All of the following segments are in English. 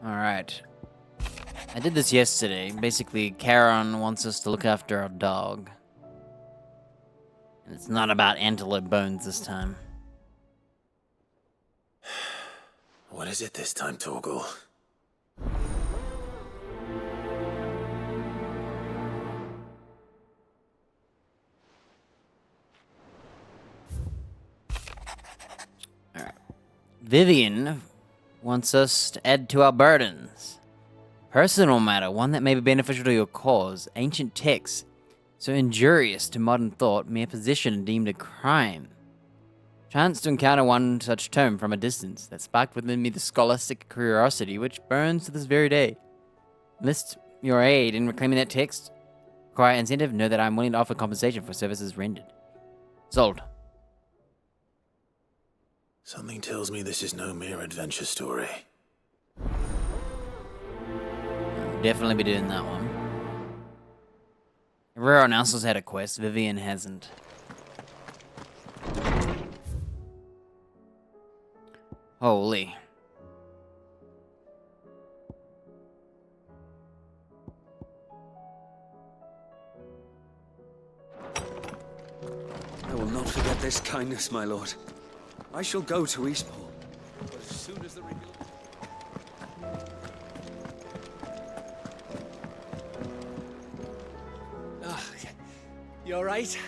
Alright. I did this yesterday. Basically, Charon wants us to look after our dog. And it's not about antelope bones this time. What is it this time, Torgal? Alright. Vivian wants us to add to our burdens. Personal matter, one that may be beneficial to your cause. Ancient texts, so injurious to modern thought, mere position deemed a crime. Chance to encounter one such tome from a distance that sparked within me the scholastic curiosity which burns to this very day. Enlist your aid in reclaiming that text. Require incentive, know that I am willing to offer compensation for services rendered. Sold. Something tells me this is no mere adventure story. I'll definitely be doing that one. Everyone else has had a quest, Vivian hasn't. Holy. I will not forget this kindness, my lord. I shall go to Eastport, but as soon as the regular... You alright?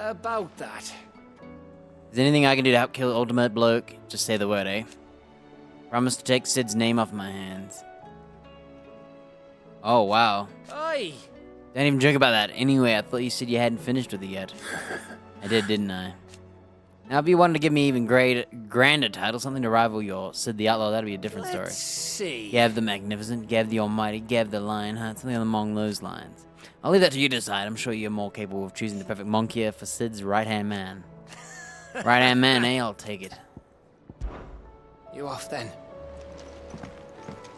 About that. Is there anything I can do to help kill Ultimate Bloke? Just say the word, eh? Promise to take Sid's name off my hands. Oh, wow. Oi! Don't even joke about that. Anyway, I thought you said you hadn't finished with it yet. I did, didn't I? Now, if you wanted to give me even grander title, something to rival your Sid the Outlaw, that'd be a different story. Let's see. Gav the Magnificent, Gav the Almighty, Gav the Lionheart, something along those lines. I'll leave that to you to decide. I'm sure you're more capable of choosing the perfect monk here for Sid's right-hand man. Right-hand man, eh? I'll take it. You off then?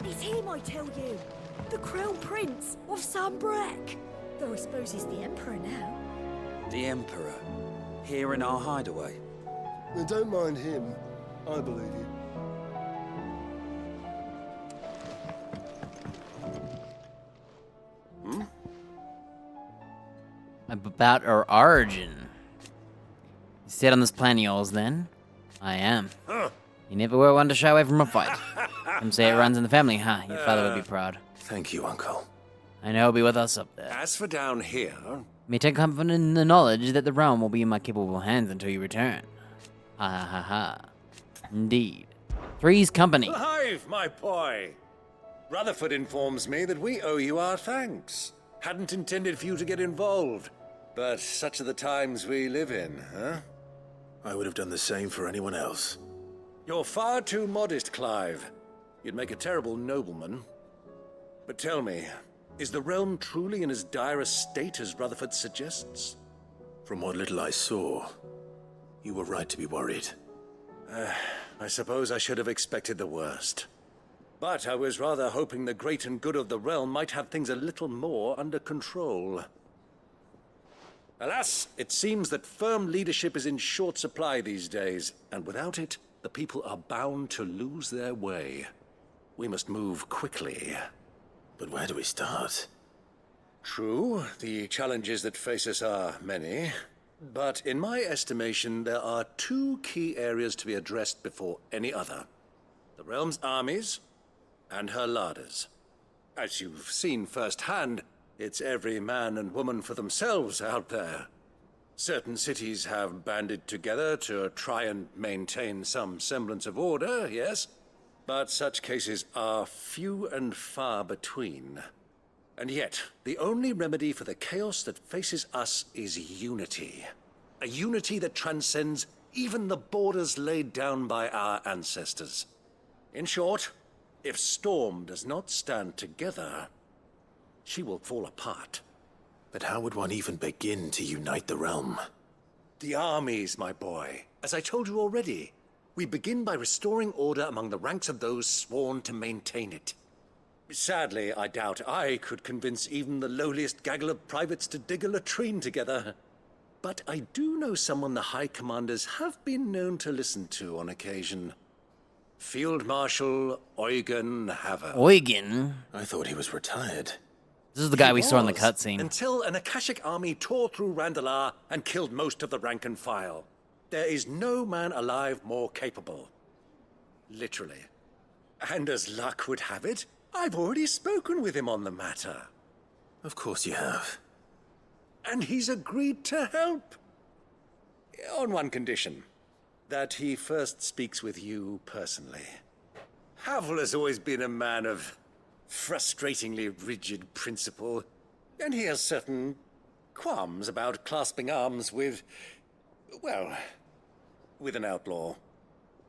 It's him, I tell you. The Crown Prince of Sambrek. Though I suppose he's the Emperor now. The Emperor? Here in our hideaway? Then don't mind him. I believe you. About our origin. You sit on this plan of yours, then? I am. You never were one to shy away from a fight. Some say it runs in the family, huh? Your father would be proud. Thank you, Uncle. I know he'll be with us up there. As for down here, May take comfort in the knowledge that the realm will be in my capable hands until you return. Ha ha ha ha. Indeed. Three's company. Clive, my boy. Rutherford informs me that we owe you our thanks. Hadn't intended for you to get involved, but such are the times we live in, huh? I would have done the same for anyone else. You're far too modest, Clive. You'd make a terrible nobleman. But tell me, is the realm truly in as dire a state as Rutherford suggests? From what little I saw, you were right to be worried. I suppose I should have expected the worst. But I was rather hoping the great and good of the realm might have things a little more under control. Alas, it seems that firm leadership is in short supply these days, and without it, the people are bound to lose their way. We must move quickly. But where do we start? True, the challenges that face us are many, but in my estimation, there are two key areas to be addressed before any other. The realm's armies, and her larders. As you've seen firsthand, it's every man and woman for themselves out there. Certain cities have banded together to try and maintain some semblance of order, yes, but such cases are few and far between. And yet, the only remedy for the chaos that faces us is unity. A unity that transcends even the borders laid down by our ancestors. In short, if Storm does not stand together, she will fall apart. But how would one even begin to unite the realm? The armies, my boy. As I told you already, we begin by restoring order among the ranks of those sworn to maintain it. Sadly, I doubt I could convince even the lowliest gaggle of privates to dig a latrine together. But I do know someone the High Commanders have been known to listen to on occasion. Field Marshal Eugen Haver. Eugen? I thought he was retired. This is the guy we saw in the Was, cutscene. Until an Akashic army tore through Randalar and killed most of the rank and file. There is no man alive more capable. Literally. And as luck would have it, I've already spoken with him on the matter. Of course you have. And he's agreed to help. On one condition. That he first speaks with you personally. Havel has always been a man of frustratingly rigid principle, and he has certain qualms about clasping arms with, well, with an outlaw.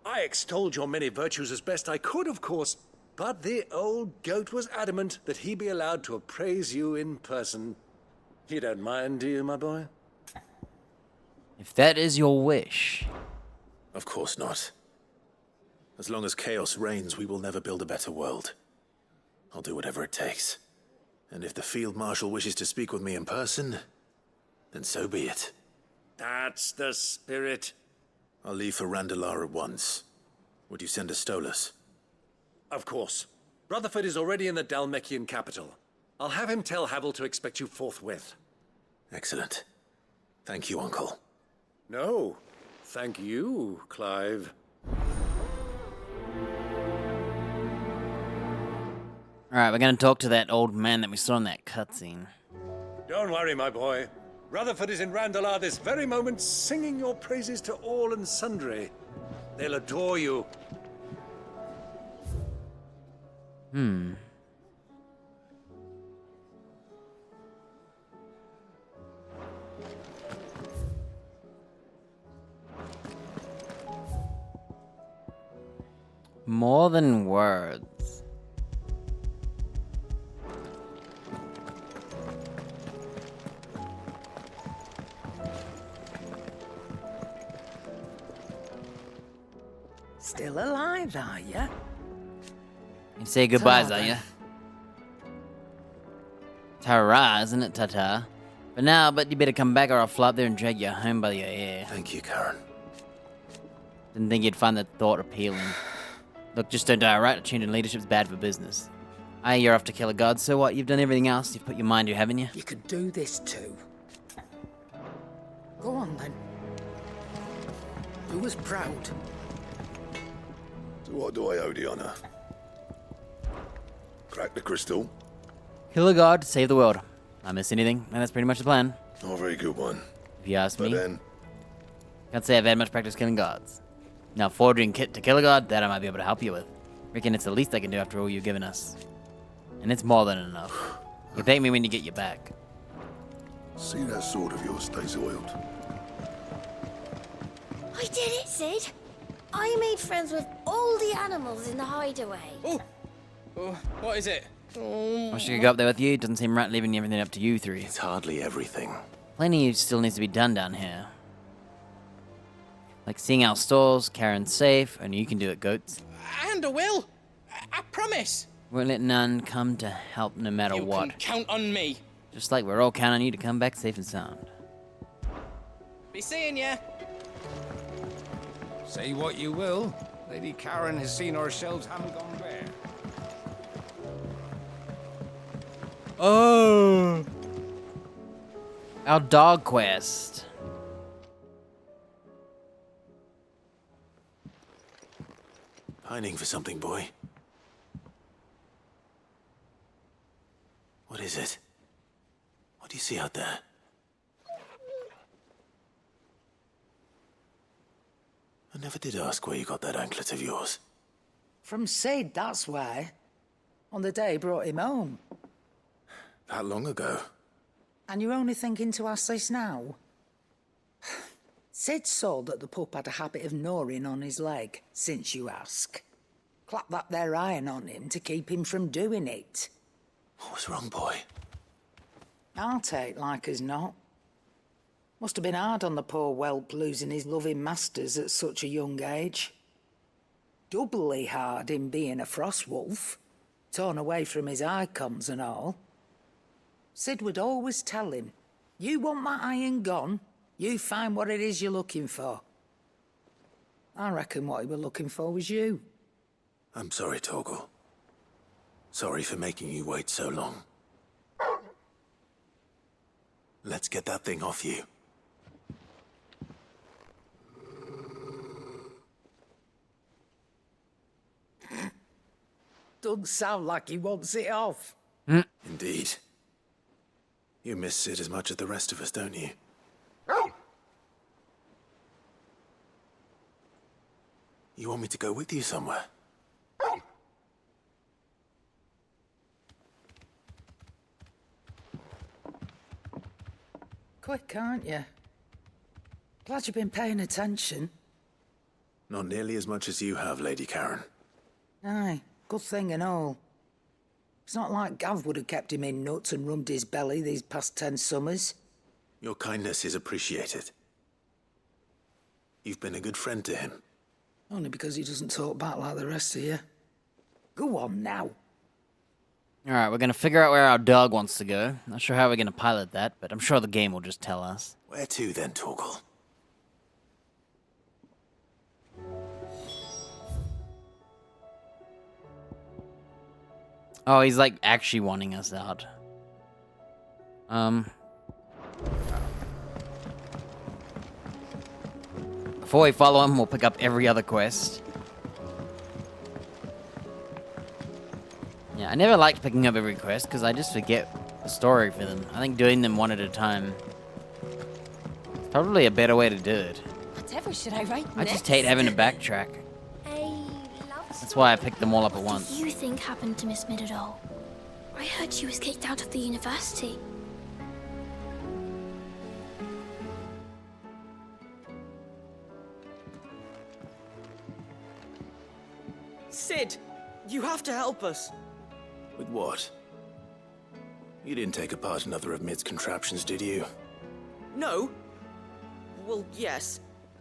I extolled your many virtues as best I could, of course, but the old goat was adamant that he be allowed to appraise you in person. You don't mind, do you, my boy? If that is your wish. Of course not. As long as chaos reigns, we will never build a better world. I'll do whatever it takes. And if the Field Marshal wishes to speak with me in person, then so be it. That's the spirit. I'll leave for Randalar at once. Would you send a Stolas? Of course. Rutherford is already in the Dalmekian capital. I'll have him tell Havel to expect you forthwith. Excellent. Thank you, Uncle. No, thank you, Clive. Alright, we're gonna talk to that old man that we saw in that cutscene. Don't worry, my boy. Rutherford is in Randalar this very moment, singing your praises to all and sundry. They'll adore you. More than words. Still alive, are you? You say goodbyes, Ta-ra, are you? then. Ta-ra, isn't it, ta-ta? For now, but you better come back or I'll fly up there and drag you home by your hair. Thank you, Karen. Didn't think you'd find that thought appealing. Look, just don't die, right? A change in leadership's bad for business. Aye, you're off to kill a god, so what? You've done everything else. You've put your mind to, haven't you? You could do this too. Go on then. Do us proud. So what do I owe the honor? Crack the crystal? Kill a god, save the world. I miss anything? And that's pretty much the plan. Not a very good one. If you ask But me. then, Can't say I've had much practice killing gods. Now, forging kit to kill a god, that I might be able to help you with. Reckon it's the least I can do after all you've given us. And it's more than enough. You thank me when you get you back. see that sword of yours stays oiled. I did it, Sid. I made friends with all the animals in the hideaway. Oh, what is it? I should go up there with you. Doesn't seem right leaving everything up to you three. It's hardly everything. Plenty still needs to be done down here. Like seeing our stores, Karen's safe, and you can do it, goats. And I will. I promise. Won't let none come to help no matter You what. can count on me. Just like we're all counting on you to come back safe and sound. Be seeing ya. Say what you will, Lady Karen has seen our shelves haven't gone bare. Oh! Our dog quest. Pining for something, boy. What is it? What do you see out there? I never did ask where you got that anklet of yours. From Sid, that's why. On the day he brought him home. That long ago? And you're only thinking to ask this now? Sid saw that the pup had a habit of gnawing on his leg, since you ask. Clap that there iron on him to keep him from doing it. What was wrong, boy? I'll take like as not. Must have been hard on the poor whelp losing his loving masters at such a young age. Doubly hard in being a frost wolf, torn away from his icons and all. Sid would always tell him, you want that iron gone, you find what it is you're looking for. I reckon what he were looking for was you. I'm sorry, Torgal. Sorry for making you wait so long. Let's get that thing off you. Doesn't sound like he wants it off. Indeed. You miss Sid as much as the rest of us, don't you? You want me to go with you somewhere? Quick, aren't you? Glad you've been paying attention. Not nearly as much as you have, Lady Karen. Aye, good thing and all. It's not like Gav would have kept him in nuts and rubbed his belly these past 10 summers. Your kindness is appreciated. You've been a good friend to him. Only because he doesn't talk back like the rest of you. Go on now. Alright, we're gonna figure out where our dog wants to go. Not sure how we're gonna pilot that, but I'm sure the game will just tell us. Where to then, Torgal? Oh, he's like actually wanting us out. Before we follow him, we'll pick up every other quest. Yeah, I never liked picking up every quest because I just forget the story for them. I think doing them one at a time is probably a better way to do it. Whatever should I write I next? just hate having to backtrack. That's why I picked them all up at once. What do you think happened to Miss Middledore? I heard she was kicked out of the university. Sid, you have to help us. With what? You didn't take apart another of Mid's contraptions, did you? No. Well, yes.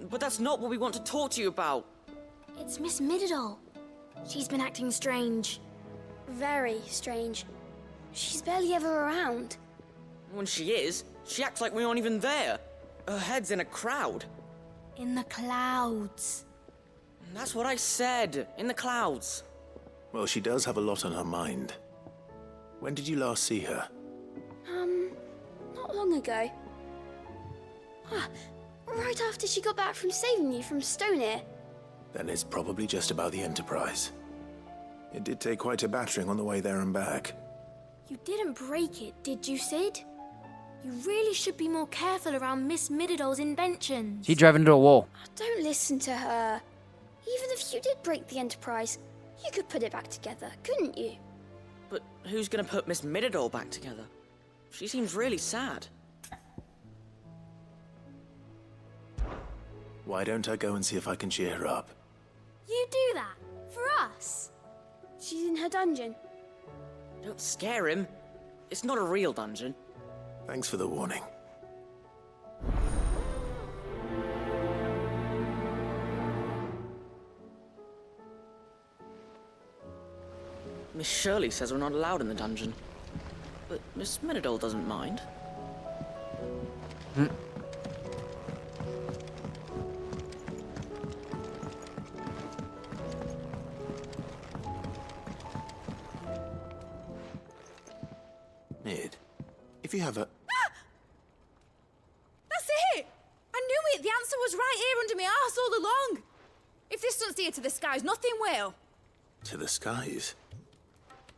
But that's not what we want to talk to you about. It's Miss Middledore. She's been acting strange. Very strange. She's barely ever around. When she is, she acts like we aren't even there. Her head's in a crowd. In the clouds. That's what I said. In the clouds. Well, she does have a lot on her mind. When did you last see her? Not long ago. Ah, right after she got back from saving you from Stonehenge. Then it's probably just about the Enterprise. It did take quite a battering on the way there and back. You didn't break it, did you, Sid? You really should be more careful around Miss Middeldore's inventions. She drove into a wall. Don't listen to her. Even if you did break the Enterprise, you could put it back together, couldn't you? But who's gonna put Miss Middledore back together? She seems really sad. Why don't I go and see if I can cheer her up? You do that? For us? She's in her dungeon. Don't scare him. It's not a real dungeon. Thanks for the warning. Miss Shirley says we're not allowed in the dungeon. But Miss Middledore doesn't mind. Mid, if you have a... That's it! I knew it! The answer was right here under my arse all along! If this doesn't steer to the skies, nothing will! To the skies?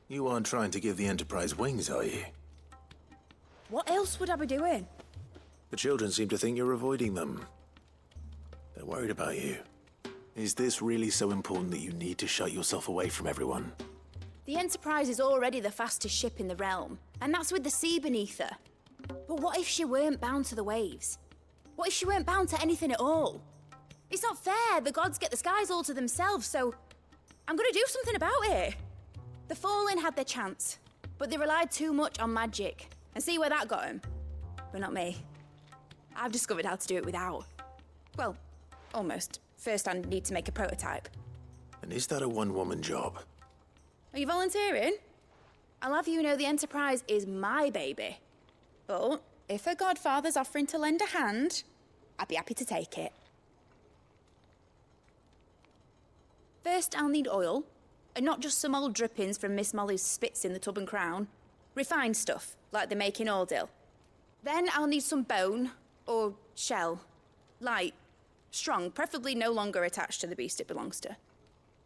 You aren't trying to give the Enterprise wings, are you? What else would I be doing? The children seem to think you're avoiding them. They're worried about you. Is this really so important that you need to shut yourself away from everyone? The Enterprise is already the fastest ship in the realm, and that's with the sea beneath her. But what if she weren't bound to the waves? What if she weren't bound to anything at all? It's not fair. The gods get the skies all to themselves, so I'm gonna do something about it. The Fallen had their chance, but they relied too much on magic. And see where that got them? But not me. I've discovered how to do it without. Well, almost. First I need to make a prototype. And is that a one-woman job? Are you volunteering? I'll have you know the Enterprise is my baby. But if her godfather's offering to lend a hand, I'd be happy to take it. First, I'll need oil, And not just some old drippings from Miss Molly's spits in the tub and crown. Refined stuff, like they make in Ordill. Then I'll need some bone, or shell. Light, strong, preferably no longer attached to the beast it belongs to.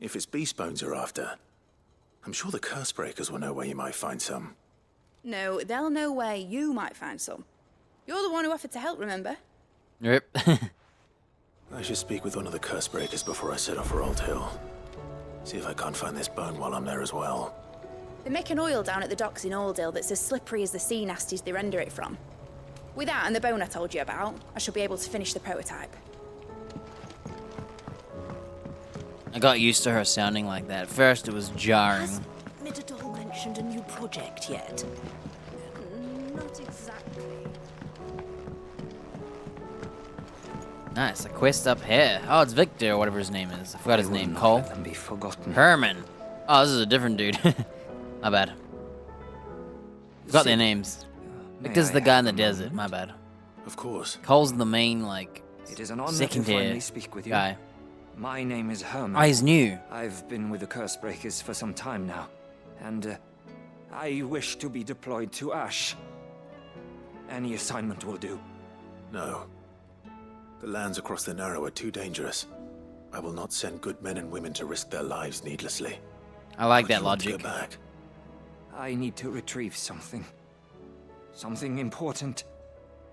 If it's beast bones you're after, I'm sure the curse breakers will know where you might find some. No, they'll know where you might find some. You're the one who offered to help, remember? Yep. I should speak with one of the curse breakers before I set off for Old Hill. See if I can't find this bone while I'm there as well. They make an oil down at the docks in Ordill that's as slippery as the sea nasties they render it from. With that and the bone I told you about, I shall be able to finish the prototype. I got used to her sounding like that. At first, it was jarring. Has Midadol mentioned a new project yet? Not exactly. Nice, a quest up here. Oh, it's Victor, or whatever his name is. I forgot his name. Cole? Let them be forgotten. Herman. Oh, this is a different dude. My bad. Forgot their names. Victor's the guy in the desert. My bad. Of course. Cole's the main, like, It is an honor to second tier finally speak with you. guy. My name is Herman. Oh, he's new. I've been with the Curse Breakers for some time now, and I wish to be deployed to Ash. Any assignment will do. No. The lands across the Narrow are too dangerous. I will not send good men and women to risk their lives needlessly. I like Would that you want to logic. go back? I need to retrieve something. Something important.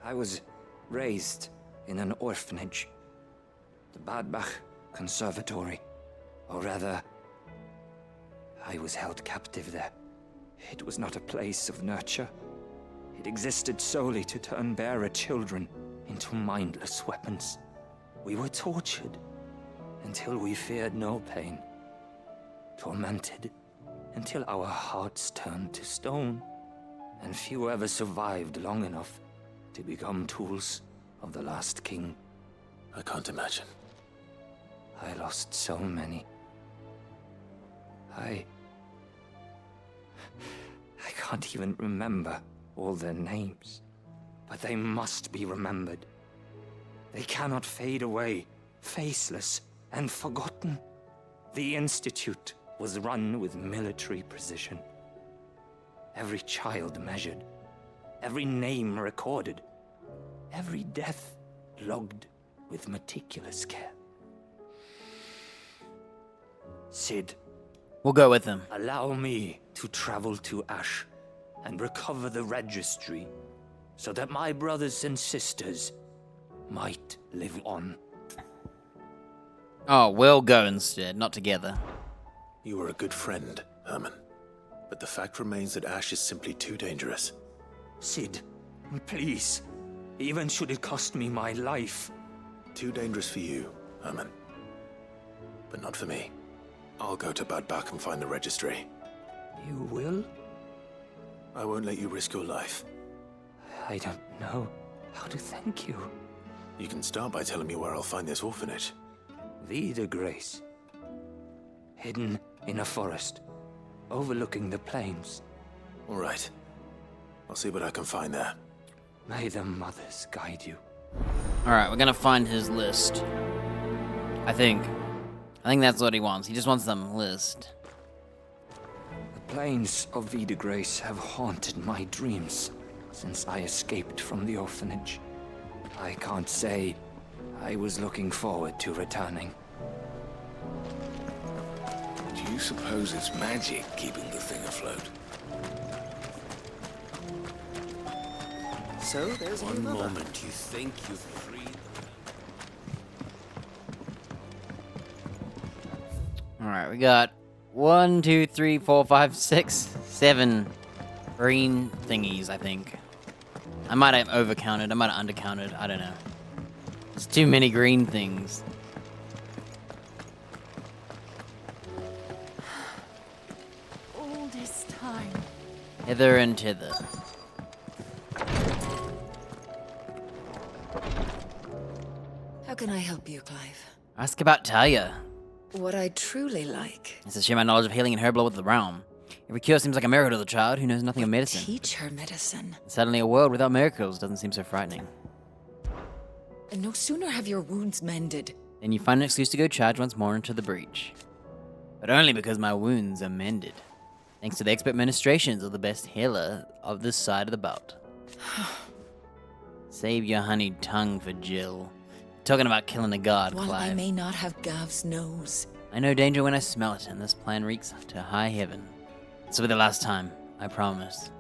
I was raised in an orphanage. The Badbach Conservatory. Or rather, I was held captive there. It was not a place of nurture. It existed solely to turn bearer children into mindless weapons. We were tortured until we feared no pain. Tormented until our hearts turned to stone. And few ever survived long enough to become tools of the last king. I can't imagine. I lost so many. I can't even remember all their names. But they must be remembered. They cannot fade away, faceless and forgotten. The Institute was run with military precision. Every child measured, every name recorded, every death logged with meticulous care. Sid, We'll go with him. allow me to travel to Ash and recover the registry so that my brothers and sisters might live on. Oh, we'll go instead, not together. You were a good friend, Herman. But the fact remains that Ash is simply too dangerous. Sid, please, even should it cost me my life. Too dangerous for you, Herman. But not for me. I'll go to Bad Bach and find the registry. You will? I won't let you risk your life. I don't know how to thank you. You can start by telling me where I'll find this orphanage. Vida Grace. Hidden in a forest, overlooking the plains. All right. I'll see what I can find there. May the mothers guide you. Alright, we're gonna find his list. I think that's what he wants. He just wants them list. The plains of Vida Grace have haunted my dreams since I escaped from the orphanage. I can't say I was looking forward to returning. Do you suppose it's magic keeping the thing afloat? So there's One your mother. moment you think you've freed Alright, we got 1, 2, 3, 4, 5, 6, 7 green thingies, I think. I might have overcounted, I might have undercounted, I don't know. There's too many green things. All this time. Hither and thither. How can I help you, Clive? Ask about Talia. What I truly like. It's to share my knowledge of healing and herbal with the realm. Every cure seems like a miracle to the child who knows nothing of medicine. Teach her medicine. Suddenly a world without miracles doesn't seem so frightening. And no sooner have your wounds mended. Then you find an excuse to go charge once more into the breach. but only because my wounds are mended, thanks to the expert ministrations of the best healer of this side of the belt. Save your honeyed tongue for Jill. Talking about killing a god, While Clive. I may not have Gav's nose, I know danger when I smell it, and this plan reeks to high heaven. This will be the last time, I promise.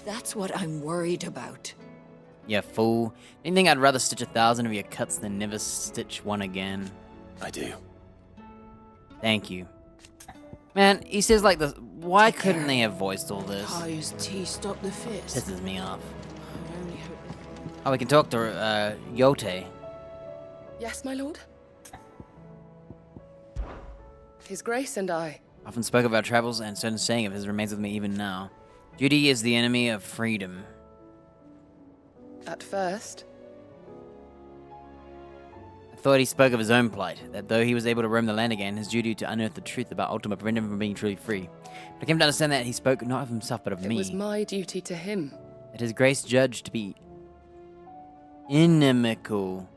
that's what I'm worried about. You fool. Do you think I'd rather stitch 1,000 of your cuts than never stitch one again? I do. Thank you. Man, he says like this. Why couldn't they have voiced all this? Kai's tea stopped the fist. Pisses me off. I only hope it... Oh, we can talk to Yote. Yes, my lord? His Grace and I. Often spoke of our travels, and certain saying of his remains with me even now. Duty is the enemy of freedom. At first. I thought he spoke of his own plight, that though he was able to roam the land again, his duty to unearth the truth about Ultima prevented him from being truly free. But I came to understand that he spoke not of himself, but of me. It was my duty to him. That his grace judged to be inimical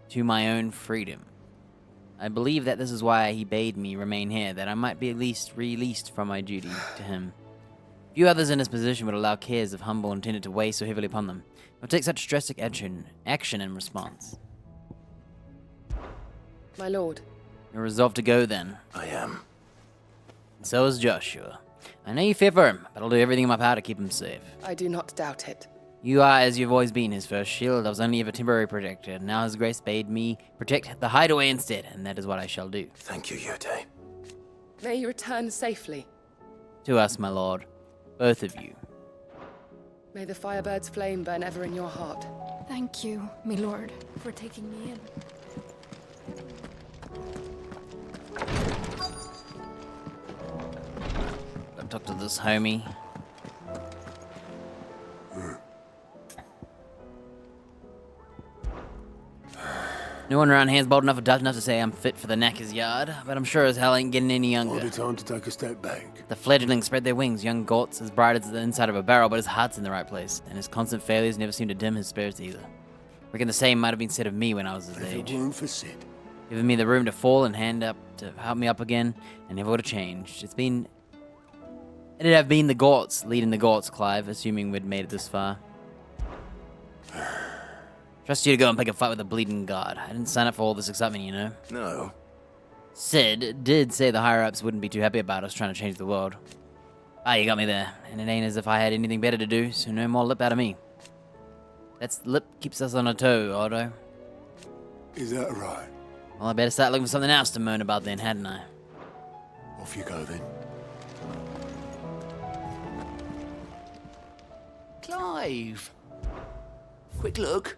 to my own freedom. I believe that this is why he bade me remain here, that I might be at least released from my duty to him. Few others in his position would allow cares of humble intended to weigh so heavily upon them, or take such drastic action in response. My lord. You're resolved to go then? I am. And so is Joshua. I know you fear for him, but I'll do everything in my power to keep him safe. I do not doubt it. You are, as you've always been, his first shield. I was only ever temporary protector. Now his grace bade me protect the hideaway instead, and that is what I shall do. Thank you, Yote. May you return safely. To us, my lord. Both of you. May the Firebird's flame burn ever in your heart. Thank you, my lord, for taking me in. I'll talk to this homie. No one around here's bold enough or tough enough to say I'm fit for the knacker's yard, but I'm sure as hell ain't getting any younger. Might be time to take a step back. The fledglings spread their wings, young Gort's as bright as the inside of a barrel, but his heart's in the right place, and his constant failures never seem to dim his spirits either. Reckon the same might have been said of me when I was his age. Room for Sid. Giving me the room to fall and hand up to help me up again, and never would have changed. It'd have been the Gorts leading the Gorts, Clive, assuming we'd made it this far. Trust you to go and pick a fight with a bleeding god. I didn't sign up for all this excitement, you know. No. Sid did say the higher-ups wouldn't be too happy about us trying to change the world. Ah, you got me there. And it ain't as if I had anything better to do, so no more lip out of me. That lip keeps us on our toe, Otto. Is that right? Well, I better start looking for something else to moan about then, hadn't I? Off you go then. Clive! Quick look.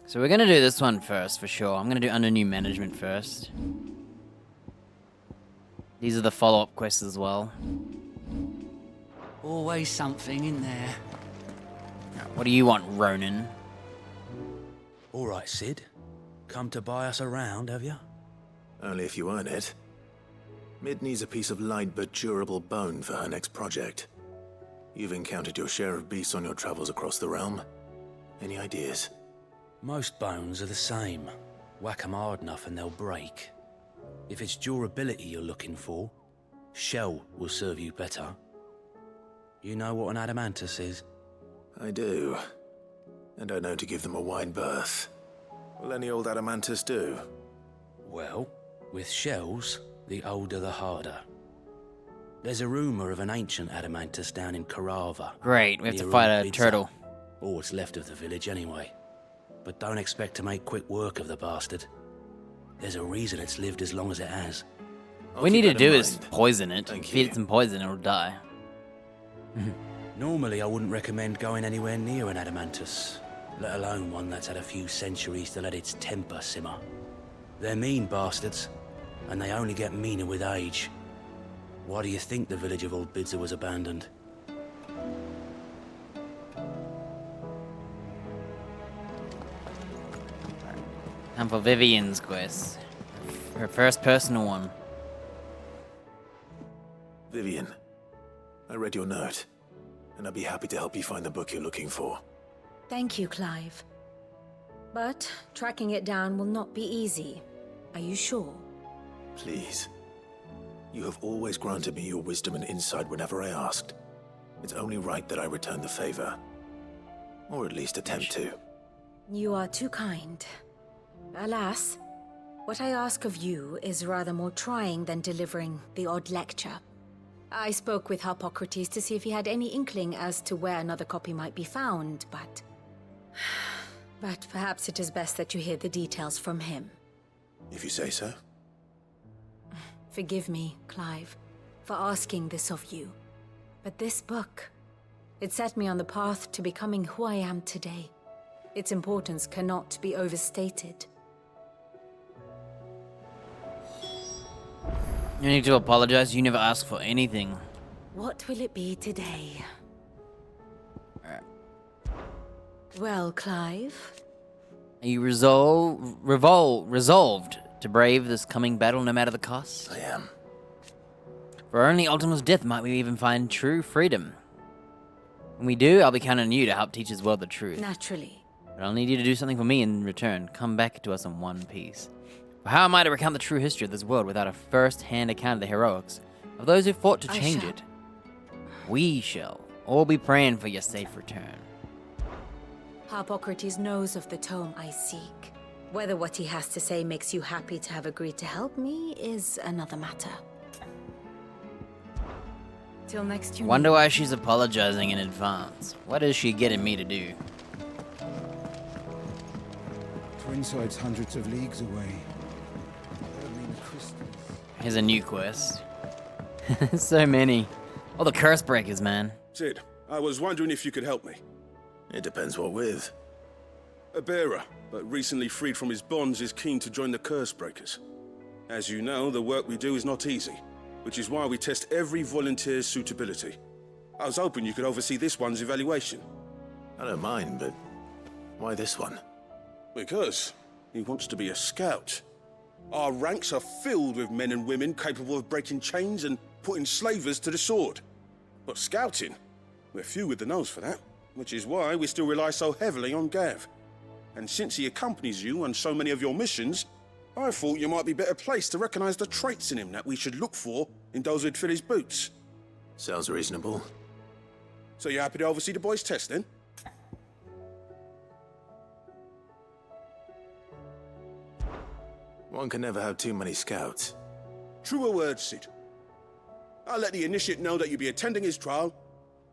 So we're gonna do this one first, for sure. I'm gonna do under new management first. These are the follow-up quests as well. Always something in there. What do you want, Ronan? All right, Sid. Come to buy us around, have you? Only if you earn it. Mid needs a piece of light but durable bone for her next project. You've encountered your share of beasts on your travels across the realm. Any ideas? Most bones are the same. Whack 'em hard enough and they'll break. If it's durability you're looking for, shell will serve you better. You know what an adamantus is? I do. And I know to give them a wide berth. Will any old adamantus do? Well, with shells, the older the harder. There's a rumor of an ancient adamantus down in Carava. Great, we have to near fight a Bidza. turtle. Or what's left of the village anyway. But don't expect to make quick work of the bastard. There's a reason it's lived as long as it has. What we need to do is poison it. Feed it some poison, it'll die. Normally I wouldn't recommend going anywhere near an adamantus, let alone one that's had a few centuries to let its temper simmer. They're mean bastards, and they only get meaner with age. Why do you think the village of Old Bidza was abandoned? Time for Vivian's quest. Her first personal one. Vivian, I read your note, and I'd be happy to help you find the book you're looking for. Thank you, Clive. But tracking it down will not be easy. Are you sure? Please. You have always granted me your wisdom and insight whenever I asked. It's only right that I return the favor. Or at least attempt to. You are too kind. Alas, what I ask of you is rather more trying than delivering the odd lecture. I spoke with Harpocrates to see if he had any inkling as to where another copy might be found, but... But perhaps it is best that you hear the details from him. If you say so. Forgive me, Clive, for asking this of you. But this book, it set me on the path to becoming who I am today. Its importance cannot be overstated. You need to apologize. You never asked for anything. What will it be today? Alright. Well, Clive? Are you resolved to brave this coming battle no matter the cost? I am. For only Ultima's death might we even find true freedom. When we do, I'll be counting on you to help teach this world the truth. Naturally. But I'll need you to do something for me in return. Come back to us in one piece. For how am I to recount the true history of this world without a first-hand account of the heroics of those who fought to change it? We shall all be praying for your safe return. Harpocrates knows of the tome I seek. Whether what he has to say makes you happy to have agreed to help me is another matter. Till next you Wonder why she's apologizing in advance. What is she getting me to do? Twinside's hundreds of leagues away. Here's a new quest. So many. All the curse breakers, man. Sid, I was wondering if you could help me. It depends what with. A bearer, but recently freed from his bonds, is keen to join the curse breakers. As you know, the work we do is not easy, which is why we test every volunteer's suitability. I was hoping you could oversee this one's evaluation. I don't mind, but why this one? Because he wants to be a scout. Our ranks are filled with men and women capable of breaking chains and putting slavers to the sword. But scouting, we're few with the nose for that, which is why we still rely so heavily on Gav. And since he accompanies you on so many of your missions, I thought you might be better placed to recognize the traits in him that we should look for in those who'd fill his boots. Sounds reasonable. So you happy to oversee the boys' test, then? One can never have too many scouts. Truer words, Sid. I'll let the initiate know that you'll be attending his trial,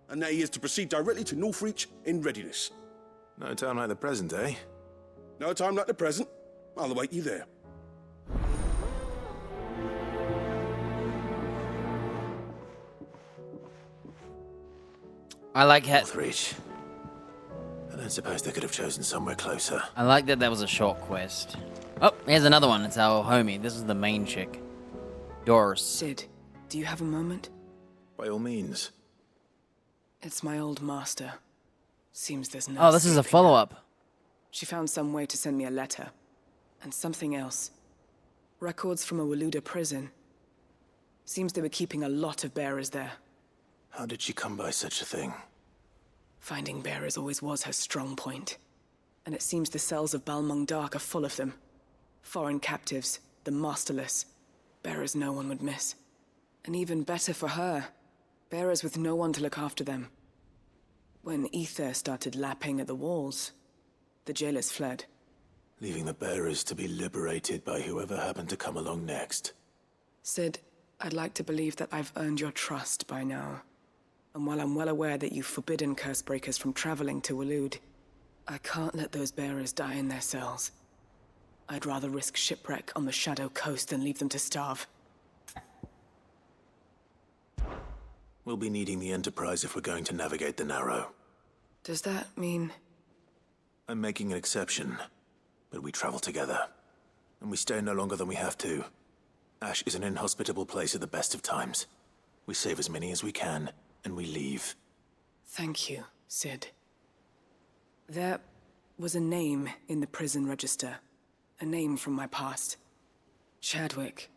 and that he is to proceed directly to Northreach in readiness. No time like the present, eh? No time like the present. I'll await you there. I like how... Northreach. I don't suppose they could have chosen somewhere closer. I like that was a short quest. Oh, here's another one. It's our homie. This is the main chick. Doris. Sid, do you have a moment? By all means. It's my old master. Seems there's no Oh, this is a follow-up. She found some way to send me a letter. And something else. Records from a Waluda prison. Seems they were keeping a lot of bearers there. How did she come by such a thing? Finding bearers always was her strong point. And it seems the cells of Balmung Dark are full of them. Foreign captives, the masterless. Bearers no one would miss. And even better for her, bearers with no one to look after them. When Ether started lapping at the walls, the jailers fled. Leaving the bearers to be liberated by whoever happened to come along next. Sid, I'd like to believe that I've earned your trust by now. And while I'm well aware that you've forbidden Cursebreakers from traveling to Waloed, I can't let those bearers die in their cells. I'd rather risk shipwreck on the Shadow Coast than leave them to starve. We'll be needing the Enterprise if we're going to navigate the Narrow. Does that mean... I'm making an exception, but we travel together. And we stay no longer than we have to. Ash is an inhospitable place at the best of times. We save as many as we can, and we leave. Thank you, Sid. There was a name in the prison register. A name from my past. Chadwick.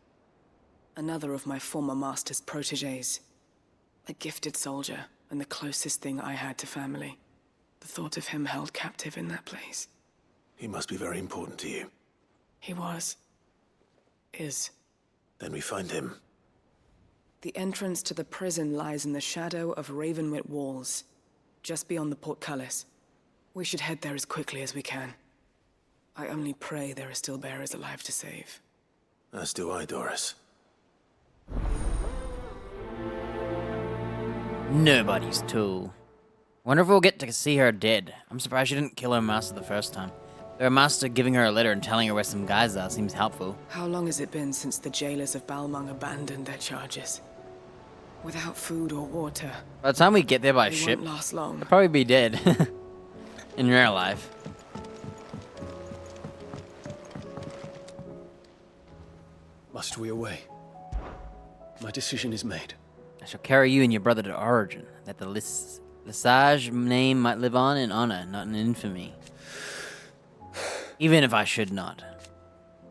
Another of my former master's protégés. A gifted soldier, and the closest thing I had to family. The thought of him held captive in that place. He must be very important to you. He was. Is. Then we find him. The entrance to the prison lies in the shadow of Ravenwit Walls, just beyond the portcullis. We should head there as quickly as we can. I only pray there are still bearers alive to save. As do I, Doris. Nobody's tool. Wonder if we'll get to see her dead. I'm surprised she didn't kill her master the first time. Her master giving her a letter and telling her where some guys are seems helpful. How long has it been since the jailers of Balmung abandoned their charges? Without food or water. By the time we get there by they ship, won't last long. they'll probably be dead. In real life. Must we away? My decision is made. I shall carry you and your brother to Origin, that the Lesage name might live on in honor, not in infamy. Even if I should not.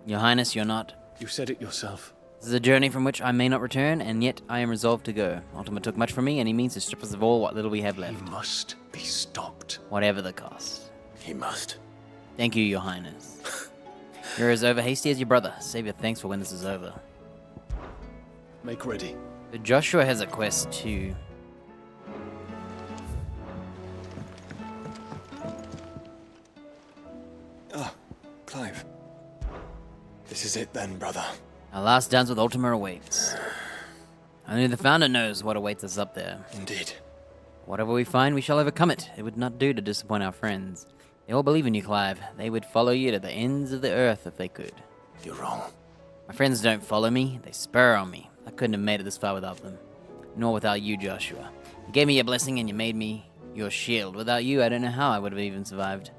Your Highness, you're not. You said it yourself. This is a journey from which I may not return, and yet I am resolved to go. Ultima took much from me, and he means to strip us of all what little we have left. He must be stopped. Whatever the cost. He must. Thank you, Your Highness. You're as over-hasty as your brother. Save your thanks for when this is over. Make ready. So Joshua has a quest too. Ah, Clive. This is it then, brother. Our last dance with Ultima awaits. Only the Founder knows what awaits us up there. Indeed. Whatever we find, we shall overcome it. It would not do to disappoint our friends. They all believe in you, Clive. They would follow you to the ends of the earth if they could. You're wrong. My friends don't follow me, they spur on me. I couldn't have made it this far without them. Nor without you, Joshua. You gave me your blessing and you made me your shield. Without you, I don't know how I would have even survived.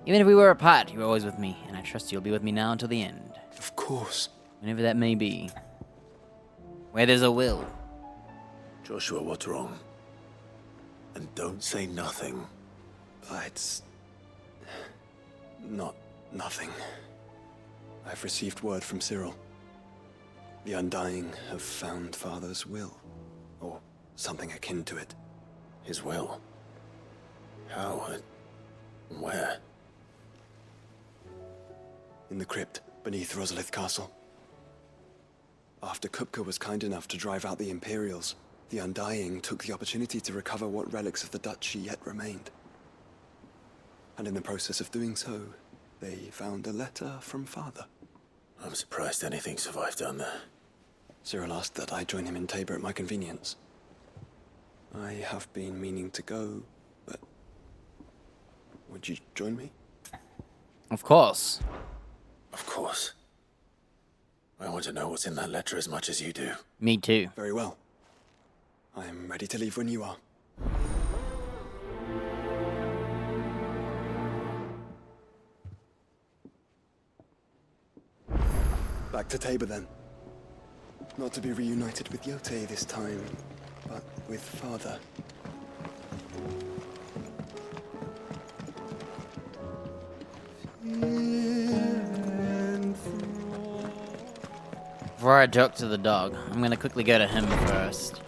Even if we were apart, you were always with me, and I trust you'll be with me now until the end. Of course. Whenever that may be. Where there's a will. Joshua, what's wrong? And don't say nothing. It's... nothing. I've received word from Cyril. The Undying have found Father's will. Or something akin to it. His will? How? Where? In the crypt beneath Rosalith Castle. After Kupka was kind enough to drive out the Imperials, the Undying took the opportunity to recover what relics of the Duchy yet remained. And in the process of doing so, they found a letter from Father. I'm surprised anything survived down there. Cyril asked that I join him in Tabor at my convenience. I have been meaning to go, but... would you join me? Of course. Of course. I want to know what's in that letter as much as you do. Me too. Very well. I am ready to leave when you are. Back to Tabor then. Not to be reunited with Yote this time, but with Father. Before I talk to the dog, I'm gonna quickly go to him first.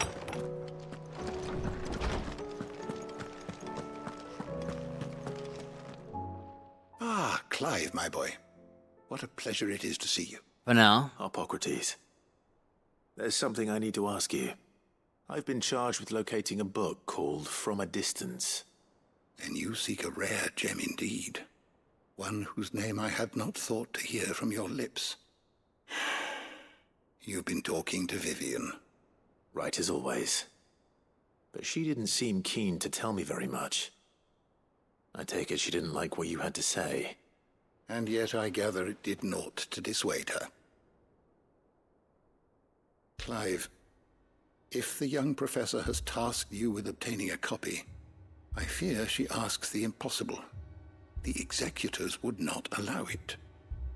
Ah, Clive, my boy. What a pleasure it is to see you. For now. Hippocrates. There's something I need to ask you. I've been charged with locating a book called From a Distance. Then you seek a rare gem indeed. One whose name I had not thought to hear from your lips. You've been talking to Vivian. Right as always. But she didn't seem keen to tell me very much. I take it she didn't like what you had to say. And yet I gather it did naught to dissuade her. Clive, if the young professor has tasked you with obtaining a copy, I fear she asks the impossible. The executors would not allow it.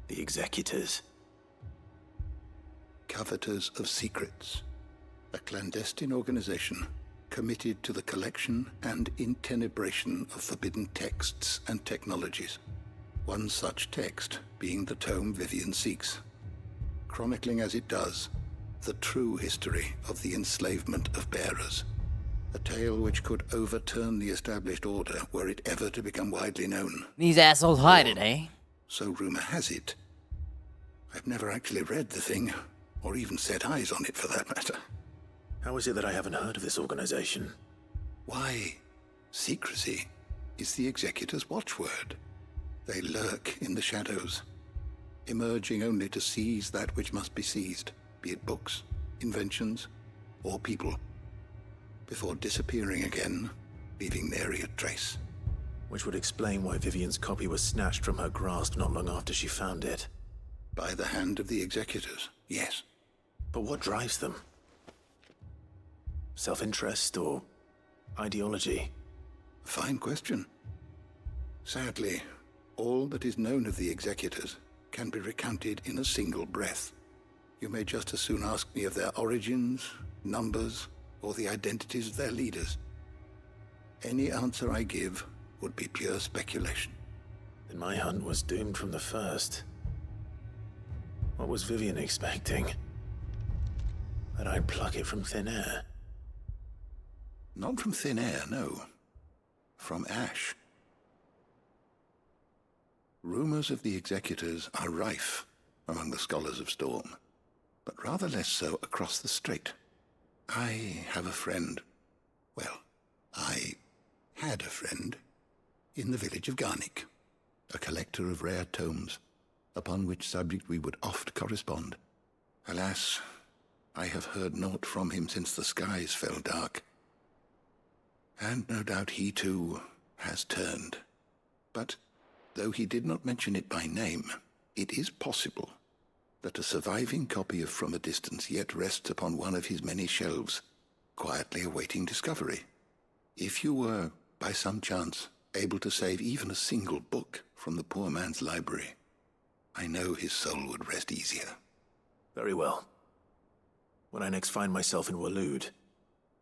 The executors? Coveters of Secrets. A clandestine organization committed to the collection and intenebration of forbidden texts and technologies. One such text being the tome Vivian seeks, chronicling as it does the true history of the enslavement of bearers. A tale which could overturn the established order were it ever to become widely known. These assholes hide it, eh? So rumor has it. I've never actually read the thing, or even set eyes on it for that matter. How is it that I haven't heard of this organization? Why, secrecy is the Executor's watchword. They lurk in the shadows, emerging only to seize that which must be seized, be it books, inventions, or people, before disappearing again, leaving nary a trace. Which would explain why Vivian's copy was snatched from her grasp not long after she found it. By the hand of the Executors, yes. But what drives them? Self-interest or ideology? Fine question. Sadly, all that is known of the Executors can be recounted in a single breath. You may just as soon ask me of their origins, numbers, or the identities of their leaders. Any answer I give would be pure speculation. Then my hunt was doomed from the first. What was Vivian expecting? That I'd pluck it from thin air? Not from thin air, no. From ash. Rumors of the Executors are rife among the scholars of Storm, but rather less so across the Strait. I have a friend. Well, I had a friend in the village of Garnick, a collector of rare tomes, upon which subject we would oft correspond. Alas, I have heard naught from him since the skies fell dark. And no doubt he too has turned. But though he did not mention it by name, it is possible that a surviving copy of From a Distance yet rests upon one of his many shelves, quietly awaiting discovery. If you were, by some chance, able to save even a single book from the poor man's library, I know his soul would rest easier. Very well. When I next find myself in Waloed,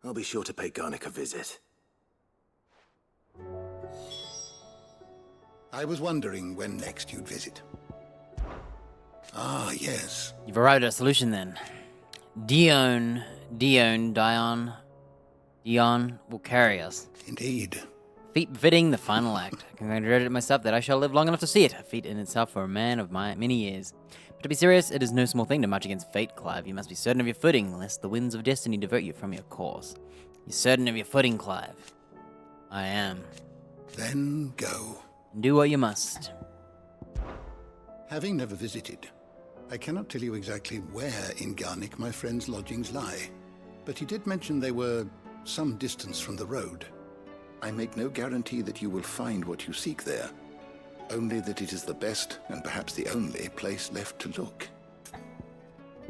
I'll be sure to pay Garnick a visit. I was wondering when next you'd visit. Ah, yes. You've arrived at a solution then. Dion will carry us. Indeed. Feat befitting the final act. I congratulated myself that I shall live long enough to see it. A feat in itself for a man of my many years. But to be serious, it is no small thing to march against fate, Clive. You must be certain of your footing, lest the winds of destiny divert you from your course. You're certain of your footing, Clive? I am. Then go. Do what you must. Having never visited, I cannot tell you exactly where in Garnick my friend's lodgings lie, but he did mention they were some distance from the road. I make no guarantee that you will find what you seek there, only that it is the best and perhaps the only place left to look.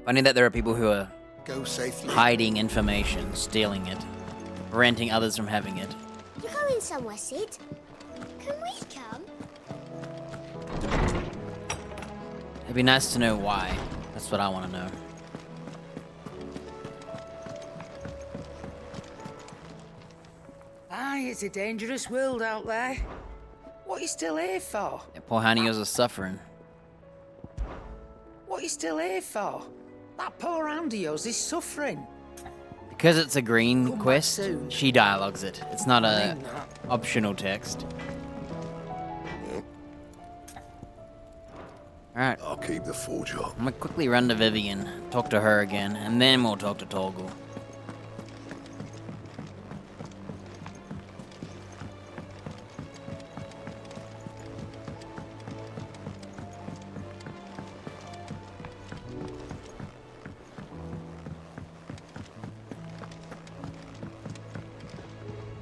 Funny that there are people who are Go safely. Hiding information, stealing it, preventing others from having it. You're going somewhere, Sid. Can we come? It'd be nice to know why. That's what I want to know. Aye, it's a dangerous world out there. What you still here for? Yeah, poor Hanios are suffering. What you still here for? That poor hound of yours is suffering. Because it's a green Come back quest, soon. she dialogues it. It's not a Mean that. optional text. Alright. I'll keep the forge up. I'm gonna quickly run to Vivian, talk to her again, and then we'll talk to Torgal.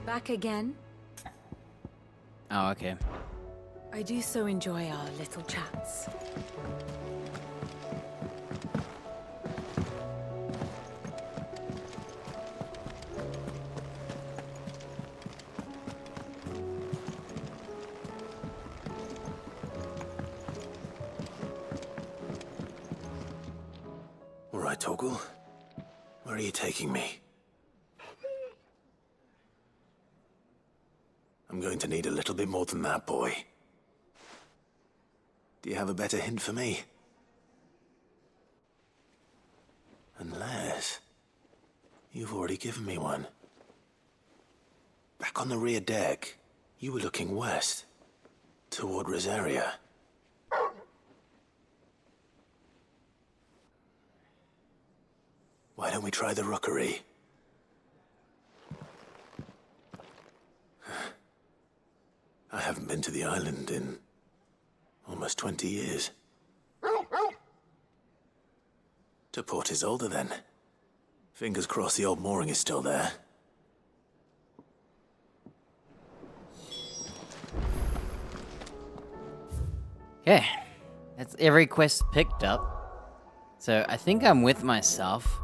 Back again? Oh, okay. I do so enjoy our little chats. All right, Torgal. Where are you taking me? I'm going to need a little bit more than that, boy. Do you have a better hint for me? Unless you've already given me one. Back on the rear deck, you were looking west, toward Rosaria. Why don't we try the rookery? haven't been to the island in almost 20 years. To Port Isolde, then. Fingers crossed the old mooring is still there. Okay, that's every quest picked up. So I think I'm with myself.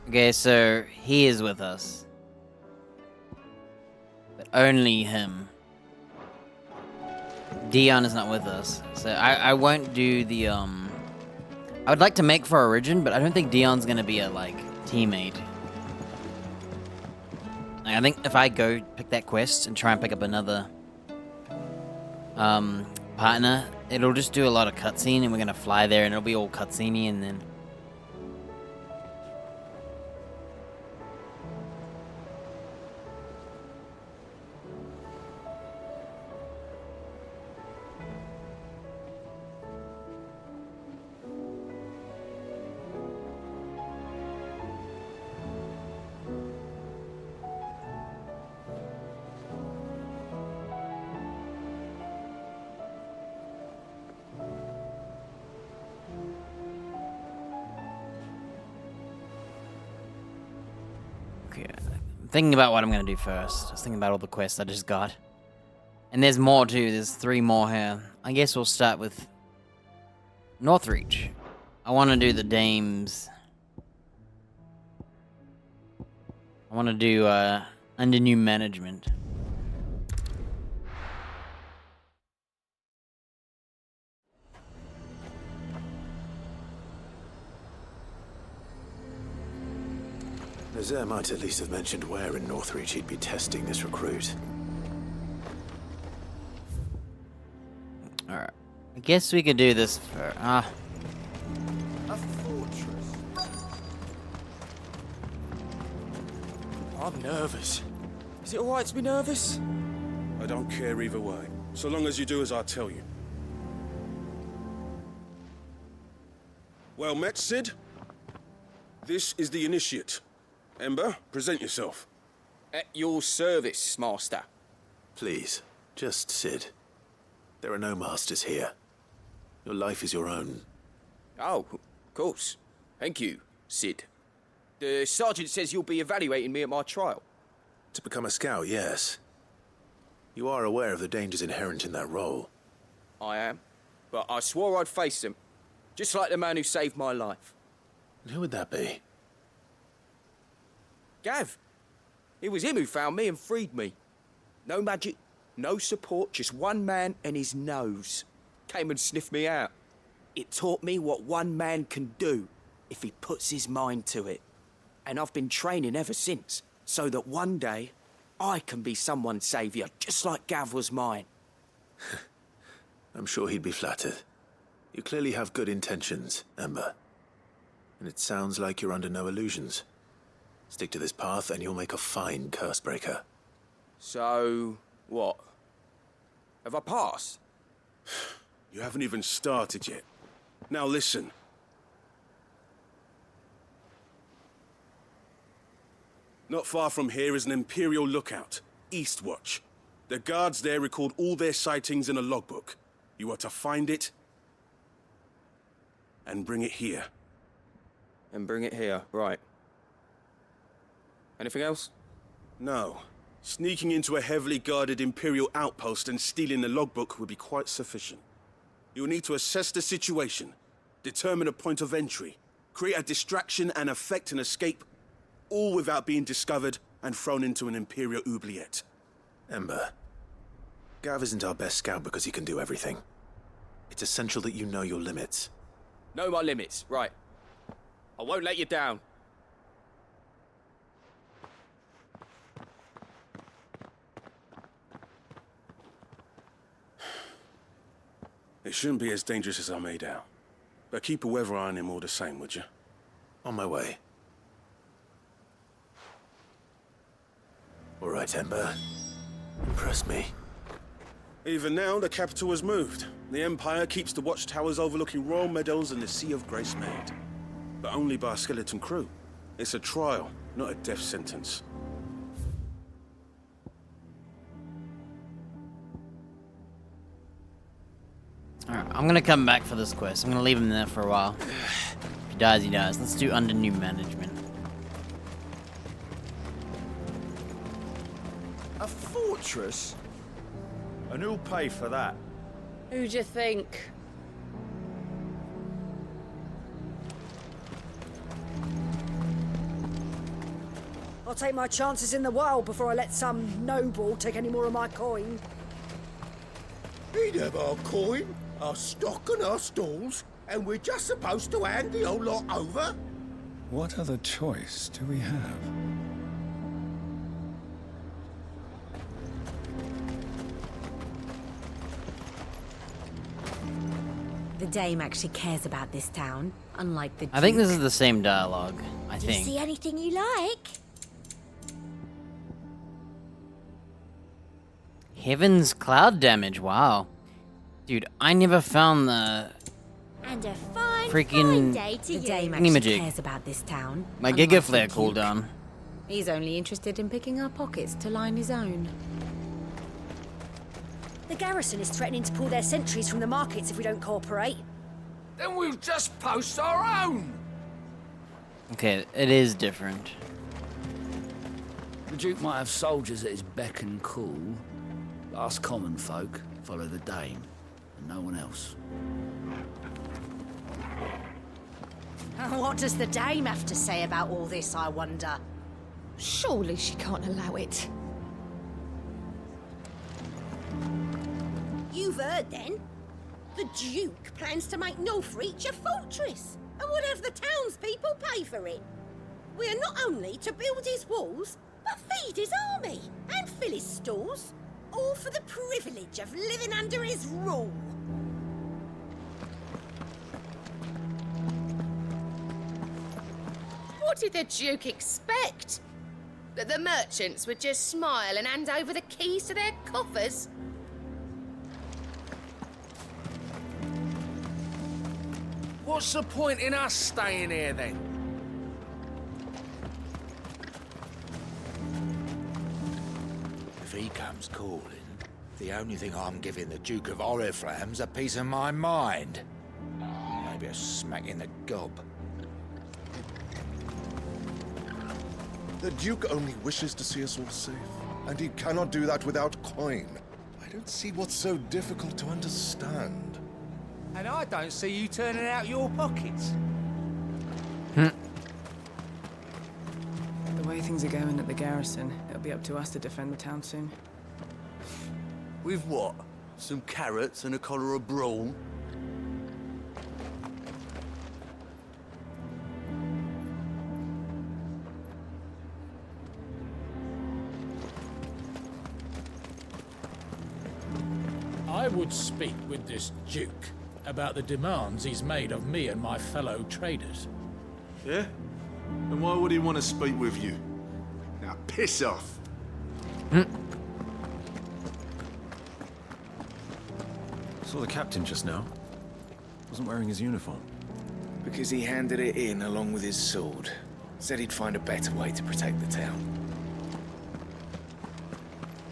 Okay, so he is with us. But only him. Dion is not with us. So I won't do the, I would like to make for Origin, but I don't think Dion's gonna be a, like, teammate. I think if I go pick that quest and try and pick up another, partner, it'll just do a lot of cutscene, and we're gonna fly there, and it'll be all cutscene-y, and then... Thinking about what I'm gonna do first. I was thinking about all the quests I just got. And there's more too, there's 3 more here. I guess we'll start with Northreach. I wanna do the Dames. I wanna do under new management. Nazaire might at least have mentioned where in Northreach he'd be testing this recruit. Alright. I guess we could do this for... A fortress. I'm nervous. Is it alright to be nervous? I don't care either way, so long as you do as I tell you. Well met, Sid. This is the Initiate. Ember, present yourself. At your service, Master. Please, just Sid. There are no masters here. Your life is your own. Oh, of course. Thank you, Sid. The Sergeant says you'll be evaluating me at my trial. To become a scout, yes. You are aware of the dangers inherent in that role. I am. But I swore I'd face them. Just like the man who saved my life. And who would that be? Gav. It was him who found me and freed me. No magic, no support, just one man and his nose. Came and sniffed me out. It taught me what one man can do if he puts his mind to it. And I've been training ever since, so that one day I can be someone's saviour, just like Gav was mine. I'm sure he'd be flattered. You clearly have good intentions, Ember. And it sounds like you're under no illusions. Stick to this path and you'll make a fine Cursebreaker. So, what? Have I passed? You haven't even started yet. Now listen. Not far from here is an Imperial lookout, Eastwatch. The guards there record all their sightings in a logbook. You are to find it and bring it here. And bring it here, right. Anything else? No. Sneaking into a heavily guarded Imperial outpost and stealing the logbook would be quite sufficient. You'll need to assess the situation, determine a point of entry, create a distraction and effect an escape, all without being discovered and thrown into an Imperial oubliette. Ember, Gav isn't our best scout because he can do everything. It's essential that you know your limits. Know my limits, right. I won't let you down. It shouldn't be as dangerous as I made out. But keep a weather eye on him all the same, would you? On my way. All right, Ember. Impress me. Even now, the capital has moved. The Empire keeps the watchtowers overlooking royal meadows and the Sea of Grace Maid. But only by a skeleton crew. It's a trial, not a death sentence. Alright, I'm gonna come back for this quest. I'm gonna leave him there for a while. If he dies, he dies. Let's do under new management. A fortress? And who'll pay for that? Who do you think? I'll take my chances in the wild before I let some noble take any more of my coin. He'd have our coin, our stock and our stalls, and we're just supposed to hand the whole lot over? What other choice do we have? The Dame actually cares about this town, unlike the Duke. I think this is the same dialogue. I Do you think. see anything you like? Heaven's cloud damage. Wow. Dude, I never found the And a fine freaking day to The you. Dame Thingamajig. actually cares about this town. my unlike Giga the Flare Duke. cooldown. He's only interested in picking our pockets to line his own. The garrison is threatening to pull their sentries from the markets if we don't cooperate. Then we'll just post our own. Okay, it is different. The Duke might have soldiers at his beck and call, but us common folk follow the Dame, and no one else. What does the Dame have to say about all this, I wonder? Surely she can't allow it. You've heard then? The Duke plans to make Northreach a fortress and would have the townspeople pay for it. We are not only to build his walls, but feed his army and fill his stores, all for the privilege of living under his rule. What did the Duke expect? That the merchants would just smile and hand over the keys to their coffers? What's the point in us staying here then? If he comes calling, the only thing I'm giving the Duke of Oriflamme's a piece of my mind. Maybe a smack in the gob. The Duke only wishes to see us all safe, and he cannot do that without coin. I don't see what's so difficult to understand. And I don't see you turning out your pockets. The way things are going at the garrison, it'll be up to us to defend the town soon. With what? Some carrots and a collar of brawn? I would speak with this Duke about the demands he's made of me and my fellow traders. Yeah? And why would he want to speak with you? Now piss off. Saw the captain just now. Wasn't wearing his uniform. Because he handed it in along with his sword. Said he'd find a better way to protect the town.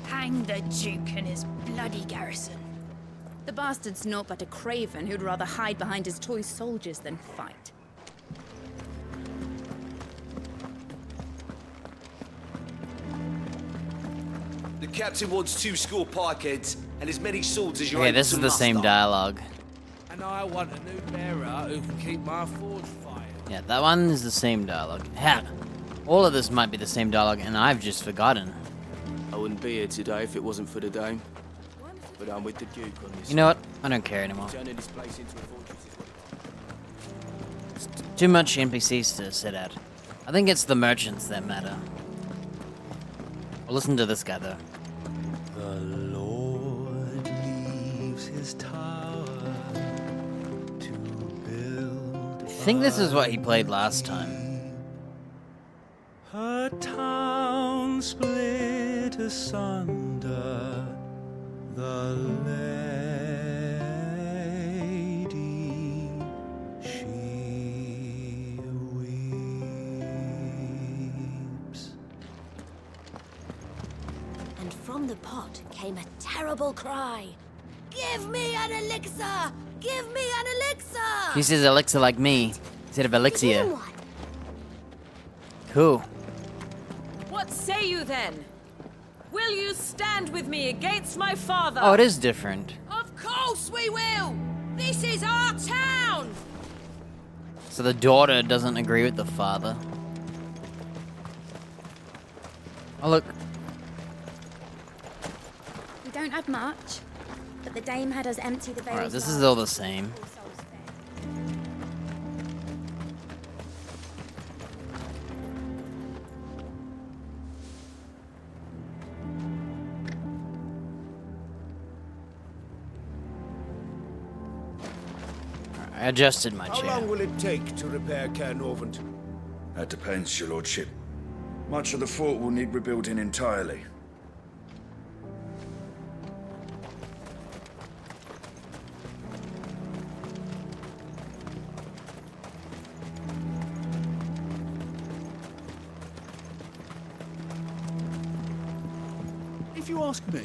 Hang the Duke and his bloody garrison. The bastard's naught but a craven who'd rather hide behind his toy soldiers than fight. The captain wants 2 score pikeheads and as many swords as you're Okay, able this to is the same muster. dialogue. And I want a new bearer who can keep my forge fired. Yeah, that one is the same dialogue. Heck, all of this might be the same dialogue, and I've just forgotten. I wouldn't be here today if it wasn't for the Dame. But I'm with the Duke on this. You know what? I don't care anymore. Turning this place into a fortress is what It's too much NPCs to sit at. I think it's the merchants that matter. Well, listen to this guy, though. The Lord leaves his tower to build. I think this is what he played last time. A town split asunder, the lady she weeps. From the pot came a terrible cry. Give me an elixir! Give me an elixir! She says elixir like me, instead of elixir. Cool. What say you then? Will you stand with me against my father? Oh, it is different. Of course we will! This is our town! So the daughter doesn't agree with the father. Oh, look. We don't have much, but the dame had us empty the Alright, this is all the same. I adjusted my How chair. long will it take to repair Caernarvon? That depends, your lordship. Much of the fort will need rebuilding entirely. If you ask me,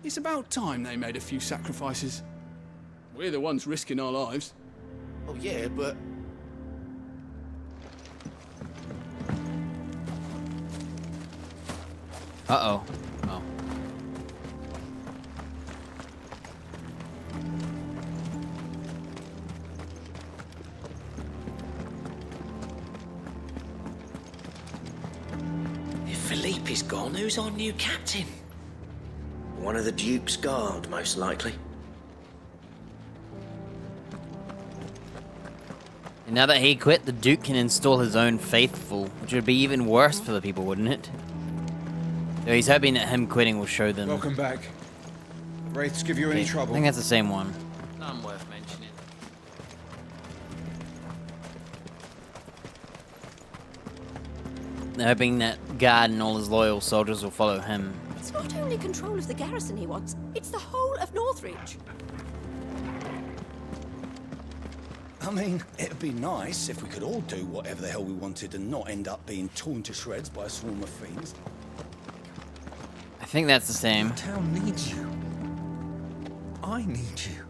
it's about time they made a few sacrifices. We're the ones risking our lives. Oh yeah, but... Uh-oh. Oh. If Philippe is gone, who's our new captain? One of the Duke's guard, most likely. And now that he quit, the Duke can install his own faithful, which would be even worse for the people, wouldn't it? So he's hoping that him quitting will show them. Welcome back. Wraiths give you any I trouble? think that's the same one. Not worth mentioning. They're hoping that God and all his loyal soldiers will follow him. It's not only control of the garrison he wants, it's the whole of Northreach. I mean, it'd be nice if we could all do whatever the hell we wanted and not end up being torn to shreds by a swarm of fiends. I think that's the same. The town needs you. I need you.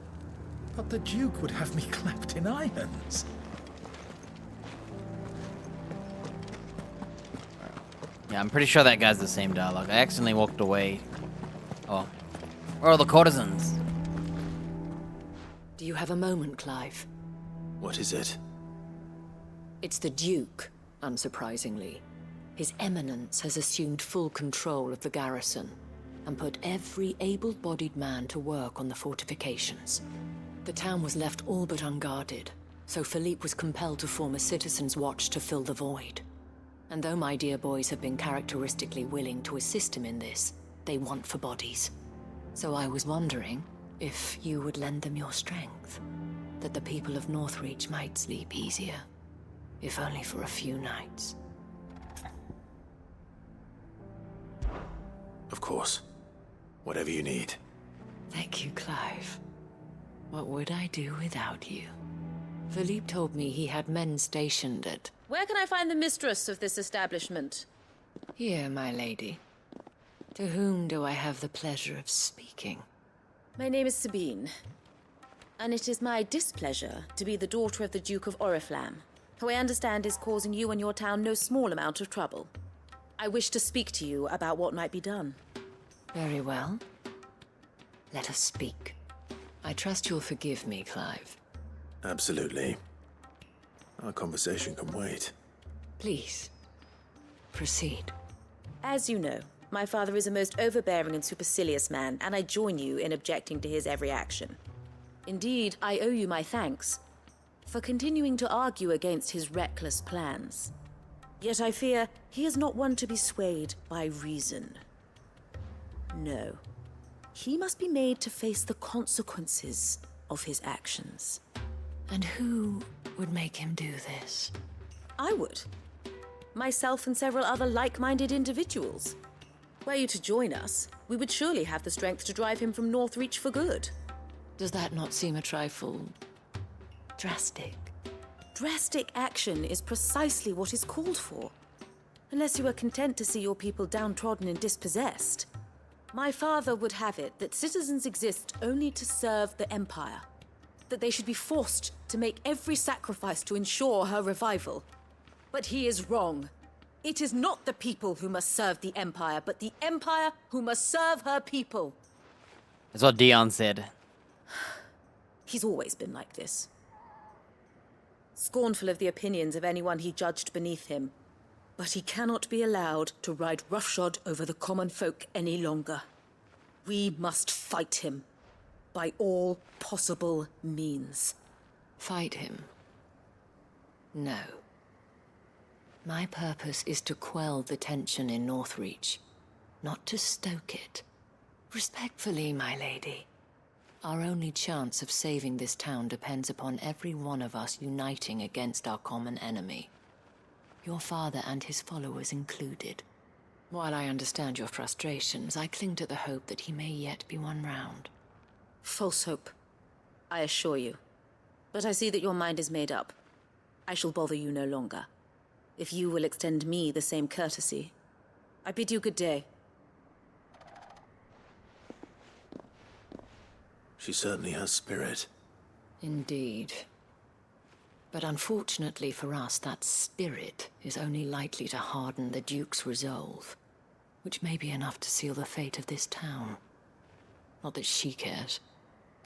But the Duke would have me clapped in irons. Yeah, I'm pretty sure that guy's the same dialogue. I accidentally walked away. Oh. Where are the courtesans? Do you have a moment, Clive? What is it? It's the Duke, unsurprisingly. His Eminence has assumed full control of the garrison and put every able-bodied man to work on the fortifications. The town was left all but unguarded, so Philippe was compelled to form a citizens' watch to fill the void. And though my dear boys have been characteristically willing to assist him in this, they want for bodies. So I was wondering if you would lend them your strength, that the people of Northreach might sleep easier, if only for a few nights. Of course. Whatever you need. Thank you, Clive. What would I do without you? Philippe told me he had men stationed at... Where can I find the mistress of this establishment? Here, my lady. To whom do I have the pleasure of speaking? My name is Sabine, and it is my displeasure to be the daughter of the Duke of Oriflamme, who I understand is causing you and your town no small amount of trouble. I wish to speak to you about what might be done. Very well. Let us speak. I trust you'll forgive me, Clive. Absolutely. Our conversation can wait. Please, proceed. As you know, my father is a most overbearing and supercilious man, and I join you in objecting to his every action. Indeed, I owe you my thanks for continuing to argue against his reckless plans. Yet I fear he is not one to be swayed by reason. No. He must be made to face the consequences of his actions. And who would make him do this? I would. Myself and several other like-minded individuals. Were you to join us, we would surely have the strength to drive him from Northreach for good. Does that not seem a trifle... drastic? Drastic action is precisely what is called for. Unless you are content to see your people downtrodden and dispossessed. My father would have it that citizens exist only to serve the Empire. That they should be forced to make every sacrifice to ensure her revival. But he is wrong. It is not the people who must serve the Empire, but the Empire who must serve her people. That's what Dion said. He's always been like this. Scornful of the opinions of anyone he judged beneath him. But he cannot be allowed to ride roughshod over the common folk any longer. We must fight him. By all possible means. Fight him? No. My purpose is to quell the tension in Northreach, not to stoke it. Respectfully, my lady. Our only chance of saving this town depends upon every one of us uniting against our common enemy. Your father and his followers included. While I understand your frustrations, I cling to the hope that he may yet be won round. False hope, I assure you. But I see that your mind is made up. I shall bother you no longer. If you will extend me the same courtesy, I bid you good day. She certainly has spirit. Indeed. But unfortunately for us, that spirit is only likely to harden the Duke's resolve, which may be enough to seal the fate of this town. Not that she cares.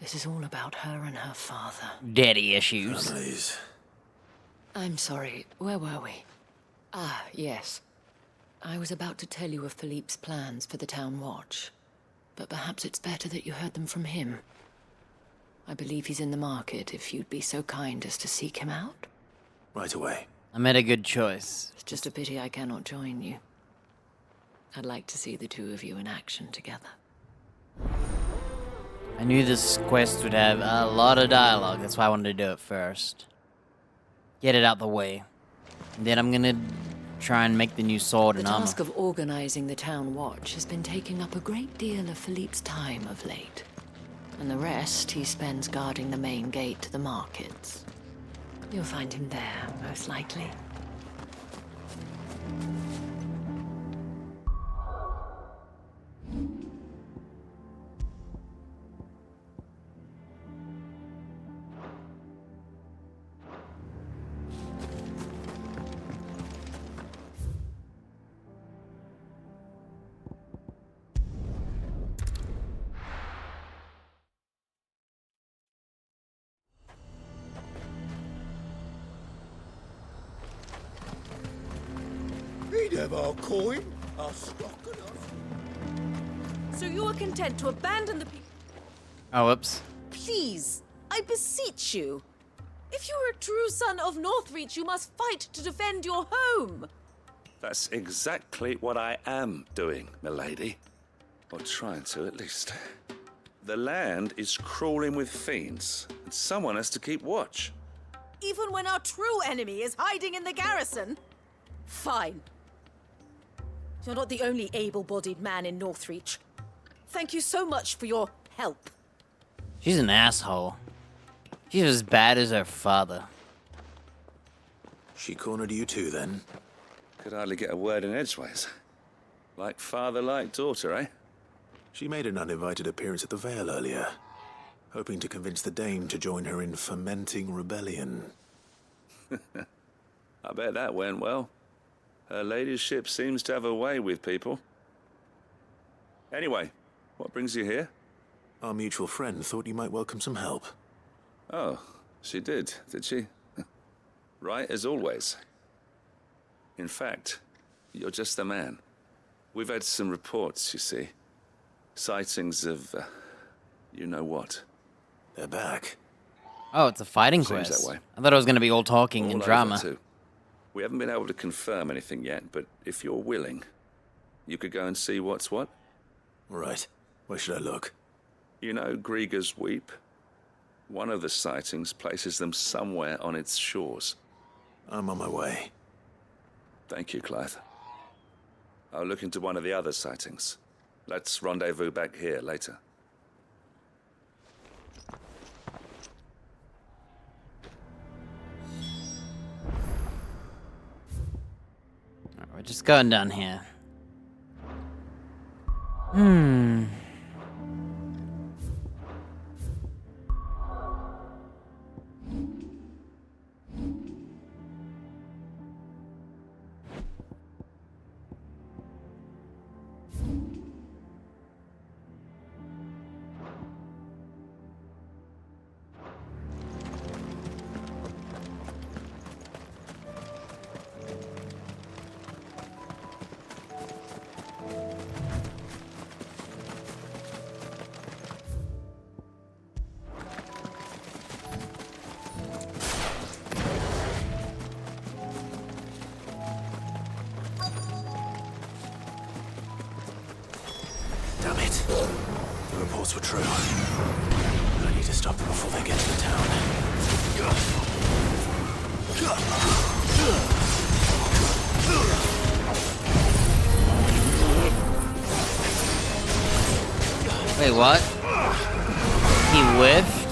This is all about her and her father. Daddy issues. Families. I'm sorry, where were we? Ah, yes. I was about to tell you of Philippe's plans for the town watch, but perhaps it's better that you heard them from him. I believe he's in the market, if you'd be so kind as to seek him out. Right away. I made a good choice. It's just a pity I cannot join you. I'd like to see the two of you in action together. I knew this quest would have a lot of dialogue. That's why I wanted to do it first. Get it out the way. And then I'm gonna try and make the new sword and The armor. task of organizing the town watch has been taking up a great deal of Philippe's time of late. And the rest he spends guarding the main gate to the markets. You'll find him there, most likely. He'd have our coin, our stock and our... So you are content to abandon the people? Oh, whoops. Please, I beseech you. If you are a true son of Northreach, you must fight to defend your home. That's exactly what I am doing, milady. Or trying to, at least. The land is crawling with fiends, and someone has to keep watch. Even when our true enemy is hiding in the garrison? Fine. You're not the only able-bodied man in Northreach. Thank you so much for your help. She's an asshole. She's as bad as her father. She cornered you too, then? Could hardly get a word in edgeways. Like father, like daughter, eh? She made an uninvited appearance at the Vale earlier, hoping to convince the Dame to join her in fomenting rebellion. I bet that went well. Her ladyship seems to have a way with people. Anyway, what brings you here? Our mutual friend thought you might welcome some help. Oh, she did she? Right as always. In fact, you're just the man. We've had some reports, you see. Sightings of, you know what. They're back. Oh, it's a fighting Seems quest. that way. I thought it was going to be all talking and All over, drama. too. We haven't been able to confirm anything yet, but if you're willing, you could go and see what's what. Right. Where should I look? You know Grieger's Weep? One of the sightings places them somewhere on its shores. I'm on my way. Thank you, Clive. I'll look into one of the other sightings. Let's rendezvous back here later. We're just going down here. Hmm. Damn it. The reports were true. I need to stop them before they get to the town. Wait, what? He whiffed?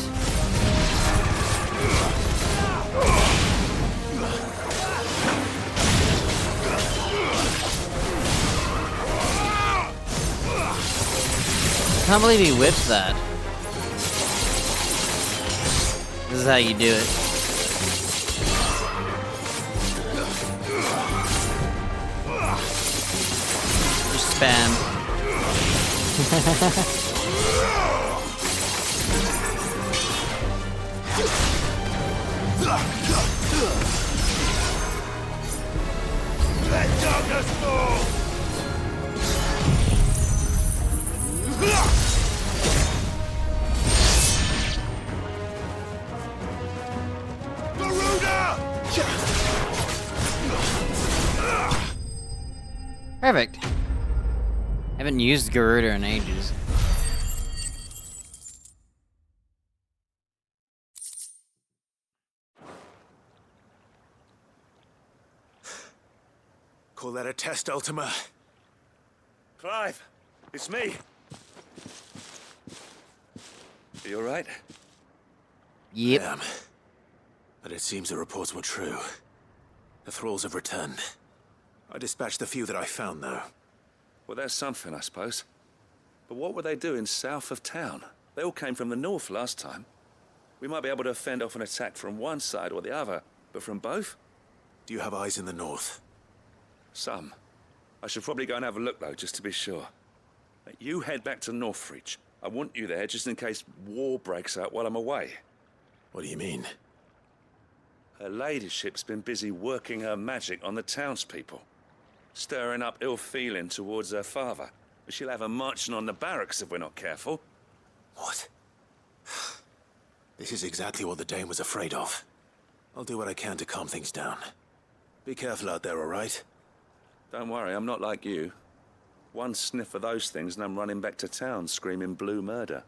I can't believe he whips that. This is how you do it. Just spam. Let darkness fall! Perfect. Haven't used Garuda in ages. Call that a test, Ultima? Clive, it's me. Are you alright? Yep. I am. But it seems the reports were true. The thralls have returned. I dispatched the few that I found, though. Well, there's something, I suppose. But what were they doing south of town? They all came from the north last time. We might be able to fend off an attack from one side or the other, but from both? Do you have eyes in the north? Some. I should probably go and have a look, though, just to be sure. You head back to Northreach. I want you there just in case war breaks out while I'm away. What do you mean? Her ladyship's been busy working her magic on the townspeople, stirring up ill feeling towards her father. She'll have her marching on the barracks if we're not careful. What? This is exactly what the Dane was afraid of. I'll do what I can to calm things down. Be careful out there, all right? Don't worry, I'm not like you. One sniff of those things and I'm running back to town screaming blue murder.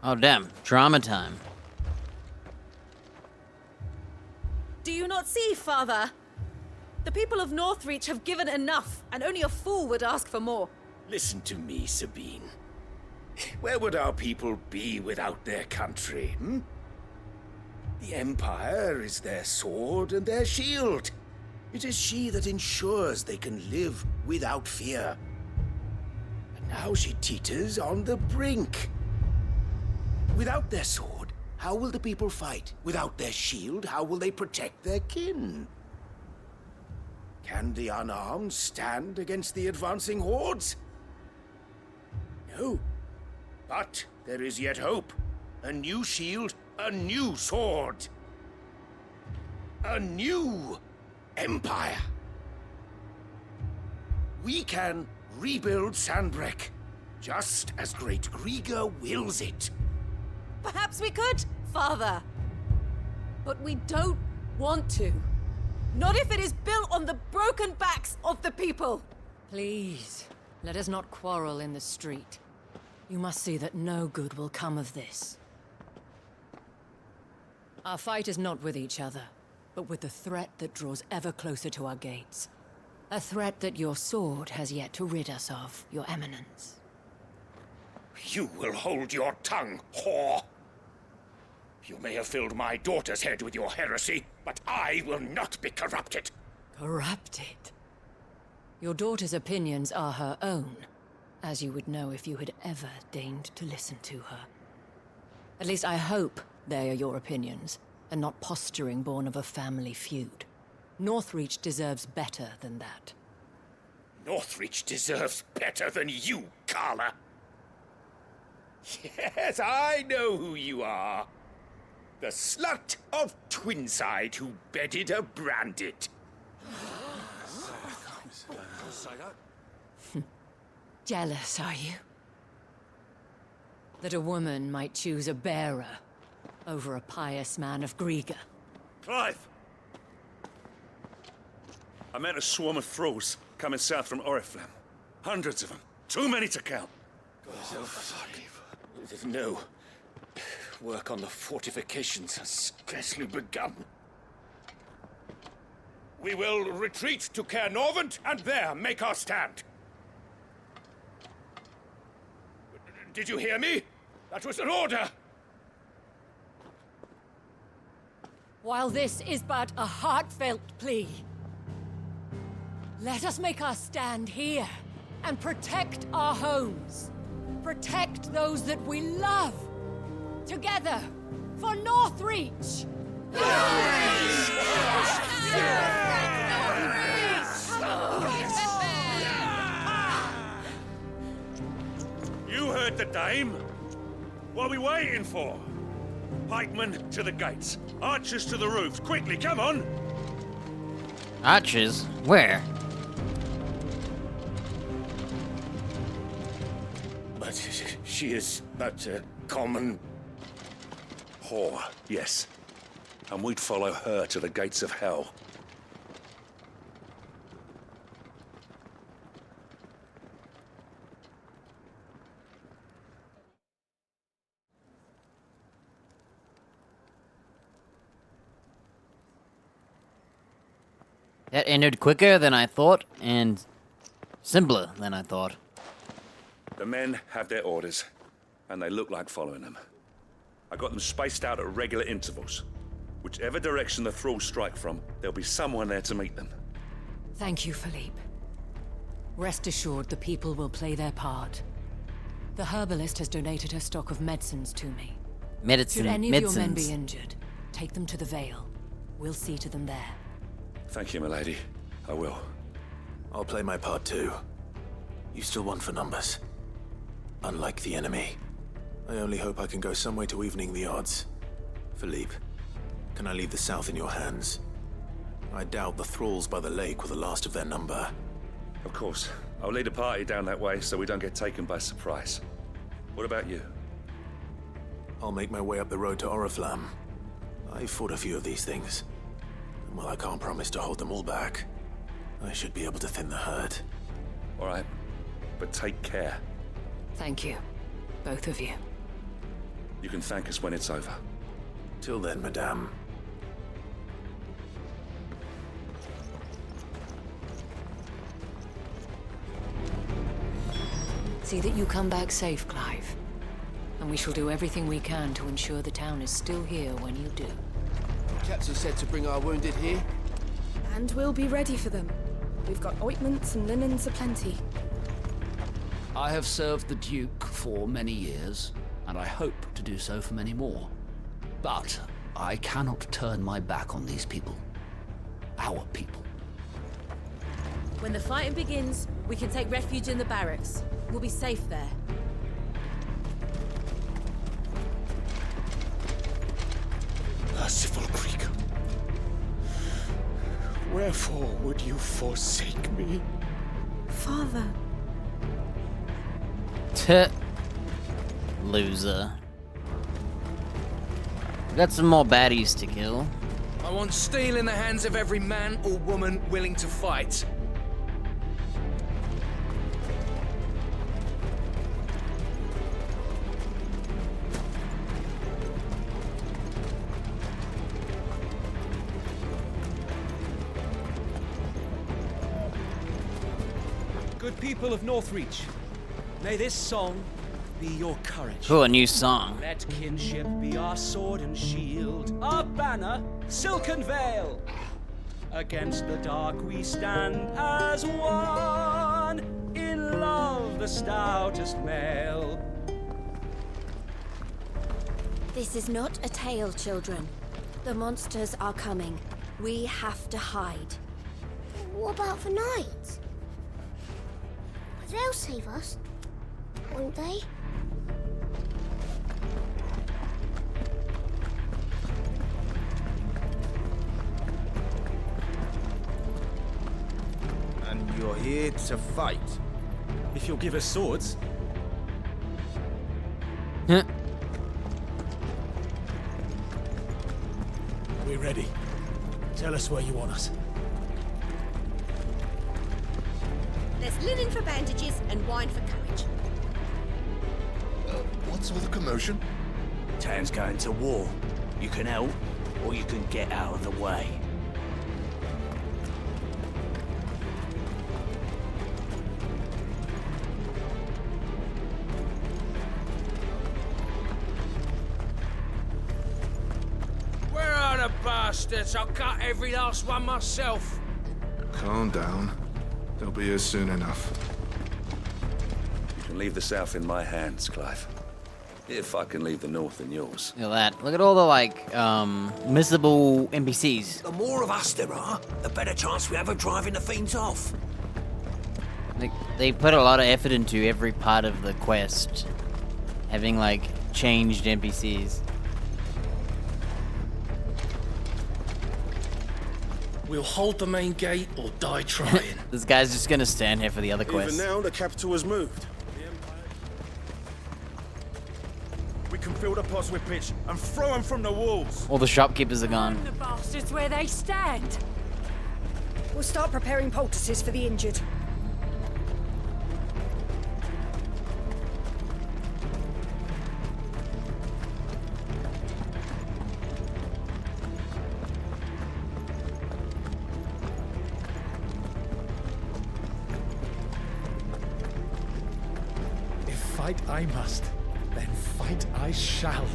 Oh, damn. Drama time. Do you not see, Father? The people of Northreach have given enough, and only a fool would ask for more. Listen to me, Sabine. Where would our people be without their country, hmm? The Empire is their sword and their shield. It is she that ensures they can live without fear. And now she teeters on the brink. Without their sword, how will the people fight? Without their shield, how will they protect their kin? Can the unarmed stand against the advancing hordes? No. But there is yet hope. A new shield, a new sword. A new empire. We can rebuild Sandbreck, just as Great Grieger wills it. Perhaps we could, Father. But we don't want to. Not if it is built on the broken backs of the people. Please, let us not quarrel in the street. You must see that no good will come of this. Our fight is not with each other, but with the threat that draws ever closer to our gates. A threat that your sword has yet to rid us of, Your Eminence. You will hold your tongue, whore. You may have filled my daughter's head with your heresy, but I will not be corrupted. Corrupted? Your daughter's opinions are her own, as you would know if you had ever deigned to listen to her. At least I hope they are your opinions, and not posturing born of a family feud. Northreach deserves better than that. Northreach deserves better than you, Carla. Yes, I know who you are. The slut of Twinside who bedded a Branded. Jealous, are you? That a woman might choose a bearer over a pious man of Griega. Clive! I met a swarm of thralls coming south from Oriflamme. Hundreds of them. Too many to count. No. Work on the fortifications has scarcely begun. We will retreat to Caernarvon and there make our stand. Did you hear me? That was an order! While this is but a heartfelt plea, let us make our stand here and protect our homes. Protect those that we love. Together, for Northreach! You heard the dame. What are we waiting for? Pikemen to the gates. Archers to the roofs. Quickly, come on! Archers? Where? But she is but a common... whore, yes. And we'd follow her to the gates of hell. That ended quicker than I thought, and simpler than I thought. The men have their orders, and they look like following them. I got them spaced out at regular intervals. Whichever direction the thralls strike from, there'll be someone there to meet them. Thank you, Philippe. Rest assured the people will play their part. The herbalist has donated her stock of medicines to me. Should any of your men be injured, take them to the Vale. We'll see to them there. Thank you, milady. I will. I'll play my part too. You still won for numbers. Unlike the enemy. I only hope I can go some way to evening the odds. Philippe, can I leave the south in your hands? I doubt the thralls by the lake were the last of their number. Of course. I'll lead a party down that way so we don't get taken by surprise. What about you? I'll make my way up the road to Oriflamme. I've fought a few of these things. And while I can't promise to hold them all back, I should be able to thin the herd. All right. But take care. Thank you. Both of you. You can thank us when it's over. Till then, madame. See that you come back safe, Clive. And we shall do everything we can to ensure the town is still here when you do. Captain said to bring our wounded here. And we'll be ready for them. We've got ointments and linens aplenty. I have served the Duke for many years, and I hope to do so for many more. But I cannot turn my back on these people. Our people. When the fighting begins, we can take refuge in the barracks. We'll be safe there. Merciful Creaker, wherefore would you forsake me? Father. Loser. Got some more baddies to kill. I want steel in the hands of every man or woman willing to fight. Good people of Northreach, may this song be your courage. Cool, a new song. Let kinship be our sword and shield, our banner, silken veil. Against the dark we stand as one, in love the stoutest male. This is not a tale, children. The monsters are coming. We have to hide. What about the knights? They'll save us, won't they? And you're here to fight. If you'll give us swords. We're ready. Tell us where you want us. There's linen for bandages and wine for courage. What's all the commotion? Town's going to war. You can help, or you can get out of the way. Where are the bastards? I'll cut every last one myself. Calm down. They'll be here soon enough. You can leave the south in my hands, Clive. If I can leave the north in yours. Look at that. Look at all the, like, missable NPCs. The more of us there are, the better chance we have of driving the fiends off. Like, they put a lot of effort into every part of the quest. Having, like, changed NPCs. We'll hold the main gate or die trying. This guy's just gonna stand here for the other quest. Even now, the capital has moved. We can fill the pots with pitch and throw them from the walls. All the shopkeepers are gone. The bastards where they stand. We'll start preparing poultices for the injured. Fight I must, then fight I shall.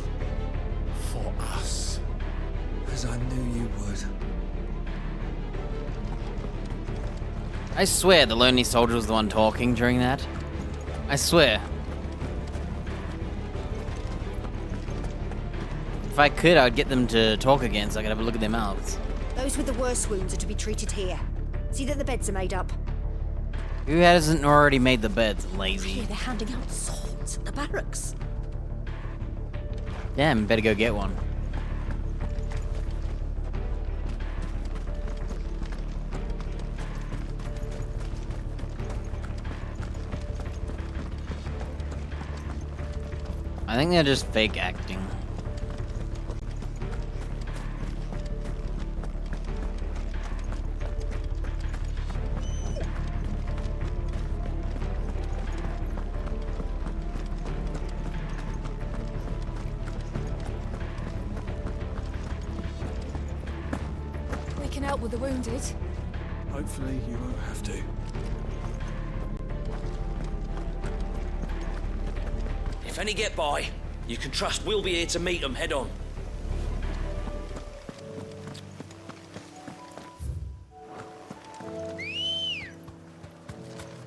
For us. As I knew you would. I swear the lonely soldier was the one talking during that. I swear. If I could, I'd get them to talk again so I could have a look at their mouths. Those with the worst wounds are to be treated here. See that the beds are made up. Who hasn't already made the beds, lazy? Here they're handing out swords at the barracks. Damn, better go get one. I think they're just fake acting. We can help with the wounded. Hopefully you won't have to. If any get by, you can trust we'll be here to meet them head on.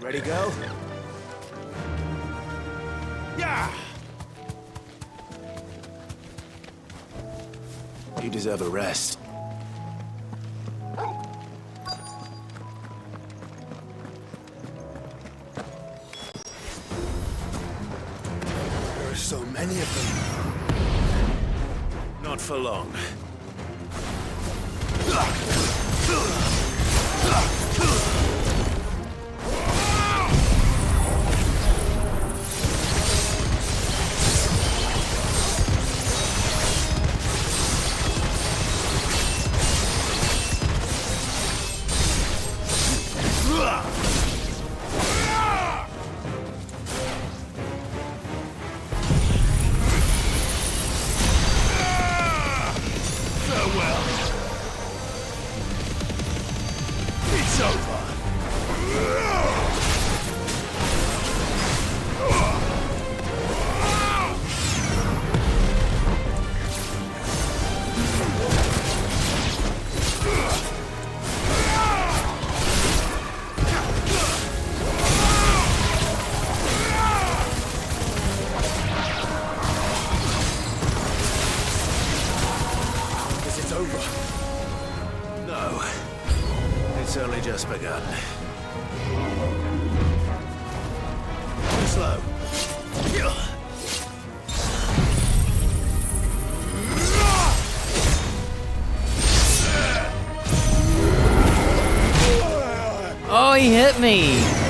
Ready, go? Yeah! You deserve a rest. There are so many of them. Not for long. Farewell. It's over. me!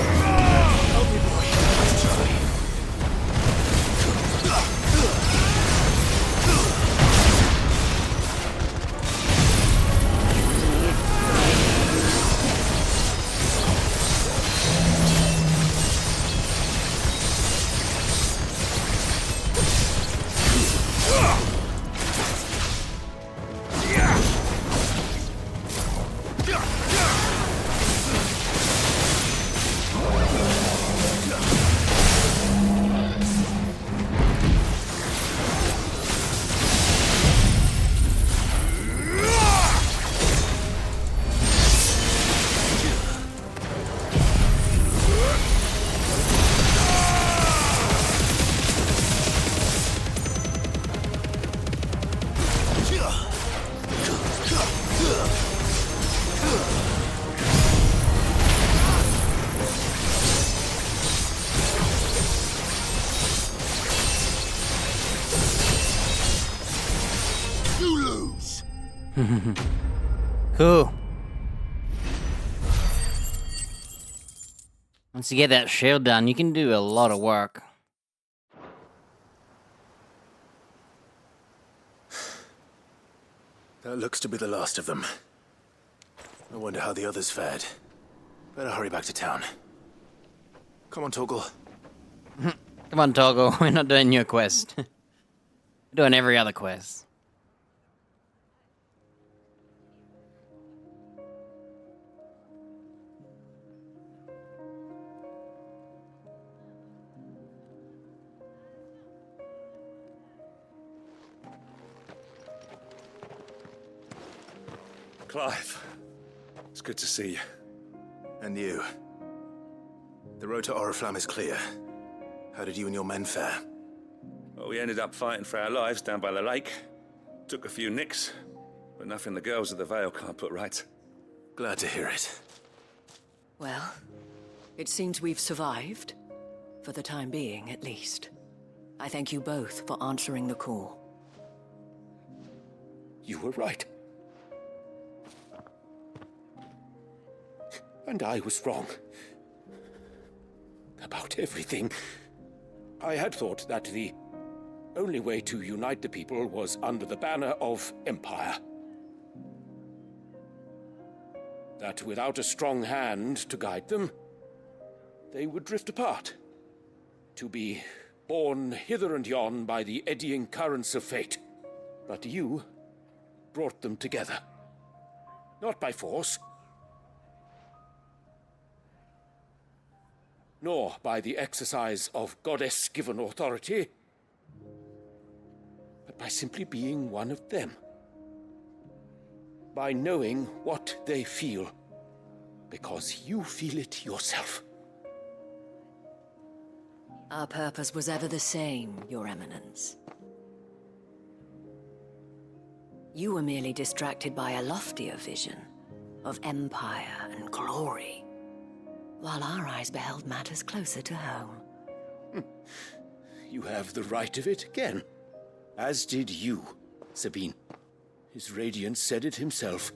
Cool. Once you get that shield done, you can do a lot of work. That looks to be the last of them. I wonder how the others fared. Better hurry back to town. Come on, Torgal. Come on, Toggle. We're not doing your quest. We're doing every other quest. Clive, it's good to see you. And you. The road to Oriflamme is clear. How did you and your men fare? Well, we ended up fighting for our lives down by the lake. Took a few nicks, but nothing the girls of the Vale can't put right. Glad to hear it. Well, it seems we've survived. For the time being, at least. I thank you both for answering the call. You were right. And I was wrong. About everything. I had thought that the only way to unite the people was under the banner of Empire. That without a strong hand to guide them, they would drift apart. To be borne hither and yon by the eddying currents of fate. But you brought them together. Not by force, nor by the exercise of goddess-given authority, but by simply being one of them. By knowing what they feel, because you feel it yourself. Our purpose was ever the same, Your Eminence. You were merely distracted by a loftier vision of empire and glory, while our eyes beheld matters closer to home. You have the right of it again. As did you, Sabine. His Radiance said it himself.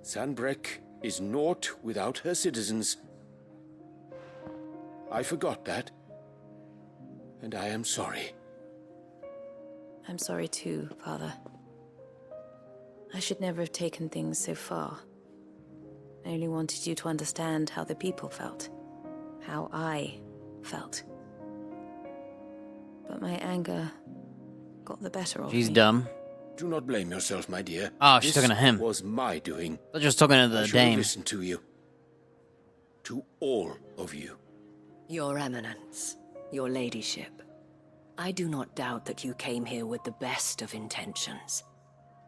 Sanbreque is naught without her citizens. I forgot that, and I am sorry. I'm sorry too, Father. I should never have taken things so far. I only wanted you to understand how the people felt. How I felt. But my anger got the better of me. She's dumb. Do not blame yourself, my dear. Oh, she's talking to him. This was my doing. They're just talking to the I should have dame. listened to you. To all of you. Your Eminence, your Ladyship, I do not doubt that you came here with the best of intentions.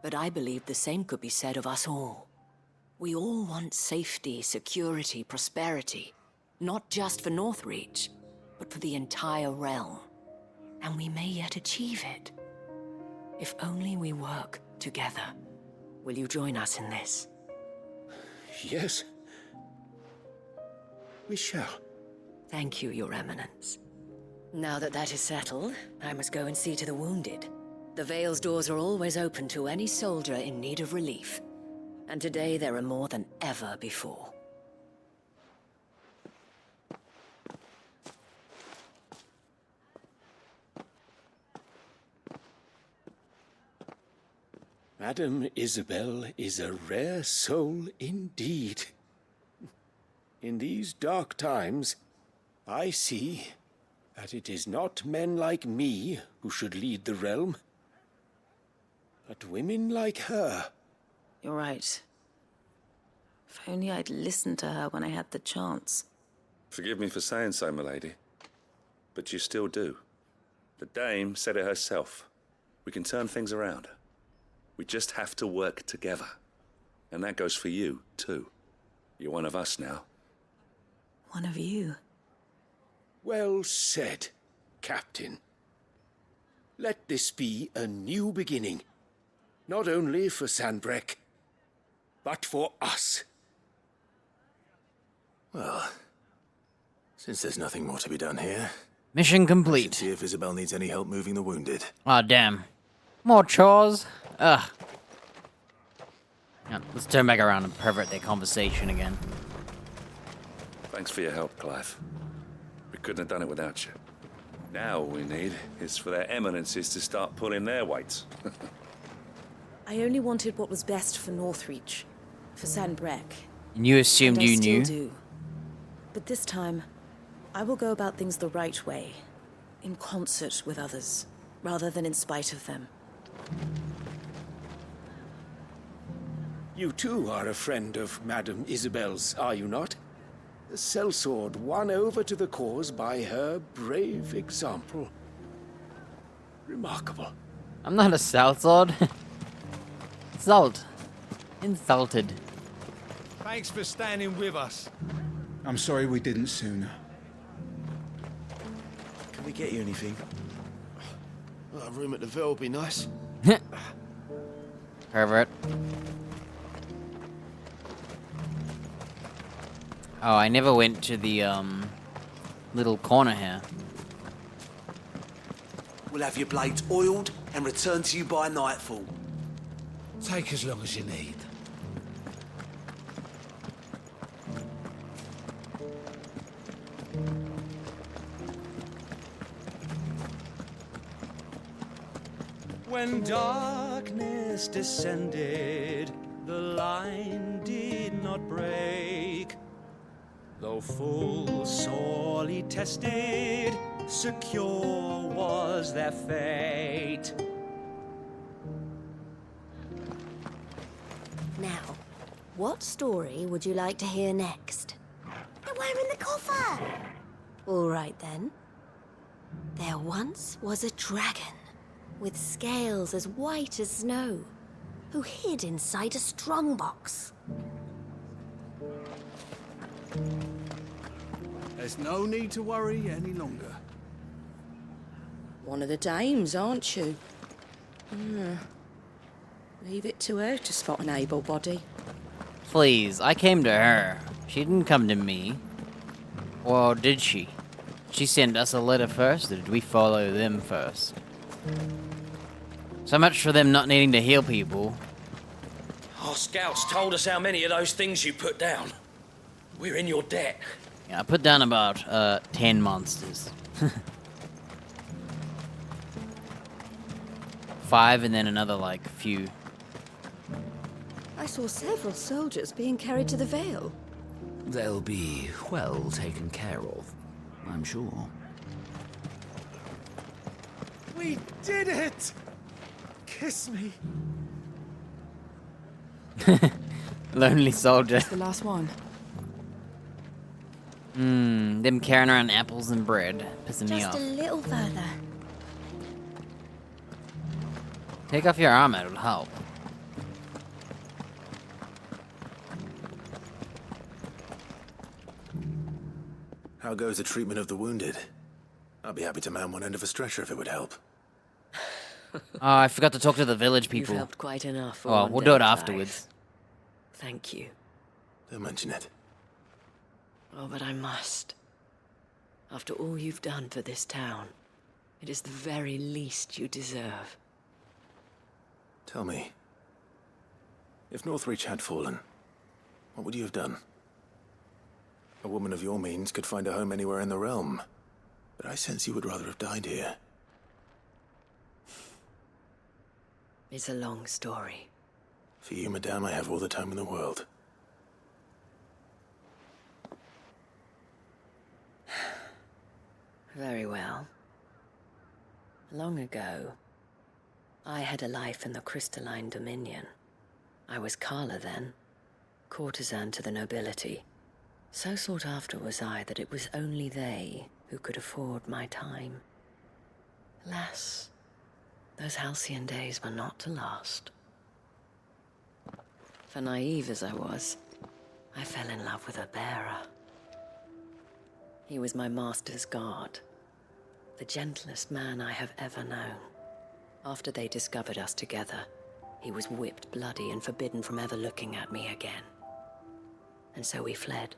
But I believe the same could be said of us all. We all want safety, security, prosperity. Not just for Northreach, but for the entire realm. And we may yet achieve it. If only we work together. Will you join us in this? Yes. We shall. Thank you, Your Eminence. Now that that is settled, I must go and see to the wounded. The Vale's doors are always open to any soldier in need of relief. And today there are more than ever before. Madam Isabel is a rare soul indeed. In these dark times, I see that it is not men like me who should lead the realm, but women like her. You're right. If only I'd listened to her when I had the chance. Forgive me for saying so, milady, but you still do. The dame said it herself. We can turn things around. We just have to work together. And that goes for you, too. You're one of us now. One of you? Well said, Captain. Let this be a new beginning. Not only for Sanbreque, but for us. Well, since there's nothing more to be done here... Mission complete. See if Isabel needs any help moving the wounded. Aw, damn. More chores? Ugh. Yeah, let's turn back around and pervert their conversation again. Thanks for your help, Clive. We couldn't have done it without you. Now all we need is for their eminences to start pulling their weights. I only wanted what was best for Northreach, for Sanbreque. And you assumed And I you knew? still do. But this time, I will go about things the right way, in concert with others, rather than in spite of them. You too are a friend of Madam Isabel's, are you not? The sellsword won over to the cause by her brave example. Remarkable. I'm not a sellsword. Salt. Insulted. Thanks for standing with us. I'm sorry we didn't sooner. Can we get you anything? A room at the Ville would be nice. Pervert. Oh, I never went to the, little corner here. We'll have your blades oiled and return to you by nightfall. Take as long as you need. When darkness descended, the line did not break. Though full sorely tested, secure was their fate. Now, what story would you like to hear next? The one in the coffer! All right then. There once was a dragon, with scales as white as snow, who hid inside a strongbox. There's no need to worry any longer. One of the dames, aren't you? Leave it to her to spot an able body. Please, I came to her. She didn't come to me. Or did she? She sent us a letter first, or did we follow them first? So much for them not needing to heal people. Our scouts told us how many of those things you put down. We're in your debt. Yeah, I put down about, 10 monsters. 5 and then another, like, few. I saw several soldiers being carried to the Vale. They'll be well taken care of, I'm sure. We did it! Kiss me. Lonely soldier. The last one. Them carrying around apples and bread. Pissing me Just off. a little further. Take off your armor, it'll help. How goes the treatment of the wounded? I'd be happy to man one end of a stretcher if it would help. Oh, I forgot to talk to the village You've people. helped quite enough for Oh, one we'll day, do it Clive. afterwards. Thank you. Don't mention it. Oh, but I must. After all you've done for this town, it is the very least you deserve. Tell me, if Northreach had fallen, what would you have done? A woman of your means could find a home anywhere in the realm, but I sense you would rather have died here. It's a long story. For you, madame, I have all the time in the world. Very well. Long ago, I had a life in the crystalline dominion. I was Carla then, courtesan to the nobility. So sought after was I that it was only they who could afford my time. Alas, those halcyon days were not to last. For naive as I was, I fell in love with a bearer. He was my master's guard, the gentlest man I have ever known. After they discovered us together, he was whipped bloody and forbidden from ever looking at me again. And so we fled.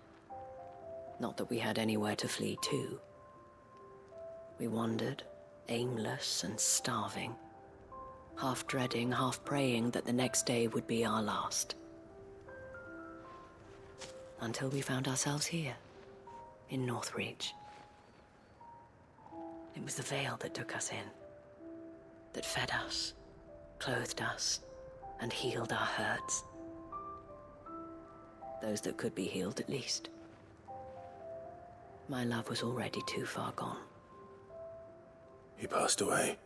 Not that we had anywhere to flee to. We wandered, aimless and starving, half dreading, half praying that the next day would be our last. Until we found ourselves here, in Northreach. It was the Vale that took us in, that fed us, clothed us, and healed our hurts. Those that could be healed, at least. My love was already too far gone. He passed away.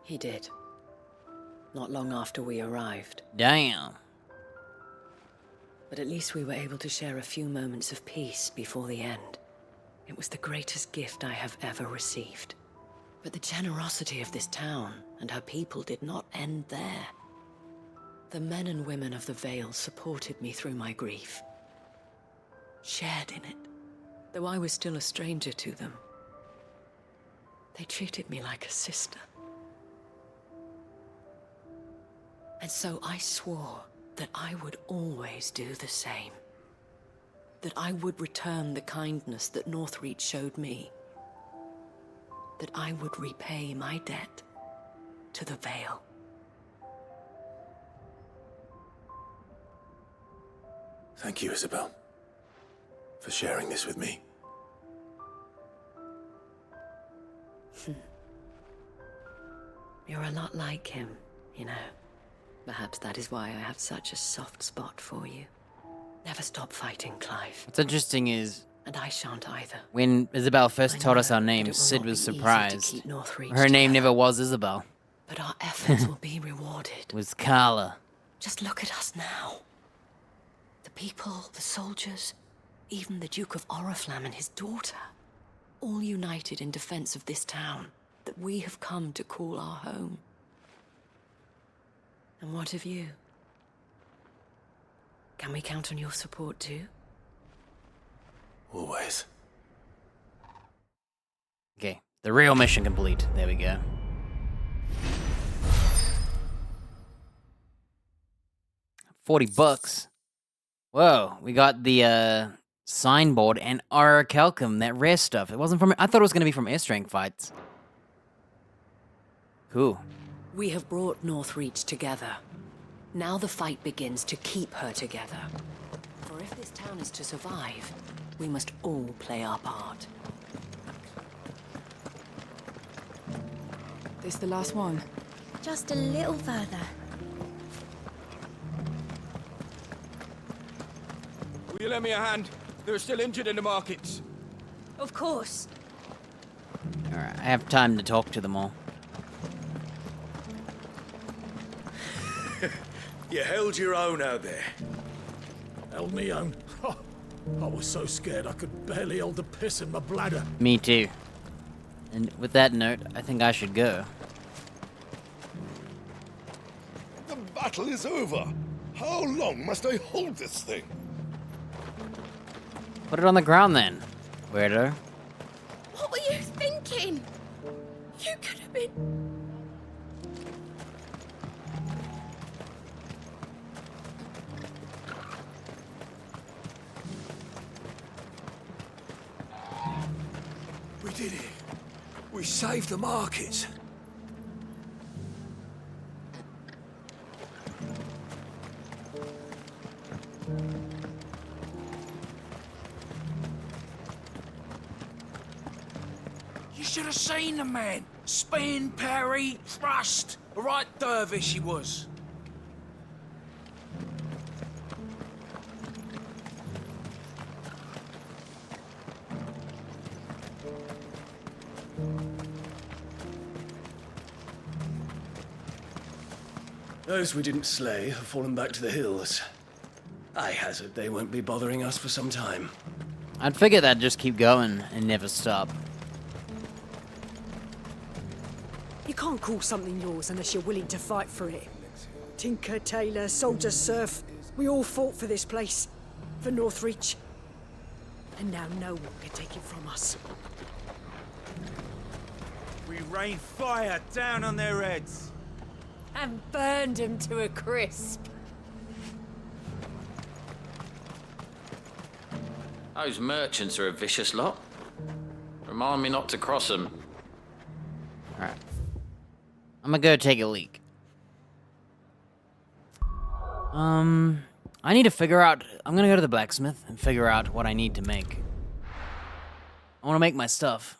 He did. Not long after we arrived. Damn. But at least we were able to share a few moments of peace before the end. It was the greatest gift I have ever received. But the generosity of this town and her people did not end there. The men and women of the Vale supported me through my grief. Shared in it, though I was still a stranger to them. They treated me like a sister. And so I swore that I would always do the same. That I would return the kindness that Northreach showed me. That I would repay my debt to the Vale. Thank you, Isabel, for sharing this with me. You're a lot like him, you know. Perhaps that is why I have such a soft spot for you. Never stop fighting, Clive. What's interesting is, and I shan't either. When Isabel first I told us know our that names, it will Sid not was be easy to surprised. keep Northreach Her name together. never was Isabel. But our efforts will be rewarded. It was Carla. Just look at us now. The people, the soldiers, even the Duke of Oriflamme and his daughter, all united in defense of this town that we have come to call our home. And what of you? Can we count on your support too? Always. Okay, the real mission complete. There we go. $40. Whoa, we got the signboard and Aracalcum, that rare stuff. It wasn't from. I thought it was gonna be from airstrength fights. Cool. We have brought Northreach together. Now the fight begins to keep her together. For if this town is to survive, we must all play our part. This the last one? Just a little further. Will you lend me a hand? There are still injured in the markets. Of course. Alright, I have time to talk to them all. You held your own out there. Held me own? I was so scared I could barely hold the piss in my bladder. Me too. And with that note, I think I should go. The battle is over. How long must I hold this thing? Put it on the ground then, weirdo. What were you thinking? You could have been... We did it. We saved the markets. You should have seen the man. Spin, parry, thrust. A right dervish he was. Those we didn't slay have fallen back to the hills. I hazard they won't be bothering us for some time. I'd figure that'd just keep going and never stop. You can't call something yours unless you're willing to fight for it. Tinker, tailor, soldier, serf, we all fought for this place, for Northreach. And now no one can take it from us. We rained fire down on their heads. And burned them to a crisp. Those merchants are a vicious lot. Remind me not to cross them. Alright. I'm gonna go take a leak. I need to figure out... I'm gonna go to the blacksmith and figure out what I need to make. I wanna make my stuff.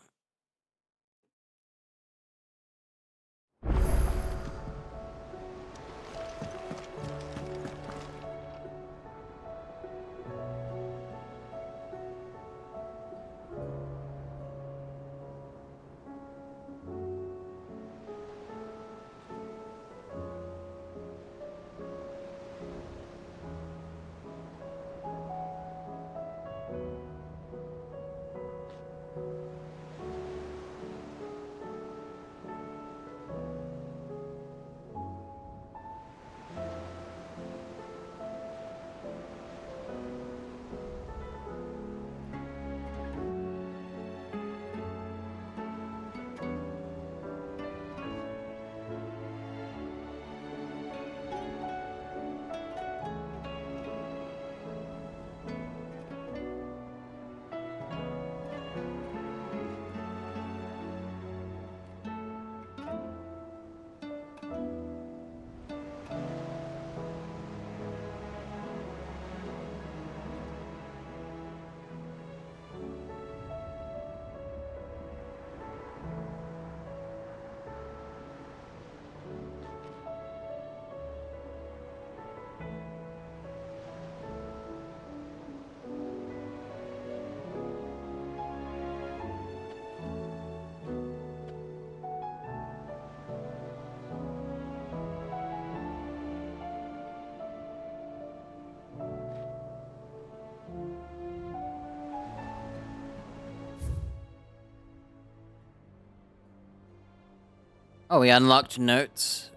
Oh, we unlocked notes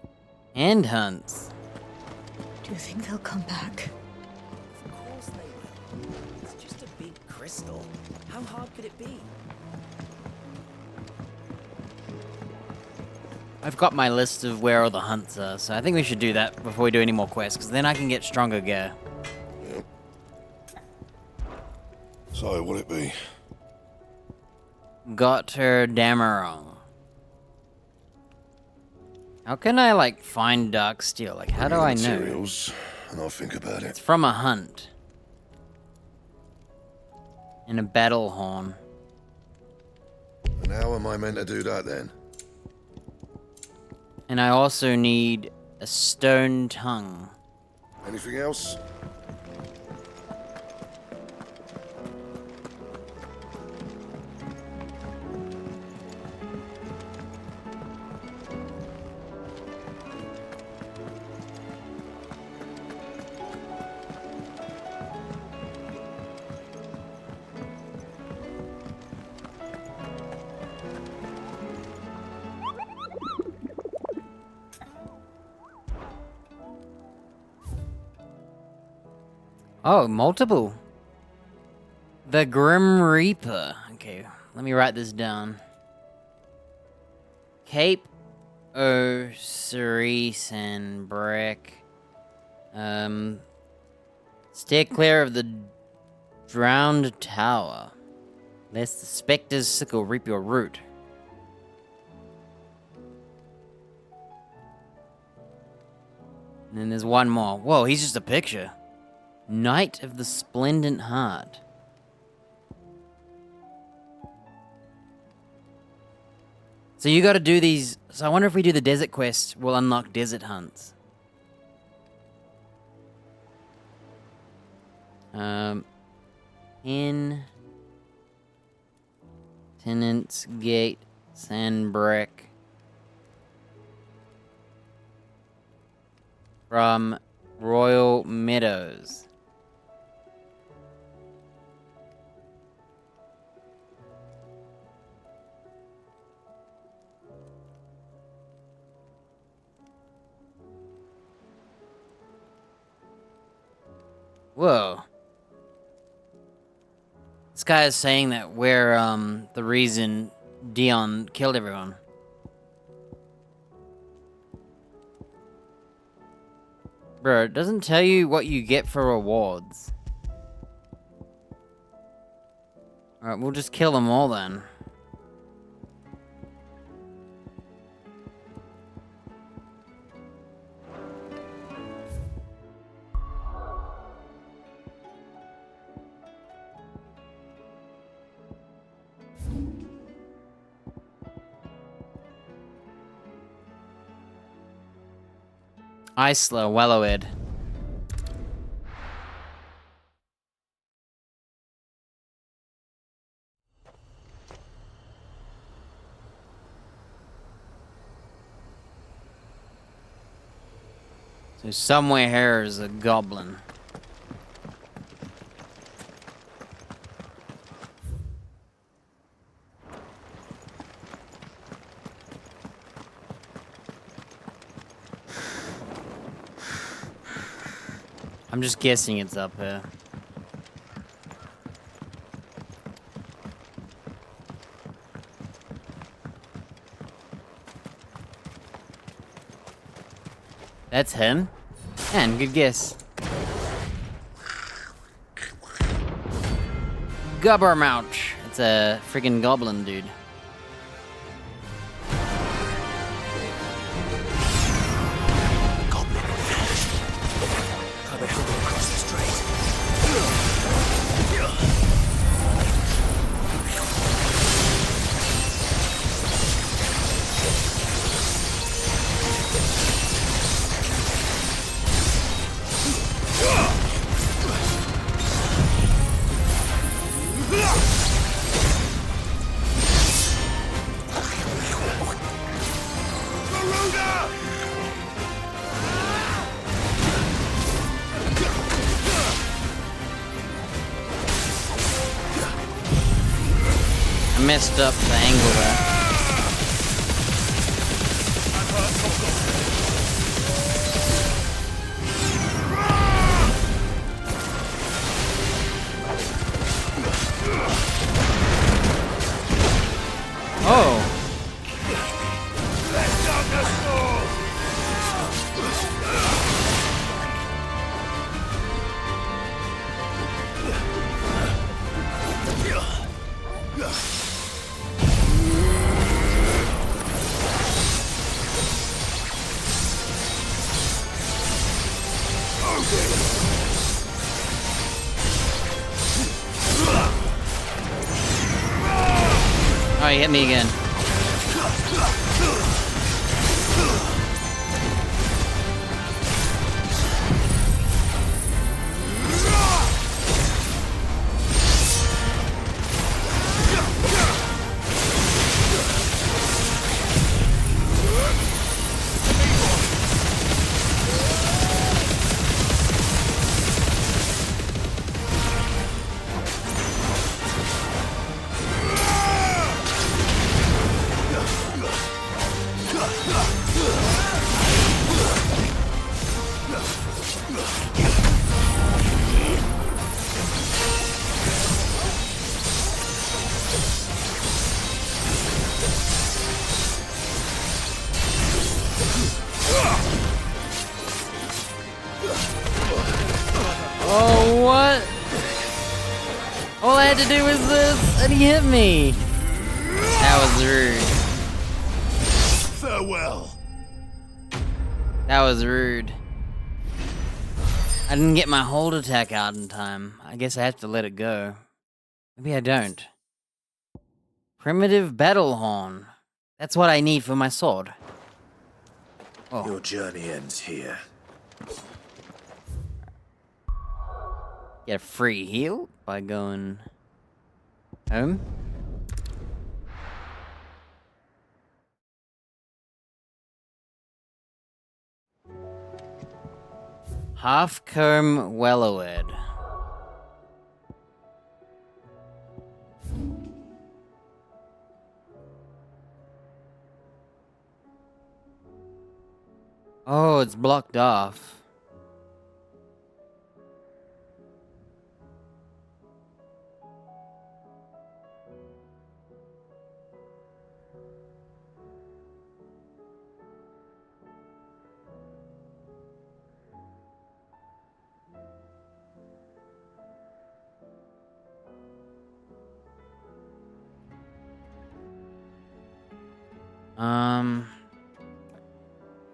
and hunts. Do you think they'll come back? Of course they will. It's just a big crystal. How hard could it be? I've got my list of where all the hunts are, so I think we should do that before we do any more quests, because then I can get stronger gear. Yep. So, what'll it be? Got her Damarong. How can I, like, find dark steel? Like, how do I know? Materials, and I'll think about it. It's from a hunt. And a battle horn. And how am I meant to do that then? And I also need a stone tongue. Anything else? Oh, multiple. The Grim Reaper. Okay, let me write this down. Cape Cerise and Brick. Steer clear of the drowned tower, lest the specter's sickle reap your root. And then there's one more. Whoa, he's just a picture. Knight of the Splendent Heart. So you gotta do these... So I wonder if we do the desert quest, we'll unlock desert hunts. In... Tenant's Gate, Sandbrick. from Royal Meadows. Whoa. This guy is saying that we're, the reason Dion killed everyone. Bro, it doesn't tell you what you get for rewards. Alright, we'll just kill them all then. Isla Wellowed. So somewhere here is a goblin. I'm just guessing it's up here. That's him? Man, good guess. Gubbermouch. It's a friggin' goblin dude. Messed up the angle there. Oh. Oh, he hit me again. Oh, what? All I had to do was this, and he hit me. That was rude. Farewell. That was rude. I didn't get my hold attack out in time. I guess I have to let it go. Maybe I don't. Primitive battle horn. That's what I need for my sword. Oh. Your journey ends here. Get a free heal by going home. Half-comb Wellowed. Oh, it's blocked off.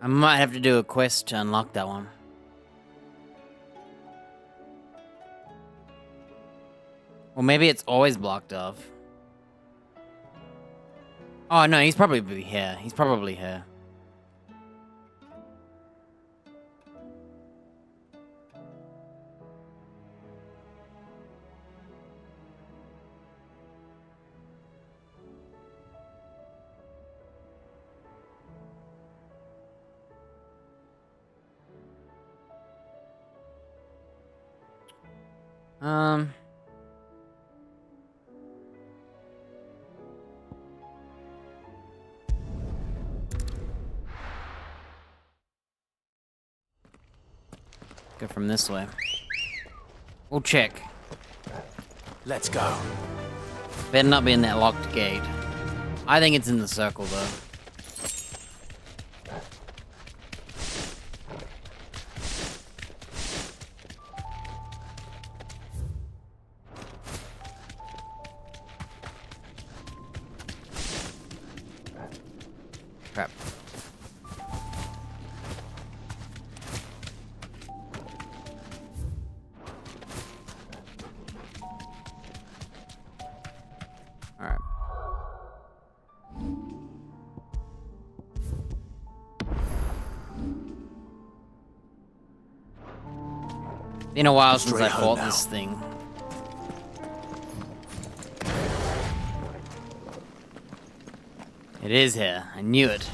I might have to do a quest to unlock that one. Well, maybe it's always blocked off. Oh, no, he's probably here. He's probably here. Go from this way. We'll check. Let's go. Better not be in that locked gate. I think it's in the circle, though. Crap. Alright. Been a while since I fought this thing. It is here. I knew it.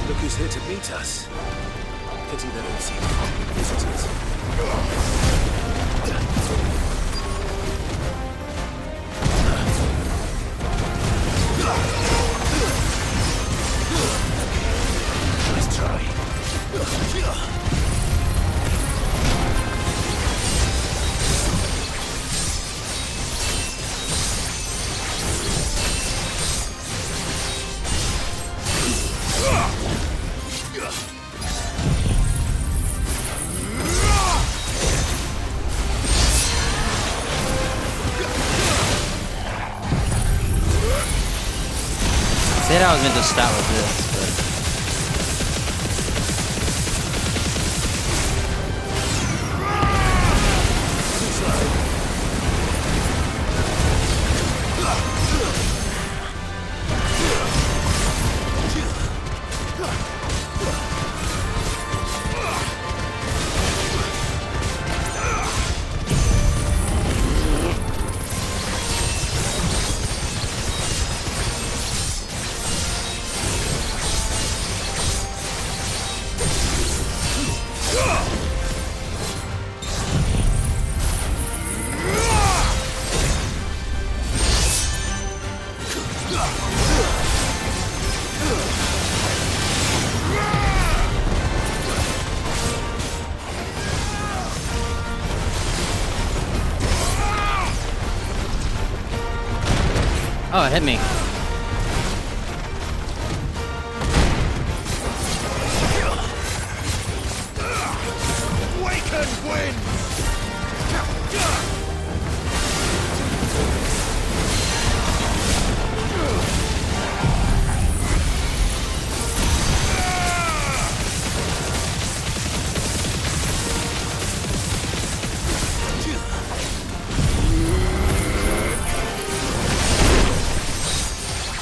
Look who's here to meet us. Pity they don't seem friendly visitors. Nice try. I said I was meant to start with this, but... Oh, it hit me. Waken wind!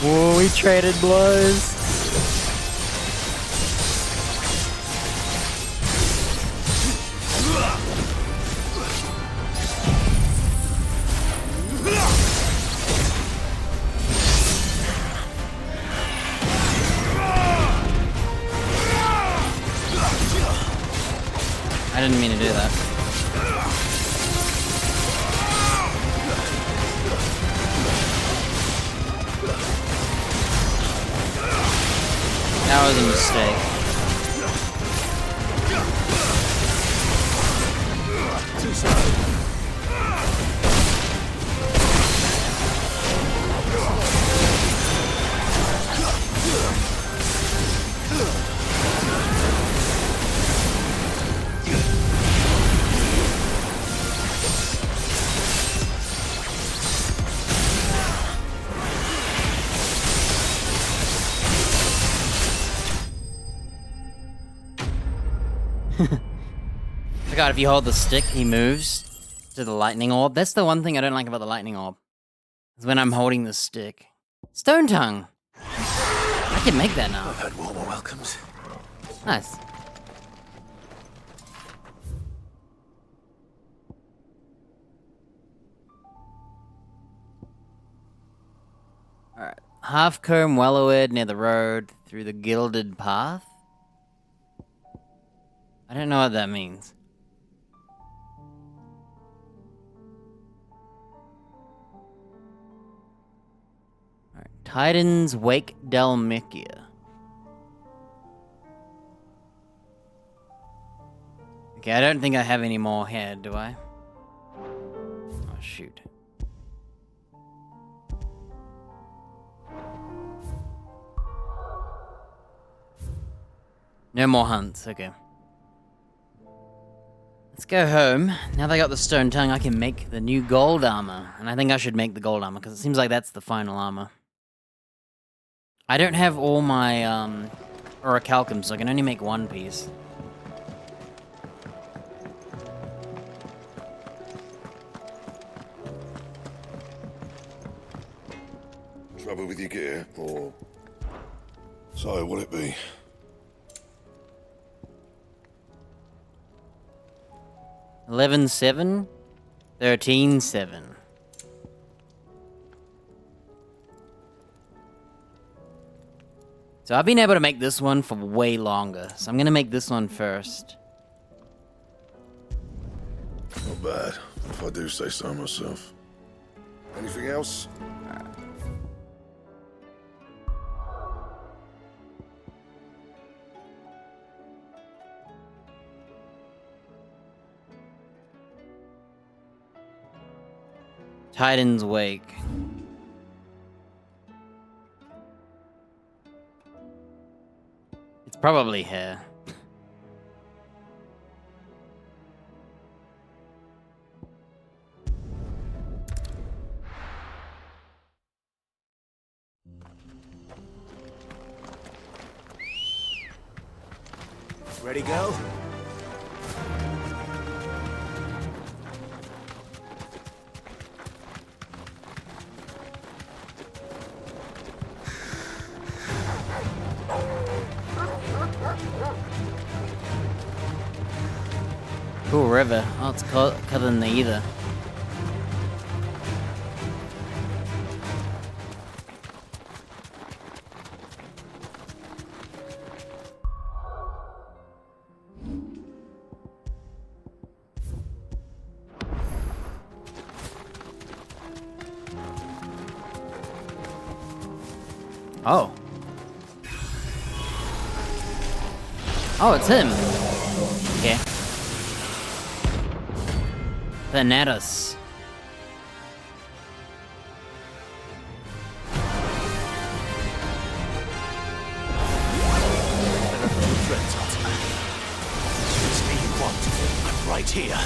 Whoa, we traded blows. didn't mean to do that. That was a mistake. Too slow. Forgot if you hold the stick, he moves to the lightning orb. That's the one thing I don't like about the lightning orb. Is when I'm holding the stick. Stone tongue! I can make that now. I've had warmer welcomes. Nice. Alright. Half-comb Wellowed near the road through the gilded path. I don't know what that means. Alright. Titan's Wake Delmikia. Okay, I don't think I have any more here, do I? Oh, shoot. No more hunts, okay. Let's go home. Now that I got the stone tongue, I can make the new gold armor. And I think I should make the gold armor, because it seems like that's the final armor. I don't have all my, orichalcum, so I can only make one piece. Trouble with your gear, or so will it be? 11-7, 13-7. So I've been able to make this one for way longer, so I'm gonna make this one first. Not bad, if I do say so myself. Anything else? Titan's Wake. It's probably here. Ready, go? Cool river. Oh, it's colder than the either. Oh. Oh, it's him. Okay. Thanatos. I'm right here.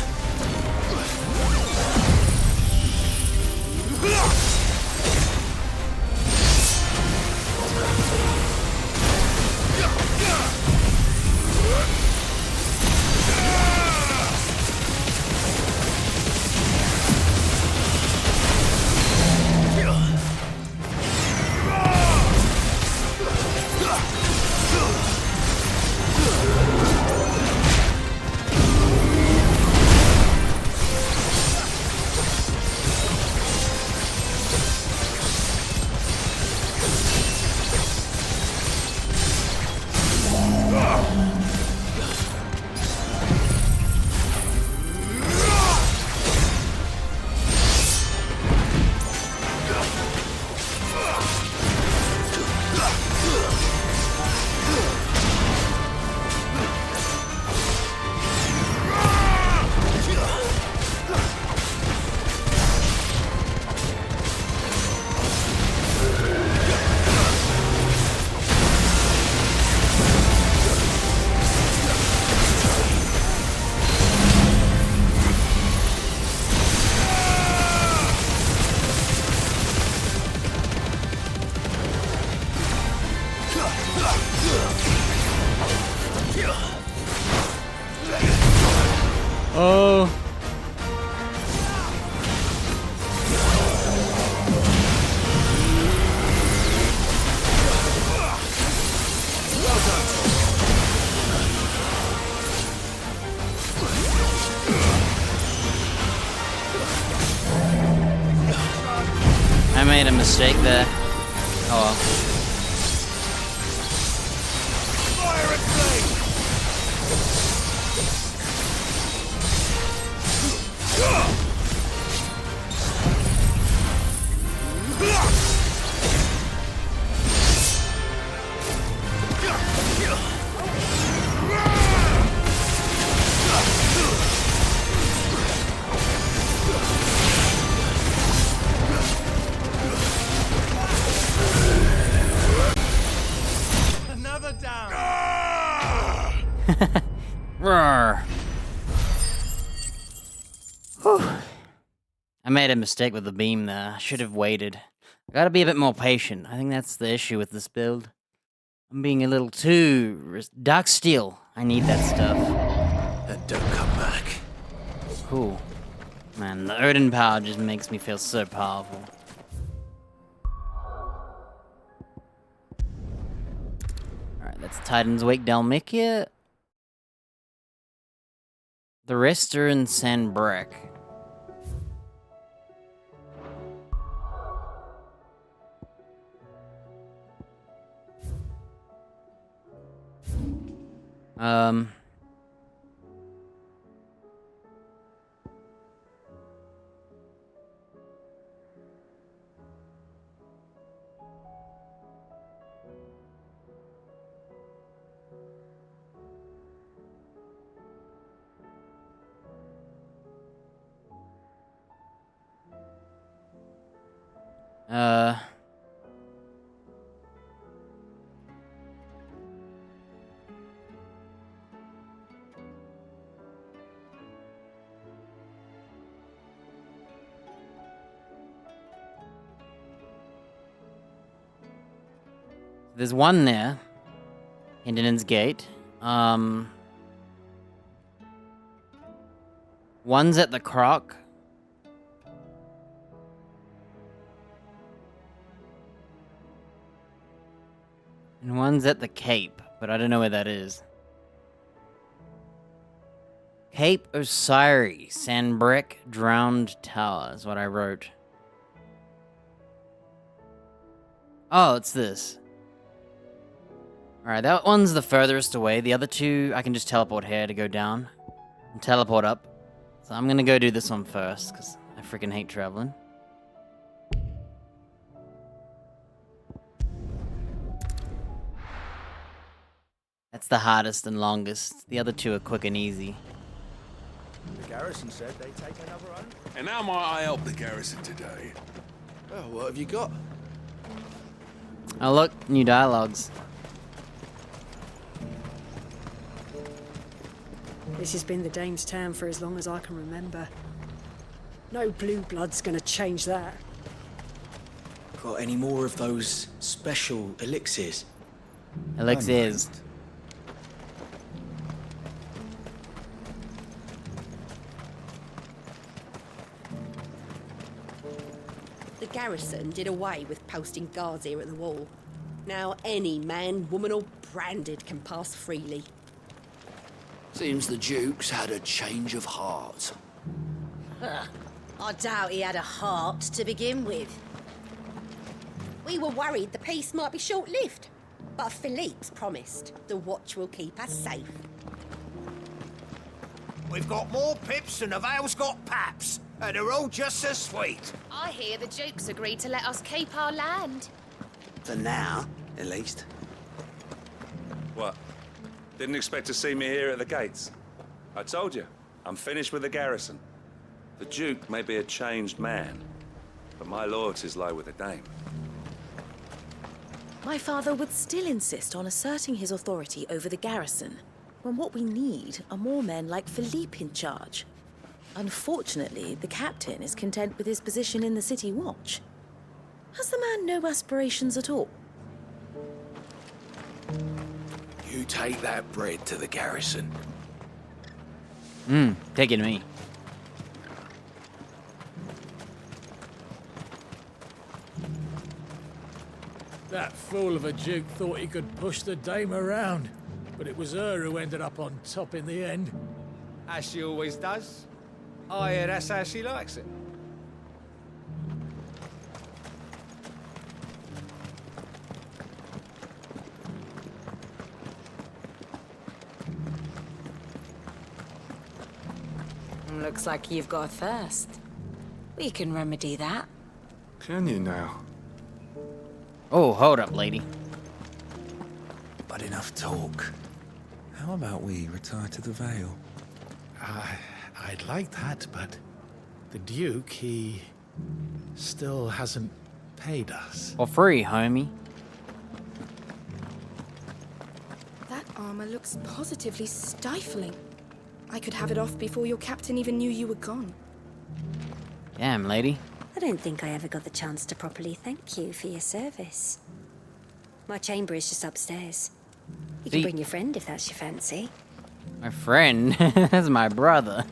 Oh. I made a mistake there. Oh well. Fire and flame! Another down! Roar. Whew. I made a mistake with the beam there. I should have waited. I gotta be a bit more patient. I think that's the issue with this build. I'm being a little too... Dark steel. I need that stuff. And don't come back. Cool. Man, the Odin power just makes me feel so powerful. Alright, that's Titan's Wake Dalmikia. The rest are in Sanbrek. There's one there. Hindinen's Gate. One's at the Croc. And one's at the Cape, but I don't know where that is. Cape Osiris, Sanbrek, Drowned Tower is what I wrote. Oh, it's this. Alright, that one's the furthest away. The other two, I can just teleport here to go down. And teleport up. So I'm gonna go do this one first, because I freaking hate traveling. That's the hardest and longest. The other two are quick and easy. The garrison said they'd take another oath. And how might I help the garrison today? Well, what have you got? Oh look, new dialogues. This has been the Dame's town for as long as I can remember. No blue blood's gonna change that. Got any more of those special elixirs? Elixirs. The garrison did away with posting guards here at the wall. Now any man, woman or branded can pass freely. Seems the Duke's had a change of heart. I doubt he had a heart to begin with. We were worried the peace might be short-lived, but Philippe's promised the watch will keep us safe. We've got more pips than the Vale's got paps, and they're all just as sweet. I hear the Duke's agreed to let us keep our land. For now, at least. What? Didn't expect to see me here at the gates? I told you, I'm finished with the garrison. The Duke may be a changed man, but my loyalties lie with the Dame. My father would still insist on asserting his authority over the garrison, when what we need are more men like Philippe in charge. Unfortunately, the captain is content with his position in the city watch. Has the man no aspirations at all? You take that bread to the garrison. Take it to me. That fool of a duke thought he could push the dame around, but it was her who ended up on top in the end. As she always does. I hear that's how she likes it. Looks like you've got a thirst. We can remedy that. Can you now? Oh, hold up, lady. But enough talk. How about we retire to the Vale? I'd like that, but the Duke, he still hasn't paid us. For free, homie. That armor looks positively stifling. I could have it off before your captain even knew you were gone. Damn, lady. I don't think I ever got the chance to properly thank you for your service. My chamber is just upstairs. You can bring your friend if that's your fancy. My friend? That's my brother.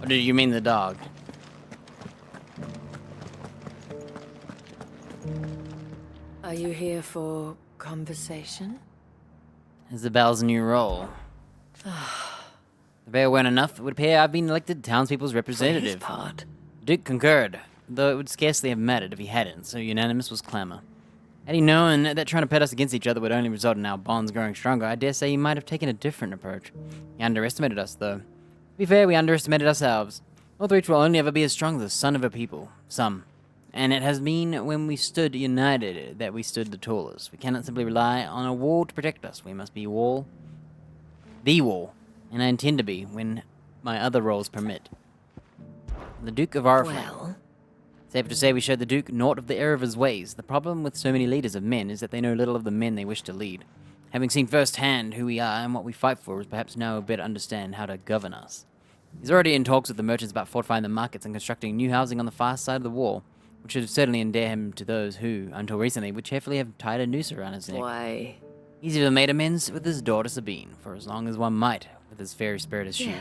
Or did you mean the dog? Are you here for conversation? Isabel's new role. The Vale weren't enough, it would appear I've been elected townspeople's representative. Duke concurred, though it would scarcely have mattered if he hadn't, so unanimous was clamour. Had he known that trying to pit us against each other would only result in our bonds growing stronger, I dare say he might have taken a different approach. He underestimated us, though. To be fair, we underestimated ourselves. Northreach will only ever be as strong as the son of a people. Some. And it has been when we stood united that we stood the tallest. We cannot simply rely on a wall to protect us. We must be the wall. And I intend to be when my other roles permit. The Duke of Arflame. Well? Safe to say we showed the Duke naught of the error of his ways. The problem with so many leaders of men is that they know little of the men they wish to lead. Having seen firsthand who we are and what we fight for is perhaps now a better understand how to govern us. He's already in talks with the merchants about fortifying the markets and constructing new housing on the far side of the wall, which should certainly endear him to those who, until recently, would cheerfully have tied a noose around his neck. Why? He's even made amends with his daughter Sabine, for as long as one might, with his fairy spirit as shield.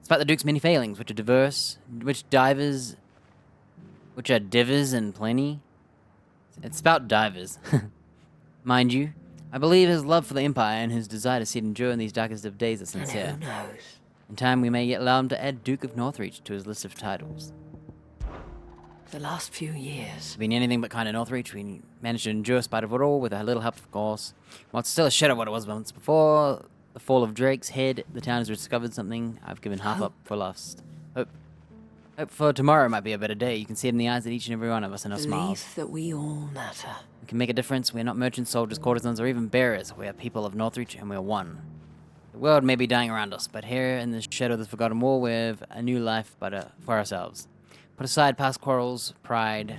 Despite the Duke's many failings, which are divers and plenty. It's about divers. Mind you, I believe his love for the Empire and his desire to see it endure in these darkest of days are sincere. Who knows? In time, we may yet allow him to add Duke of Northreach to his list of titles. The last few years. Being anything but kind of Northreach, we managed to endure spite of it all, with a little help, of course. While it's still a shadow of what it was once before the fall of Drake's head, the town has discovered something I've given half up for lost. Hope for tomorrow might be a better day. You can see it in the eyes of each and every one of us in our smiles. Believe that we all matter. We can make a difference. We're not merchants, soldiers, courtesans, or even bearers. We are people of Northreach, and we're one. The world may be dying around us, but here in the shadow of the Forgotten War, we have a new life for ourselves. Put aside past quarrels, pride,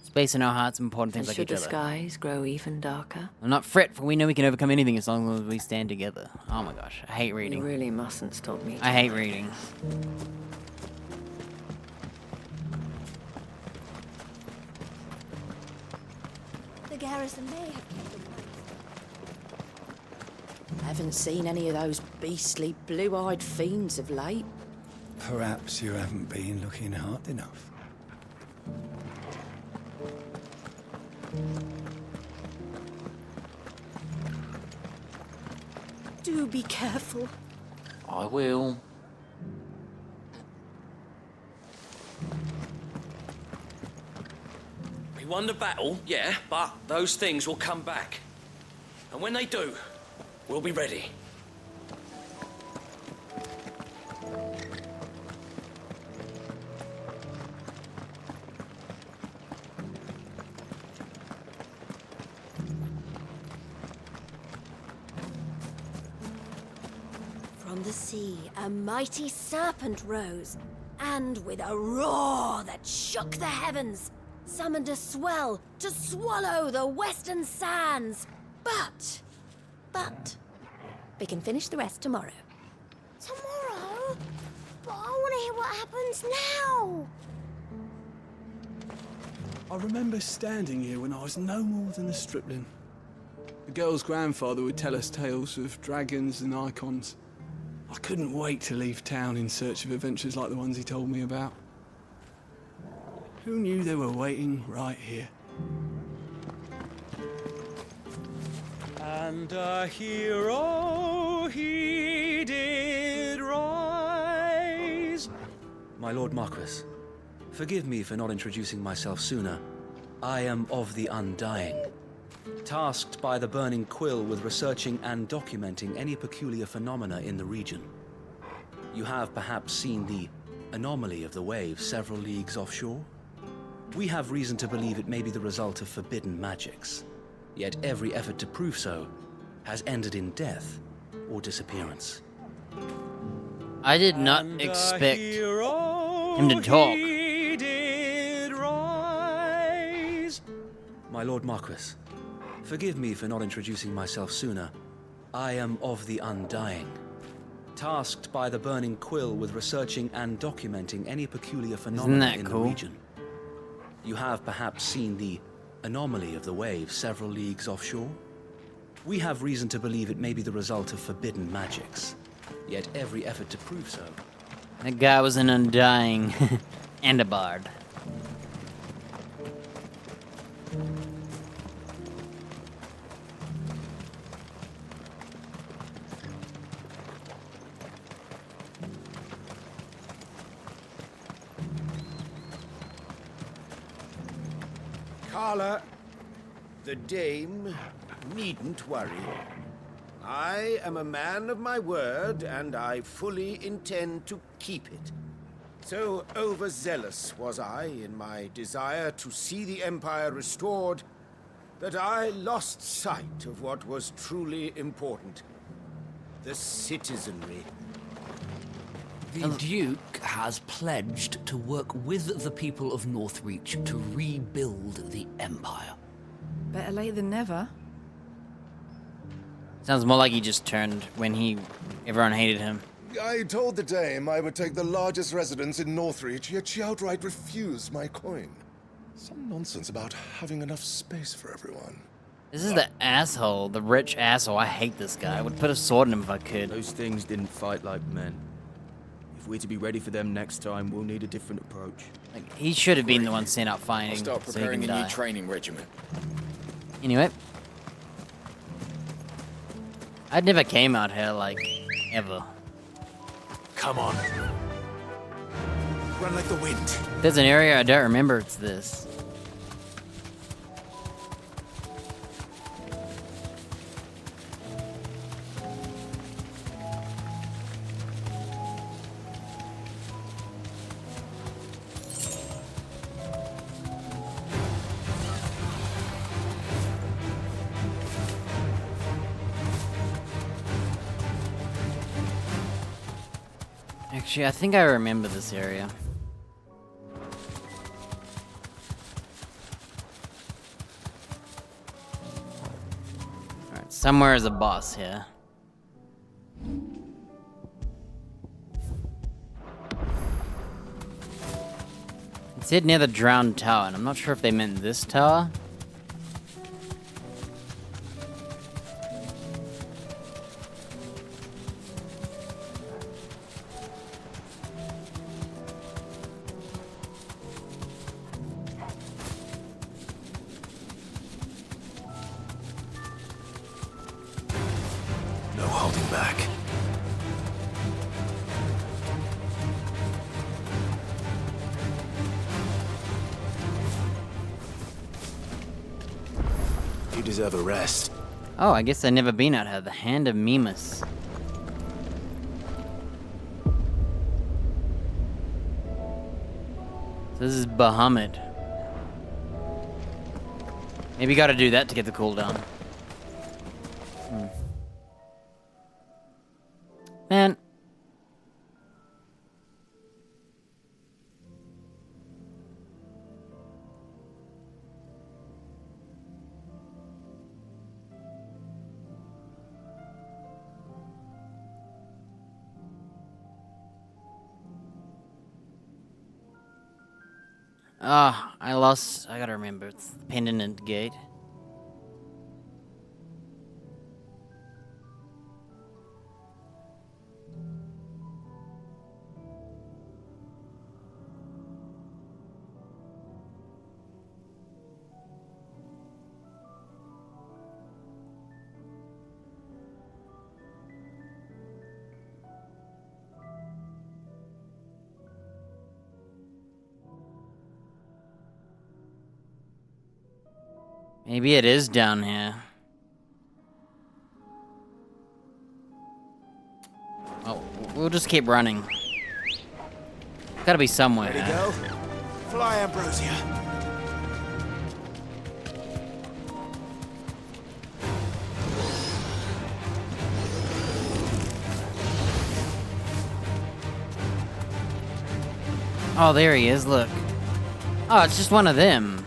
space in our hearts, and important things And like each should other. the skies grow even darker? I'll not fret, for we know we can overcome anything as long as we stand together. Oh my gosh, I hate reading. You really mustn't stop me. I hate reading. The garrison may have kept them. I haven't seen any of those beastly blue-eyed fiends of late. Perhaps you haven't been looking hard enough. Do be careful. I will. We won the battle, yeah, but those things will come back. And when they do, we'll be ready. From the sea, a mighty serpent rose, and with a roar that shook the heavens, summoned a swell to swallow the western sands. But, we can finish the rest tomorrow. Tomorrow? But I want to hear what happens now. I remember standing here when I was no more than a stripling. The girl's grandfather would tell us tales of dragons and icons. I couldn't wait to leave town in search of adventures like the ones he told me about. Who knew they were waiting right here? And a hero he did rise. My Lord Marquis, forgive me for not introducing myself sooner. I am of the Undying, tasked by the Burning Quill with researching and documenting any peculiar phenomena in the region. You have perhaps seen the anomaly of the waves several leagues offshore? We have reason to believe it may be the result of forbidden magics, yet every effort to prove so has ended in death or disappearance. I did not expect him to talk. My Lord Marquis, forgive me for not introducing myself sooner. I am of the Undying, tasked by the Burning Quill with researching and documenting any peculiar phenomena in the region. You have perhaps seen the anomaly of the waves several leagues offshore? We have reason to believe it may be the result of forbidden magics, yet every effort to prove so. That guy was an Undying and a bard. Carla, the dame needn't worry. I am a man of my word, and I fully intend to keep it. So overzealous was I in my desire to see the Empire restored, that I lost sight of what was truly important. The citizenry. The Duke has pledged to work with the people of Northreach to rebuild the Empire. Better late than never. Sounds more like he just turned when everyone hated him. I told the dame I would take the largest residence in Northreach, yet she outright refused my coin. Some nonsense about having enough space for everyone. This is the asshole, the rich asshole. I hate this guy. I would put a sword in him if I could. Those things didn't fight like men. If we're to be ready for them next time, we'll need a different approach. Like, he should have been the one sent out fighting. I'll start so preparing he a can new die. training regimen. Anyway. I never came out here, like, ever. Come on. Run like the wind. If there's an area I don't remember, it's this. Actually, I think I remember this area. Alright, somewhere is a boss here. It said near the drowned tower, and I'm not sure if they meant this tower. No holding back. You deserve a rest. Oh, I guess I've never been out here. The Hand of Mimas. So this is Bahamut. Maybe gotta do that to get the cooldown. Man. I gotta remember. It's the Pendant Gate. Maybe it is down here. Oh, we'll just keep running. Gotta be somewhere. Ready to go? Fly, Ambrosia. Oh, there he is, look. Oh, it's just one of them.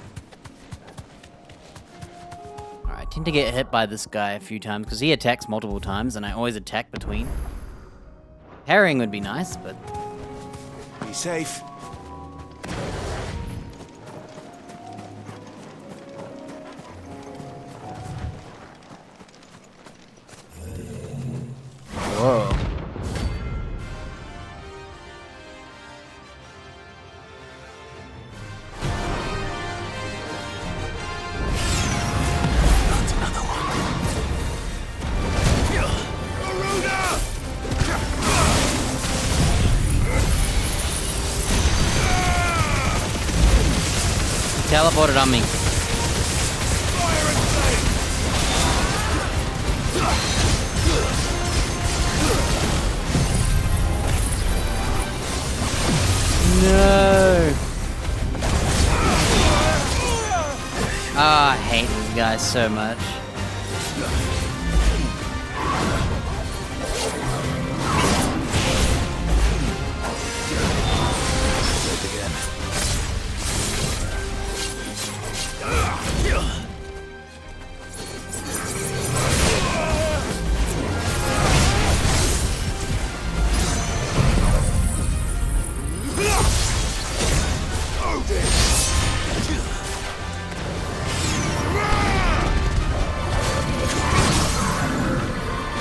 Alright, I tend to get hit by this guy a few times, because he attacks multiple times, and I always attack between. Parrying would be nice, but... Be safe. Whoa. Teleported on me. No. Oh, I hate these guys so much.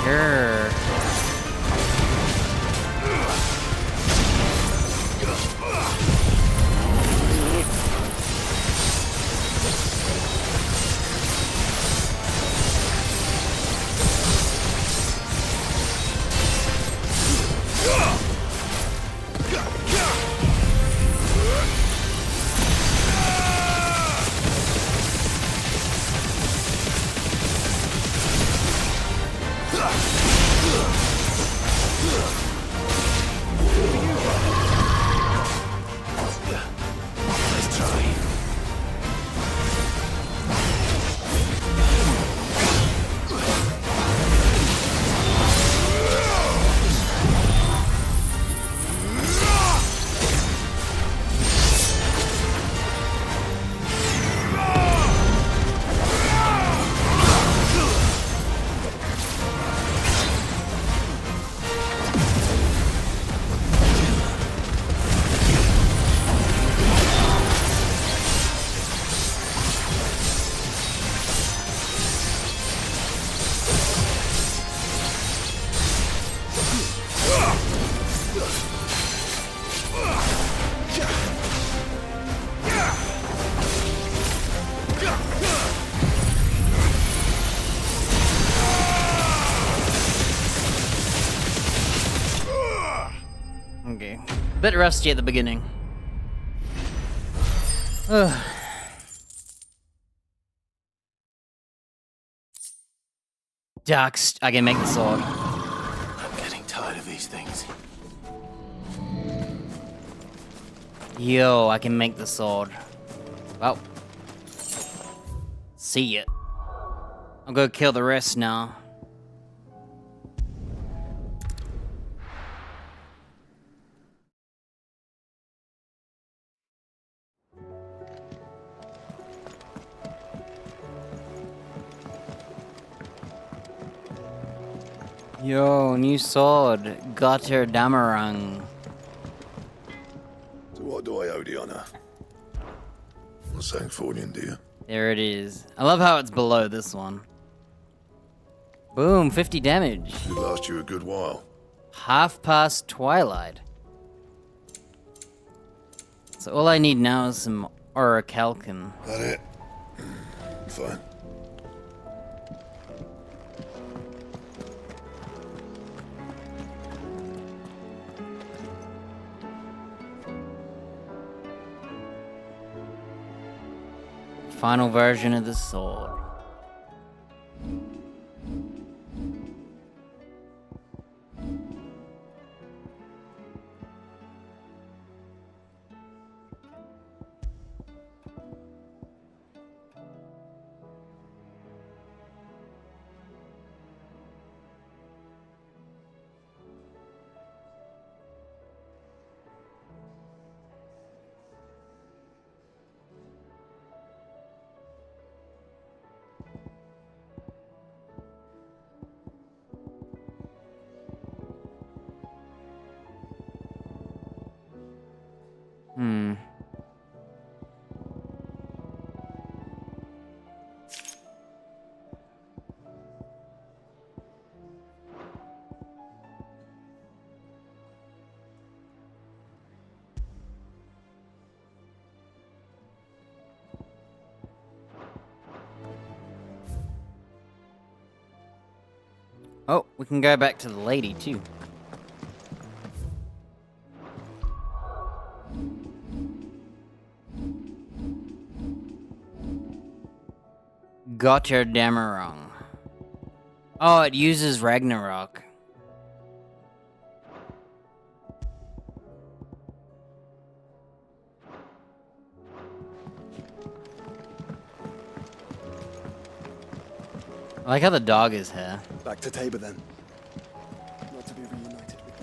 Sure. Okay. Bit rusty at the beginning. Ugh. I can make the sword. I'm getting tired of these things. Yo, I can make the sword. Well. See it. I'll go kill the rest now. Yo, new sword. Gutter Damarang. So what do I owe the honor? Not saying Fordian, do you? There it is. I love how it's below this one. Boom, 50 damage. Should last you a good while. Half past twilight. So all I need now is some orichalcum. That it? Fine. Final version of the sword. Hmm. Oh, we can go back to the lady too. Gotterdammerung. Oh, it uses Ragnarok. I like how the dog is here. Back to Tabor then. Not to be reunited with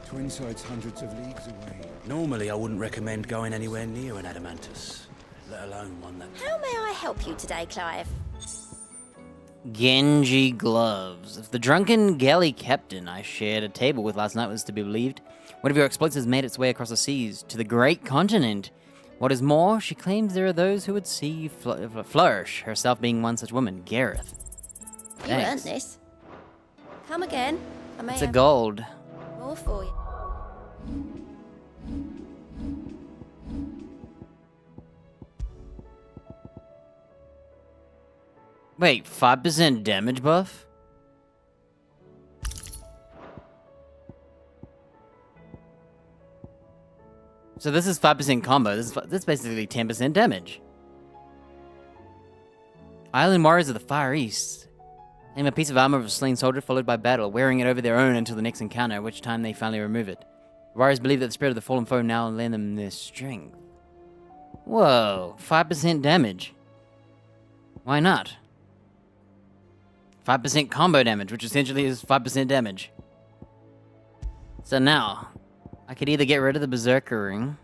Twinside's hundreds of leagues away. Normally, I wouldn't recommend going anywhere near an adamantus, let alone one that... How may I help you today, Clive? Genji gloves. If the drunken galley captain I shared a table with last night was to be believed, one of your exploits has made its way across the seas to the great continent. What is more, she claims there are those who would see you flourish, herself being one such woman, Gareth. You earned Thanks. this. Come again. I may It's a have gold. more for you. Wait, 5% damage buff? So this is 5% combo. This is basically 10% damage. Island warriors of the Far East. Name a piece of armor of a slain soldier followed by battle, wearing it over their own until the next encounter, at which time they finally remove it. The warriors believe that the spirit of the fallen foe now lend them their strength. Whoa, 5% damage. Why not? 5% combo damage, which essentially is 5% damage. So now, I could either get rid of the Berserker Ring.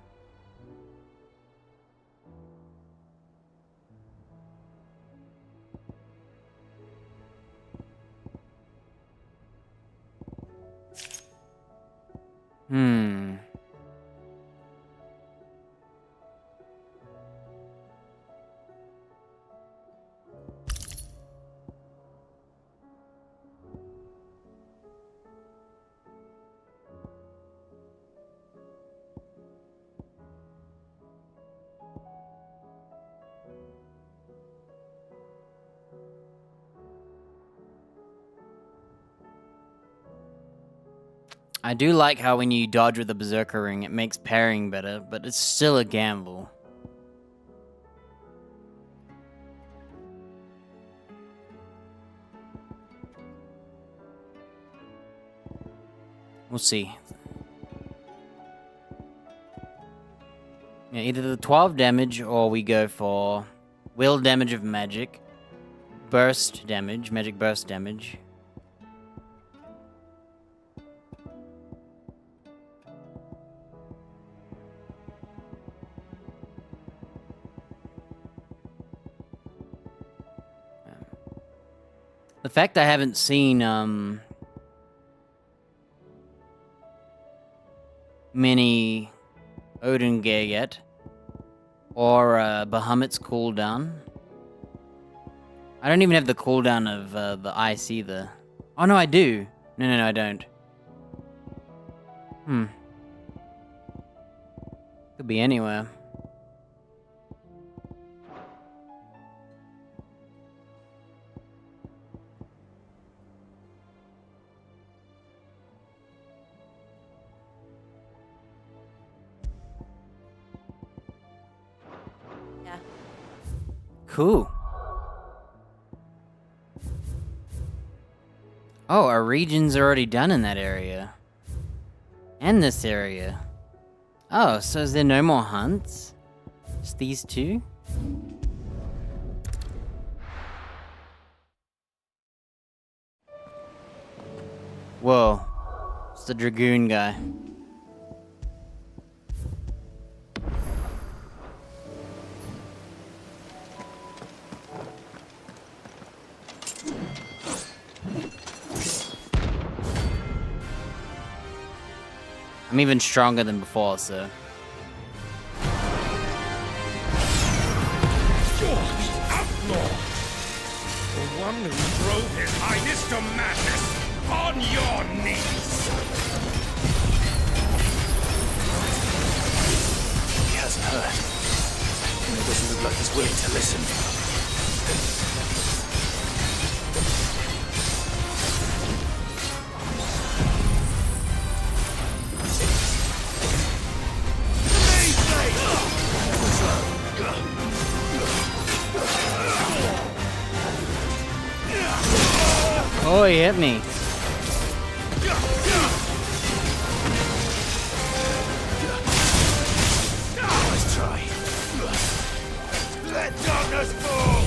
I do like how when you dodge with the Berserker Ring, it makes parrying better, but it's still a gamble. We'll see. Yeah, either the 12 damage or we go for will damage of magic, burst damage, magic burst damage. The fact I haven't seen many Odin gear yet, or Bahamut's cooldown. I don't even have the cooldown of the ice either. Oh no, I do. No, I don't. Could be anywhere. Cool. Oh, our region's already done in that area. And this area. Oh, so is there no more hunts? Just these two? Whoa. It's the Dragoon guy. I'm even stronger than before, so. You're the outlaw! The one who drove his highness to madness! On your knees! He hasn't heard. And it doesn't look like he's willing to listen. Oh, he hit me. Nice try. Let darkness fall!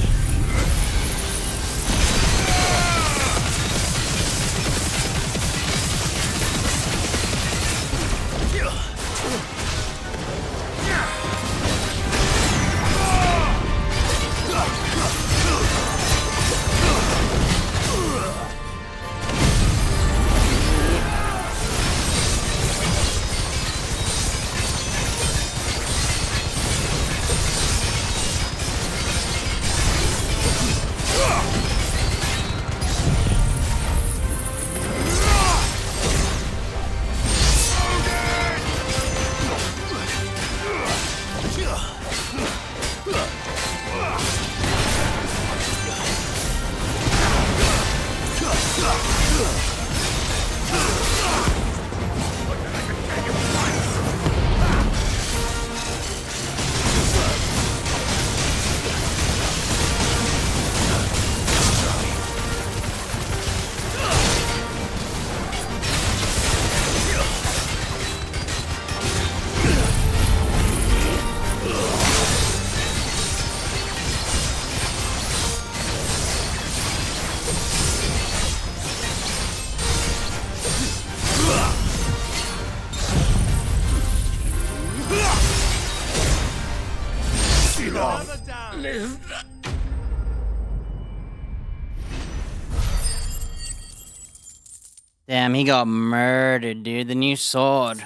Damn, he got murdered, dude. The new sword.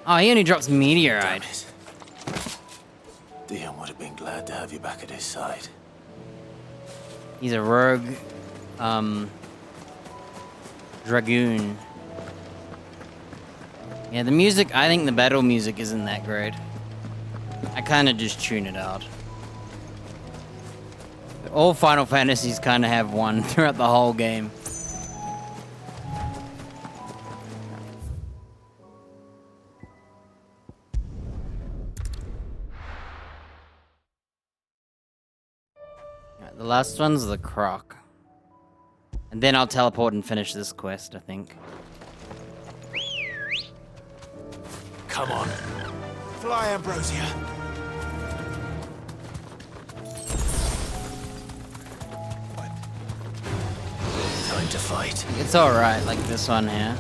Oh, he only drops meteorite. Dion would have been glad to have you back at his side. He's a rogue, Dragoon. Yeah, the music, I think the battle music isn't that great. I kind of just tune it out. All Final Fantasies kind of have one throughout the whole game. Alright, the last one's the croc. And then I'll teleport and finish this quest, I think. Come on. Fly, Ambrosia. Time to fight. It's alright, like this one here.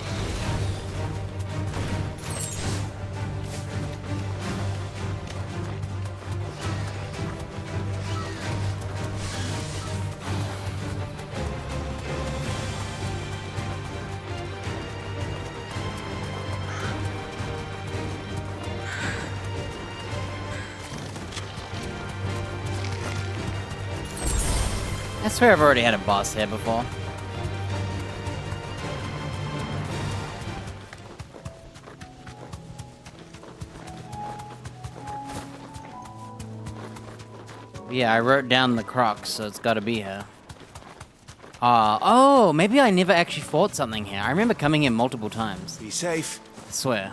I swear I've already had a boss here before. Yeah, I wrote down the crocs, so it's gotta be her. Oh, maybe I never actually fought something here. I remember coming here multiple times. Be safe. I swear.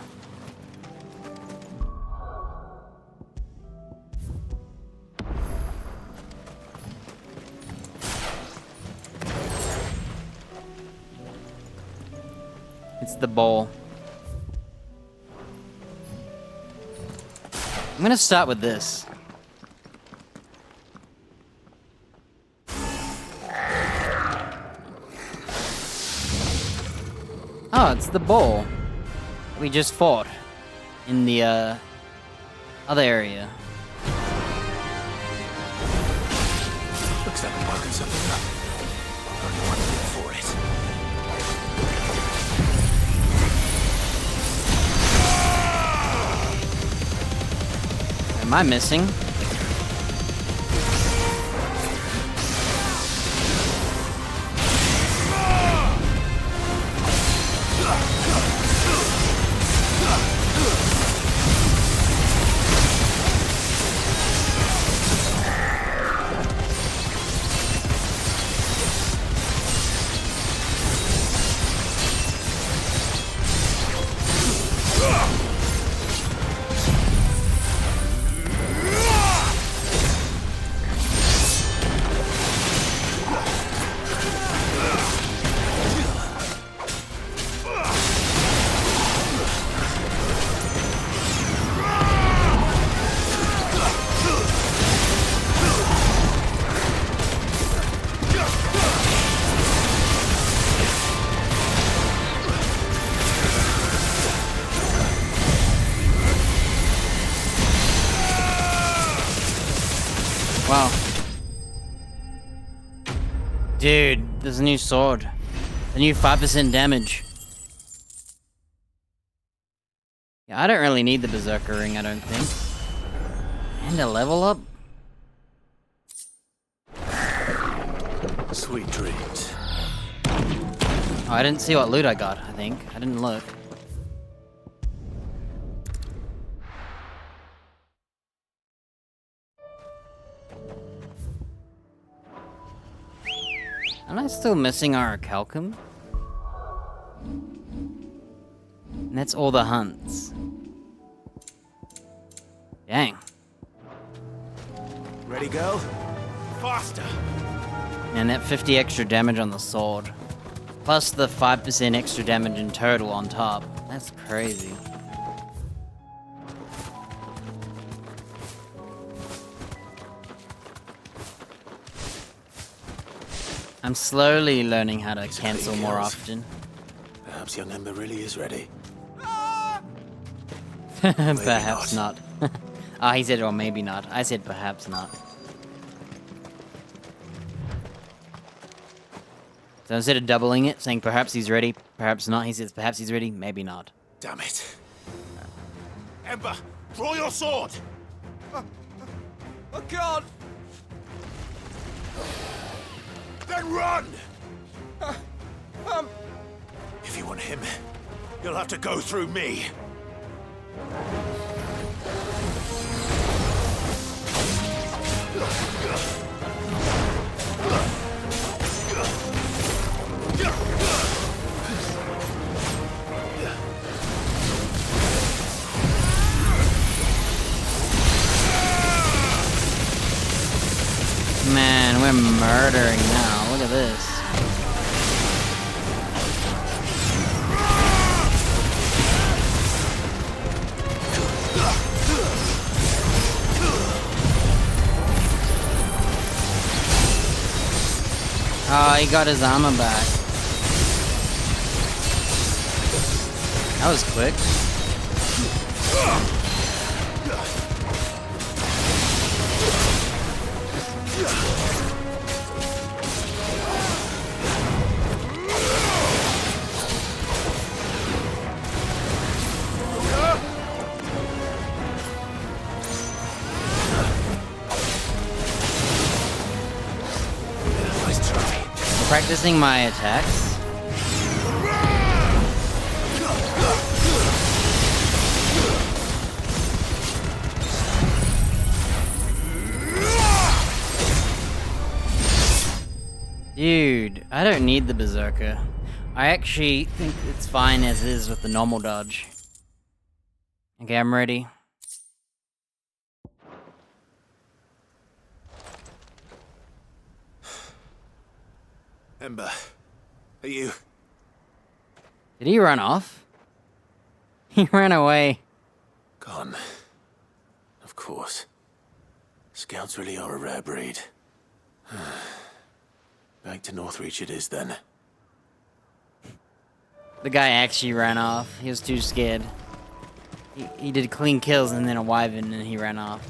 the bowl. I'm gonna start with this. Oh, it's the bowl we just fought in the other area. Looks like I'm barking something up. Only one thing for it. Am I missing? Wow. Dude, there's a new sword. A new 5% damage. Yeah, I don't really need the Berserker ring, I don't think. And a level up? Sweet dreams. Oh, I didn't see what loot I got, I think. I didn't look. Am I still missing our Calcum? And that's all the hunts. Dang. Ready, go? Faster! And that 50 extra damage on the sword. Plus the 5% extra damage in total on top. That's crazy. I'm slowly learning how to cancel more often. Perhaps young Ember really is ready. Perhaps not. Ah, he said, or maybe not. I said perhaps not. So instead of doubling it, saying perhaps he's ready, perhaps not, he says perhaps he's ready, maybe not. Damn it. Ember, draw your sword! I can't! Then run! If you want him, you'll have to go through me. Man, we're murdering now. Look at this. Oh, he got his armor back. That was quick. Practicing my attacks. Dude, I don't need the Berserker. I actually think it's fine as is with the normal dodge. Okay, I'm ready. Ember, are you... Did he run off? He ran away. Gone. Of course. Scouts really are a rare breed. Back to Northreach it is then. The guy actually ran off. He was too scared. He did clean kills and then a wyvern and he ran off.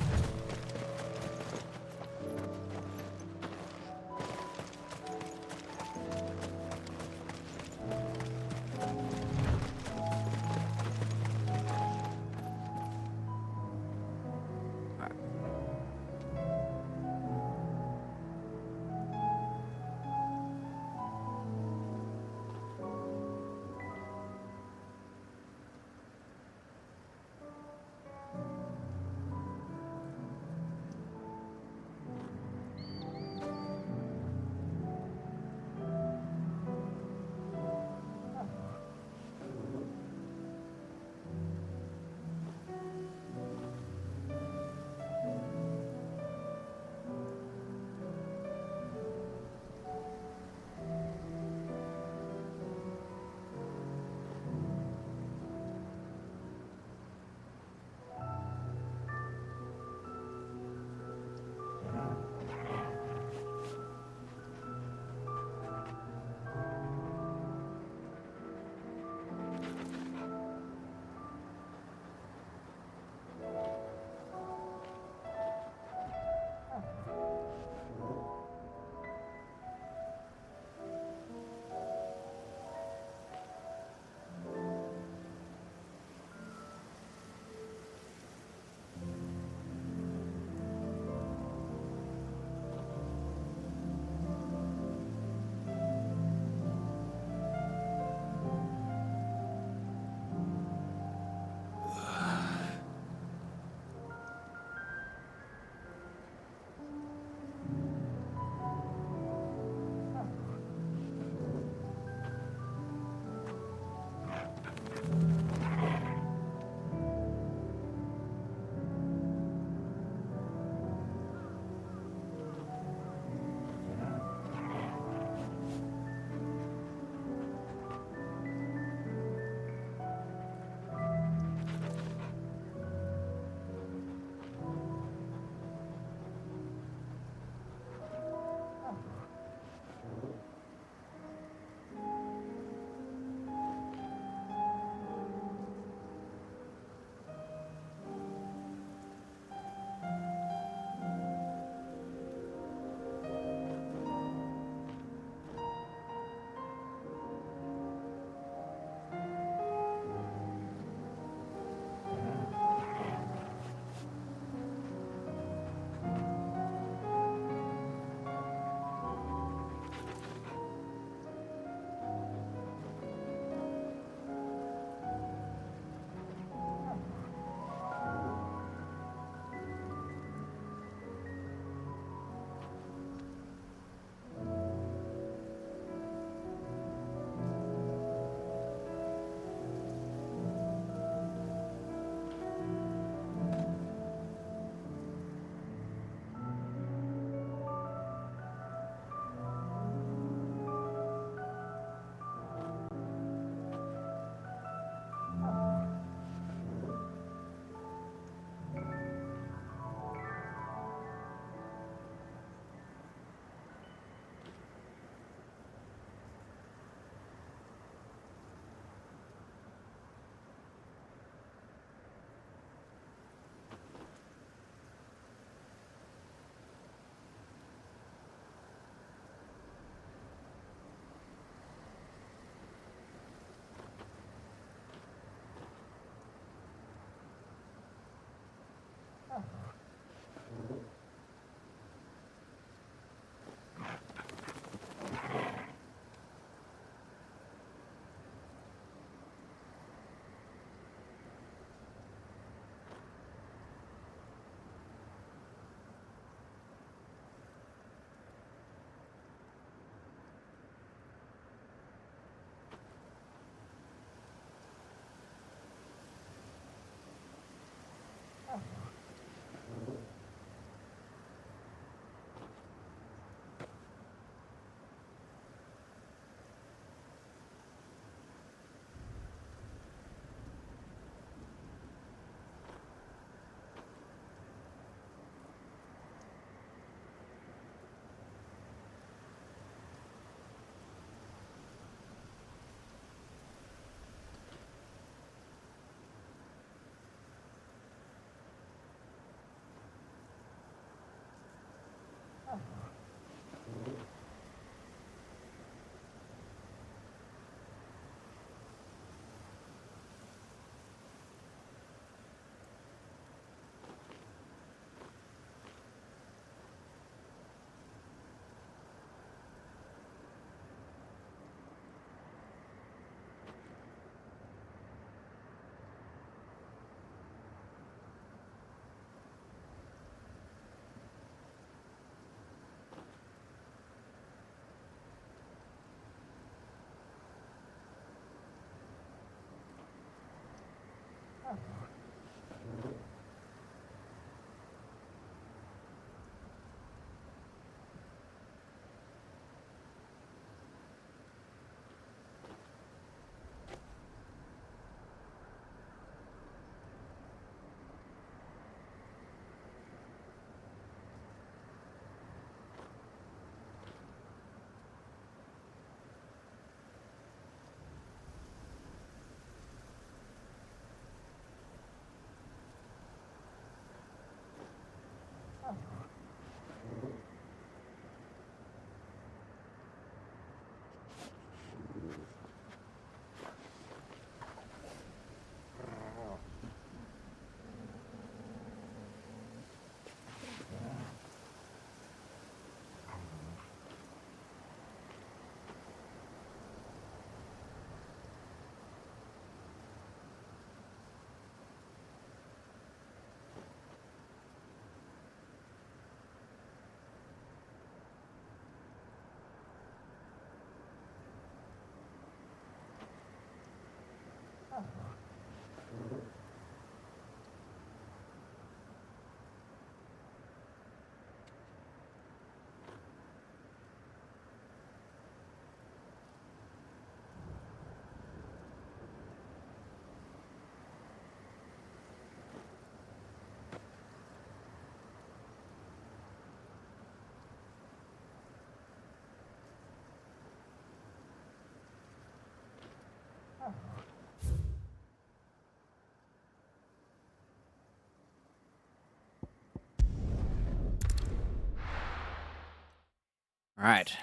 All right.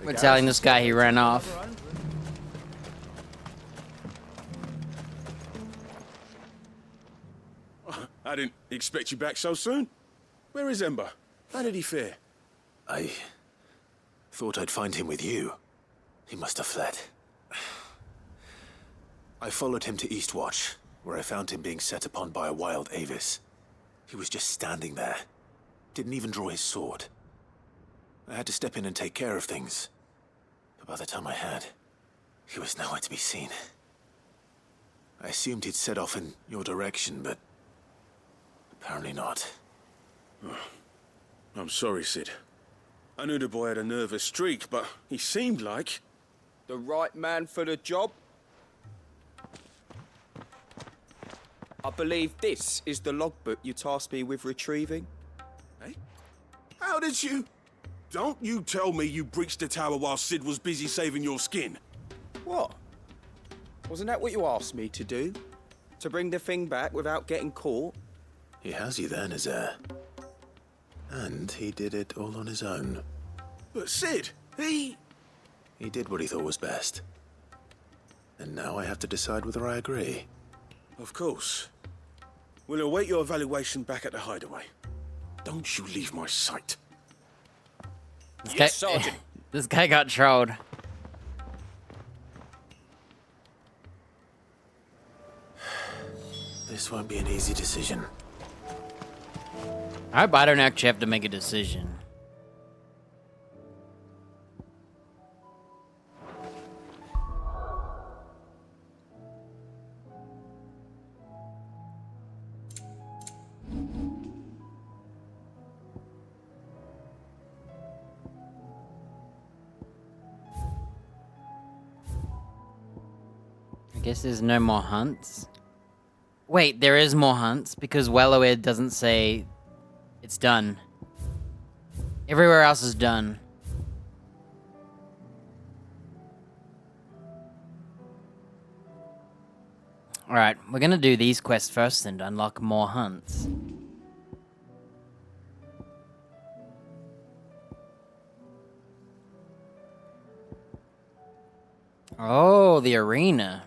We're telling this guy he ran off. I didn't expect you back so soon. Where is Ember? How did he fare? I thought I'd find him with you. He must have fled. I followed him to Eastwatch, where I found him being set upon by a wild Avis. He was just standing there. Didn't even draw his sword. I had to step in and take care of things. But by the time I had, he was nowhere to be seen. I assumed he'd set off in your direction, but apparently not. I'm sorry, Sid. I knew the boy had a nervous streak, but he seemed like... The right man for the job? I believe this is the logbook you tasked me with retrieving. Eh? How did you... Don't you tell me you breached the tower while Sid was busy saving your skin. What? Wasn't that what you asked me to do? To bring the thing back without getting caught? He has you there, Nazaire. And he did it all on his own. But Sid, he did what he thought was best. And now I have to decide whether I agree. Of course. We'll await your evaluation back at the hideaway. Don't you leave my sight. Yes, Sergeant. This guy got trolled. This won't be an easy decision. I hope I don't actually have to make a decision. I guess there's no more hunts. Wait, there is more hunts because Wellowed doesn't say it's done. Everywhere else is done. Alright, we're gonna do these quests first and unlock more hunts. Oh, the arena.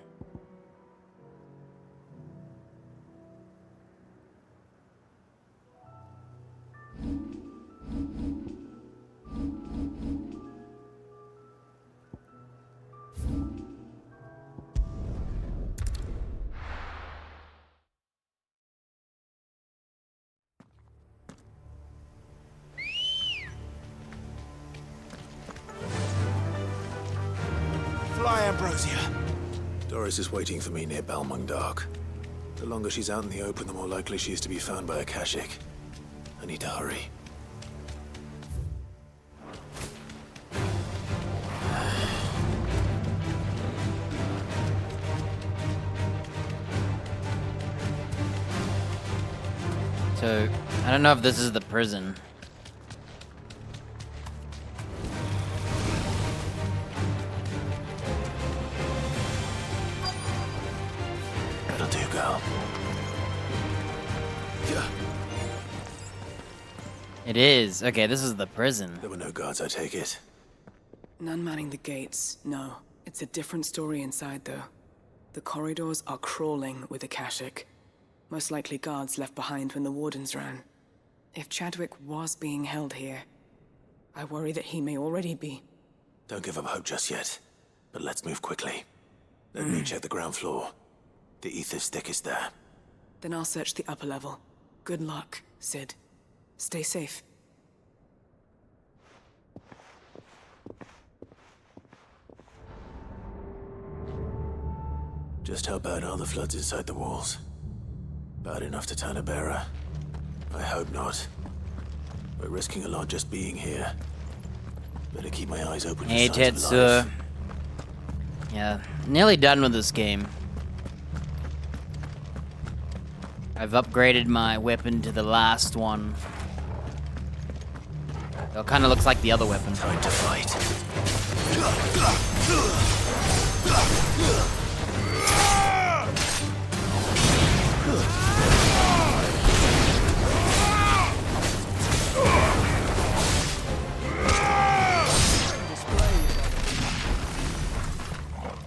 Fly my ambrosia. Doris is waiting for me near Balmung. The longer she's out in the open, the more likely she is to be found by a Kashik. I need to hurry. So, I don't know if this is the prison. That'll do, girl. Yeah. It is. Okay, this is the prison. There were no guards, I take it. None manning the gates, no. It's a different story inside, though. The corridors are crawling with Akashic. Most likely guards left behind when the wardens ran. If Chadwick was being held here, I worry that he may already be. Don't give up hope just yet, but let's move quickly. Let me check the ground floor. The ether's thickest there. Then I'll search the upper level. Good luck, Sid. Stay safe. Just how bad are the floods inside the walls? Bad enough to turn a bearer? I hope not. We're risking a lot just being here. Better keep my eyes open for Hey, signs of life. Tetsu. Yeah, nearly done with this game. I've upgraded my weapon to the last one. It kind of looks like the other weapon. Time to fight.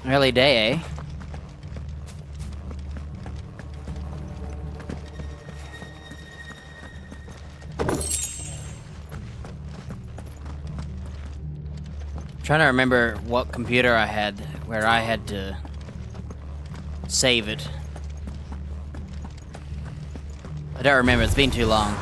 Early day, eh? Trying to remember what computer I had where I had to save it. I don't remember, it's been too long.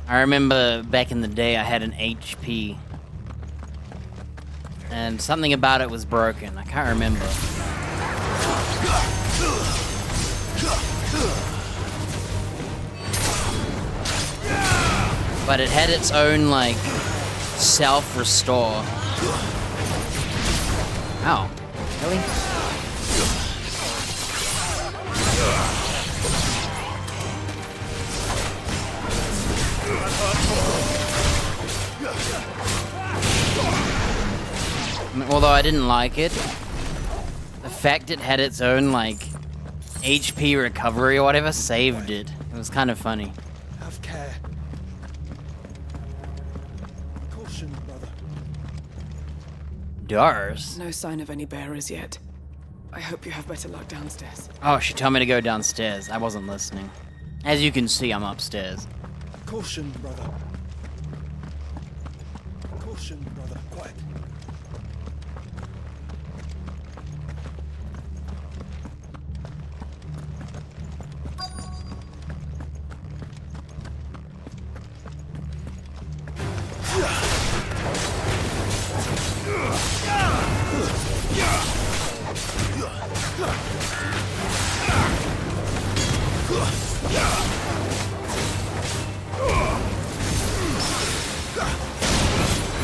I remember back in the day I had an HP. And something about it was broken. I can't remember. But it had its own, like, self-restore. Ow. Really? Although I didn't like it, the fact it had its own, like, HP recovery or whatever saved it. It was kind of funny. Have care. Caution, brother. Doors? No sign of any bearers yet. I hope you have better luck downstairs. Oh, she told me to go downstairs. I wasn't listening. As you can see, I'm upstairs. Caution, brother. Caution, brother. Quiet.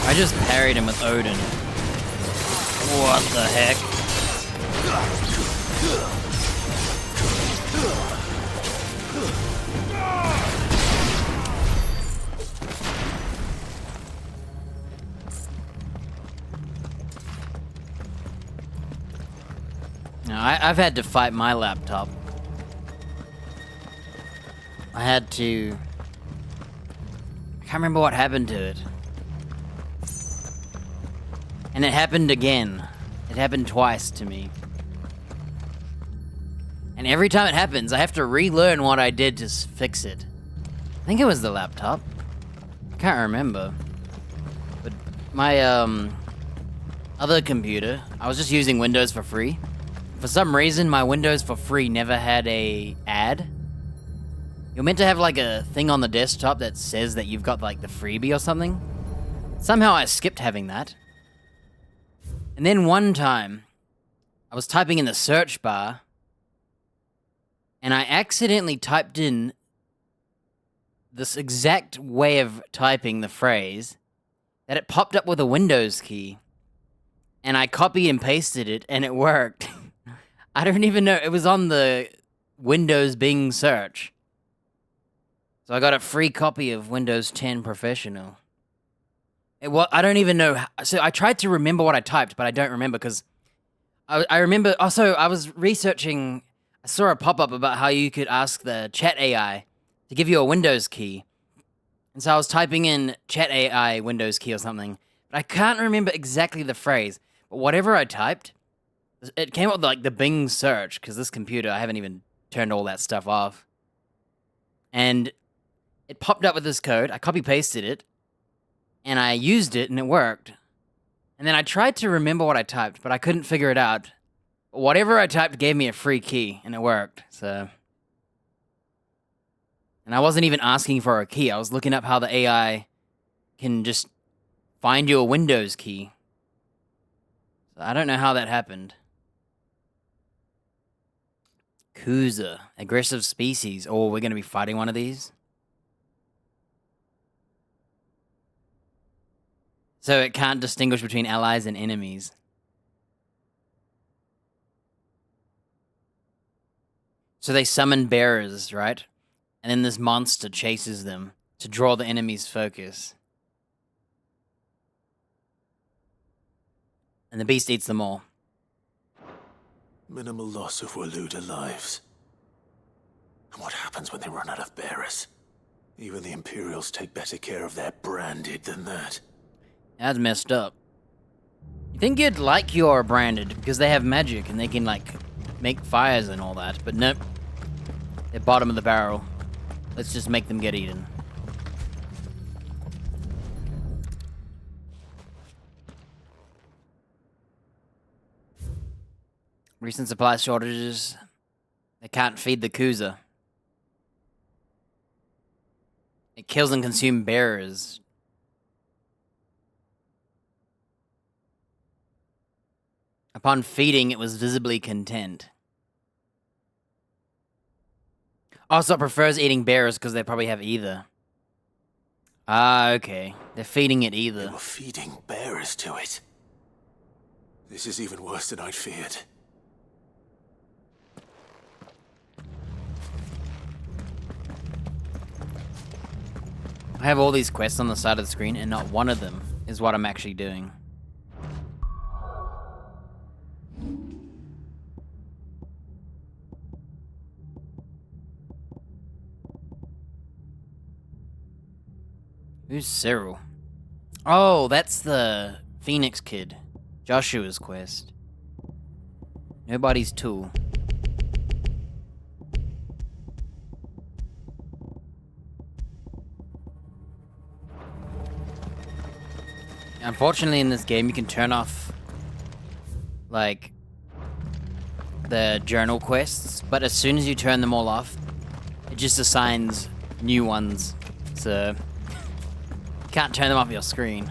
I just parried him with Odin. What the heck? No, I've had to fight my laptop. I had to... I can't remember what happened to it. And it happened again. It happened twice to me. And every time it happens, I have to relearn what I did to fix it. I think it was the laptop. I can't remember. But my, other computer, I was just using Windows for free. For some reason, my Windows for free never had a ad. You're meant to have like a thing on the desktop that says that you've got like the freebie or something. Somehow I skipped having that. And then one time, I was typing in the search bar, and I accidentally typed in this exact way of typing the phrase that it popped up with a Windows key. And I copied and pasted it, and it worked. I don't even know. It was on the Windows Bing search. So I got a free copy of Windows 10 Professional. I don't even know. So I tried to remember what I typed, but I don't remember because I remember. Also, I was researching. I saw a pop-up about how you could ask the chat AI to give you a Windows key. And so I was typing in chat AI Windows key or something, but I can't remember exactly the phrase. But whatever I typed, it came up with like the Bing search, because this computer, I haven't even turned all that stuff off. And it popped up with this code. I copy-pasted it, and I used it, and it worked. And then I tried to remember what I typed, but I couldn't figure it out. But whatever I typed gave me a free key, and it worked, so... And I wasn't even asking for a key. I was looking up how the AI can just find you a Windows key. So I don't know how that happened. Kuza, aggressive species. Oh, we're going to be fighting one of these? So it can't distinguish between allies and enemies. So they summon bearers, right? And then this monster chases them to draw the enemy's focus. And the beast eats them all. Minimal loss of Waluda lives. And what happens when they run out of bearers? Even the Imperials take better care of their branded than that. That's messed up. You think you'd like your branded because they have magic and they can, like, make fires and all that, but nope. They're bottom of the barrel. Let's just make them get eaten. Recent supply shortages. They can't feed the Kuza. It kills and consumes bearers. Upon feeding, it was visibly content. Also, it prefers eating bearers because they probably have either. Ah, okay. They're feeding it either. They were feeding bearers to it. This is even worse than I'd feared. I have all these quests on the side of the screen, and not one of them is what I'm actually doing. Who's Cyril? Oh, that's the Phoenix kid. Joshua's quest. Nobody's tool. Unfortunately, in this game, you can turn off, like, the journal quests, but as soon as you turn them all off, it just assigns new ones, so you can't turn them off your screen.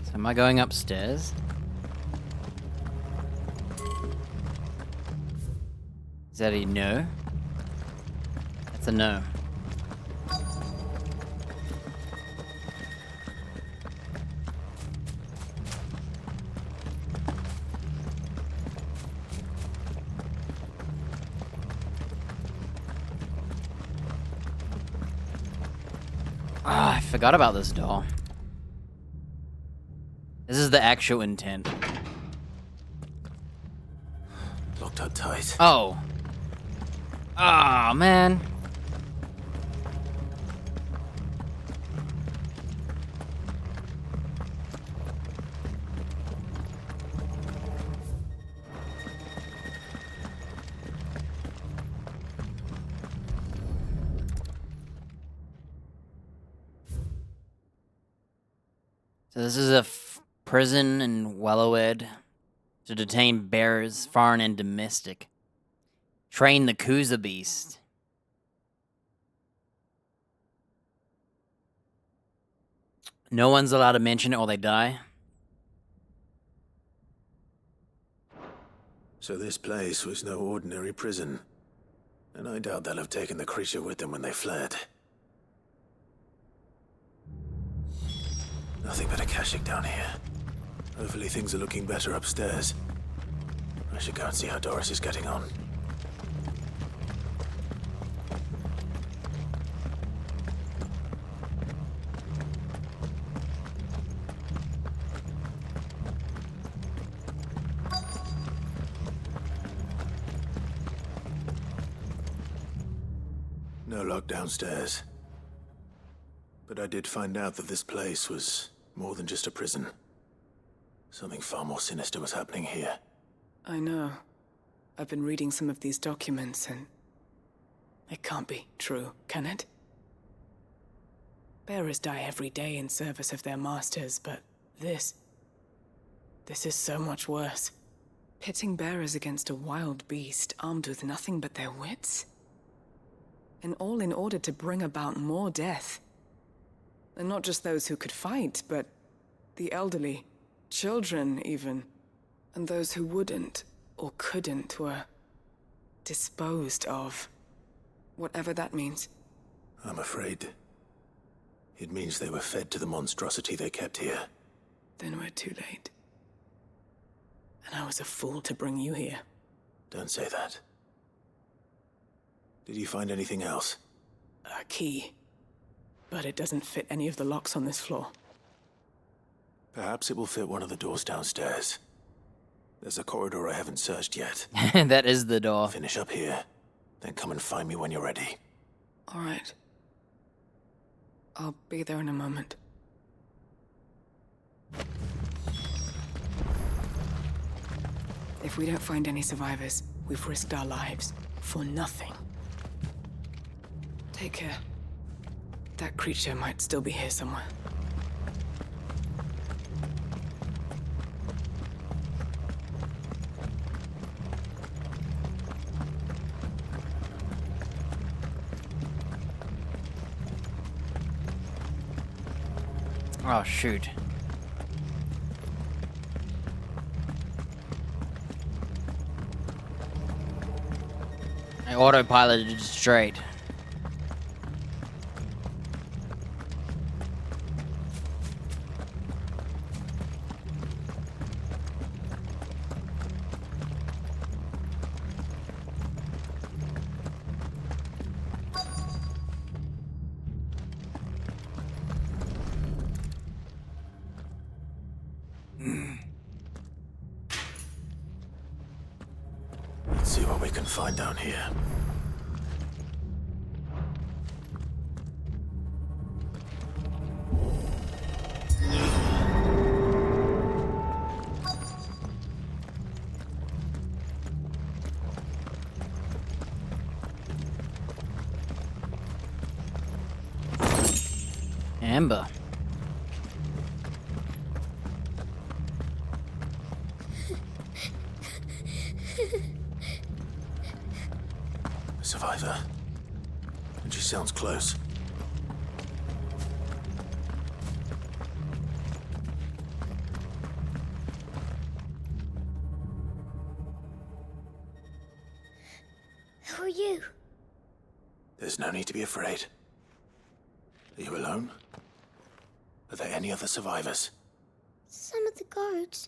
So am I going upstairs? Is that a no? That's a no. Ah, I forgot about this door. This is the actual intent. Locked up tight. Oh. Ah, man. So this is a prison in Wellowed to detain bearers, foreign and domestic. Train the Kuza Beast. No one's allowed to mention it or they die. So this place was no ordinary prison. And I doubt they'll have taken the creature with them when they fled. Nothing but a Akashic down here. Hopefully things are looking better upstairs. I should go and see how Doris is getting on. No lock downstairs. But I did find out that this place was more than just a prison. Something far more sinister was happening here. I know. I've been reading some of these documents and... it can't be true, can it? Bearers die every day in service of their masters, but this is so much worse. Pitting bearers against a wild beast armed with nothing but their wits? And all in order to bring about more death. And not just those who could fight, but the elderly, children even. And those who wouldn't or couldn't were disposed of. Whatever that means. I'm afraid it means they were fed to the monstrosity they kept here. Then we're too late. And I was a fool to bring you here. Don't say that. Did you find anything else? A key. But it doesn't fit any of the locks on this floor. Perhaps it will fit one of the doors downstairs. There's a corridor I haven't searched yet. That is the door. Finish up here, then come and find me when you're ready. All right. I'll be there in a moment. If we don't find any survivors, we've risked our lives for nothing. Take care. That creature might still be here somewhere. Oh, shoot. I autopiloted it straight. Let's see what we can find down here. Amber. A survivor. And she sounds close. Who are you? There's no need to be afraid. Are you alone? Are there any other survivors? Some of the guards.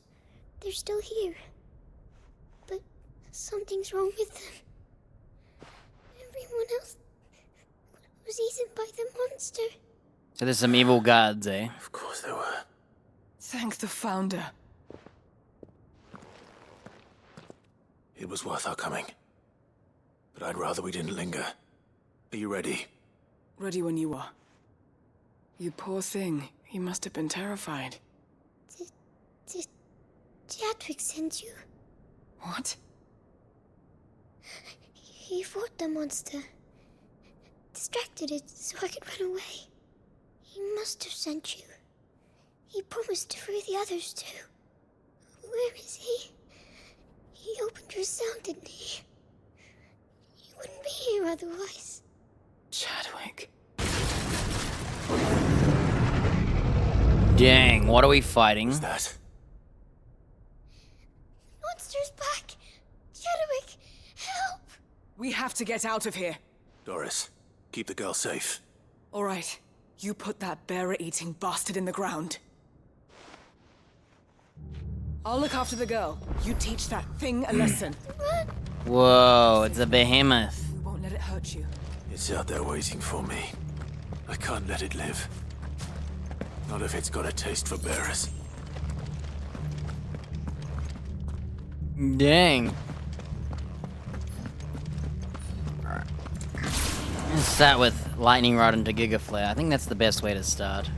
They're still here. But something's wrong with them. Everyone else was eaten by the monster. So there's some evil gods, eh? Of course there were. Thank the Founder. It was worth our coming. But I'd rather we didn't linger. Are you ready? Ready when you are. You poor thing. He must have been terrified. Did Chadwick send you? What? He fought the monster. Distracted it so I could run away. He must have sent you. He promised to free the others too. Where is he? He opened your cell, didn't he? He wouldn't be here otherwise. Chadwick. Dang, what are we fighting? What's that? Monster's back! Chadwick, help! We have to get out of here. Doris, keep the girl safe. All right. You put that bearer-eating bastard in the ground. I'll look after the girl. You teach that thing a lesson. Whoa, it's a behemoth. We won't let it hurt you. It's out there waiting for me. I can't let it live. Not if it's got a taste for bearers. Dang. Let's start with Lightning Rod into Giga Flare. I think that's the best way to start.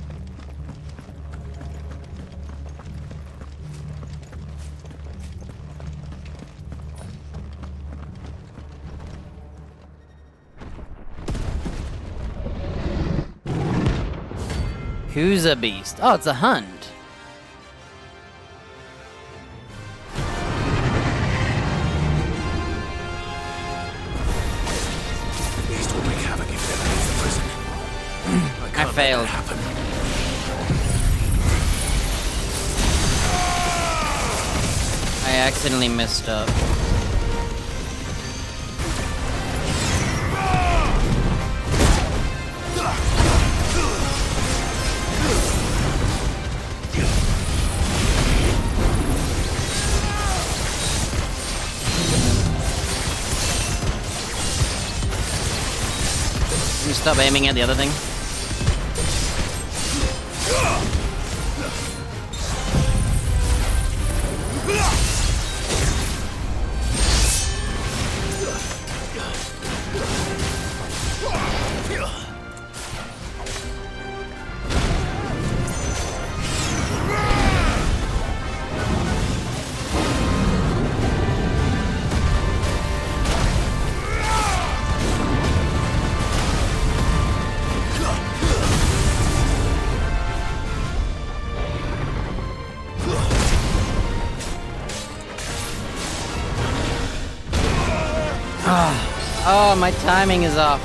Who's a beast? Oh, it's a hunt. Beast will wreak havoc if it ever leaves the prison. I failed. I accidentally messed up. Can you stop aiming at the other thing? Oh, my timing is off.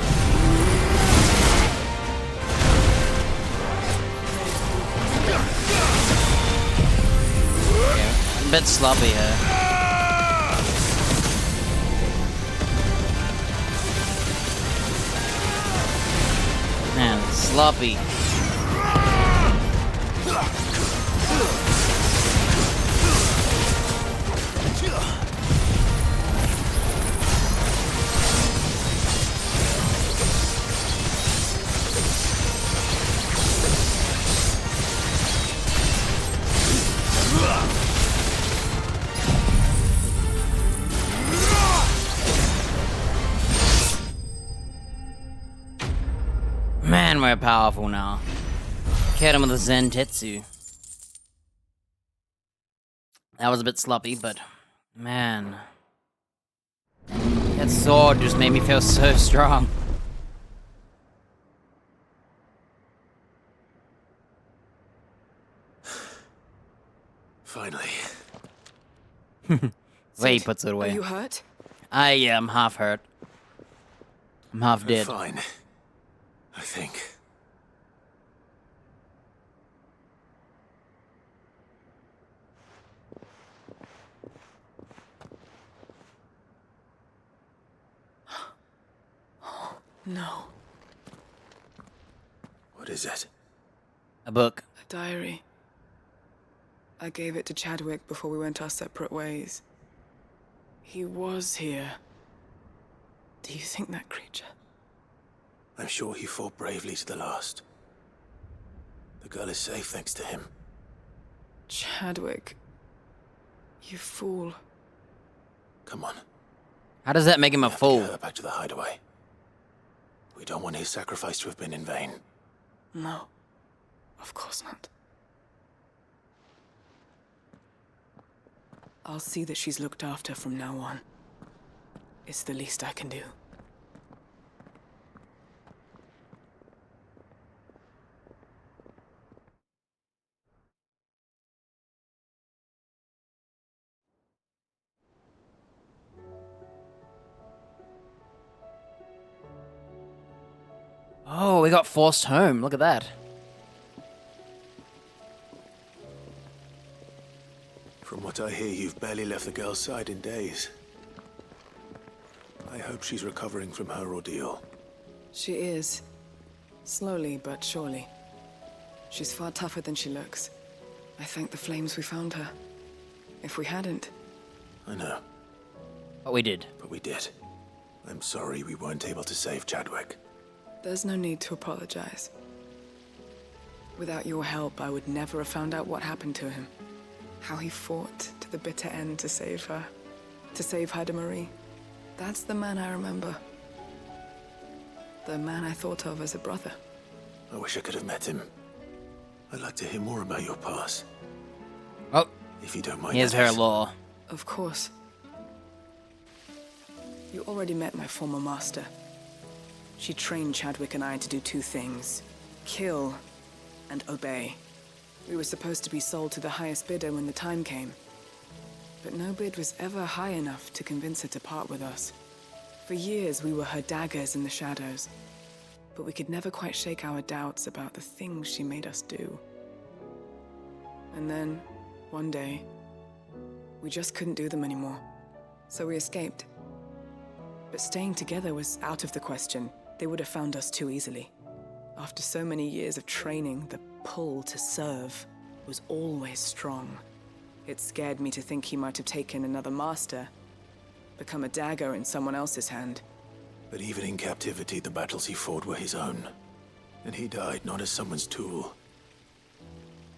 Yeah, I'm a bit sloppy here. Man, sloppy. Man, we're powerful now. Killed him with a Zentetsu. That was a bit sloppy, but man. That sword just made me feel so strong. Finally. Way he puts it away. Are you hurt? I'm half hurt. I'm half I'm dead. fine. I think. No. What is it? A book. A diary. I gave it to Chadwick before we went our separate ways. He was here. Do you think that creature? I'm sure he fought bravely to the last. The girl is safe thanks to him. Chadwick. You fool. Come on. How does that make him a fool? Get her back to the hideaway. We don't want his sacrifice to have been in vain. No. Of course not. I'll see that she's looked after from now on. It's the least I can do. Oh, we got forced home. Look at that. From what I hear, you've barely left the girl's side in days. I hope she's recovering from her ordeal. She is. Slowly but surely. She's far tougher than she looks. I thank the flames we found her. If we hadn't... I know. But we did. But we did. I'm sorry we weren't able to save Chadwick. There's no need to apologize. Without your help, I would never have found out what happened to him. How he fought to the bitter end to save her. To save Haida Marie. That's the man I remember. The man I thought of as a brother. I wish I could have met him. I'd like to hear more about your past. Oh. If you don't mind. Here's her law. Of course. You already met my former master. She trained Chadwick and I to do two things. Kill and obey. We were supposed to be sold to the highest bidder when the time came. But no bid was ever high enough to convince her to part with us. For years, we were her daggers in the shadows. But we could never quite shake our doubts about the things she made us do. And then, one day, we just couldn't do them anymore. So we escaped. But staying together was out of the question. They would have found us too easily. After so many years of training, the pull to serve was always strong. It scared me to think he might have taken another master, become a dagger in someone else's hand. But even in captivity, the battles he fought were his own. And he died not as someone's tool,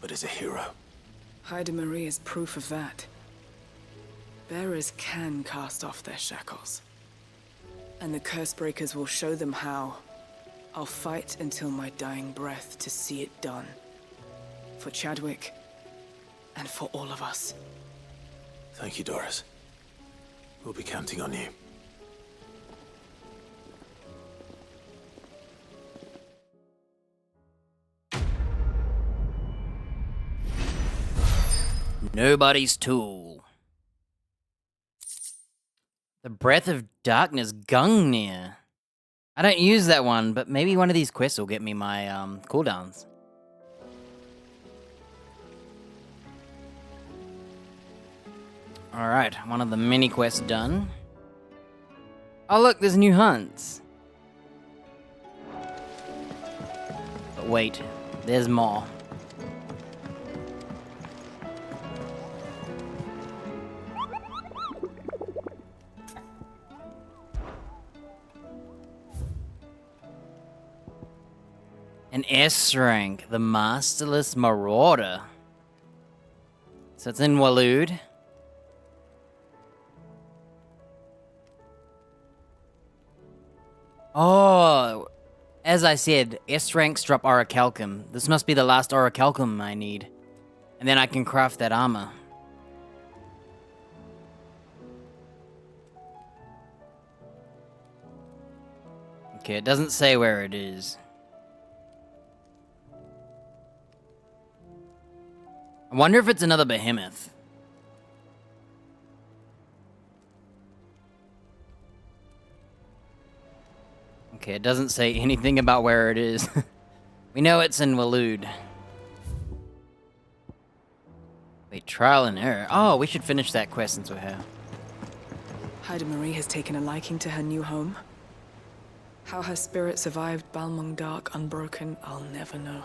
but as a hero. Haida Marie is proof of that. Bearers can cast off their shackles. And the Cursebreakers will show them how. I'll fight until my dying breath to see it done. For Chadwick, and for all of us. Thank you, Doris. We'll be counting on you. Nobody's tool. The Breath of Darkness Gungnir. I don't use that one, but maybe one of these quests will get me my cooldowns. Alright, one of the mini quests done. Oh look, there's new hunts. But wait, there's more. An S rank, the Masterless Marauder. So it's in Waloed. Oh, as I said, S ranks drop Orichalcum. This must be the last Orichalcum I need. And then I can craft that armor. Okay, it doesn't say where it is. I wonder if it's another behemoth. Okay, it doesn't say anything about where it is. We know it's in Waloed. Wait, trial and error. Oh, we should finish that quest since we're here. Haida Marie has taken a liking to her new home. How her spirit survived Balmung Dark unbroken, I'll never know.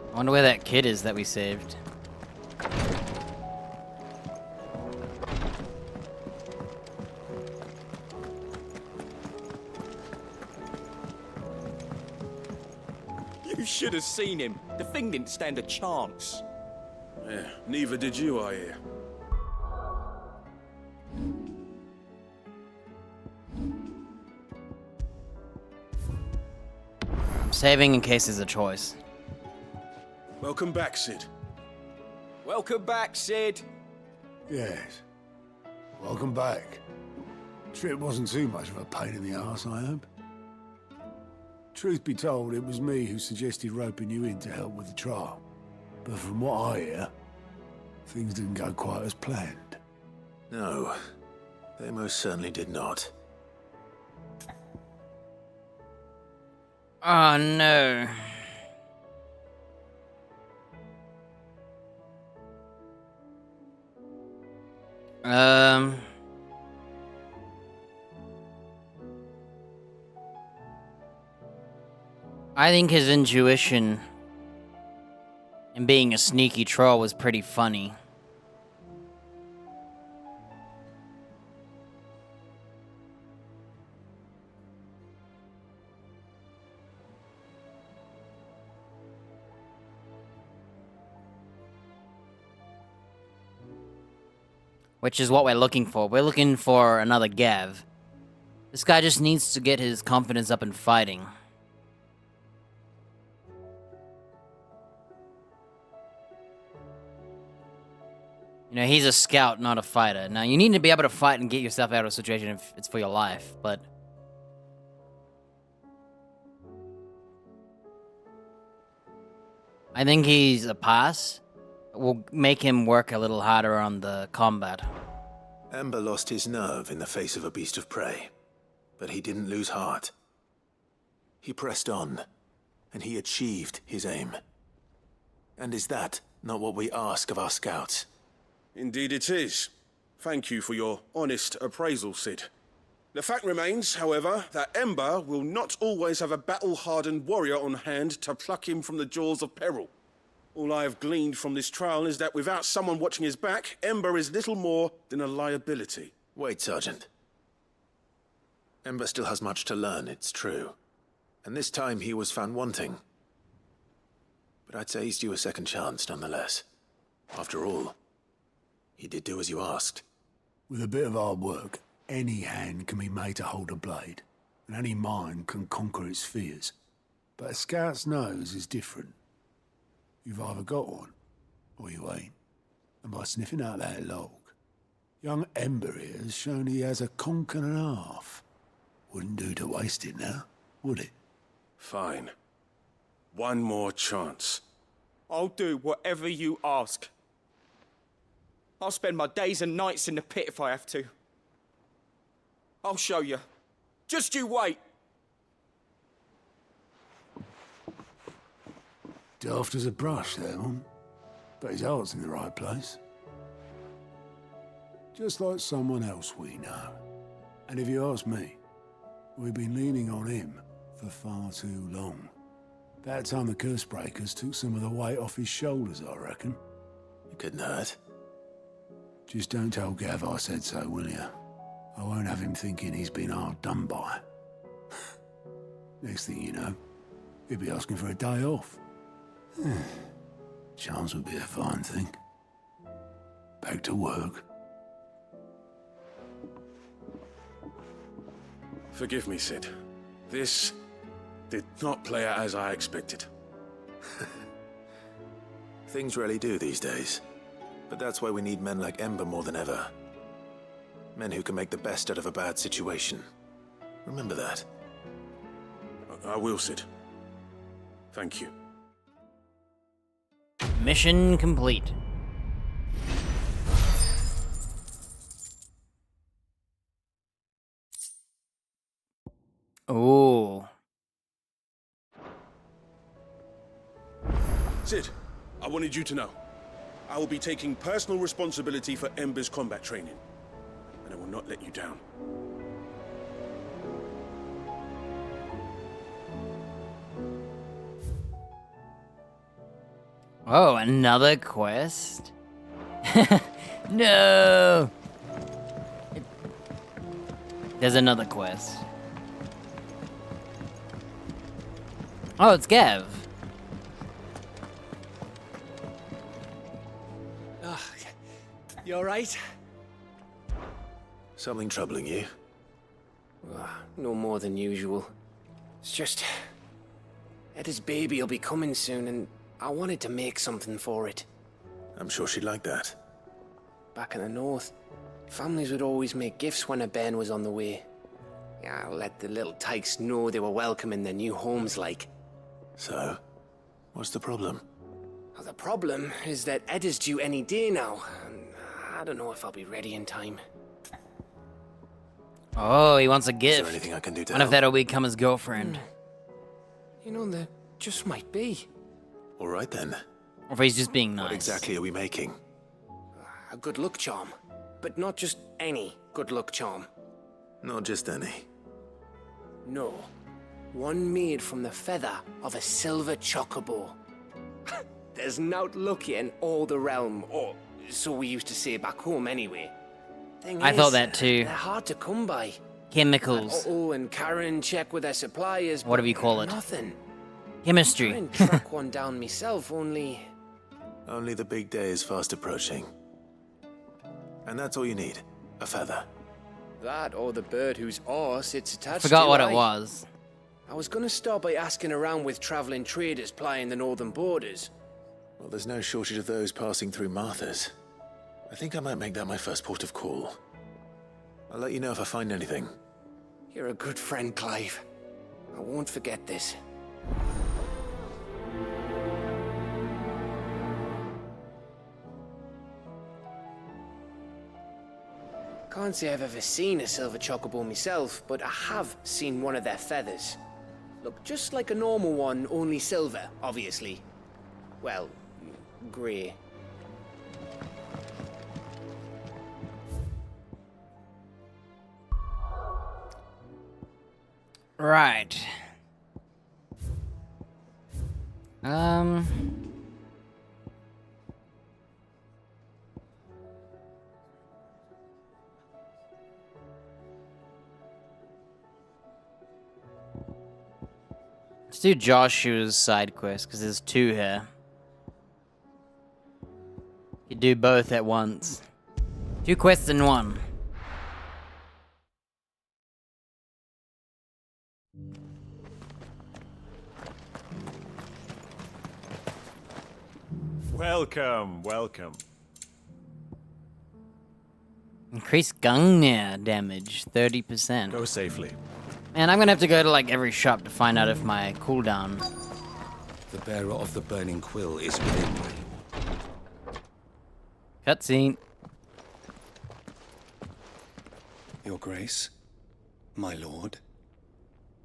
I wonder where that kid is that we saved. You should have seen him. The thing didn't stand a chance. Yeah, neither did you, I hear. I'm saving in case there's a choice. Welcome back, Sid. Welcome back, Sid. Yes. Welcome back. Trip wasn't too much of a pain in the arse, I hope. Truth be told, it was me who suggested roping you in to help with the trial. But from what I hear, things didn't go quite as planned. No, they most certainly did not. Oh no. I think his intuition and being a sneaky troll was pretty funny. Which is what we're looking for. We're looking for another Gav. This guy just needs to get his confidence up in fighting. You know, he's a scout, not a fighter. Now, you need to be able to fight and get yourself out of a situation if it's for your life, but... I think he's a pass. We'll make him work a little harder on the combat. Ember lost his nerve in the face of a beast of prey, but he didn't lose heart. He pressed on, and he achieved his aim. And is that not what we ask of our scouts? Indeed it is. Thank you for your honest appraisal, Sid. The fact remains, however, that Ember will not always have a battle-hardened warrior on hand to pluck him from the jaws of peril. All I have gleaned from this trial is that without someone watching his back, Ember is little more than a liability. Wait, Sergeant. Ember still has much to learn, it's true. And this time he was found wanting. But I'd say he's due a second chance, nonetheless. After all, he did do as you asked. With a bit of hard work, any hand can be made to hold a blade, and any mind can conquer its fears. But a scout's nose is different. You've either got one, or you ain't. And by sniffing out that log, young Ember here has shown he has a conk and a half. Wouldn't do to waste it now, would it? Fine. One more chance. I'll do whatever you ask. I'll spend my days and nights in the pit if I have to. I'll show you. Just you wait. Daft as a brush, that one. But his heart's in the right place. Just like someone else we know. And if you ask me, we've been leaning on him for far too long. That time the curse breakers took some of the weight off his shoulders, I reckon. It couldn't hurt. Just don't tell Gav I said so, will you? I won't have him thinking he's been hard done by. Next thing you know, he'll be asking for a day off. Chance would be a fine thing. Back to work. Forgive me, Sid. This did not play out as I expected. Things rarely do these days. But that's why we need men like Ember more than ever. Men who can make the best out of a bad situation. Remember that. I will, Sid. Thank you. Mission complete. Oh. Sid, I wanted you to know. I will be taking personal responsibility for Ember's combat training. And I will not let you down. Oh, another quest? No! There's another quest. Oh, it's Gav. You alright? Something troubling you? No more than usual. It's just... Etta's baby will be coming soon, and I wanted to make something for it. I'm sure she'd like that. Back in the north, families would always make gifts when a bairn was on the way. Yeah, let the little tykes know they were welcome in their new homes, like. So, what's the problem? Well, the problem is that Etta's due any day now, and I don't know if I'll be ready in time. Oh, he wants a gift. Is there anything I can do to Wonder if help? that'll become his girlfriend. You know, there just might be. All right then. Or if he's just being nice. What exactly are we making? A good luck charm. But not just any good luck charm. Not just any. No. One made from the feather of a silver chocobo. There's naught lucky in all the realm, or so we used to say back home anyway. I thought that too. They're hard to come by. Chemicals. Otto and Karen check with their suppliers. Whatever you call it. Nothing. Chemistry. I didn't track one down myself, only... Only the big day is fast approaching. And that's all you need. A feather. That or the bird whose oar sits attached Forgot to what it it was. I was gonna start by asking around with traveling traders plying the northern borders. Well, there's no shortage of those passing through Martha's. I think I might make that my first port of call. I'll let you know if I find anything. You're a good friend, Clive. I won't forget this. Can't say I've ever seen a silver chocobo myself, but I have seen one of their feathers. Look just like a normal one, only silver, obviously. Well, grey. Right. Let's do Joshua's side quest, because there's two here. You do both at once. 2 quests in one. Welcome, welcome. Increased Gungnir damage, 30%. Go safely. Man, I'm gonna have to go to like every shop to find out if my cooldown. The bearer of the burning quill is within me. Cutscene. Your Grace, my lord,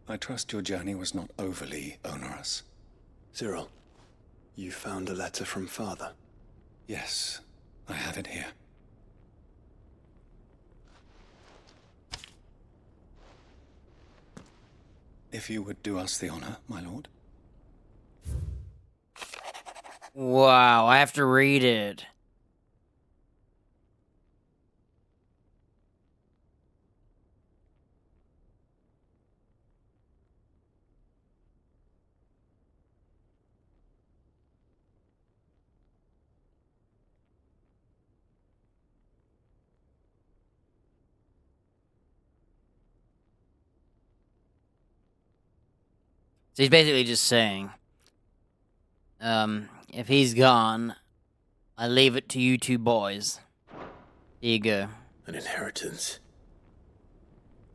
I trust your journey was not overly onerous. Cyril, you found a letter from Father? Yes, I have it here. If you would do us the honor, my lord. Wow, I have to read it. So he's basically just saying, if he's gone, I leave it to you two boys. There you go. An inheritance.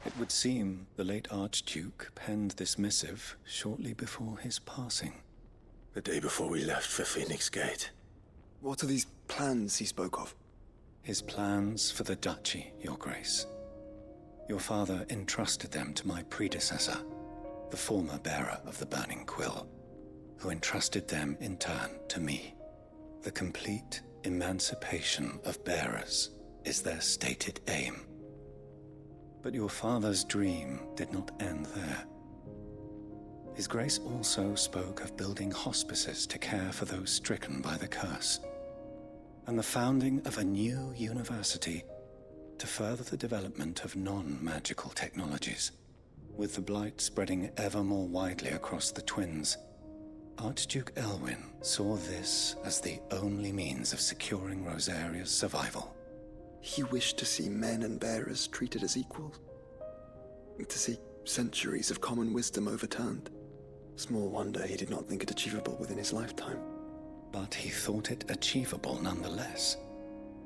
It would seem the late Archduke penned this missive shortly before his passing. The day before we left for Phoenix Gate. What are these plans he spoke of? His plans for the duchy, Your Grace. Your father entrusted them to my predecessor, the former bearer of the Burning Quill, who entrusted them in turn to me. The complete emancipation of bearers is their stated aim. But your father's dream did not end there. His Grace also spoke of building hospices to care for those stricken by the curse, and the founding of a new university to further the development of non-magical technologies. With the blight spreading ever more widely across the twins, Archduke Elwyn saw this as the only means of securing Rosaria's survival. He wished to see men and bearers treated as equals. To see centuries of common wisdom overturned. Small wonder he did not think it achievable within his lifetime. But he thought it achievable nonetheless.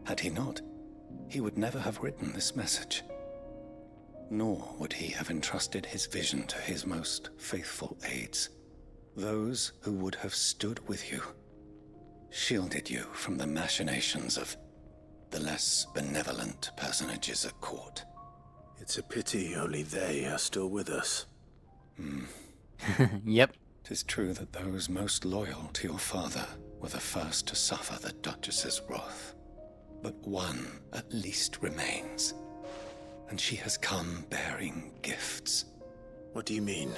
Had he not, he would never have written this message. Nor would he have entrusted his vision to his most faithful aides, those who would have stood with you, shielded you from the machinations of the less benevolent personages at court. It's a pity only they are still with us. Yep. 'Tis true that those most loyal to your father were the first to suffer the Duchess's wrath. But one at least remains, and she has come bearing gifts. What do you mean?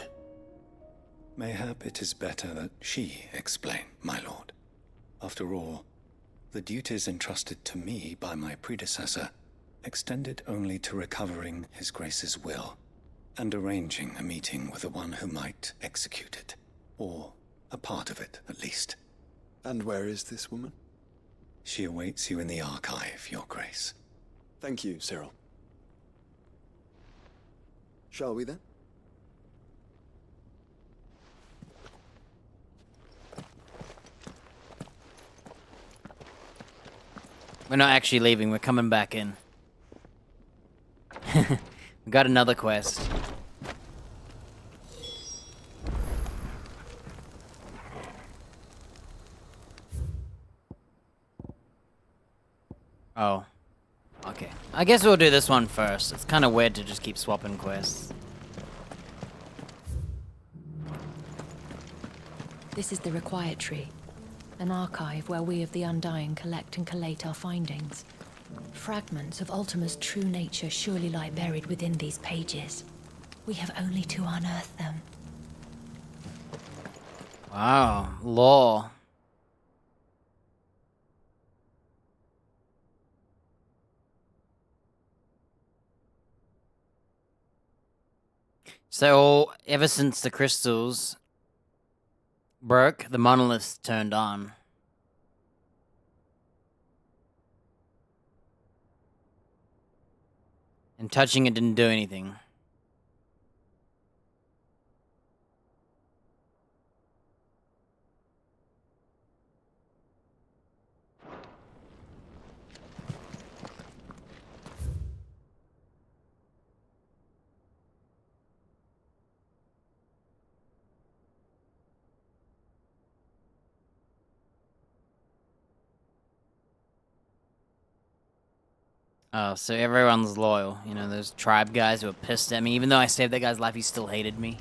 Mayhap it is better that she explain, my lord. After all, the duties entrusted to me by my predecessor extended only to recovering His Grace's will and arranging a meeting with the one who might execute it, or a part of it at least. And where is this woman? She awaits you in the archive, Your Grace. Thank you, Cyril. Shall we then? We're not actually leaving, we're coming back in. We got another quest. Oh. Okay. I guess we'll do this one first. It's kind of weird to just keep swapping quests. This is the Required Tree, an archive where we of the Undying collect and collate our findings. Fragments of Ultima's true nature surely lie buried within these pages. We have only to unearth them. Wow. Law. So, ever since the crystals broke, the monoliths turned on. And touching it didn't do anything. Oh, so everyone's loyal. You know, those tribe guys who are pissed at me. Even though I saved that guy's life, he still hated me.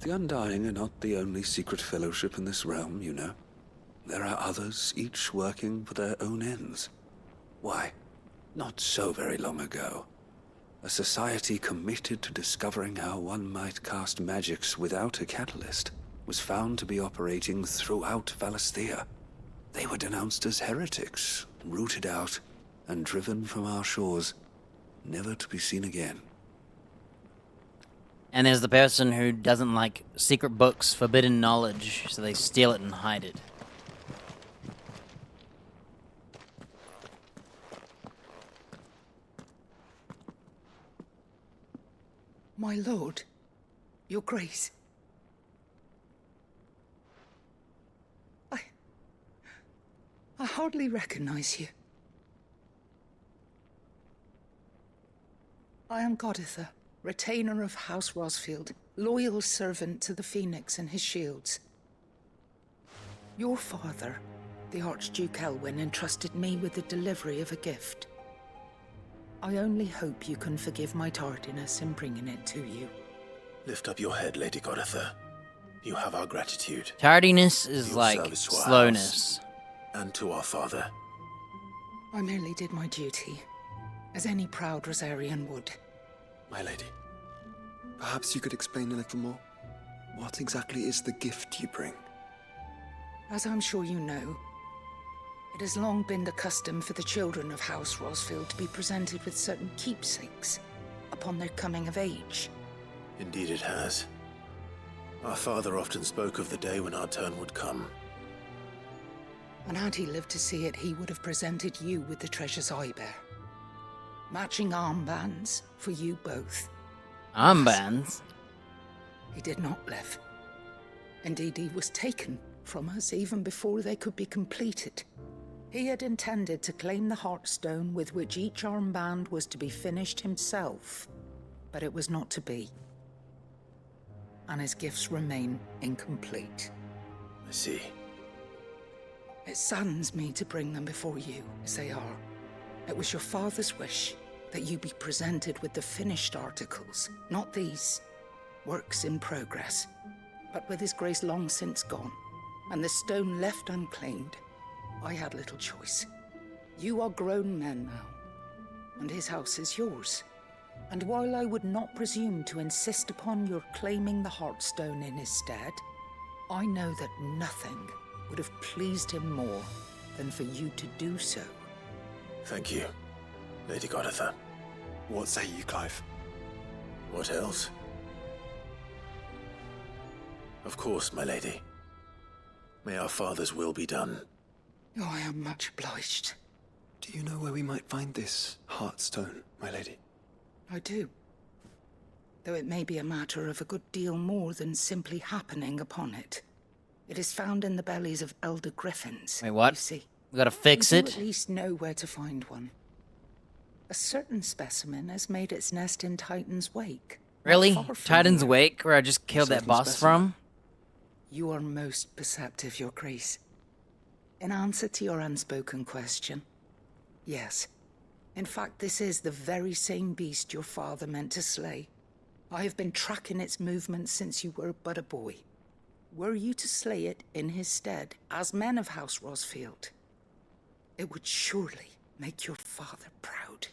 The Undying are not the only secret fellowship in this realm, you know. There are others, each working for their own ends. Why, not so very long ago, a society committed to discovering how one might cast magics without a catalyst was found to be operating throughout Valisthea. They were denounced as heretics, rooted out, and driven from our shores, never to be seen again. And there's the person who doesn't like secret books, forbidden knowledge, so they steal it and hide it. My lord, your grace. I hardly recognize you. I am Goditha, retainer of House Rosfield, loyal servant to the Phoenix and his shields. Your father, the Archduke Elwyn, entrusted me with the delivery of a gift. I only hope you can forgive my tardiness in bringing it to you. Lift up your head, Lady Goditha. You have our gratitude. Tardiness is Your like service to our slowness. house and to our father. I merely did my duty, as any proud Rosarian would. My lady, perhaps you could explain a little more? What exactly is the gift you bring? As I'm sure you know, it has long been the custom for the children of House Rosfield to be presented with certain keepsakes upon their coming of age. Indeed it has. Our father often spoke of the day when our turn would come. And had he lived to see it, he would have presented you with the treasures I bear. Matching armbands for you both. Armbands? He did not live. Indeed, he was taken from us even before they could be completed. He had intended to claim the Heartstone with which each armband was to be finished himself, but it was not to be. And his gifts remain incomplete. I see. It saddens me to bring them before you, as they are. It was your father's wish that you be presented with the finished articles, not these works in progress. But with his grace long since gone, and the stone left unclaimed, I had little choice. You are grown men now, and his house is yours. And while I would not presume to insist upon your claiming the Heartstone in his stead, I know that nothing would have pleased him more than for you to do so. Thank you, Lady Goditha. What say you, Clive? What else? Of course, my lady. May our father's will be done. Oh, I am much obliged. Do you know where we might find this Heartstone, my lady? I do. Though it may be a matter of a good deal more than simply happening upon it. It is found in the bellies of elder griffins. Wait, what? You see. We gotta fix You it? at least know where to find one. A certain specimen has made its nest in Titan's Wake. not Really? far from Titan's here. Wake, where I just killed that Certain boss specimen. from? You are most perceptive, Your Grace. In answer to your unspoken question, yes. In fact, this is the very same beast your father meant to slay. I have been tracking its movements since you were but a boy. Were you to slay it in his stead, as men of House Rosfield, it would surely make your father proud.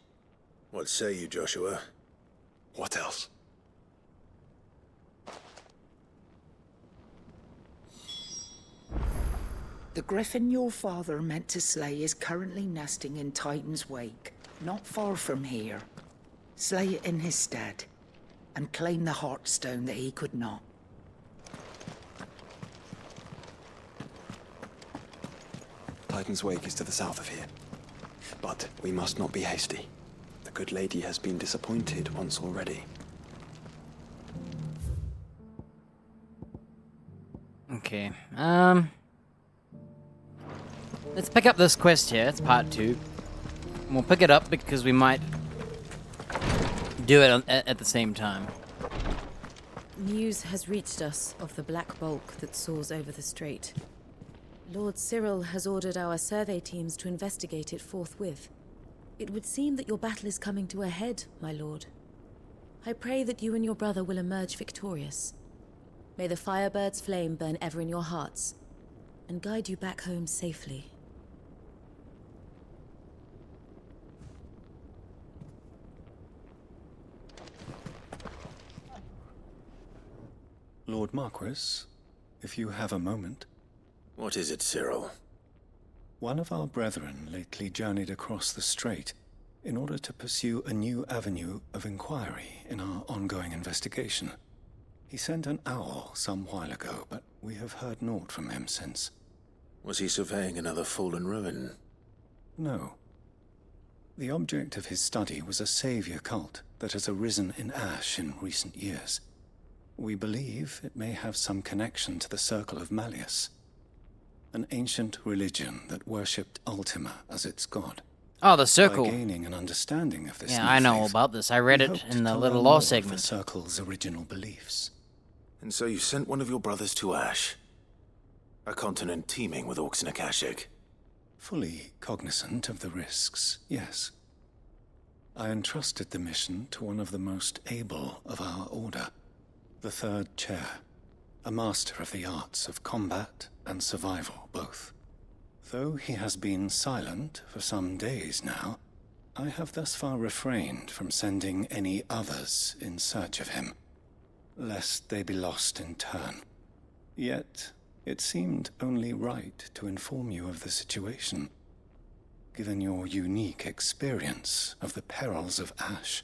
What say you, Joshua? What else? The griffin your father meant to slay is currently nesting in Titan's Wake, not far from here. Slay it in his stead, and claim the Heartstone that he could not. Titan's Wake is to the south of here. But we must not be hasty. The good lady has been disappointed once already. Okay, let's pick up this quest here. It's part 2. And we'll pick it up because we might do it at the same time. News has reached us of the black bulk that soars over the strait. Lord Cyril has ordered our survey teams to investigate it forthwith. It would seem that your battle is coming to a head, my lord. I pray that you and your brother will emerge victorious. May the Firebird's flame burn ever in your hearts, and guide you back home safely. Lord Marquis, if you have a moment. What is it, Cyril? One of our brethren lately journeyed across the strait in order to pursue a new avenue of inquiry in our ongoing investigation. He sent an owl some while ago, but we have heard naught from him since. Was he surveying another fallen ruin? No. The object of his study was a savior cult that has arisen in Ash in recent years. We believe it may have some connection to the Circle of Malleus, an ancient religion that worshipped Ultima as its god. Oh, the Circle. By gaining an understanding of this Yeah, new I know faith, about this. I read we it hoped in the to little learn law more of segment. the Circle's original beliefs. And so you sent one of your brothers to Ash? A continent teeming with orcs and Akashic? Fully cognizant of the risks, yes. I entrusted the mission to one of the most able of our order, the Third Chair, a master of the arts of combat and survival both. Though he has been silent for some days now, I have thus far refrained from sending any others in search of him, lest they be lost in turn. Yet, it seemed only right to inform you of the situation, given your unique experience of the perils of Ash.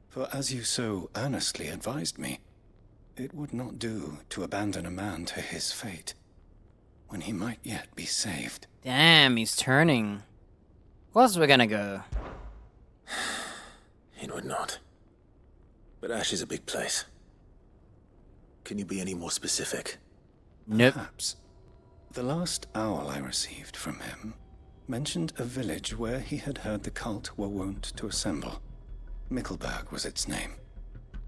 For as you so earnestly advised me, it would not do to abandon a man to his fate, when he might yet be saved. Damn, he's turning. Of course we're gonna go. It would not. But Ash is a big place. Can you be any more specific? Nope. Perhaps. The last owl I received from him mentioned a village where he had heard the cult were wont to assemble. Mickleburg was its name.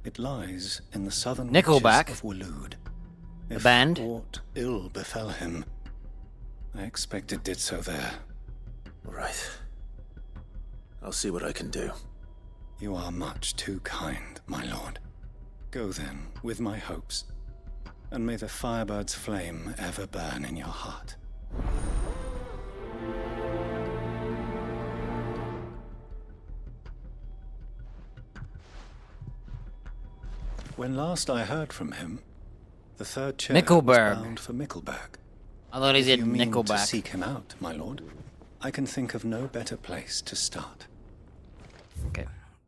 It lies in the southern Nickelback? reaches of Waloed. The If band? aught ill befell him, I expect it did so there. Right. I'll see what I can do. You are much too kind, my lord. Go then, with my hopes, and may the Firebird's flame ever burn in your heart. When last I heard from him, the third chair was Mickleburg. bound for Mickleburg. I thought he If said you mean to Nickelback. seek him out, my lord, I can think of no better place to start. Okay.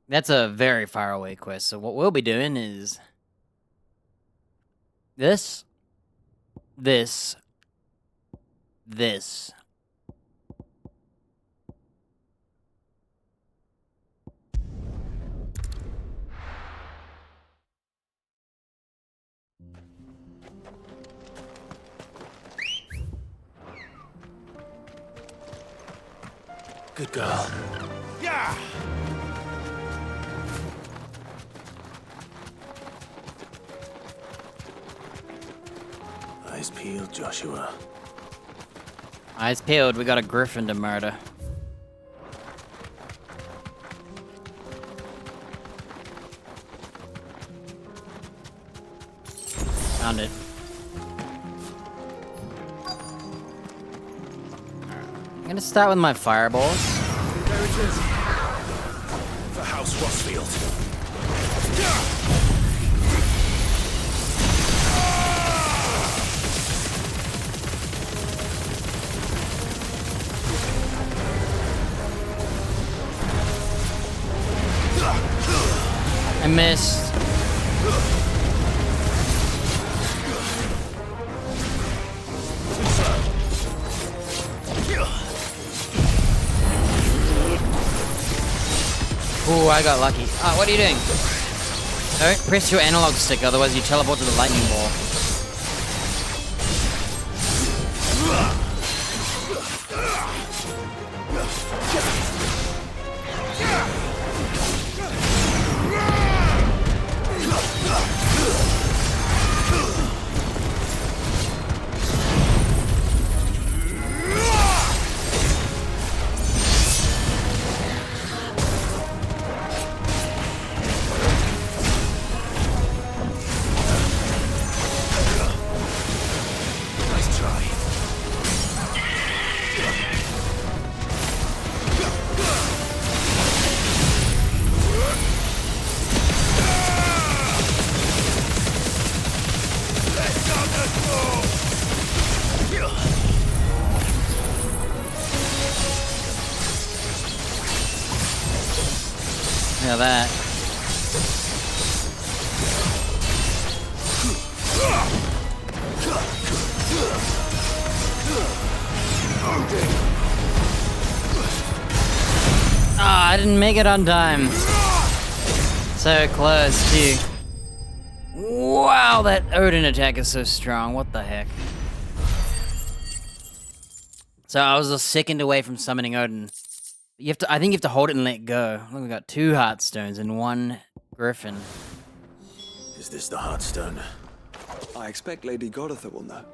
That's a very far away quest, so what we'll be doing is... This. This. This. Good girl. Yeah! Eyes peeled, Joshua. Eyes peeled, we got a griffin to murder. Found it. I'm gonna start with my fireballs. There it is. For House Rossfield. I missed. Ooh, I got lucky. Ah, what are you doing? Don't press your analog stick, otherwise you teleport to the lightning ball. Nice try. Look at that. Ah, I didn't make it on time. So close, too. Wow, that Odin attack is so strong. What the heck? So I was a second away from summoning Odin. You have to. I think you have to hold it and let go. Look, we got 2 Heartstones and 1 Griffin. Is this the Heartstone? I expect Lady Goritha will know.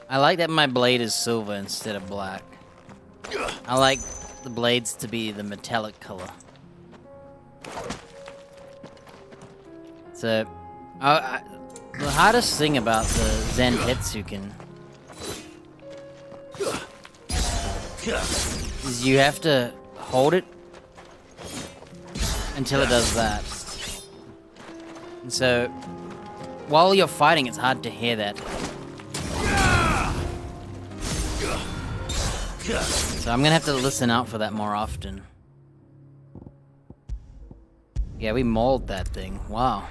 I like that my blade is silver instead of black. I like the blades to be the metallic color. So, the hardest thing about the Zantetsuken is you have to hold it until it does that. And so, while you're fighting, it's hard to hear that. So I'm gonna have to listen out for that more often. Yeah, we mauled that thing. Wow.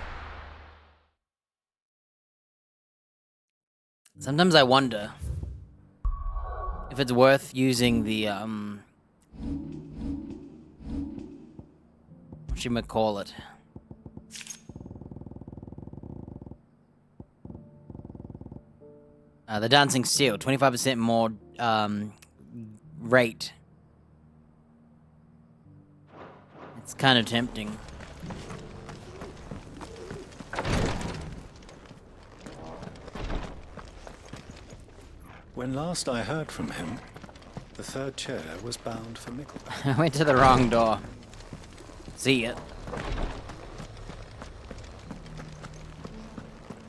Sometimes I wonder if it's worth using the, what whatchamacallit. The Dancing Seal, 25% more rate. It's kind of tempting. When last I heard from him, the third chair was bound for Mickleburn. I went to the wrong door. See ya.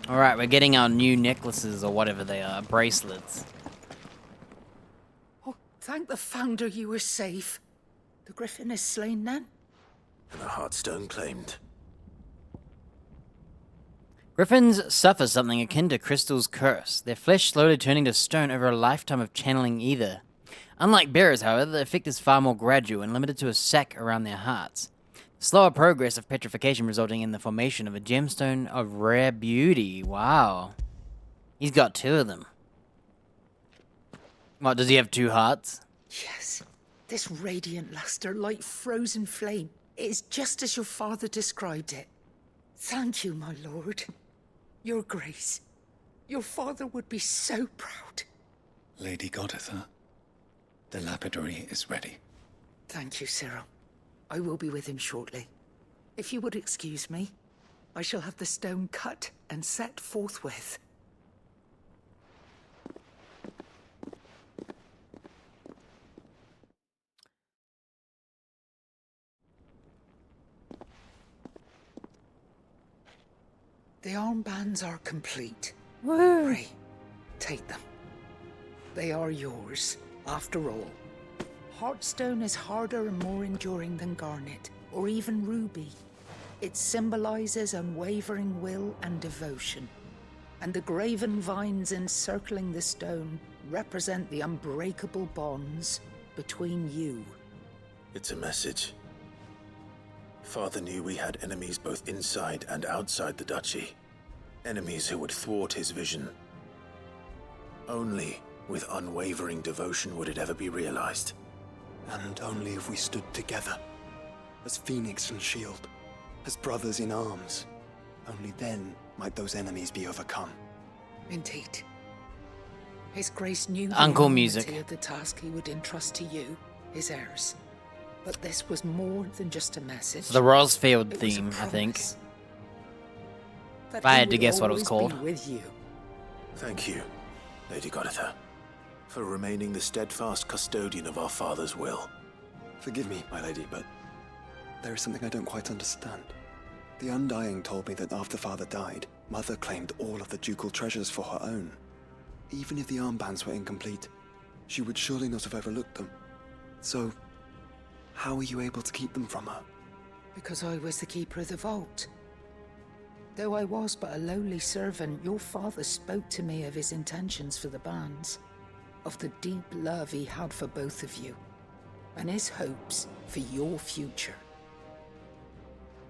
Alright, we're getting our new necklaces or whatever they are, bracelets. Oh, thank the Founder you were safe. The Griffin is slain then? And the Heartstone claimed. Griffins suffer something akin to Crystal's curse, their flesh slowly turning to stone over a lifetime of channeling either. Unlike bearers, however, the effect is far more gradual and limited to a sac around their hearts. Slower progress of petrification resulting in the formation of a gemstone of rare beauty. Wow. He's got 2 of them. What, does he have 2 hearts? Yes. This radiant luster like frozen flame. It is just as your father described it. Thank you, my lord. Your grace. Your father would be so proud. Lady Goditha, the lapidary is ready. Thank you, Cyril. I will be with him shortly. If you would excuse me, I shall have the stone cut and set forthwith. The armbands are complete. Woo! Pray, take them. They are yours, after all. Heartstone is harder and more enduring than garnet, or even ruby. It symbolizes unwavering will and devotion. And the graven vines encircling the stone represent the unbreakable bonds between you. It's a message. Father knew we had enemies both inside and outside the duchy. Enemies who would thwart his vision. Only with unwavering devotion would it ever be realized. And only if we stood together, as Phoenix and Shield, as brothers in arms. Only then might those enemies be overcome. Indeed. His Grace knew Uncle the music. enormity of the task he would entrust to you, his heirs. But this was more than just a message. It's the Rosfield It was a theme, I think. promise that If I he had to would guess what it was always be called. with you. Thank you, Lady Goditha, for remaining the steadfast custodian of our father's will. Forgive me, my lady, but there is something I don't quite understand. The Undying told me that after Father died, Mother claimed all of the ducal treasures for her own. Even if the armbands were incomplete, she would surely not have overlooked them. So, how were you able to keep them from her? Because I was the keeper of the vault. Though I was but a lowly servant, your father spoke to me of his intentions for the bands, of the deep love he had for both of you, and his hopes for your future.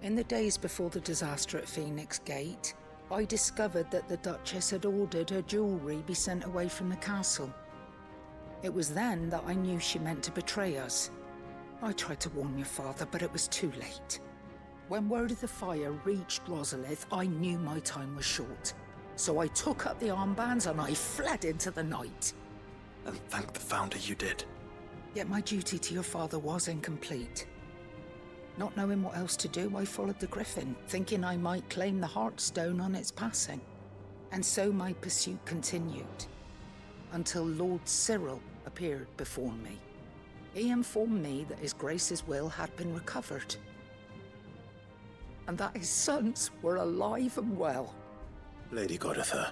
In the days before the disaster at Phoenix Gate, I discovered that the Duchess had ordered her jewelry be sent away from the castle. It was then that I knew she meant to betray us. I tried to warn your father, but it was too late. When word of the fire reached Rosalith, I knew my time was short. So I took up the armbands and I fled into the night. And thank the Founder you did. Yet my duty to your father was incomplete. Not knowing what else to do, I followed the Griffin, thinking I might claim the Heartstone on its passing. And so my pursuit continued, until Lord Cyril appeared before me. He informed me that his Grace's will had been recovered, and that his sons were alive and well. Lady Goditha,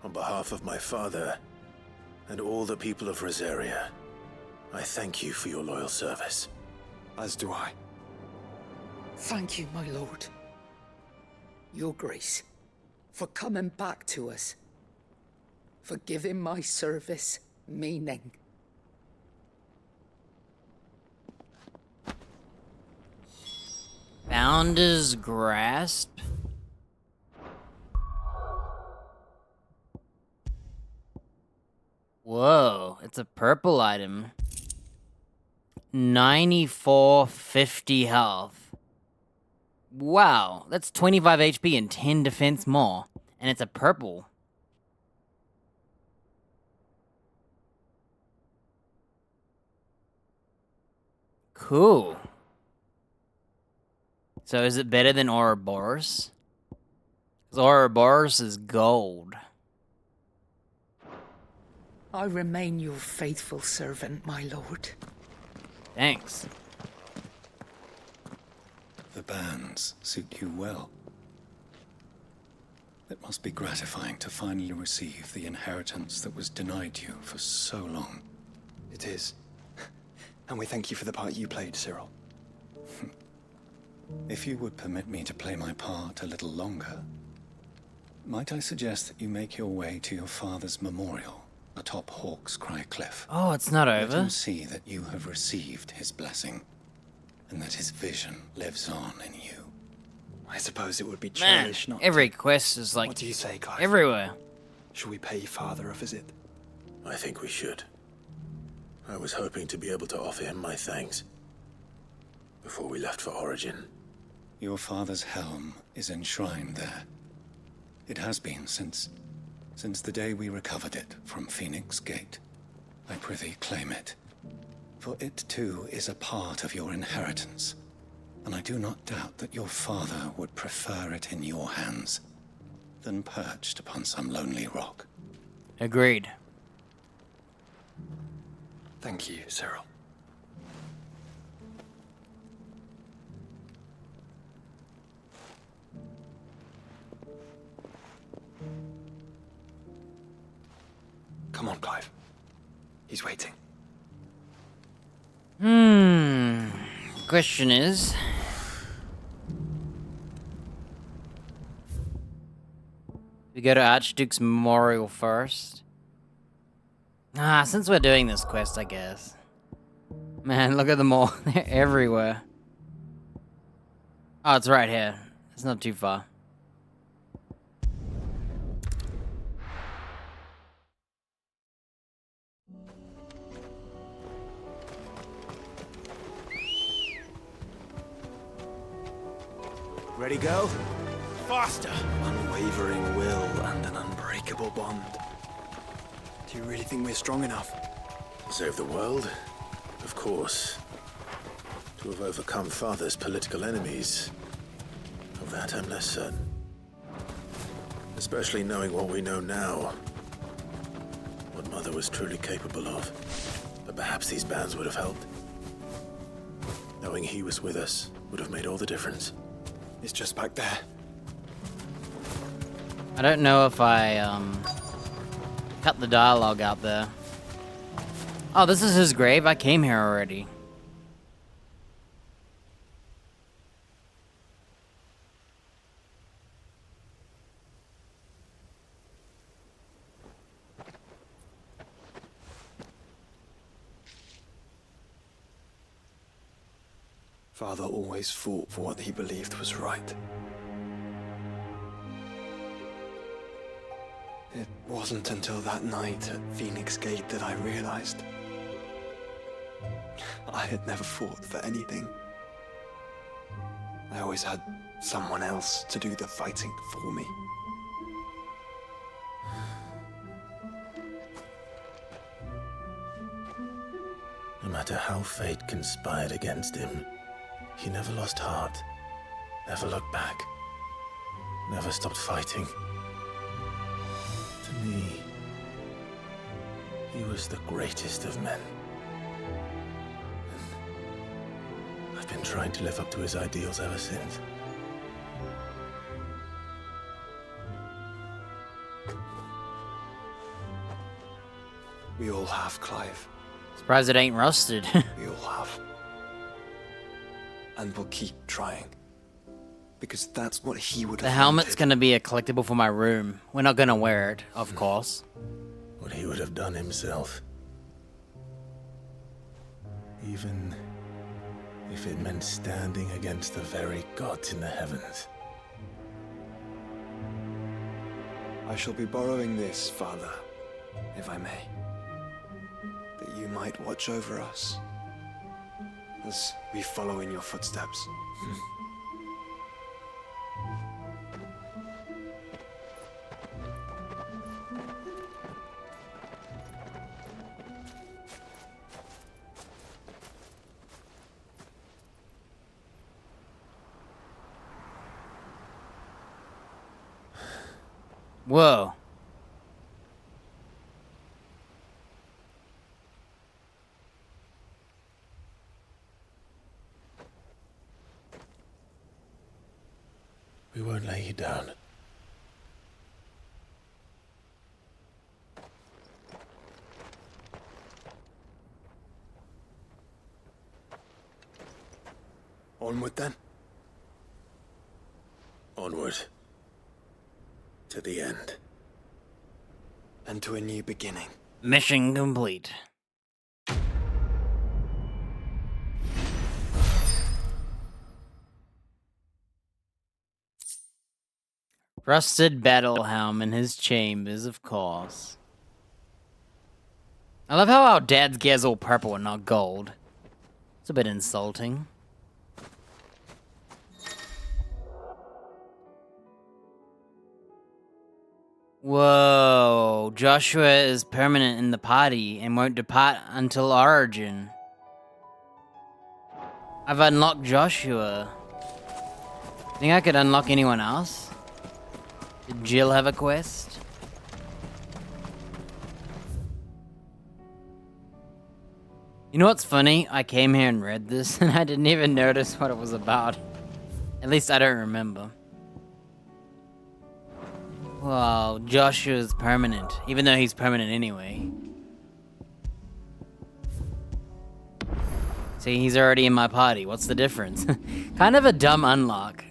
on behalf of my father and all the people of Rosaria, I thank you for your loyal service. As do I. Thank you, my lord. Your Grace, for coming back to us, for giving my service meaning. Founder's Grasp? Whoa, it's a purple item. 9450 health. Wow, that's 25 HP and 10 defense more. And it's a purple. Cool. So is it better than Ouroboros? Because Ouroboros is gold. I remain your faithful servant, my lord. Thanks. The bands suit you well. It must be gratifying to finally receive the inheritance that was denied you for so long. It is. And we thank you for the part you played, Cyril. If you would permit me to play my part a little longer, might I suggest that you make your way to your father's memorial atop Hawk's Cry Cliff? Oh, it's not Let over. him see that you have received his blessing, and that his vision lives on in you. I suppose it would be Man, churlish not every to. quest is like What do you say, Clive? everywhere. Shall we pay your father a visit? I think we should. I was hoping to be able to offer him my thanks before we left for Origin. Your father's helm is enshrined there. It has been since the day we recovered it from Phoenix Gate. I prithee claim it, for it too is a part of your inheritance, and I do not doubt that your father would prefer it in your hands than perched upon some lonely rock. Agreed. Thank you, Cyril. Come on, Clive. He's waiting. Question is... we go to Archduke's Memorial first. Since we're doing this quest, I guess. Man, look at them all. They're everywhere. Oh, it's right here. It's not too far. Ready, go? Faster! Unwavering will and an unbreakable bond. Do you really think we're strong enough? Save the world? Of course. To have overcome Father's political enemies, of that I'm less certain. Especially knowing what we know now. What Mother was truly capable of. But perhaps these bands would have helped. Knowing he was with us would have made all the difference. It's just back there. I don't know if I, cut the dialogue out there. Oh, this is his grave? I came here already. Father always fought for what he believed was right. It wasn't until that night at Phoenix Gate that I realized I had never fought for anything. I always had someone else to do the fighting for me. No matter how fate conspired against him, he never lost heart, never looked back, never stopped fighting. To me, he was the greatest of men. And I've been trying to live up to his ideals ever since. We all have, Clive. Surprised it ain't rusted. We all have. And we'll keep trying. Because that's what he would have The helmet's wanted. gonna be a collectible for my room. We're not gonna wear it, of course. What he would have done himself. Even if it meant standing against the very gods in the heavens. I shall be borrowing this, Father, if I may. That you might watch over us as we follow in your footsteps. Whoa. We won't lay you down. Onward, then. Onward. To the end. And to a new beginning. Mission complete. Rusted battle helm in his chambers, of course. I love how our dad's gear's all purple and not gold. It's a bit insulting. Whoa, Joshua is permanent in the party and won't depart until Origin. I've unlocked Joshua. Think I could unlock anyone else? Did Jill have a quest? You know what's funny? I came here and read this and I didn't even notice what it was about. At least I don't remember. Well, Joshua's permanent, even though he's permanent anyway. See, he's already in my party. What's the difference? Kind of a dumb unlock.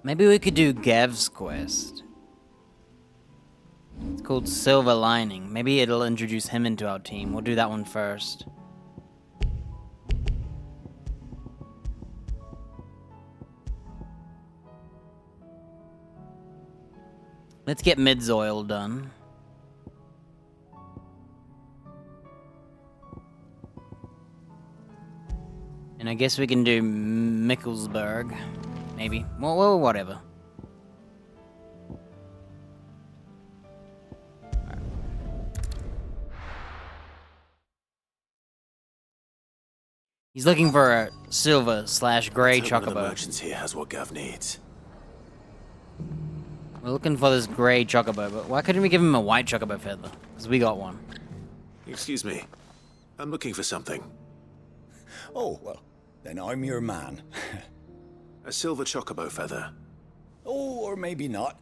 Maybe we could do Gav's quest. It's called Silver Lining. Maybe it'll introduce him into our team. We'll do that one first. Let's get Midzoil done. And I guess we can do Mickelsburg. Maybe. Well, whatever. Right. He's looking for a silver/gray Let's hope one of the chocobo. merchants here has what Gav needs. We're looking for this gray chocobo, but why couldn't we give him a white chocobo feather? Because we got one. Excuse me. I'm looking for something. Oh, well, then I'm your man. A silver chocobo feather. Oh, or maybe not.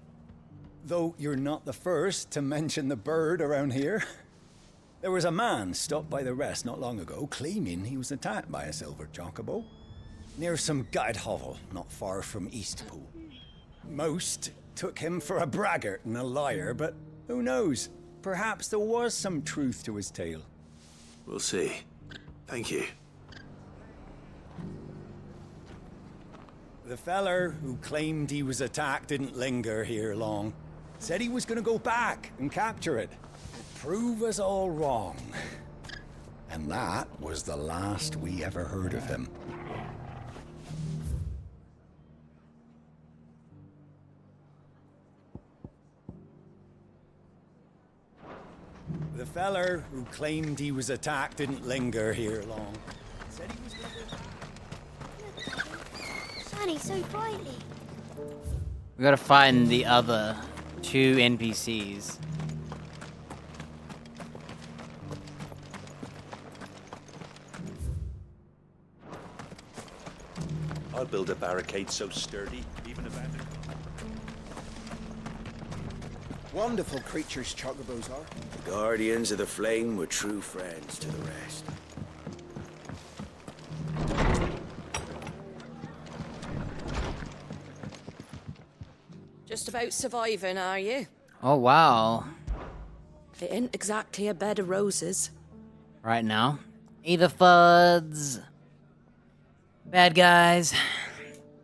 Though you're not the first to mention the bird around here. There was a man stopped by the rest not long ago, claiming he was attacked by a silver chocobo. Near some gutted hovel, not far from Eastpool. Most took him for a braggart and a liar, but who knows? Perhaps there was some truth to his tale. We'll see. Thank you. The feller who claimed he was attacked didn't linger here long. Said he was gonna go back and capture it. Prove us all wrong. And that was the last we ever heard of him. The feller who claimed he was attacked didn't linger here long. Said he was gonna go back. Shining so brightly. We gotta find the other 2 NPCs. I'll build a barricade so sturdy, even if I had to... Wonderful creatures chocobos are. The Guardians of the Flame were true friends to the rest. Just about surviving, are you? Oh, wow. It ain't exactly a bed of roses. Right now. Either Fuds. Bad guys.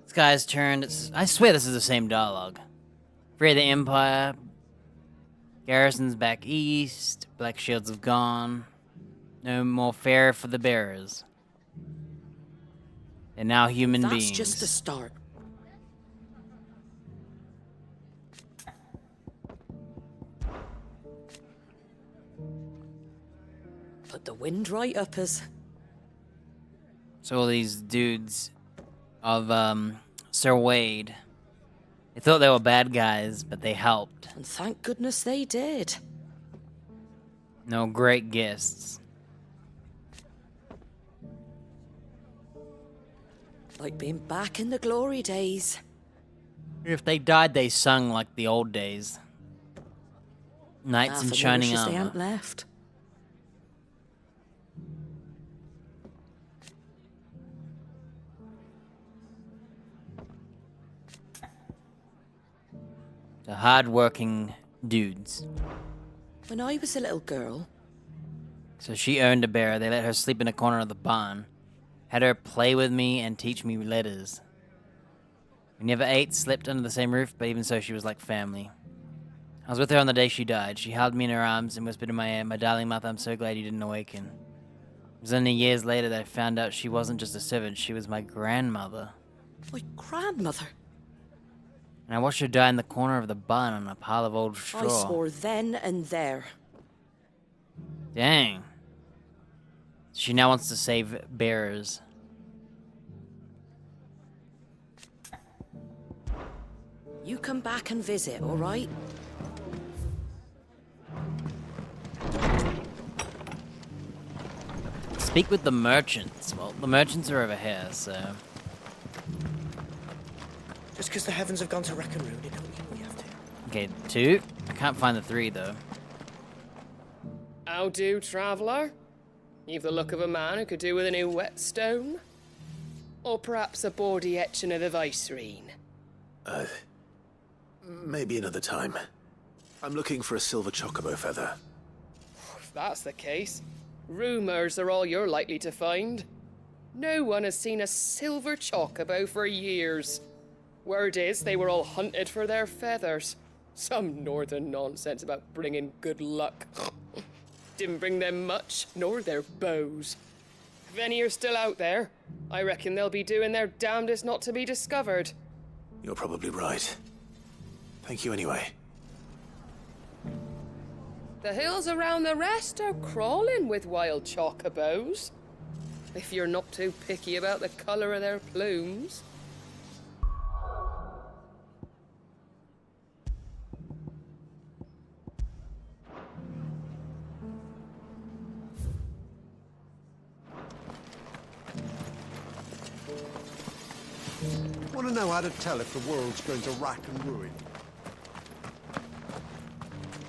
This guy's turn. I swear this is the same dialogue. Free the Empire. Garrison's back east. Black shields have gone. No more fare for the bearers. And now human beings. That's just the start. Put the wind right up us. So all these dudes of Sir Wade, they thought they were bad guys, but they helped. And thank goodness they did. No great guests. Like being back in the glory days. If they died, they sung like the old days. Knights in shining They armor. ain't left. The hard-working dudes. When I was a little girl, So she owned a bear. They let her sleep in a corner of the barn. Had her play with me and teach me letters. We never ate, slept under the same roof, but even so, she was like family. I was with her on the day she died. She held me in her arms and whispered in my ear, "My darling mother, I'm so glad you didn't awaken." It was only years later that I found out she wasn't just a servant, she was my grandmother. my grandmother, And I watched her die in the corner of the barn on a pile of old straw. I swore then and there. Dang. She now wants to save bearers. You come back and visit, all right? Speak with the merchants. Well, the merchants are over here, so... Just because the heavens have gone to wreck and ruin it, don't mean we have to. Okay, 2. I can't find the 3, though. How do, traveller? You've the look of a man who could do with a new whetstone. Or perhaps a bawdy etching of the Vicerine. Maybe another time. I'm looking for a silver chocobo feather. If that's the case, rumours are all you're likely to find. No one has seen a silver chocobo for years. Word is they were all hunted for their feathers. Some northern nonsense about bringing good luck. Didn't bring them much, nor their bows. If any are still out there, I reckon they'll be doing their damnedest not to be discovered. You're probably right. Thank you anyway. The hills around the rest are crawling with wild chocobos. If you're not too picky about the colour of their plumes. Want to know how to tell if the world's going to rack and ruin?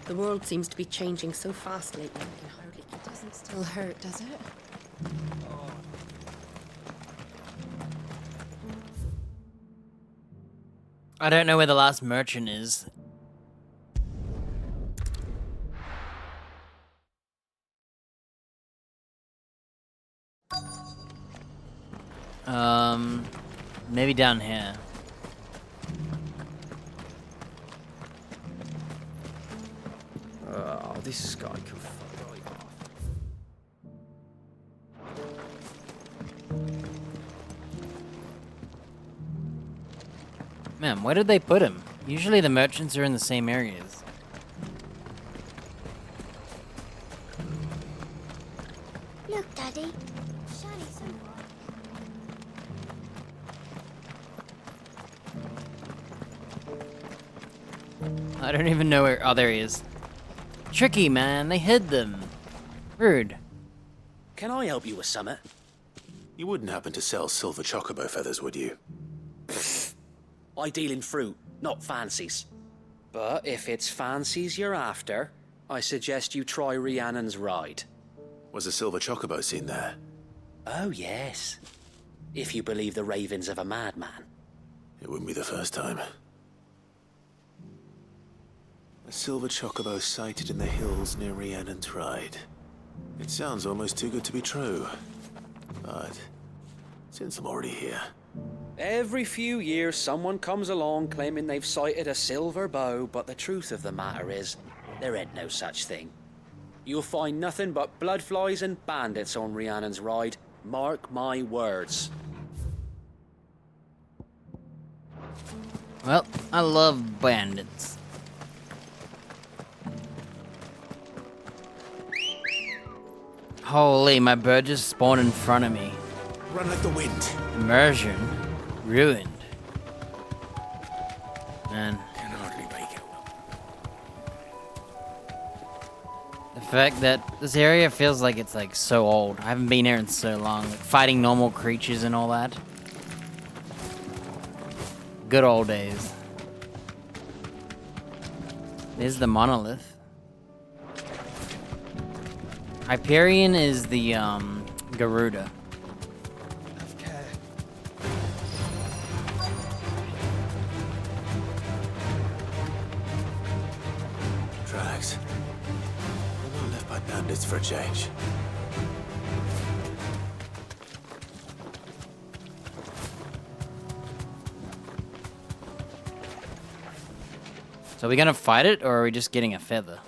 The world seems to be changing so fast lately, I can hardly keep... It doesn't still hurt, does it? I don't know where the last merchant is. Maybe down here. Oh, this guy can fuck right off. Man, where did they put him? Usually the merchants are in the same areas. Look, Daddy. Shiny silver. I don't even know where... Oh, there he is. Tricky, man. They hid them. Rude. Can I help you with summit? You wouldn't happen to sell silver chocobo feathers, would you? I deal in fruit, not fancies. But if it's fancies you're after, I suggest you try Rhiannon's ride. Was a silver chocobo seen there? Oh, yes. If you believe the ravings of a madman. It wouldn't be the first time. A silver chocobo sighted in the hills near Rhiannon's ride. It sounds almost too good to be true. But since I'm already here... Every few years someone comes along claiming they've sighted a silver bow, but the truth of the matter is, there ain't no such thing. You'll find nothing but bloodflies and bandits on Rhiannon's ride. Mark my words. Well, I love bandits. Holy, my bird just spawned in front of me. Run like the wind. Immersion. Ruined. Man. Can hardly make it. The fact that this area feels like it's like so old. I haven't been here in so long. Like, fighting normal creatures and all that. Good old days. There's the monolith. Hyperion is the Garuda. Drax. We're not left by bandits for a change. So are we gonna fight it, or are we just getting a feather?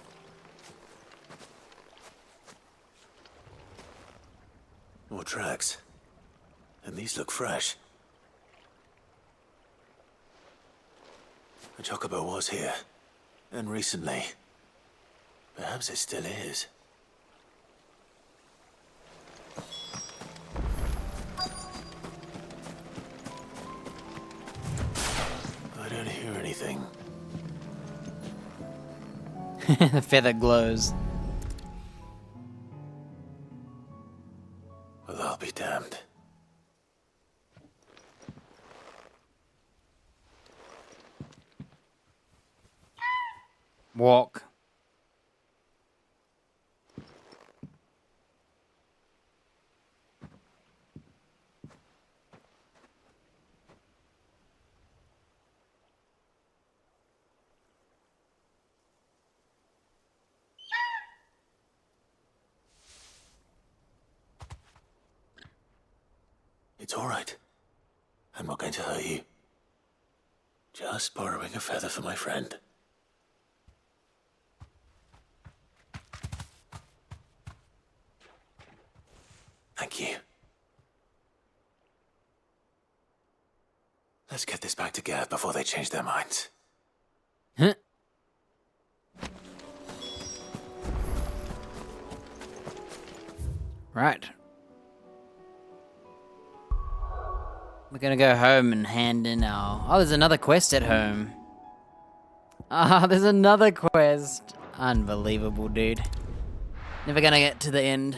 More tracks. And these look fresh. The chocobo was here. And recently. Perhaps it still is. I don't hear anything. The feather glows. Well, I'll be damned. Walk. It's all right. I'm not going to hurt you. Just borrowing a feather for my friend. Thank you. Let's get this back to Gav before they change their minds. Huh? Right. We're gonna go home and hand in our... Oh, there's another quest at home. Ah, there's another quest. Unbelievable, dude. Never gonna get to the end.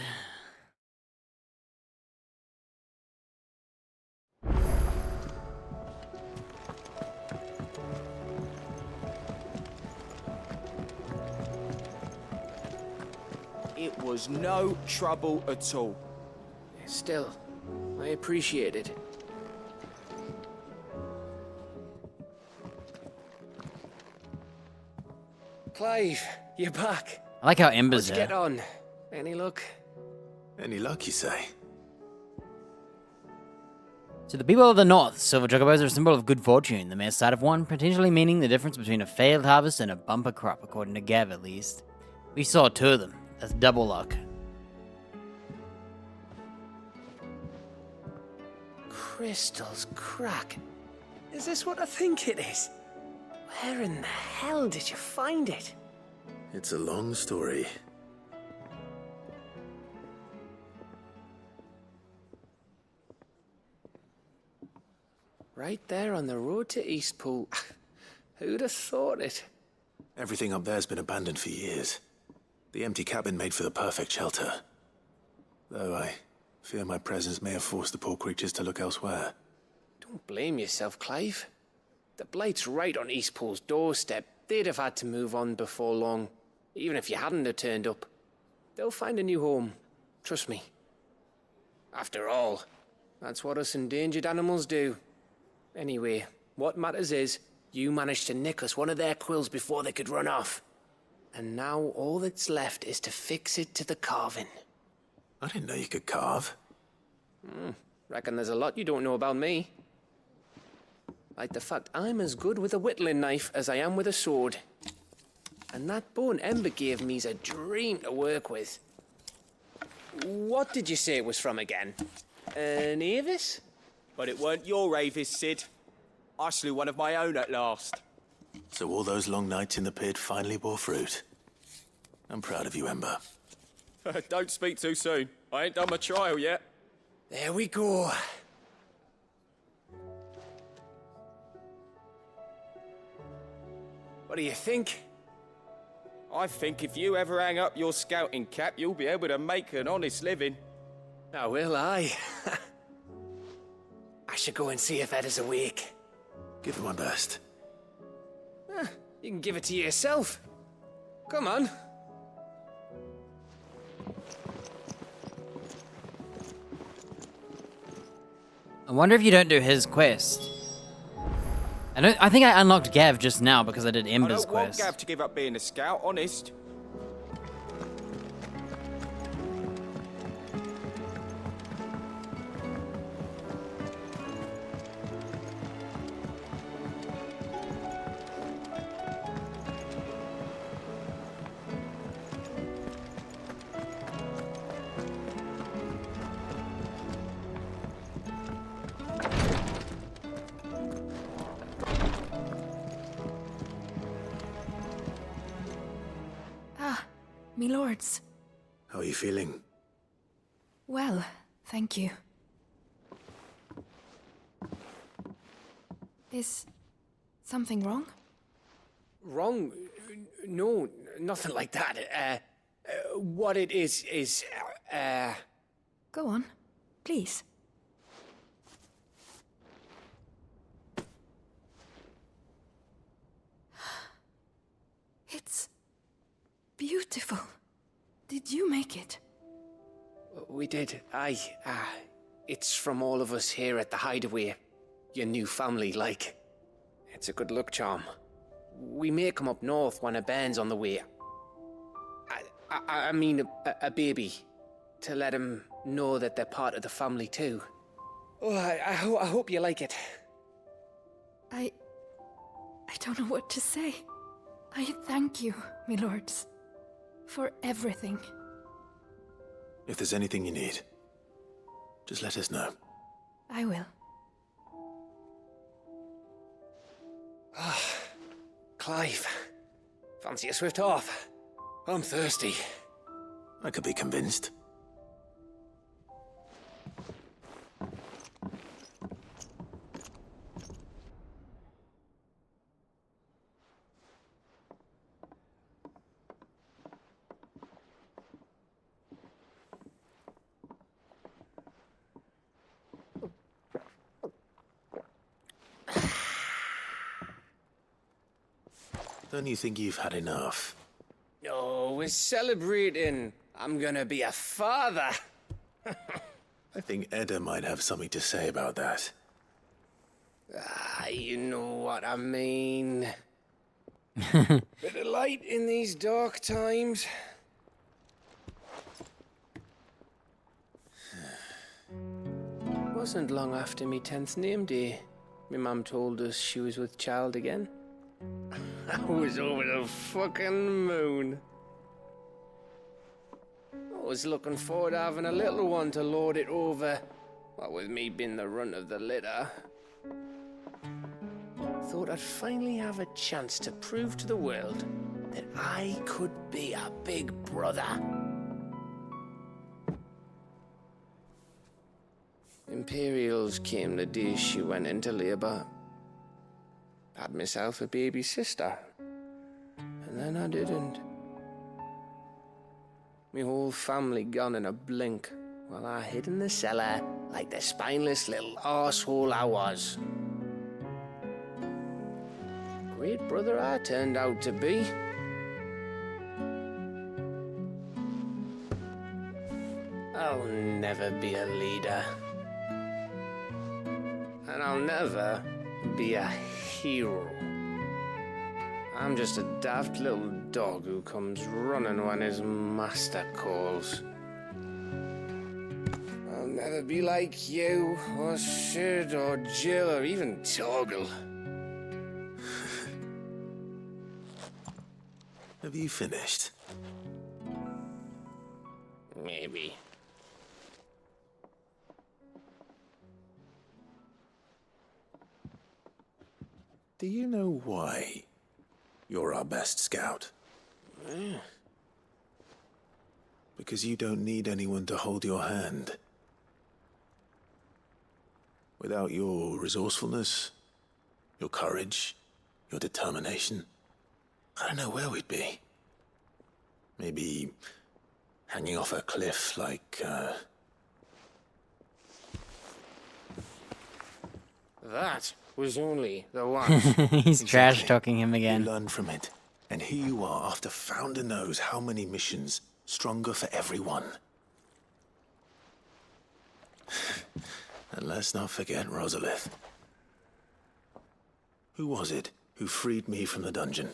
It was no trouble at all. Still, I appreciate it. Clive, you're back. I like how Ember's Let's there. get on. Any luck? Any luck, you say? To the people of the north, silver chocobos are a symbol of good fortune, the mere sight of one potentially meaning the difference between a failed harvest and a bumper crop, according to Gav at least. We saw 2 of them. That's double luck. Crystal's crack. Is this what I think it is? Where in the hell did you find it? It's a long story. Right there on the road to Eastpool. Who'd have thought it? Everything up there's been abandoned for years. The empty cabin made for the perfect shelter. Though I fear my presence may have forced the poor creatures to look elsewhere. Don't blame yourself, Clive. The Blight's right on Eastpool's doorstep. They'd have had to move on before long, even if you hadn't have turned up. They'll find a new home. Trust me. After all, that's what us endangered animals do. Anyway, what matters is, you managed to nick us one of their quills before they could run off. And now all that's left is to fix it to the carving. I didn't know you could carve. Reckon there's a lot you don't know about me. Like the fact I'm as good with a whittling knife as I am with a sword. And that bone Ember gave me's a dream to work with. What did you say it was from again? An Avis? But it weren't your Avis, Sid. I slew one of my own at last. So all those long nights in the pit finally bore fruit. I'm proud of you, Ember. Don't speak too soon. I ain't done my trial yet. There we go. What do you think? I think if you ever hang up your scouting cap, you'll be able to make an honest living. Oh, will I? I should go and see if Ed is awake. Give it my best. You can give it to yourself. Come on. I wonder if you don't do his quest. I think I unlocked Gav just now because I did Ember's I don't want quest. Gav to give up being a scout, honest. Me lords. How are you feeling? Well, thank you. Is something wrong? Wrong? No, nothing like that. What it is... Go on, please. It's beautiful. Did you make it? We did. It's from all of us here at the Hideaway. Your new family, like. It's a good luck charm. We may come up north when a band's on the way. I mean a baby. To let him know that they're part of the family too. Oh, I hope you like it. I don't know what to say. I thank you, me lords, for everything. If there's anything you need, just let us know. I will. Clive, fancy a swift off? I'm thirsty. I could be convinced. Don't you think you've had enough? No, we're celebrating. I'm gonna be a father. I think Edda might have something to say about that. You know what I mean. Bit of light in these dark times. Wasn't long after me 10th name day. My mum told us she was with child again. I was over the fucking moon. I was looking forward to having a little one to lord it over. What with me being the runt of the litter. Thought I'd finally have a chance to prove to the world that I could be a big brother. Imperials came the day she went into labour. Had myself a baby sister. And then I didn't. Me whole family gone in a blink, while I hid in the cellar like the spineless little arsehole I was. Great brother I turned out to be. I'll never be a leader. And I'll never be a hero. I'm just a daft little dog who comes running when his master calls. I'll never be like you, or Sid, or Jill, or even Torgal. Have you finished? Maybe. Do you know why you're our best scout? Yeah. Because you don't need anyone to hold your hand. Without your resourcefulness, your courage, your determination, I don't know where we'd be. Maybe hanging off a cliff like, That was only the one. He's trash talking him again. You learn from it. And here you are after Founder knows how many missions, stronger for everyone. And let's not forget Rosalith. Who was it who freed me from the dungeon?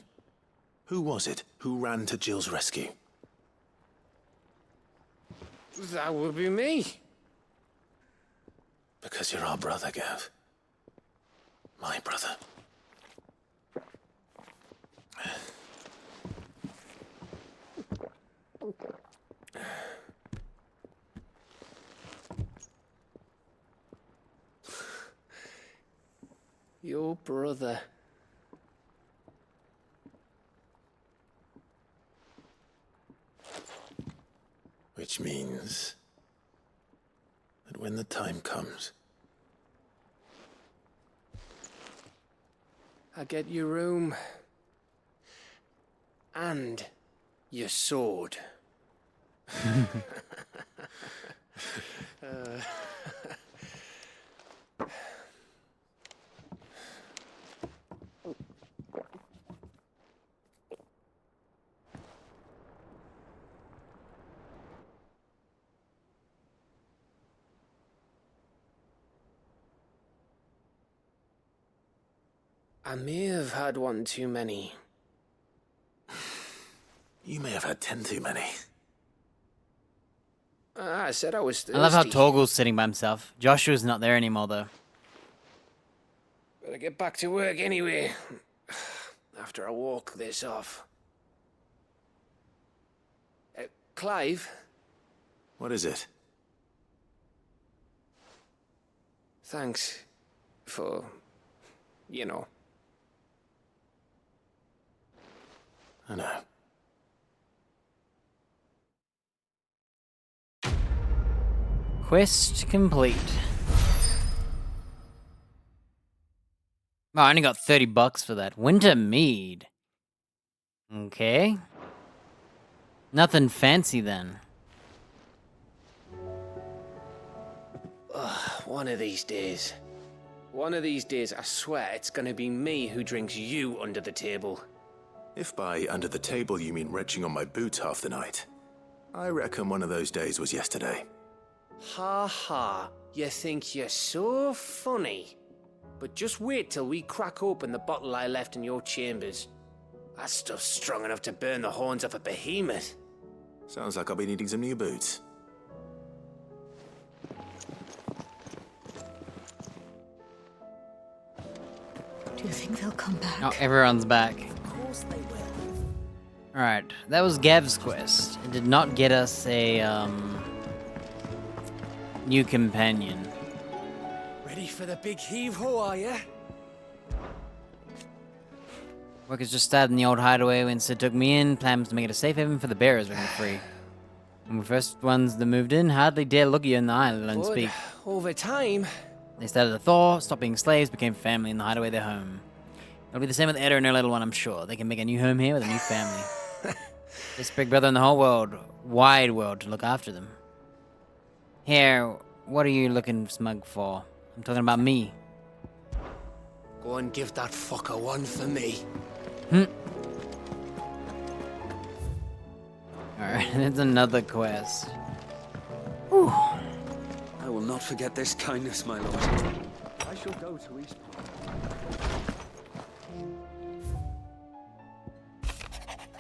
Who was it who ran to Jill's rescue? That would be me. Because you're our brother, Gav. My brother. Your brother. Which means that when the time comes, I get your room. And your sword. I may have had one too many. you may have had 10 too many. I said I was thirsty. I love how Torgal's sitting by himself. Joshua's not there anymore, though. Better get back to work anyway. After I walk this off. Clive? What is it? Thanks for, you know. I know. Quest complete. Oh, I only got $30 for that. Winter Mead. Okay. Nothing fancy then. One of these days. One of these days, I swear it's gonna be me who drinks you under the table. If by under the table you mean retching on my boots half the night, I reckon one of those days was yesterday. Ha ha, you think you're so funny. But just wait till we crack open the bottle I left in your chambers. That stuff's strong enough to burn the horns off a behemoth. Sounds like I'll be needing some new boots. Do you think they'll come back? Oh, everyone's back. Of course they will. Alright, that was Gav's quest. It did not get us a, new companion. Ready for the big heave-ho, are ya? Workers just started in the old hideaway when Sid took me in. Plan was to make it a safe haven for the bearers when we're free. When we first ones that moved in, hardly dare look you in the eye, let alone But speak. over time, They started to thaw, stopped being slaves, became family in the hideaway, their home. It'll be the same with Edda and her little one, I'm sure. They can make a new home here with a new family. This big brother in the whole world, wide world, to look after them. Here, what are you looking smug for? I'm talking about me. go and give that fucker one for me. Alright, it's another quest. Whew. I will not forget this kindness, my lord. I shall go to Eastport.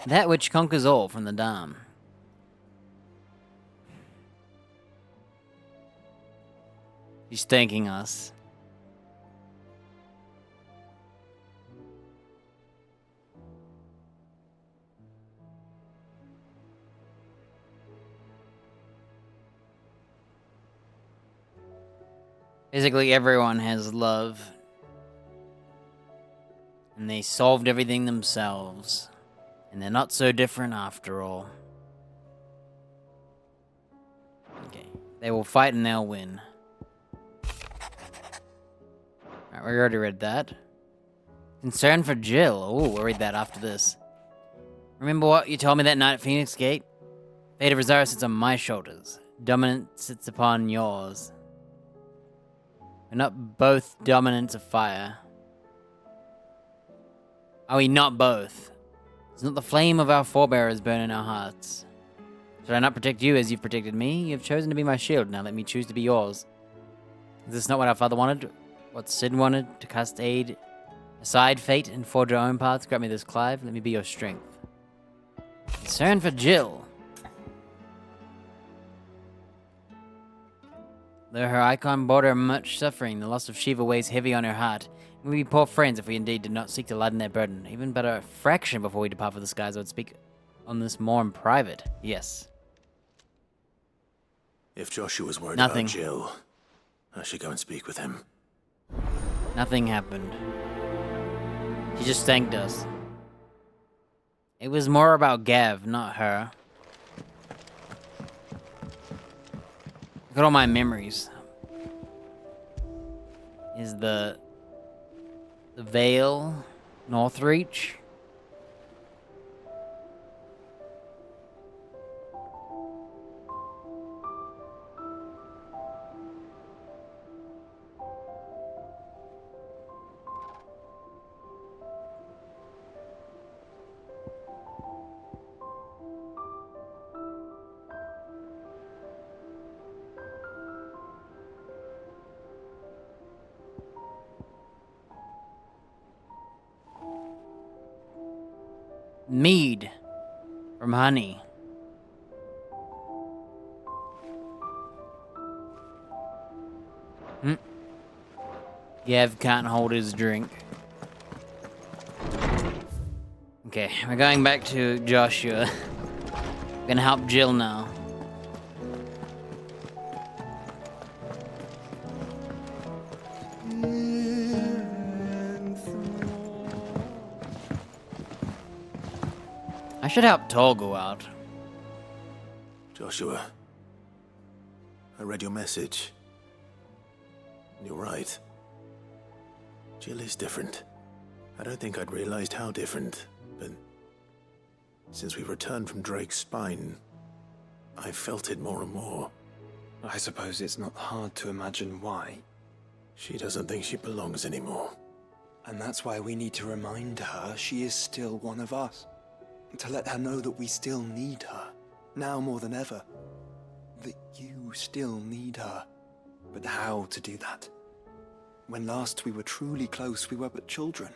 That which conquers all from the Dam. He's thanking us. Basically, everyone has love. And they solved everything themselves. And they're not so different after all. Okay. They will fight and they'll win. Alright, we already read that. Concern for Jill. Oh, we'll read that after this. Remember what you told me that night at Phoenix Gate? Fate of Rosario sits on my shoulders. Dominance sits upon yours. We're not both dominants of fire. Are we not both? It's not the flame of our forebears burn in our hearts. Should I not protect you as you've protected me? You have chosen to be my shield, now let me choose to be yours. Is this not what our father wanted? What Sid wanted? To cast aid aside fate and forge our own paths? Grant me this, Clive. Let me be your strength. Concern for Jill. Though her icon brought her much suffering, the loss of Shiva weighs heavy on her heart. We'd be poor friends if we indeed did not seek to lighten their burden. Even but a fraction before we depart for the skies, I would speak on this more in private. Yes. If Joshua's worried Nothing. about Jill, I should go and speak with him. Nothing happened. She just thanked us. It was more about Gav, not her. Look at all my memories. Is the Vale Northreach? Mead from Honey. Gav can't hold his drink. Okay, we're going back to Joshua. We're gonna help Jill now. I should help Torgo out. Joshua, I read your message. You're right. Jill is different. I don't think I'd realized how different, but since we returned from Drake's spine, I've felt it more and more. I suppose it's not hard to imagine why. She doesn't think she belongs anymore. And that's why we need to remind her she is still one of us. To let her know that we still need her, now more than ever. That you still need her. But how to do that? When last we were truly close, we were but children.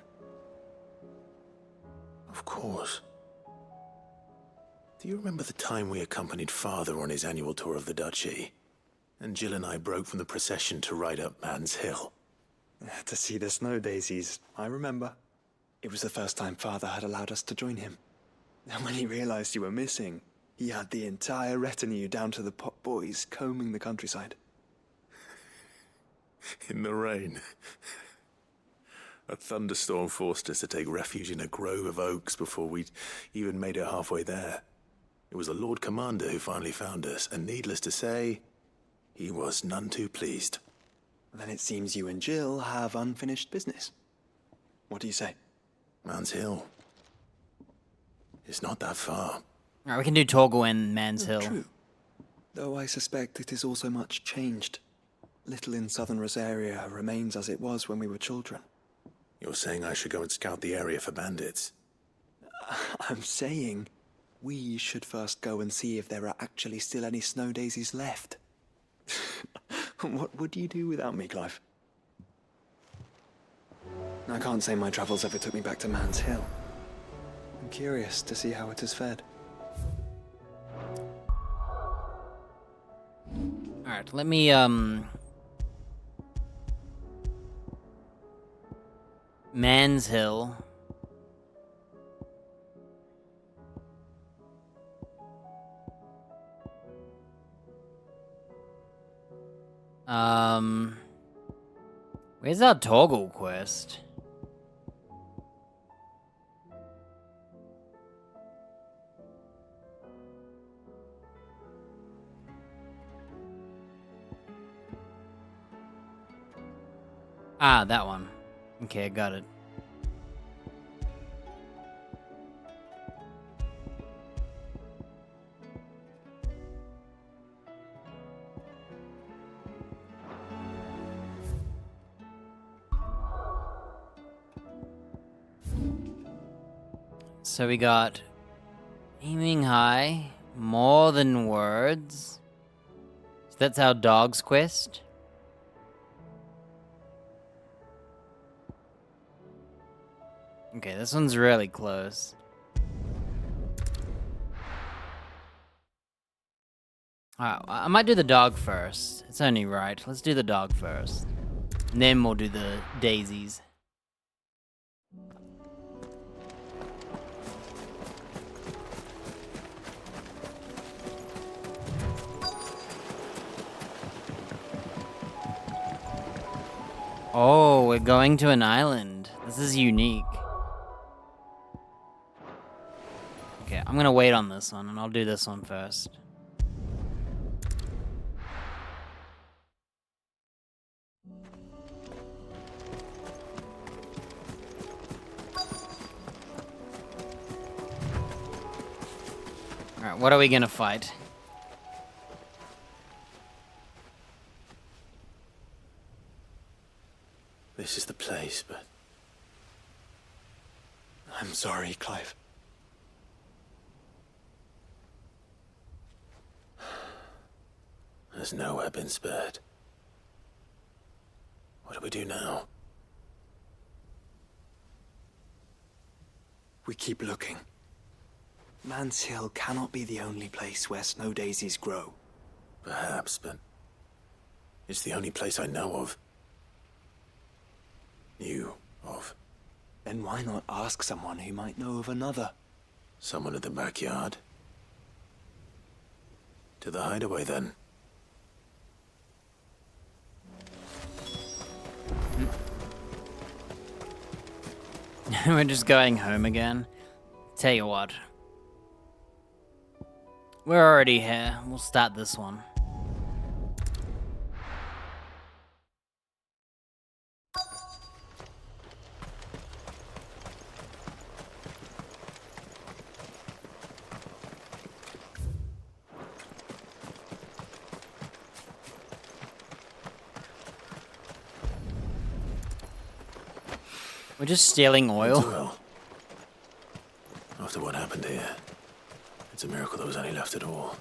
Of course. Do you remember the time we accompanied Father on his annual tour of the Duchy? And Jill and I broke from the procession to ride up Man's Hill. To see the snow daisies, I remember. It was the first time Father had allowed us to join him. And when he realized you were missing, he had the entire retinue down to the pot boys combing the countryside. In the rain. A thunderstorm forced us to take refuge in a grove of oaks before we'd even made it halfway there. It was the Lord Commander who finally found us, and needless to say, he was none too pleased. Then it seems you and Jill have unfinished business. What do you say? Man's Hill. It's not that far. Alright, we can do Torgo and Man's Hill. True. Though I suspect it is also much changed. Little in southern Rosaria remains as it was when we were children. You're saying I should go and scout the area for bandits? I'm saying we should first go and see if there are actually still any snow daisies left. What would you do without me, Clive? I can't say my travels ever took me back to Man's Hill. I'm curious to see how it has fared. Alright, let me, Man's Hill. Where's our Torgal quest? Ah, that one. Okay, got it. So we got aiming high, more than words. So that's our dog's quest. Okay, this one's really close. Alright, I might do the dog first. It's only right. Let's do the dog first. And then we'll do the daisies. Oh, we're going to an island. This is unique. Okay, I'm gonna wait on this one, and I'll do this one first. Alright, what are we gonna fight? This is the place, but I'm sorry, Clive. there's nowhere been spared. What do we do now? We keep looking. Man's Hill cannot be the only place where snow daisies grow. Perhaps, but it's the only place I know of. Knew of. Then why not ask someone who might know of another? Someone at the backyard. To the hideaway, then. We're just going home again. Tell you what. We're already here. We'll start this one. We're just stealing oil. Well, after what happened here, it's a miracle there was any left at all.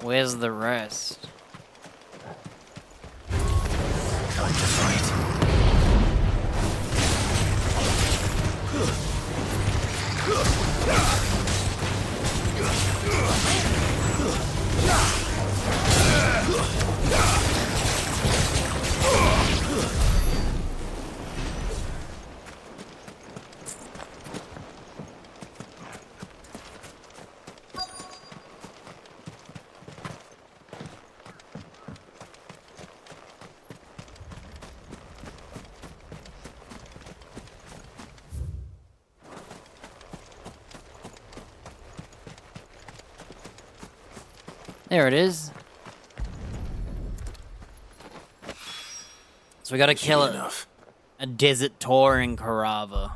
Where's the rest? Time to fight. There it is. So we gotta kill a desert tour in Carava.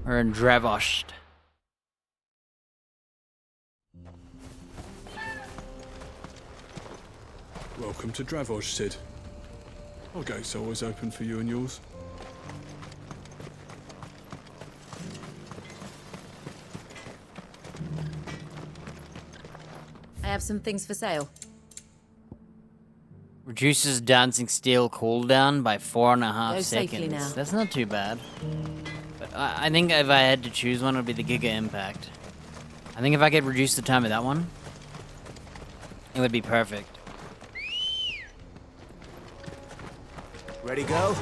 We're in Dravost. Welcome to Dravost, Sid. Our gate's always open for you and yours. I have some things for sale. Reduces dancing steel cooldown by 4.5 Go safely seconds. now. That's not too bad. But I think if I had to choose one, it would be the Giga Impact. I think if I could reduce the time of that one, it would be perfect. Ready, go?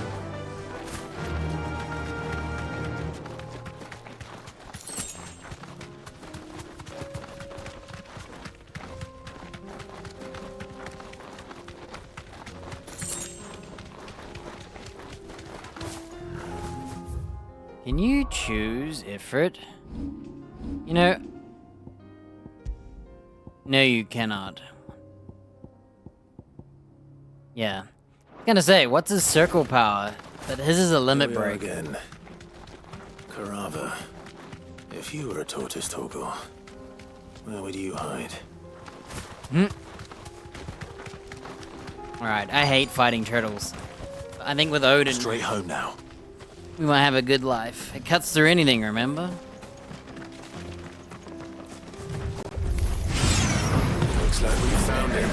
Can you choose Ifrit? You know... No, you cannot. Yeah. I was gonna say, what's his circle power? But his is a limit Here we are break. again. Karava. If you were a tortoise, Torgal, where would you hide? Alright, I hate fighting turtles. I think with Odin... Straight home now. We might have a good life. It cuts through anything, remember? Looks like we found him.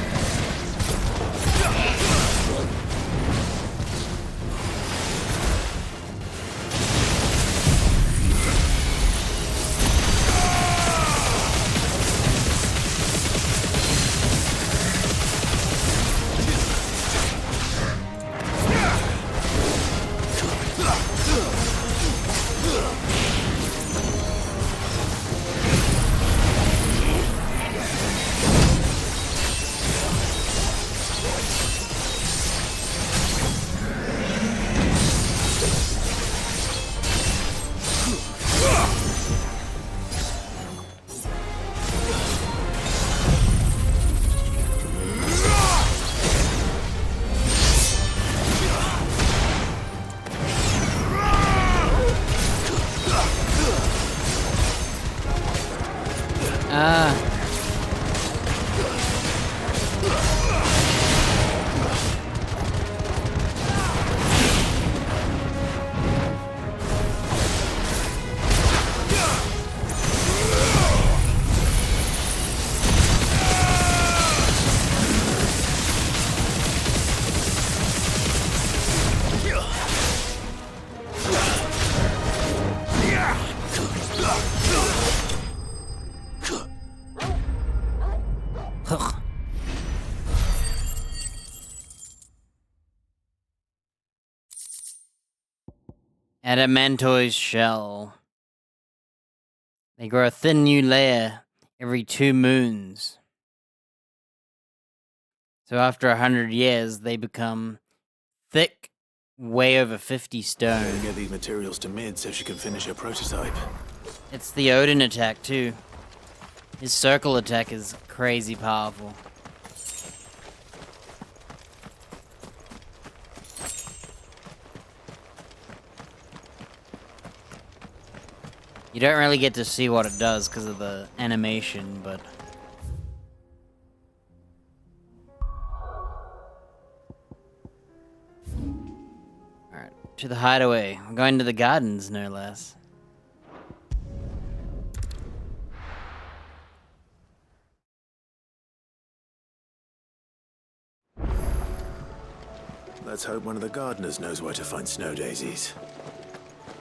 Adamantoy's shell. They grow a thin new layer every 2 moons. So after 100 years, they become thick, way over 50 stone. Get these materials to Mid so she can finish her prototype. It's the Odin attack too. His circle attack is crazy powerful. You don't really get to see what it does because of the animation, but... Alright, to the hideaway. We're going to the gardens, no less. Let's hope one of the gardeners knows where to find snow daisies.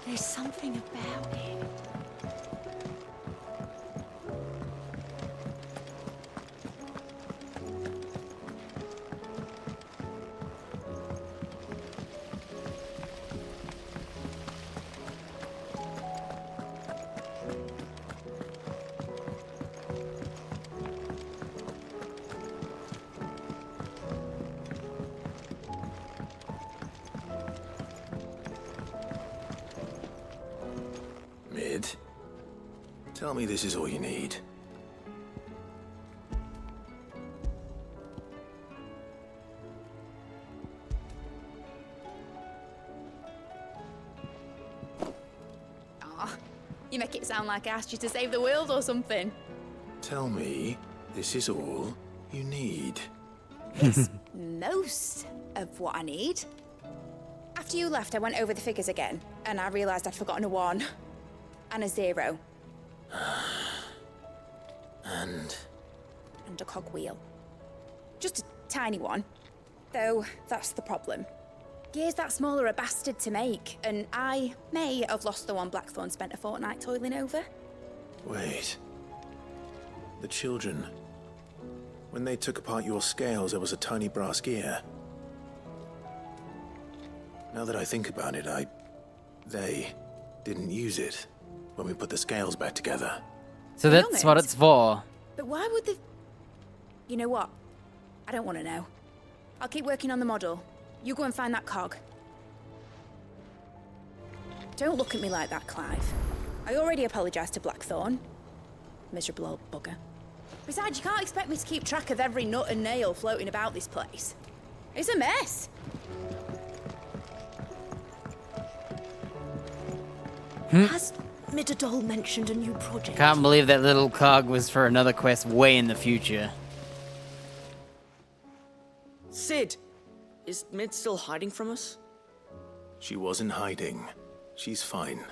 There's something about it. Mid, tell me this is all you need. Aw, you make it sound like I asked you to save the world or something. Tell me this is all you need. It's most of what I need. After you left, I went over the figures again, and I realized I'd forgotten a 1 and a 0. And a cogwheel. Just a tiny one. Though, that's the problem. Gears that small are a bastard to make, and I may have lost the one Blackthorn spent a fortnight toiling over. wait. The children. When they took apart your scales, there was a tiny brass gear. Now that I think about it, they didn't use it when we put the scales back together. So that's what it's for. But why would they... You know what? I don't want to know. I'll keep working on the model. You go and find that cog. Don't look at me like that, Clive. I already apologised to Blackthorn. Miserable old bugger. Besides, you can't expect me to keep track of every nut and nail floating about this place. It's a mess. Has Midadol mentioned a new project? Can't believe that little cog was for another quest way in the future. Sid! Is Mid still hiding from us? She wasn't hiding. She's fine.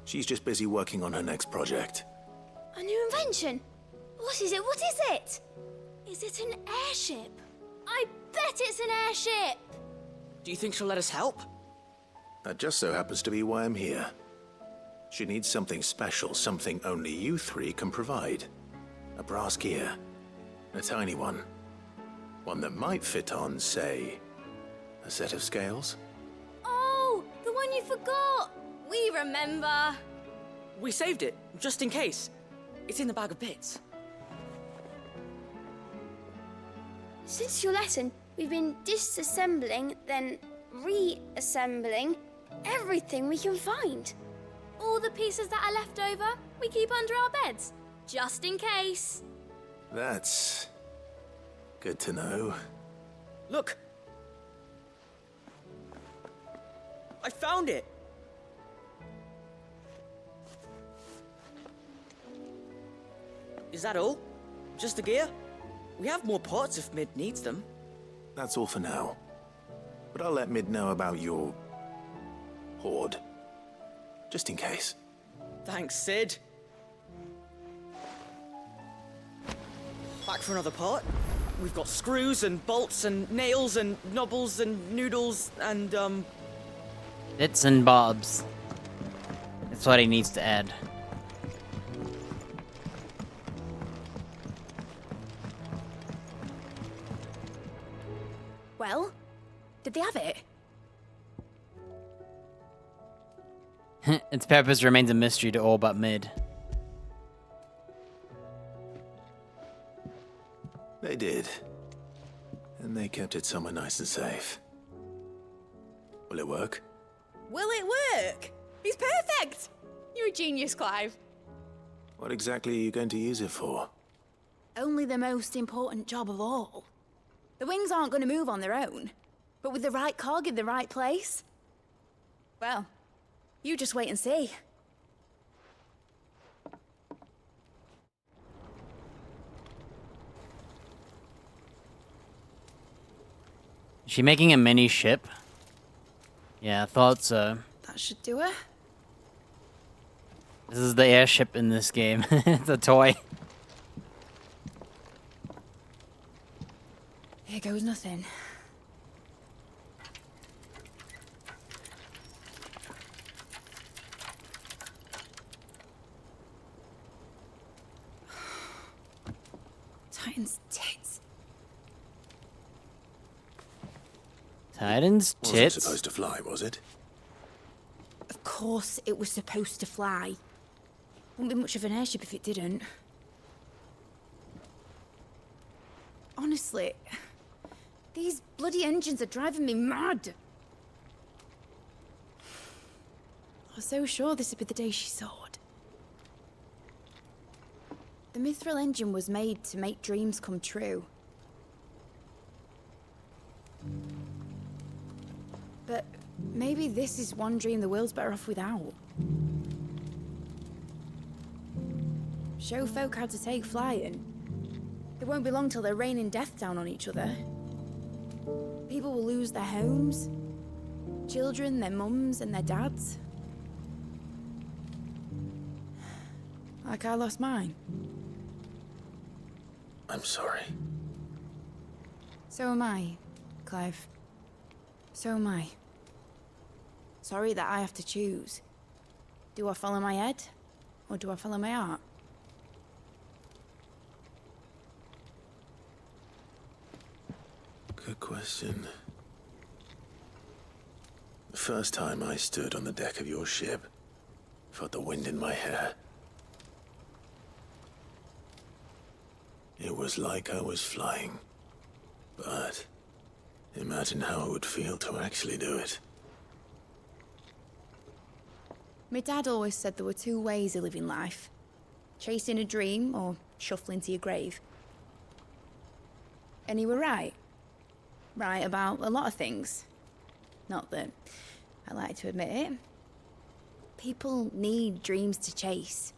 She's just busy working on her next project. A new invention? What is it? What is it? Is it an airship? I bet it's an airship! Do you think she'll let us help? That just so happens to be why I'm here. She needs something special, something only you three can provide. A brass gear. A tiny one. One that might fit on, say, a set of scales? Oh, the one you forgot! We remember! We saved it, just in case. It's in the bag of bits. Since your lesson, we've been disassembling, then reassembling everything we can find. All the pieces that are left over, we keep under our beds, just in case. That's good to know. Look! I found it! Is that all? Just the gear? We have more parts if Mid needs them. That's all for now. But I'll let Mid know about your hoard. Just in case. Thanks, Sid. Back for another part? We've got screws and bolts and nails and knobbles and noodles and, Bits and bobs. That's what he needs to add. Well, did they have it? Its purpose remains a mystery to all but Mid. They did. And they kept it somewhere nice and safe. Will it work? Will it work? He's perfect! You're a genius, Clive. What exactly are you going to use it for? Only the most important job of all. The wings aren't going to move on their own. But with the right cog in the right place... well, you just wait and see. Is she making a mini ship? Yeah, I thought so. That should do it. This is the airship in this game. It's a toy. Here goes nothing. Titan's tits. Titan's Wasn't tits? supposed to fly, was it? Of course it was supposed to fly. Wouldn't be much of an airship if it didn't. Honestly, these bloody engines are driving me mad. I was so sure this would be the day she soared. The Mithril engine was made to make dreams come true. But maybe this is one dream the world's better off without. Show folk how to take flying. It won't be long till they're raining death down on each other. People will lose their homes. Children, their mums and their dads. Like I lost mine. I'm sorry. So am I, Clive. So am I. Sorry that I have to choose. Do I follow my head? Or do I follow my heart? Good question. The first time I stood on the deck of your ship, felt the wind in my hair. It was like I was flying. But imagine how it would feel to actually do it. My dad always said there were two ways of living life. Chasing a dream or shuffling to your grave. And he were right. Right about a lot of things. Not that I like to admit it. People need dreams to chase.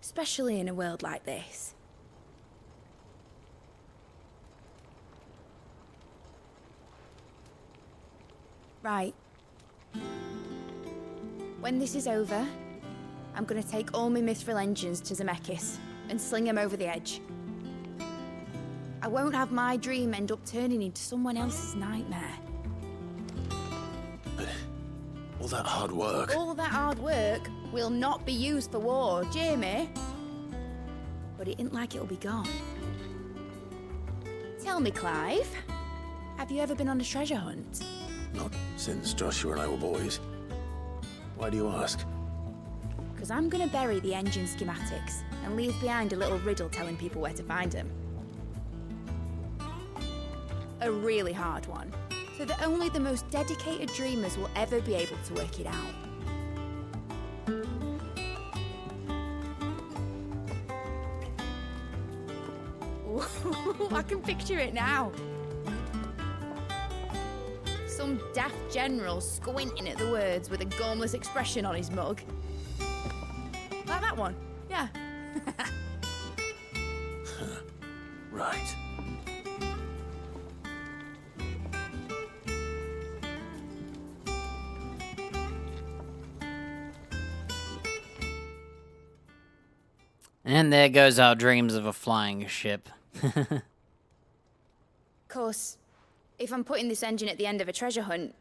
Especially in a world like this. Right. When this is over, I'm gonna take all my mithril engines to Zemeckis and sling them over the edge. I won't have my dream end up turning into someone else's nightmare. But all that hard work. All that hard work will not be used for war, Jamie. But it ain't like it'll be gone. Tell me, Clive, have you ever been on a treasure hunt? Not since Joshua and I were boys. Why do you ask? Because I'm gonna bury the engine schematics and leave behind a little riddle telling people where to find them. A really hard one, so that only the most dedicated dreamers will ever be able to work it out. Ooh, I can picture it now. Some daft general squinting at the words with a gormless expression on his mug. Like that one, yeah. Right. And there goes our dreams of a flying ship. Of course, if I'm putting this engine at the end of a treasure hunt,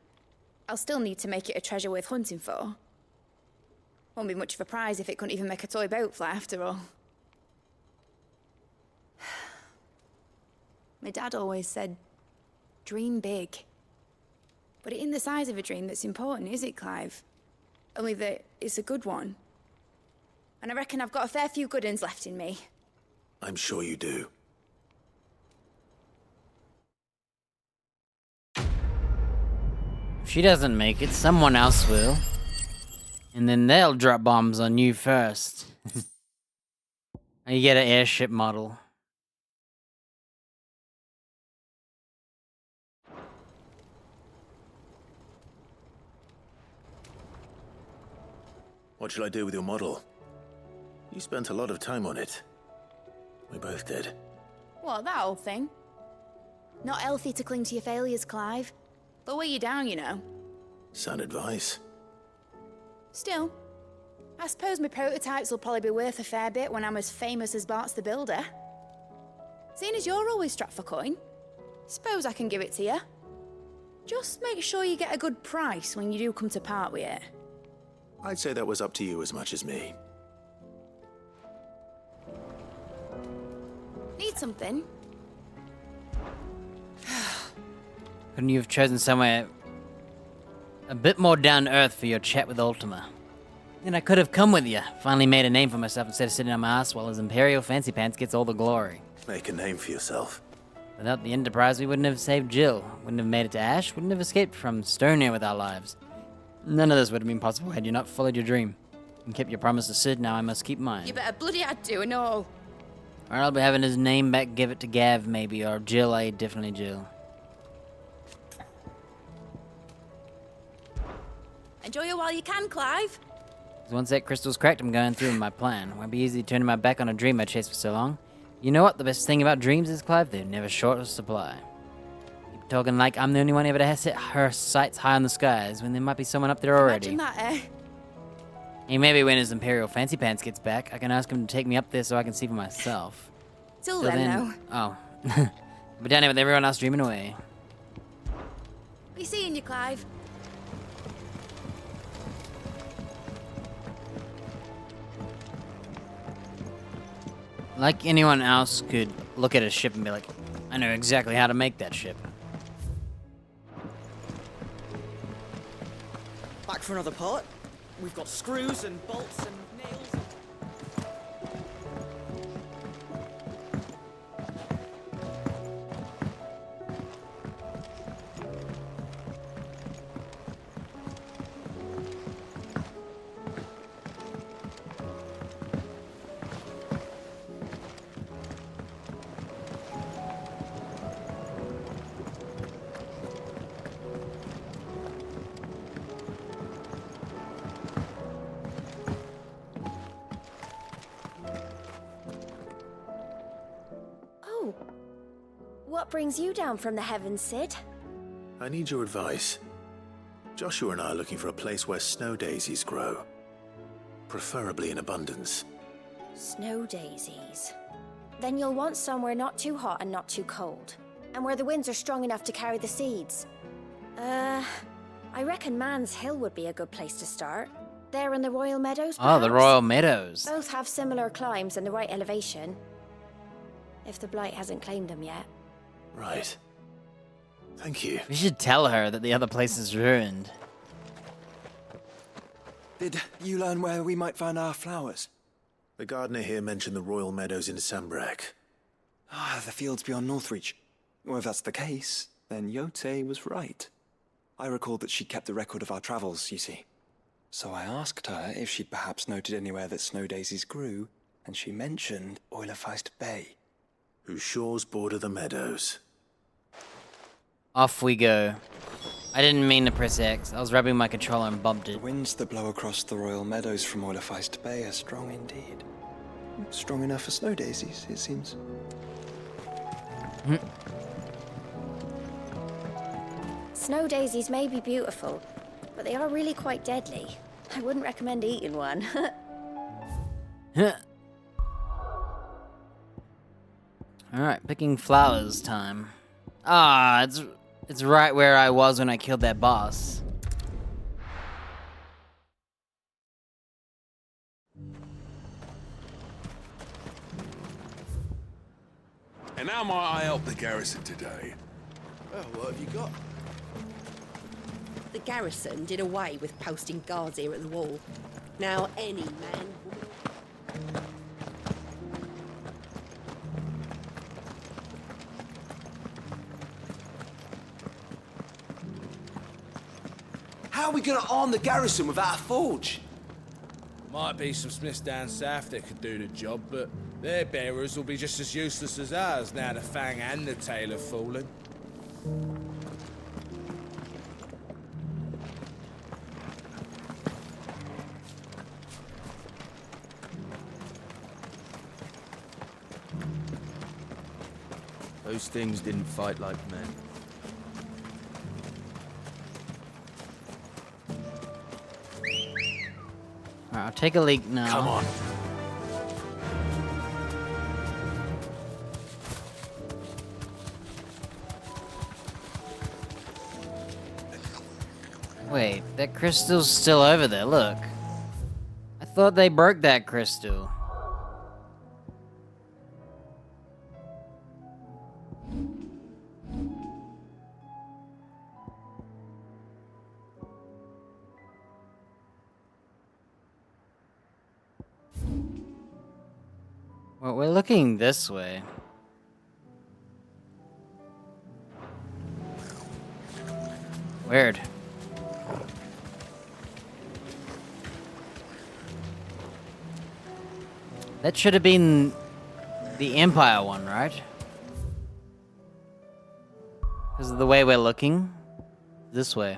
I'll still need to make it a treasure worth hunting for. Won't be much of a prize if it couldn't even make a toy boat fly after all. My dad always said, dream big. But it ain't the size of a dream that's important, is it, Clive? Only that it's a good one. And I reckon I've got a fair few good uns left in me. I'm sure you do. If she doesn't make it, someone else will. And then they'll drop bombs on you first. You get an airship model. What shall I do with your model? You spent a lot of time on it. We both did. What, that old thing? Not healthy to cling to your failures, Clive. They'll weigh you down, you know. Sound advice. Still, I suppose my prototypes will probably be worth a fair bit when I'm as famous as Bart's the Builder. Seeing as you're always strapped for coin, suppose I can give it to you. Just make sure you get a good price when you do come to part with it. I'd say that was up to you as much as me. Need something? Couldn't you have chosen somewhere a bit more down to earth for your chat with Ultima? Then I could have come with you. Finally made a name for myself instead of sitting on my ass while his Imperial Fancy Pants gets all the glory. Make a name for yourself. Without the Enterprise, we wouldn't have saved Jill, wouldn't have made it to Ash, wouldn't have escaped from Stonehair with our lives. None of this would have been possible had you not followed your dream. And kept your promise to Sid, now I must keep mine. You better bloody had to and all. Or I'll be having his name back, give it to Gav maybe, or Jill, definitely Jill. Enjoy it while you can, Clive. 'Cause once that crystal's cracked, I'm going through with my plan. Won't be easy turning my back on a dream I chased for so long. You know what the best thing about dreams is, Clive? They're never short of supply. Keep talking like I'm the only one ever to have set her sights high in the skies, when there might be someone up there already. Imagine that, eh? Hey, maybe when his Imperial Fancy Pants gets back, I can ask him to take me up there so I can see for myself. Till then, though. Oh. But down here with everyone else dreaming away. Be seeing you, Clive. Like anyone else could look at a ship and be like, I know exactly how to make that ship. Back for another part? We've got screws and bolts and nails. What brings you down from the heavens, Sid? I need your advice. Joshua and I are looking for a place where snow daisies grow. Preferably in abundance. Snow daisies. Then you'll want somewhere not too hot and not too cold. And where the winds are strong enough to carry the seeds. I reckon Man's Hill would be a good place to start. There in the Royal Meadows, Oh, the perhaps? Royal Meadows. Both have similar climbs and the right elevation. If the Blight hasn't claimed them yet. Right. Thank you. We should tell her that the other place is ruined. Did you learn where we might find our flowers? The gardener here mentioned the Royal Meadows in Sambrek. Ah, the fields beyond Northreach. Well, if that's the case, then Yote was right. I recalled that she kept a record of our travels, you see. So I asked her if she'd perhaps noted anywhere that snow daisies grew, and she mentioned Oilefeist Bay. Whose shores border the meadows. Off we go. I didn't mean to press X. I was rubbing my controller and bumped it. The winds that blow across the Royal Meadows from Oilefeist Bay are strong indeed. Strong enough for snow daisies, it seems. Snow daisies may be beautiful, but they are really quite deadly. I wouldn't recommend eating one. Alright, picking flowers time. Ah, it's right where I was when I killed that boss. And how might I help the garrison today? Well, what have you got? The garrison did away with posting guards here at the wall. Now any man, woman... How are we gonna arm the garrison without a forge? Might be some smiths down south that could do the job, but their bearers will be just as useless as ours now the Fang and the Tail have fallen. Those things didn't fight like men. Alright, I'll take a leak now. Come on. Wait, that crystal's still over there, look. I thought they broke that crystal. Well, we're looking this way. Weird. That should have been the Empire one, right? Because of the way we're looking. This way.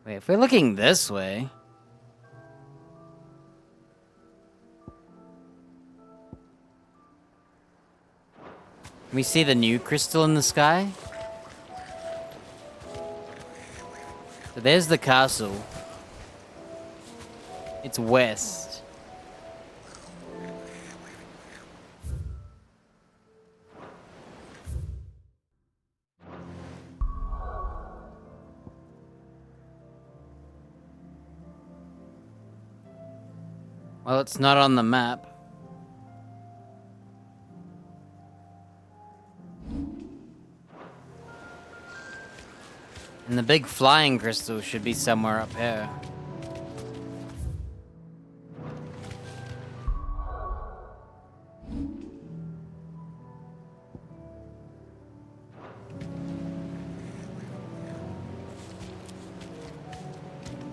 Wait, if we're looking this way... Can we see the new crystal in the sky? So there's the castle. It's west. Well, it's not on the map. And the big flying crystal should be somewhere up here.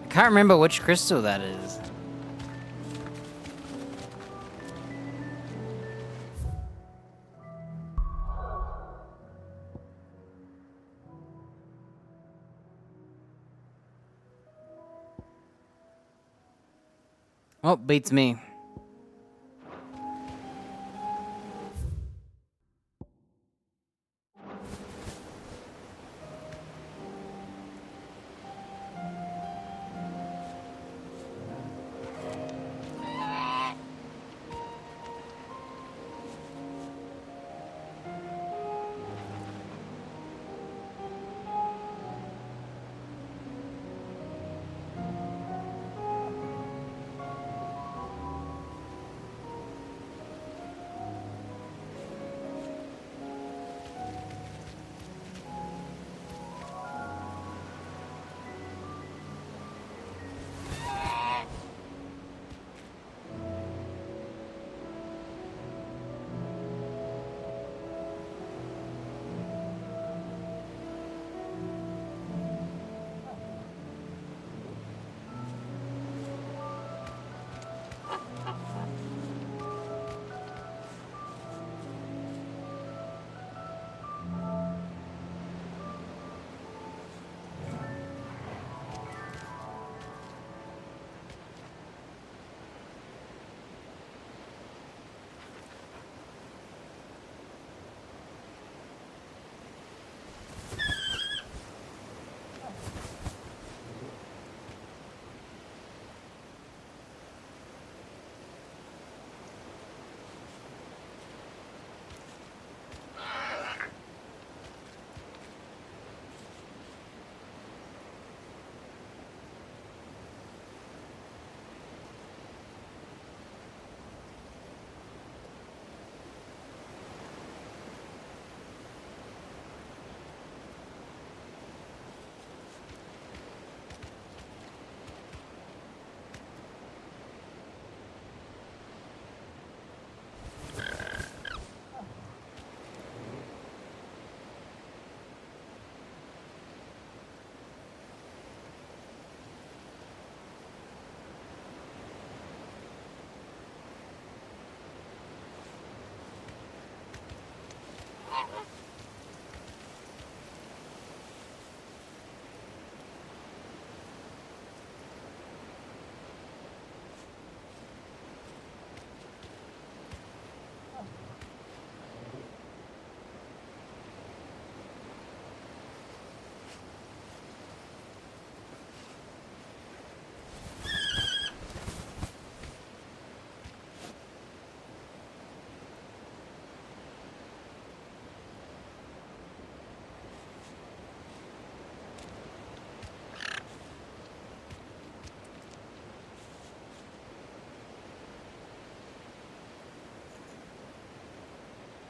I can't remember which crystal that is. Oh, beats me.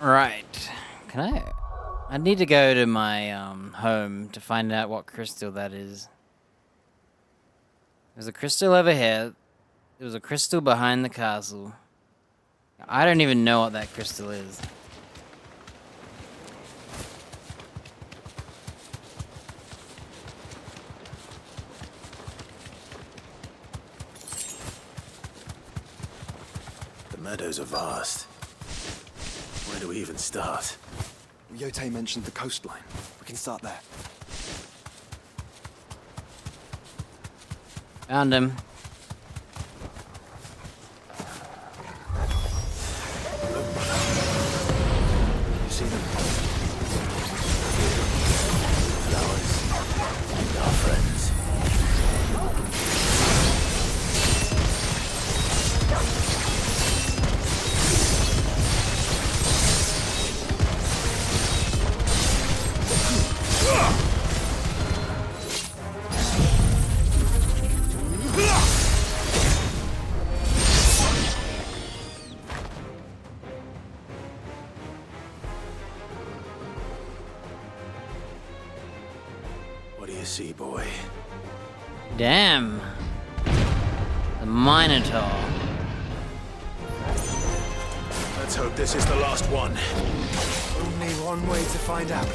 Right. Can I need to go to my home to find out what crystal that is. There's a crystal over here. There was a crystal behind the castle. I don't even know what that crystal is. The meadows are vast. Where do we even start? Yote mentioned the coastline. We can start there. Found him. You see them? Flowers and our friends. What do you see, boy? Damn. The Minotaur. Let's hope this is the last one. Only one way to find out.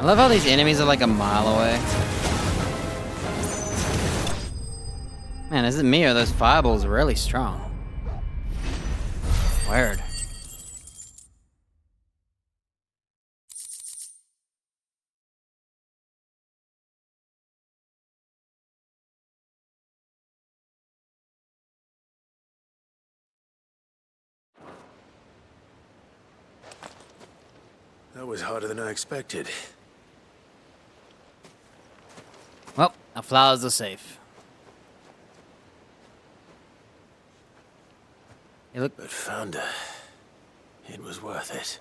I love how these enemies are like a mile away. Man, is it me or those fireballs are really strong? Weird. That was harder than I expected. Well, our flowers are safe. Hey, look. But Founder, it was worth it.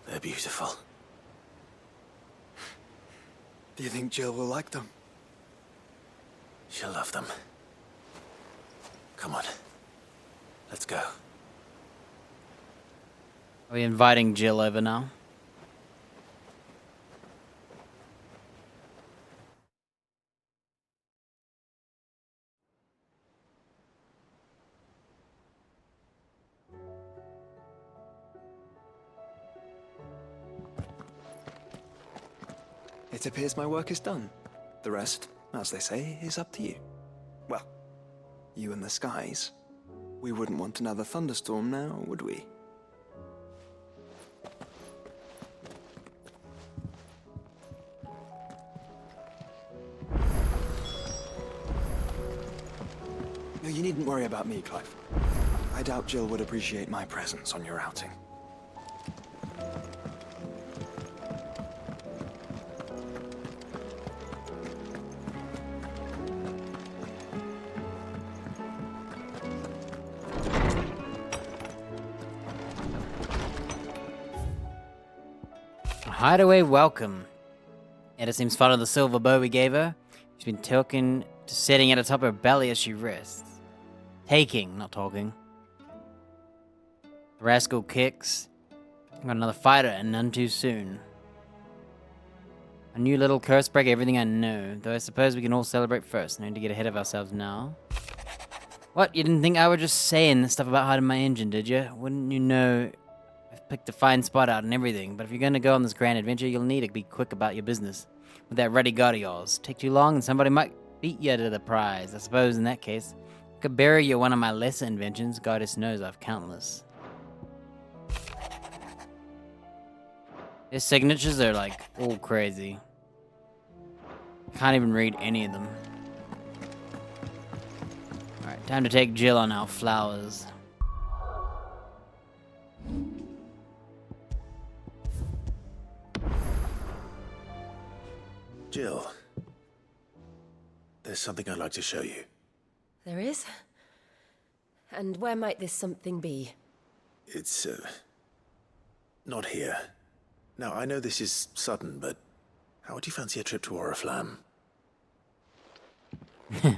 They're beautiful. Do you think Jill will like them? She'll love them. Come on. Let's go. Are we inviting Jill over now? It appears my work is done. The rest, as they say, is up to you. Well, you and the skies. We wouldn't want another thunderstorm now, would we? No, you needn't worry about me, Clive. I doubt Jill would appreciate my presence on your outing. Hideaway welcome. Etta seems fond of the silver bow we gave her. She's been talking to sitting at the top of her belly as she rests. Taking, not talking. The rascal kicks. Got another fighter and none too soon. A new little curse break everything I know, though I suppose we can all celebrate first. No need to get ahead of ourselves now. What, you didn't think I was just saying this stuff about hiding my engine, did you? Wouldn't you know I've picked a fine spot out and everything, but if you're gonna go on this grand adventure, you'll need to be quick about your business. With that ready god of yours. Take too long and somebody might beat you to the prize. I suppose in that case, I could bury you one of my lesser inventions. Goddess knows I've countless. Their signatures are like all crazy. Can't even read any of them. Alright, time to take Jill on our flowers. Jill, there's something I'd like to show you. There is? And where might this something be? It's, not here. Now, I know this is sudden, but how would you fancy a trip to Oriflamme?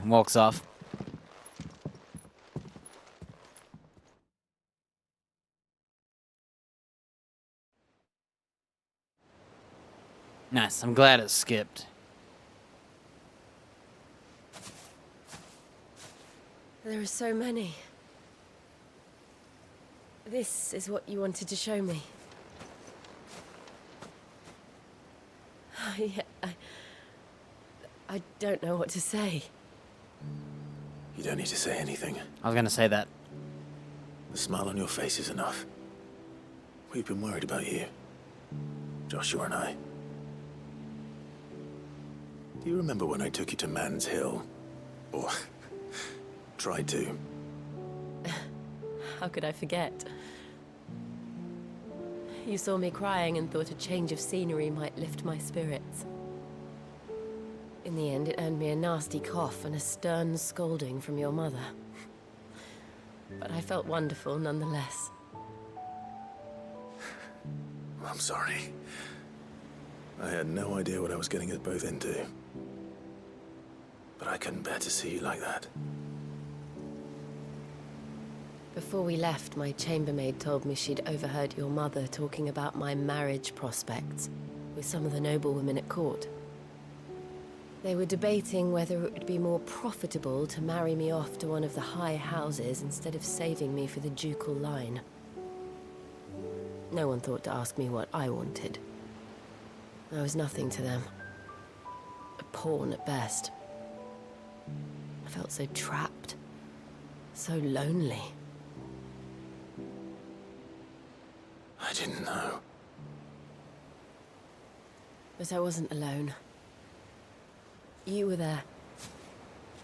Walks off. Nice, I'm glad it skipped. There are so many. This is what you wanted to show me. I don't know what to say. You don't need to say anything. I was gonna say that. The smile on your face is enough. We've been worried about you. Joshua and I. Do you remember when I took you to Man's Hill? Or tried to? How could I forget? You saw me crying and thought a change of scenery might lift my spirits. In the end, it earned me a nasty cough and a stern scolding from your mother. But I felt wonderful nonetheless. I'm sorry. I had no idea what I was getting us both into. But I couldn't bear to see you like that. Before we left, my chambermaid told me she'd overheard your mother talking about my marriage prospects with some of the noblewomen at court. They were debating whether it would be more profitable to marry me off to one of the high houses instead of saving me for the ducal line. No one thought to ask me what I wanted. I was nothing to them. A pawn at best. I felt so trapped. So lonely. I didn't know. But I wasn't alone. You were there.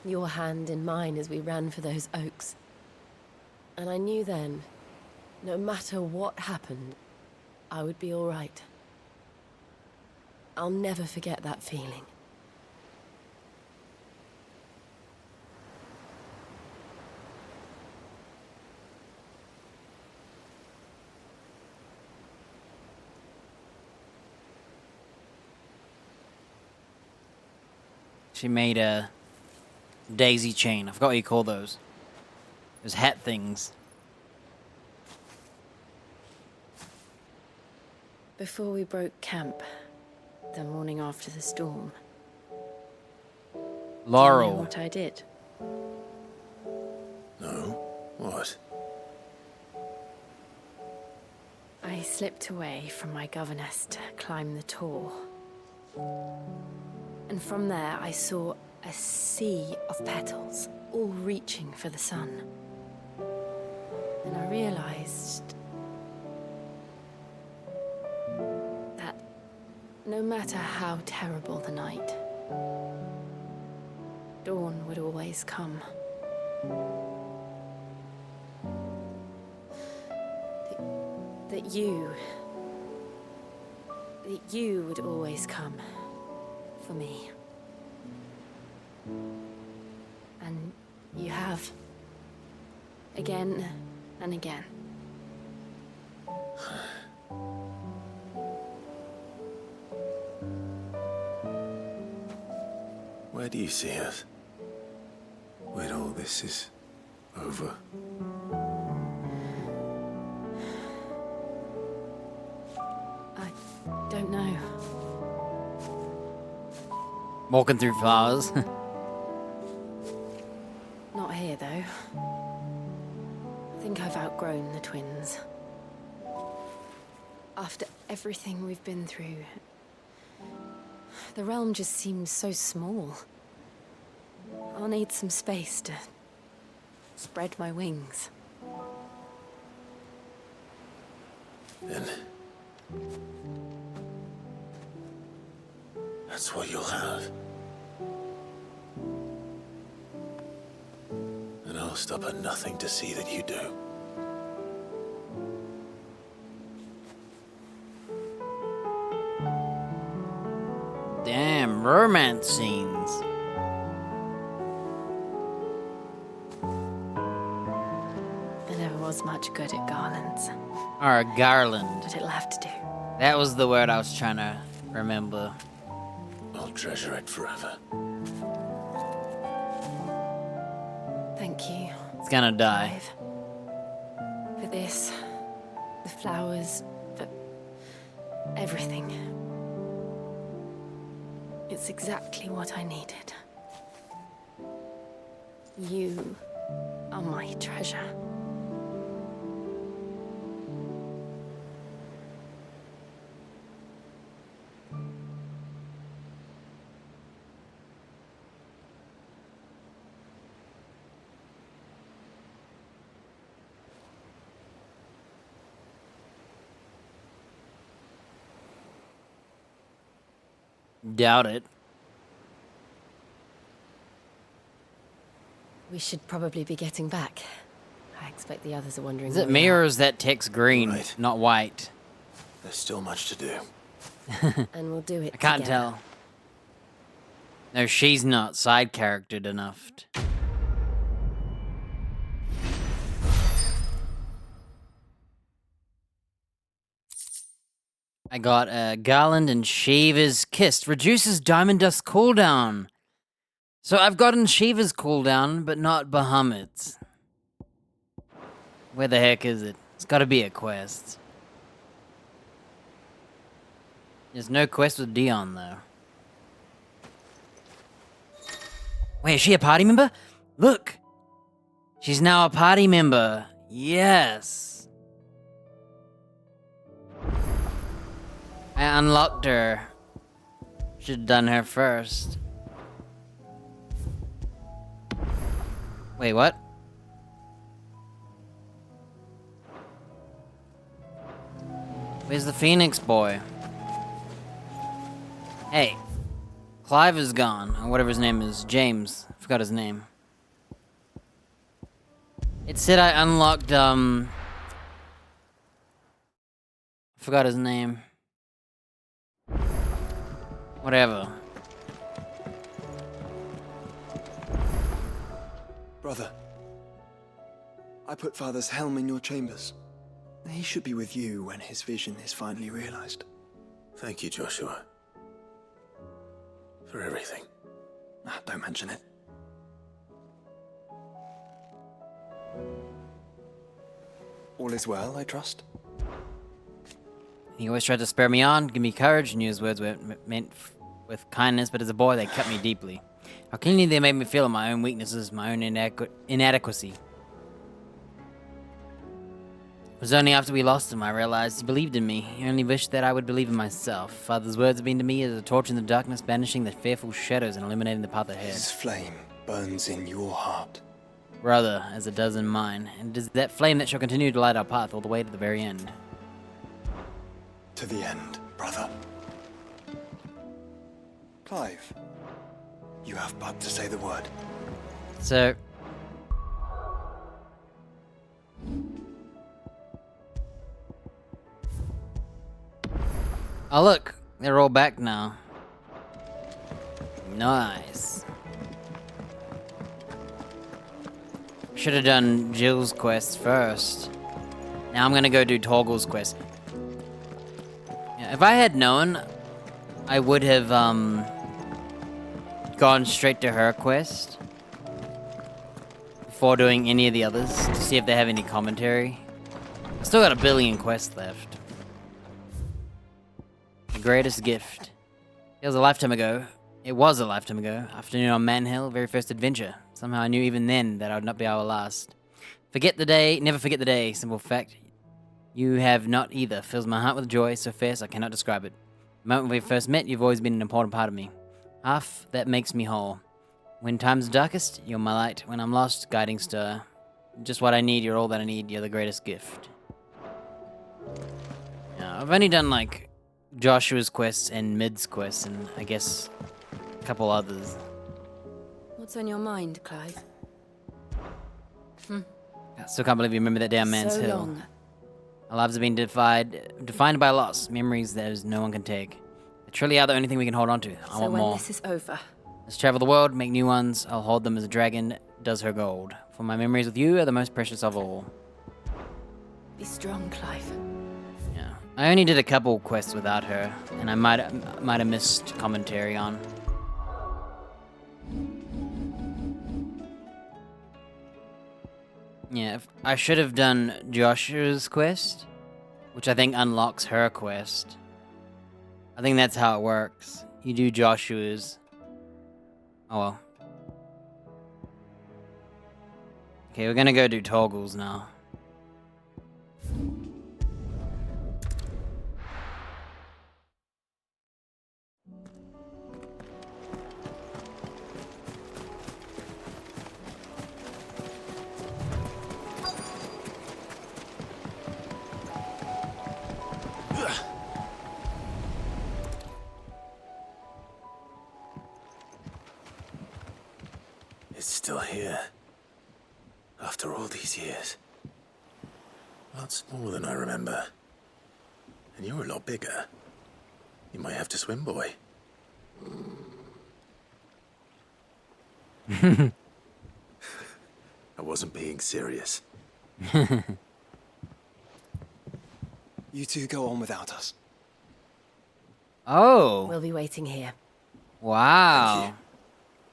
Your hand in mine as we ran for those oaks. And I knew then, no matter what happened, I would be all right. I'll never forget that feeling. She made a daisy chain. I forgot what you call those. Those hat things. Before we broke camp, the morning after the storm. Laurel. Do you know what I did? No? What? I slipped away from my governess to climb the tor. And from there I saw a sea of petals, all reaching for the sun. And I realized that no matter how terrible the night, dawn would always come. That you would always come for me. And you have. Again and again. Where do you see us? When all this is over? I don't know. Walking through flowers. Not here, though. I think I've outgrown the twins. After everything we've been through, the realm just seems so small. I'll need some space to spread my wings. Then that's what you'll have. And I'll stop at nothing to see that you do. Damn, romance scenes. I never was much good at garlands, Or a garland. but it'll have to do. That was the word I was trying to remember. I'll treasure it forever. Thank you. It's gonna die. For this, the flowers, for everything. It's exactly what I needed. You are my treasure. Doubt it. We should probably be getting back. I expect the others are wondering. Is it me or is that text green, not white? There's still much to do. And we'll do it I can't together. tell. No, she's not side charactered enough. I got a Garland and Shiva's Kiss. Reduces Diamond Dust cooldown. So I've gotten Shiva's cooldown, but not Bahamut's. Where the heck is it? It's gotta be a quest. There's no quest with Dion, though. Wait, is she a party member? Look! She's now a party member. Yes! I unlocked her Should have done her first. Wait, what? Where's the Phoenix boy? Hey. Clive is gone, or whatever his name is. James. I forgot his name. It said I unlocked, I forgot his name. Whatever. Brother, I put Father's helm in your chambers. He should be with you when his vision is finally realized. Thank you, Joshua. For everything. Don't mention it. All is well, I trust? He always tried to spur me on, give me courage, and use words meant with kindness, but as a boy, they cut me deeply. How keenly they made me feel my own weaknesses, my own inadequacy. It was only after we lost him I realized he believed in me. He only wished that I would believe in myself. Father's words have been to me as a torch in the darkness, banishing the fearful shadows and illuminating the path ahead. His flame burns in your heart. Brother, as it does in mine, and it is that flame that shall continue to light our path all the way to the very end. To the end, brother. Clive, you have but to say the word. So... oh look, they're all back now. Nice. Should have done Jill's quest first. Now I'm gonna go do Torgal's quest. Yeah, if I had known, I would have gone straight to her quest before doing any of the others to see if they have any commentary. I still got a billion quests left. The greatest gift. It was a lifetime ago. It was a lifetime ago. Afternoon on Manhill, very first adventure. Somehow I knew even then that I would not be able to last. Forget the day, never forget the day. Simple fact. You have not either. Fills my heart with joy so fierce I cannot describe it. The moment we first met, you've always been an important part of me. Half that makes me whole. When time's darkest, you're my light. When I'm lost, guiding star. Just what I need, you're all that I need. You're the greatest gift. Yeah, I've only done like Joshua's quests and Mid's quests and I guess a couple others. What's on your mind, Clive? I still can't believe you remember that day on Man's So Hill. long. Our lives have been defined by loss, memories that no one can take. They truly are the only thing we can hold on to. I So want when more. this is over, Let's travel the world, make new ones. I'll hold them as a dragon does her gold. For my memories with you are the most precious of all. be strong, Clive. Yeah, I only did a couple quests without her, and I might have missed commentary on. Yeah, I should have done Joshua's quest, which I think unlocks her quest. I think that's how it works. You do Joshua's. Oh well. Okay, we're gonna go do Toggles now. It's still here. After all these years. Lots more than I remember. And you're a lot bigger. You might have to swim, boy. I wasn't being serious. You two go on without us. Oh. We'll be waiting here. Wow.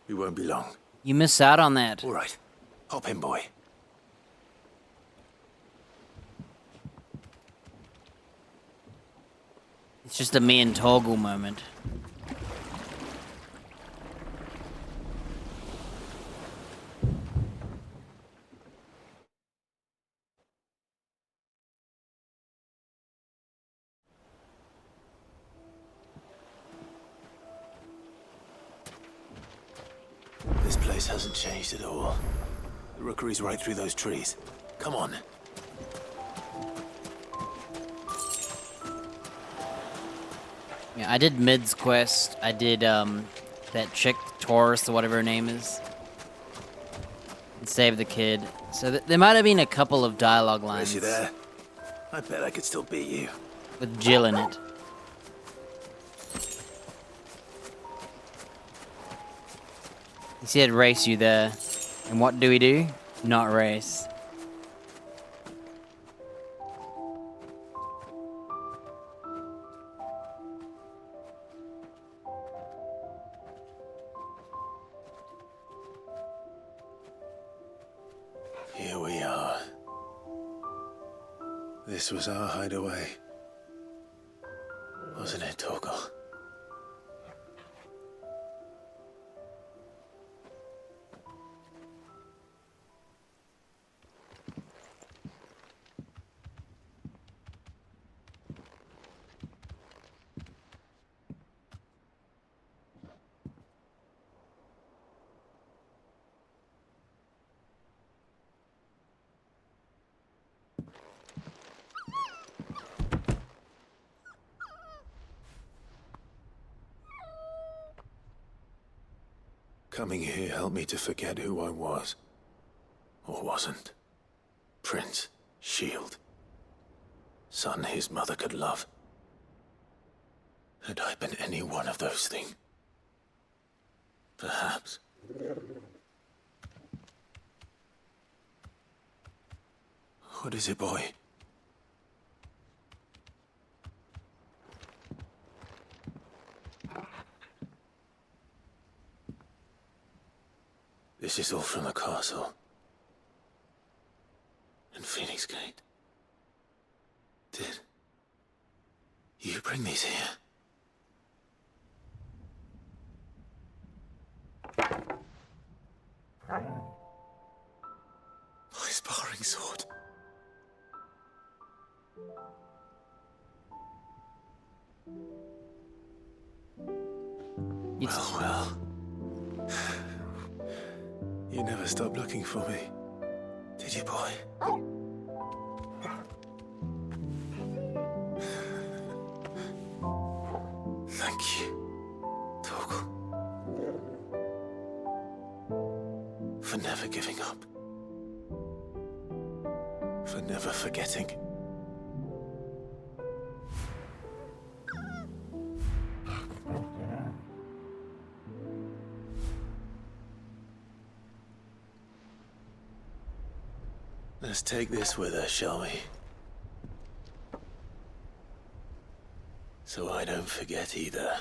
We won't be long. You missed out on that. All right. Hop in, boy. It's just a me and Toggle moment. place hasn't changed at all. The rookery's right through those trees. Come on. Yeah, I did Mid's quest. I did, that chick, Taurus, or whatever her name is. And save the kid. So there might have been a couple of dialogue lines. Is you there? I bet I could still beat you. With Jill in it. He said race you there. And what do we do? Not race. Here we are. This was our hideaway. Wasn't it, Torgal? Coming here helped me to forget who I was. Or wasn't. Prince, shield. Son his mother could love. Had I been any one of those things? Perhaps. What is it, boy? This is all from the castle. And Phoenix Gate. Did you bring these here? My sparring sword. Well. You never stopped looking for me, did you, boy? Thank you, Torgal. For never giving up. For never forgetting. Let's take this with us, shall we? So I don't forget either.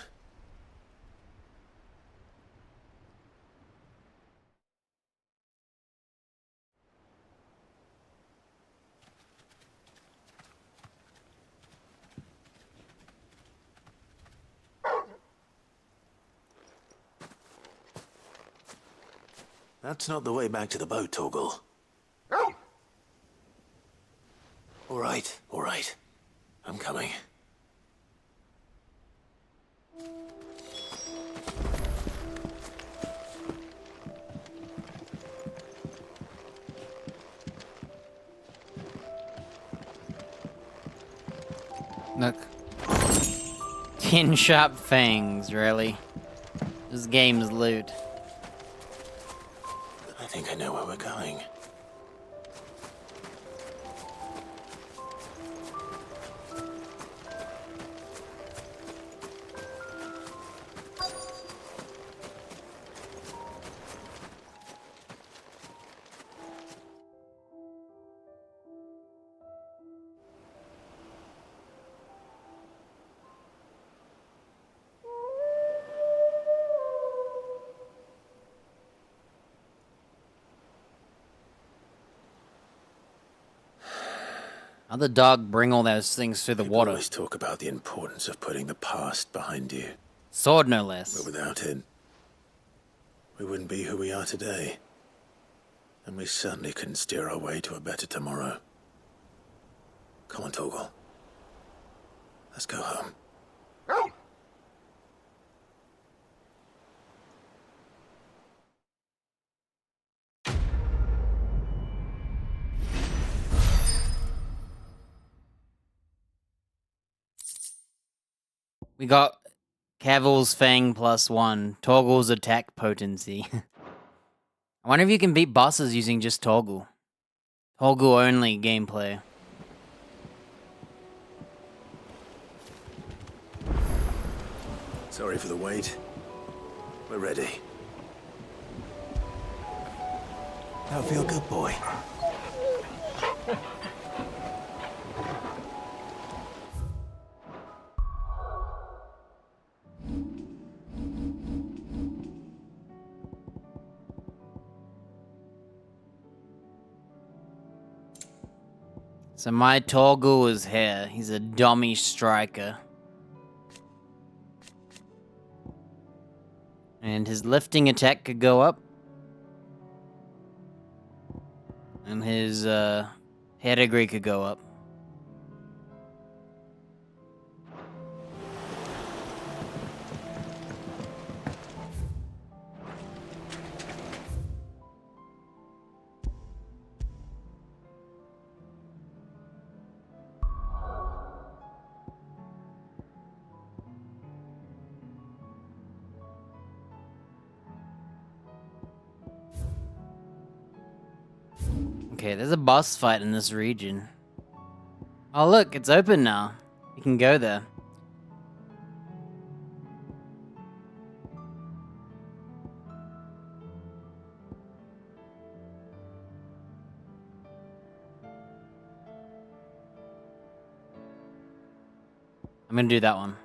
That's not the way back to the boat, Torgal. All right. I'm coming. Look. 10 sharp fangs, really? This game's loot. I think I know where we're going. How'd the dog bring all those things through the water? Always talk about the importance of putting the past behind you. Sword, no less. But without it, we wouldn't be who we are today. And we certainly couldn't steer our way to a better tomorrow. Come on, Torgal. Let's go home. We got Cavill's Fang +1, Toggle's attack potency. I wonder if you can beat bosses using just Toggle. Toggle only gameplay. Sorry for the wait. We're ready. That'll feel good, boy. So my Toggle is here. He's a dummy striker. And his lifting attack could go up. And his pedigree could go up. Okay, there's a boss fight in this region. Oh look, it's open now. You can go there. I'm gonna do that one.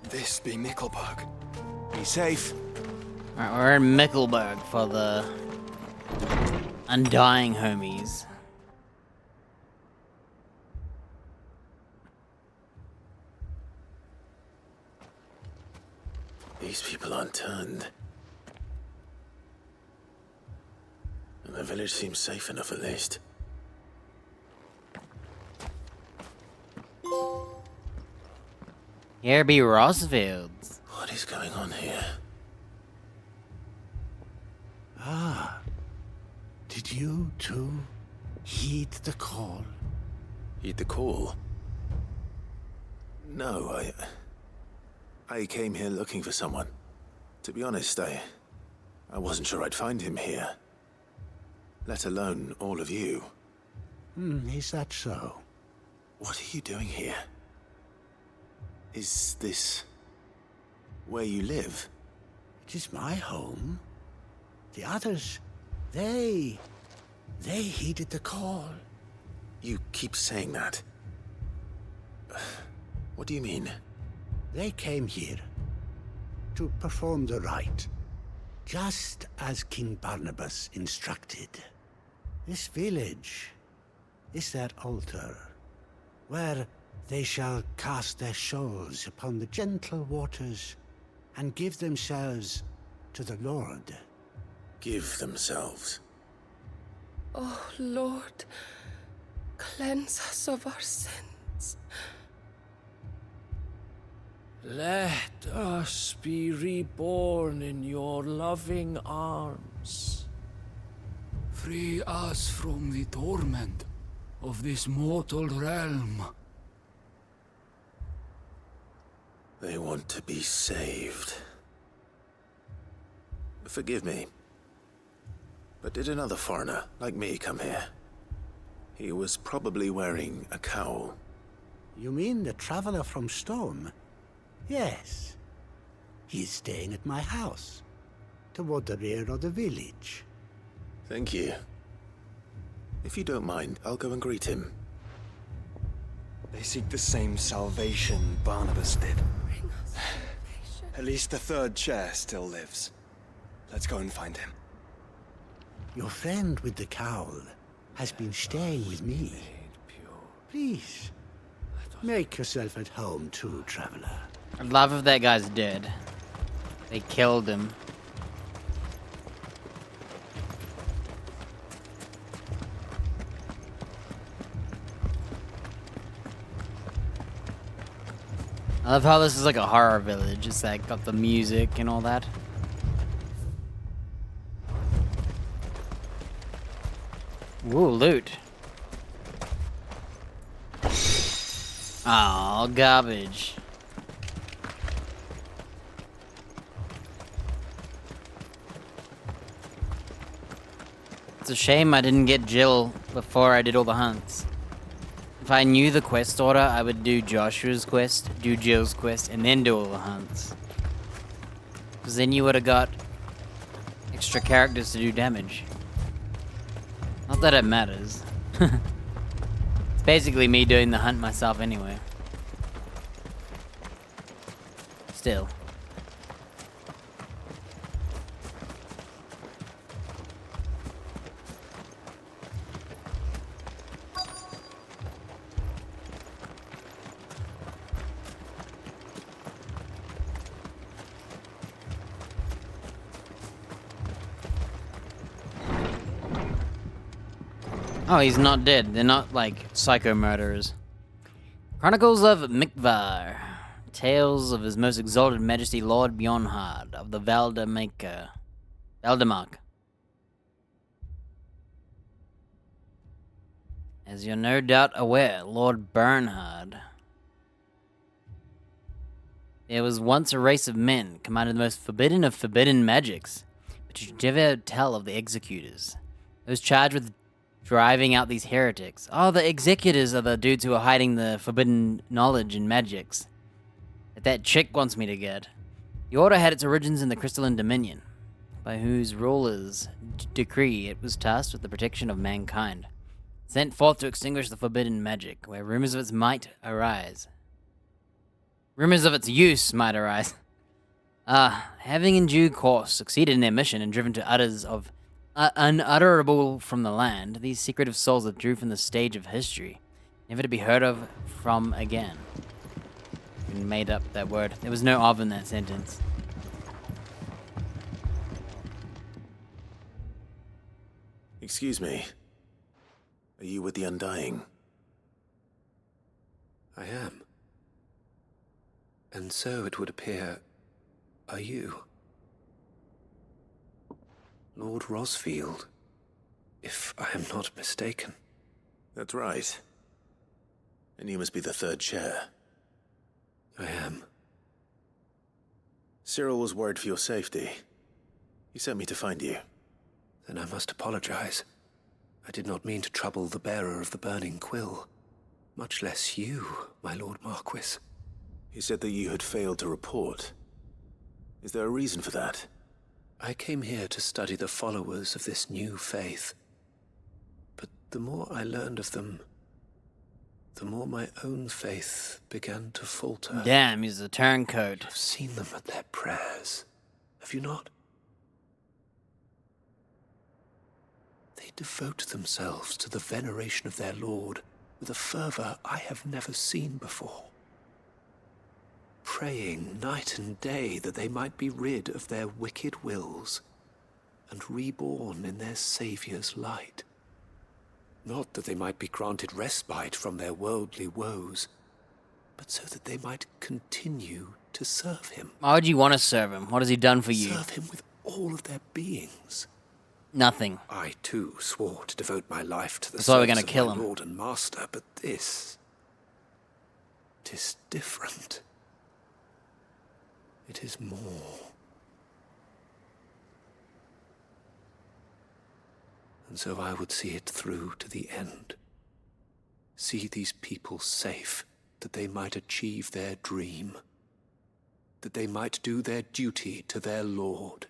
This be Mickelberg. Be safe. Alright, we're in Mickelberg for the Undying homies. These people aren't turned. And the village seems safe enough at least. Here be Rosfields. What is going on here? Ah. Did you too heed the call? Heed the call? No, I came here looking for someone. To be honest, I wasn't sure I'd find him here. Let alone all of you. Is that so? What are you doing here? Is this where you live? It is my home. The others, they heeded the call. You keep saying that. What do you mean? They came here to perform the rite, just as King Barnabas instructed. This village is their altar, where they shall cast their shoals upon the gentle waters and give themselves to the Lord. Give themselves? Oh, Lord, cleanse us of our sins. Let us be reborn in your loving arms. Free us from the torment of this mortal realm. They want to be saved. Forgive me. But did another foreigner, like me, come here? He was probably wearing a cowl. You mean the traveler from Storm? Yes. He's staying at my house, toward the rear of the village. Thank you. If you don't mind, I'll go and greet him. They seek the same salvation Barnabas did. At least the third chair still lives. Let's go and find him. Your friend with the cowl has been staying with me. Please, make yourself at home too, traveler. I'd love if that guy's dead. They killed him. I love how this is like a horror village. It's like got the music and all that. Ooh, loot. Oh, garbage. It's a shame I didn't get Jill before I did all the hunts. If I knew the quest order, I would do Joshua's quest, do Jill's quest, and then do all the hunts. Because then you would have got extra characters to do damage. Not that it matters. It's basically me doing the hunt myself anyway. Still. Oh, he's not dead. They're not, like, psycho murderers. Chronicles of Mikvar. Tales of His Most Exalted Majesty Lord Bjornhard of the Valdemark. As you're no doubt aware, Lord Bernhard. There was once a race of men, commanded the most forbidden of forbidden magics, but you never tell of the executors. Those charged with driving out these heretics. Oh, the executors are the dudes who are hiding the forbidden knowledge and magics that chick wants me to get. The order had its origins in the Crystalline Dominion, by whose rulers' decree it was tasked with the protection of mankind, sent forth to extinguish the forbidden magic, where rumors of its might arise. Rumors of its use might arise. Having in due course succeeded in their mission and driven to utters of unutterable from the land, these secretive souls withdrew from the stage of history, never to be heard of from again. And made up that word. There was no of in that sentence. Excuse me. Are you with the Undying? I am. And so it would appear, are you? Lord Rosfield, if I am not mistaken. That's right. And you must be the third chair. I am. Cyril was worried for your safety. He sent me to find you. Then I must apologize. I did not mean to trouble the bearer of the burning quill. Much less you, my Lord Marquis. He said that you had failed to report. Is there a reason for that? I came here to study the followers of this new faith. But the more I learned of them, the more my own faith began to falter. Damn, he's a turncoat. I've seen them at their prayers. Have you not? They devote themselves to the veneration of their Lord with a fervor I have never seen before. Praying night and day that they might be rid of their wicked wills and reborn in their Saviour's light. Not that they might be granted respite from their worldly woes, but so that they might continue to serve him. Why would you want to serve him? What has he done for you? Serve him with all of their beings. Nothing. I, too, swore to devote my life to the That's why we're service gonna of kill my him. Lord and Master, but this... 'tis different. It is more. And so I would see it through to the end. See these people safe, that they might achieve their dream. That they might do their duty to their lord.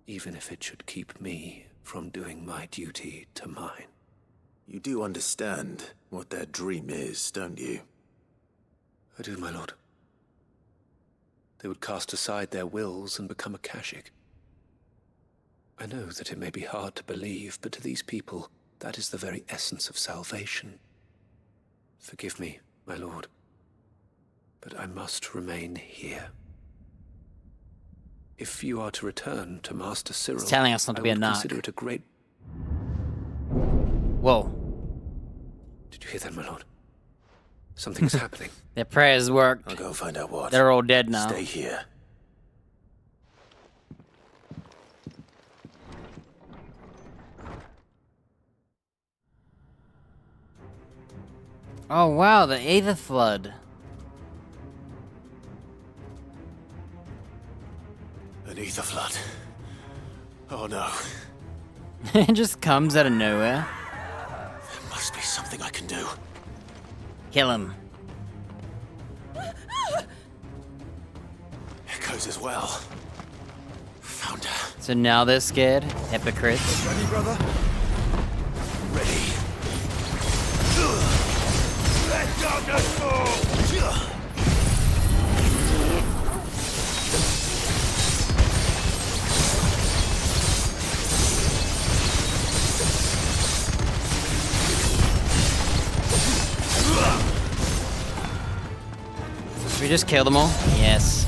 Even if it should keep me from doing my duty to mine. You do understand what their dream is, don't you? I do, my lord. They would cast aside their wills and become a Kashik. I know that it may be hard to believe, but to these people, that is the very essence of salvation. Forgive me, my lord, but I must remain here. If you are to return to Master Cyril, He's telling us not to be a narc. Consider it a great... Whoa. Did you hear that, my lord? Something's happening. Their prayers worked. I'll go find out what. They're all dead now. Stay here. Oh wow, the Aether Flood. An ether flood. Oh no. It just comes out of nowhere. There must be something I can do. Kill him. Echoes as well. Found her. So now they're scared? Hypocrites. Ready, brother? Ready. Let darkness fall! Should we just kill them all? Yes.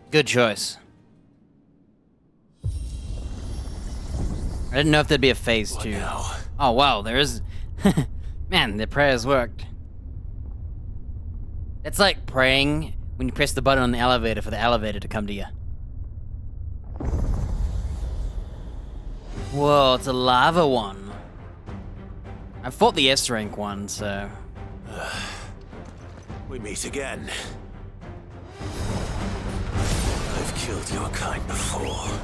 Good choice. I didn't know if there'd be a phase 2. Oh wow, there is. Man, their prayers worked. It's like praying when you press the button on the elevator for the elevator to come to you. Whoa, it's a lava one. I fought the S rank one, so. We meet again. I've killed your kind before.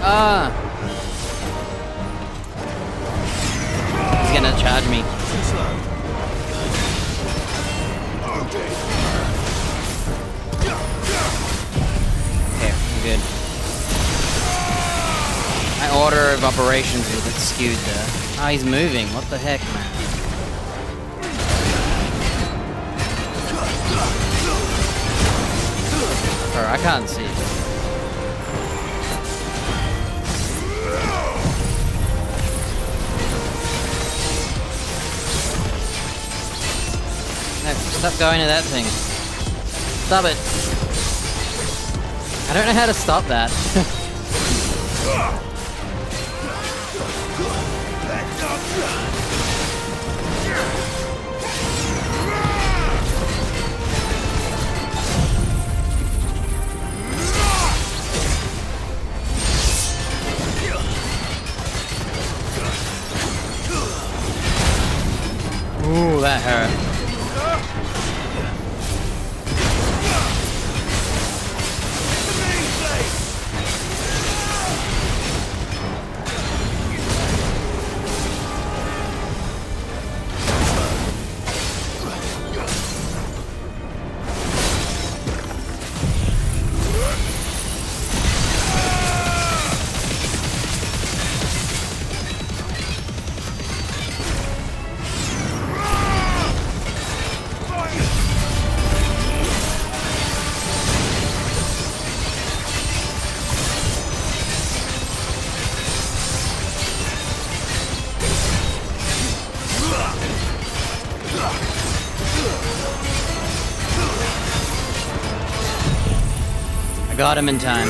Ah! He's gonna charge me. Okay, I'm good. My order of operations is a bit skewed there. Oh, he's moving. What the heck, man? Or I can't see. No, stop going to that thing. Stop it. I don't know how to stop that. Ooh, that hurt. Got him in time.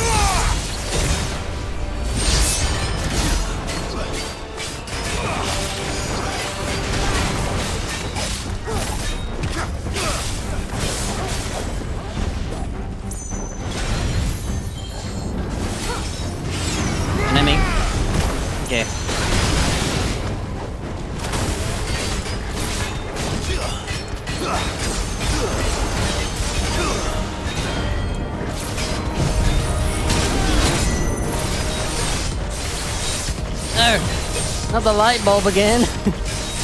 Enemy. Okay. Not the light bulb again.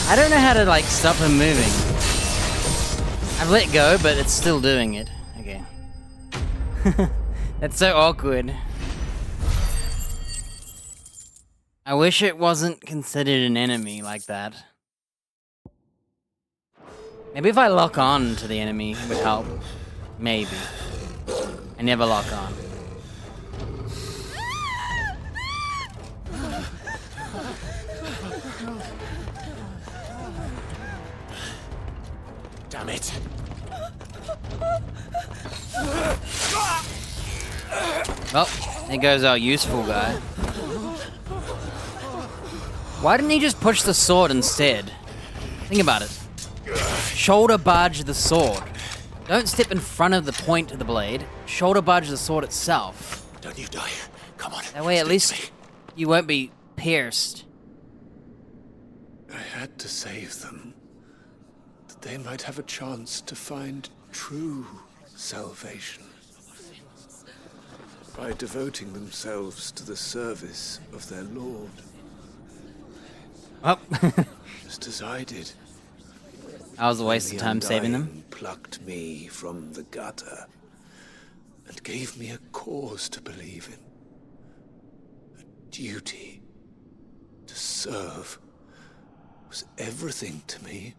I don't know how to, like, stop him moving. I've let go, but it's still doing it. Okay. That's so awkward. I wish it wasn't considered an enemy like that. Maybe if I lock on to the enemy, it would help. Maybe. I never lock on. Damn it. Well, there goes our useful guy. Why didn't he just push the sword instead? Think about it. Shoulder barge the sword. Don't step in front of the point of the blade. Shoulder barge the sword itself. Don't you die. Come on. That way at least you won't be pierced. I had to save them. That they might have a chance to find true salvation. By devoting themselves to the service of their Lord. Oh. Just as I did. I was a waste of time saving them. Undying plucked me from the gutter and gave me a cause to believe in. A duty to serve was everything to me,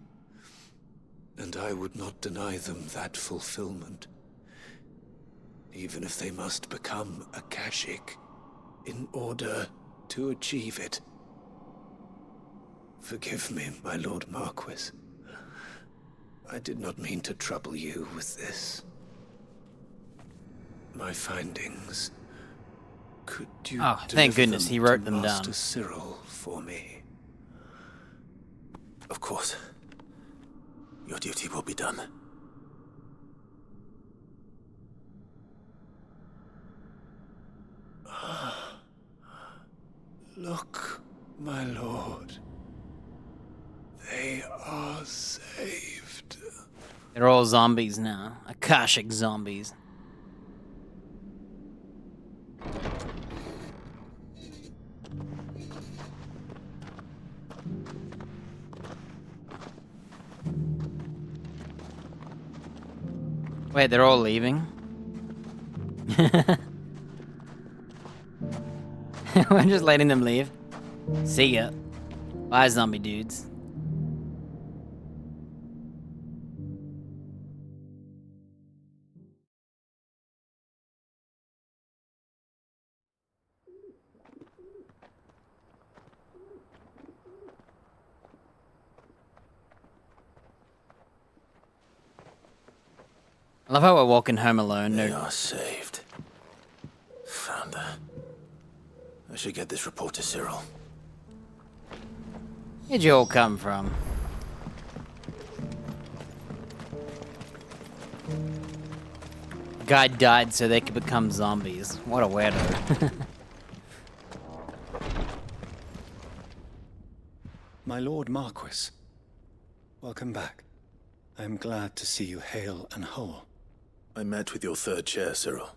and I would not deny them that fulfillment, even if they must become a Kashik in order to achieve it. Forgive me, my Lord Marquis. I did not mean to trouble you with this. My findings. Could you thank goodness them he wrote to them Master down. Cyril for me? Of course. Your duty will be done. Look, my lord. They are saved. They're all zombies now. Akashic zombies. Wait, they're all leaving? We're just letting them leave. See ya. Bye, zombie dudes. I love how we're walking home alone. They are saved. Founder. I should get this report to Cyril. Where'd you all come from? Guy died so they could become zombies. What a weirdo. My Lord Marquis, welcome back. I am glad to see you hale and whole. I met with your third chair, Cyril.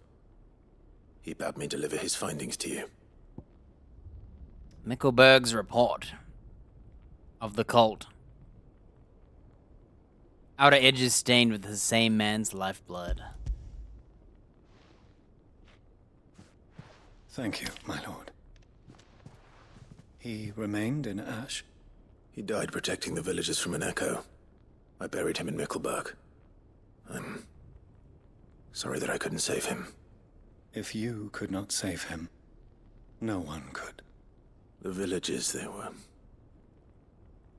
He bade me deliver his findings to you. Mickelberg's report of the cult. Outer edges stained with the same man's lifeblood. Thank you, my lord. He remained in Ash? He died protecting the villagers from an echo. I buried him in Mickelberg. I'm sorry that I couldn't save him. If you could not save him, no one could. The villagers, they were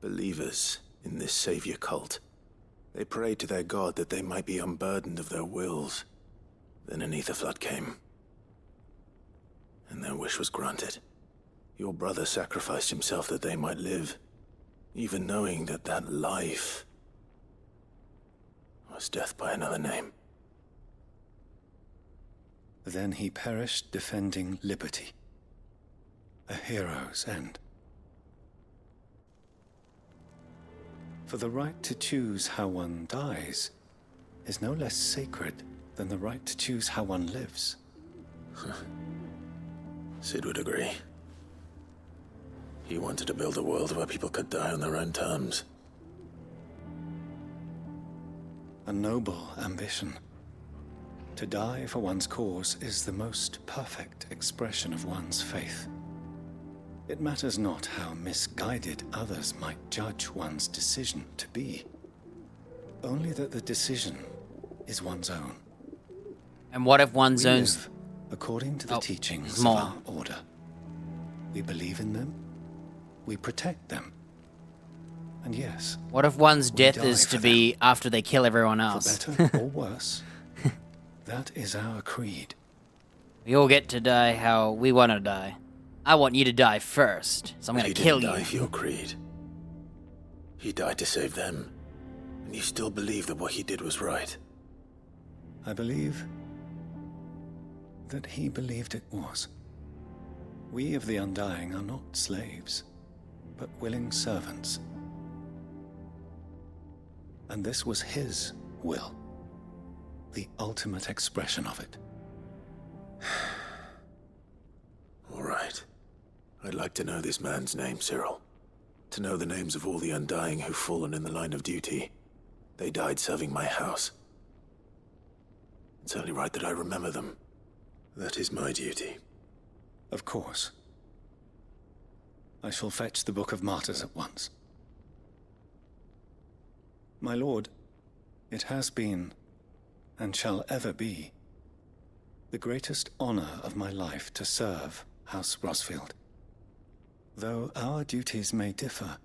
believers in this savior cult. They prayed to their god that they might be unburdened of their wills. Then an ether flood came, and their wish was granted. Your brother sacrificed himself that they might live, even knowing that that life was death by another name. Then he perished defending liberty. A hero's end. For the right to choose how one dies is no less sacred than the right to choose how one lives. Sid would agree. He wanted to build a world where people could die on their own terms. A noble ambition. To die for one's cause is the most perfect expression of one's faith. It matters not how misguided others might judge one's decision to be. Only that the decision is one's own. And what if one's We own... live according to the teachings of more. our order. We believe in them. We protect them. And yes, What if one's we death die is for to be after they kill everyone for else? better or worse. That is our creed. We all get to die how we want to die. I want you to die first, so I'm But gonna he kill didn't you. die for your creed. He died to save them. And you still believe that what he did was right. I believe that he believed it was. We of the Undying are not slaves, but willing servants. And this was his will, the ultimate expression of it. All right. I'd like to know this man's name, Cyril. To know the names of all the Undying who've fallen in the line of duty. They died serving my house. It's only right that I remember them. That is my duty. Of course. I shall fetch the Book of Martyrs at once. My lord, it has been, and shall ever be, the greatest honor of my life to serve House Rosfield. Though our duties may differ,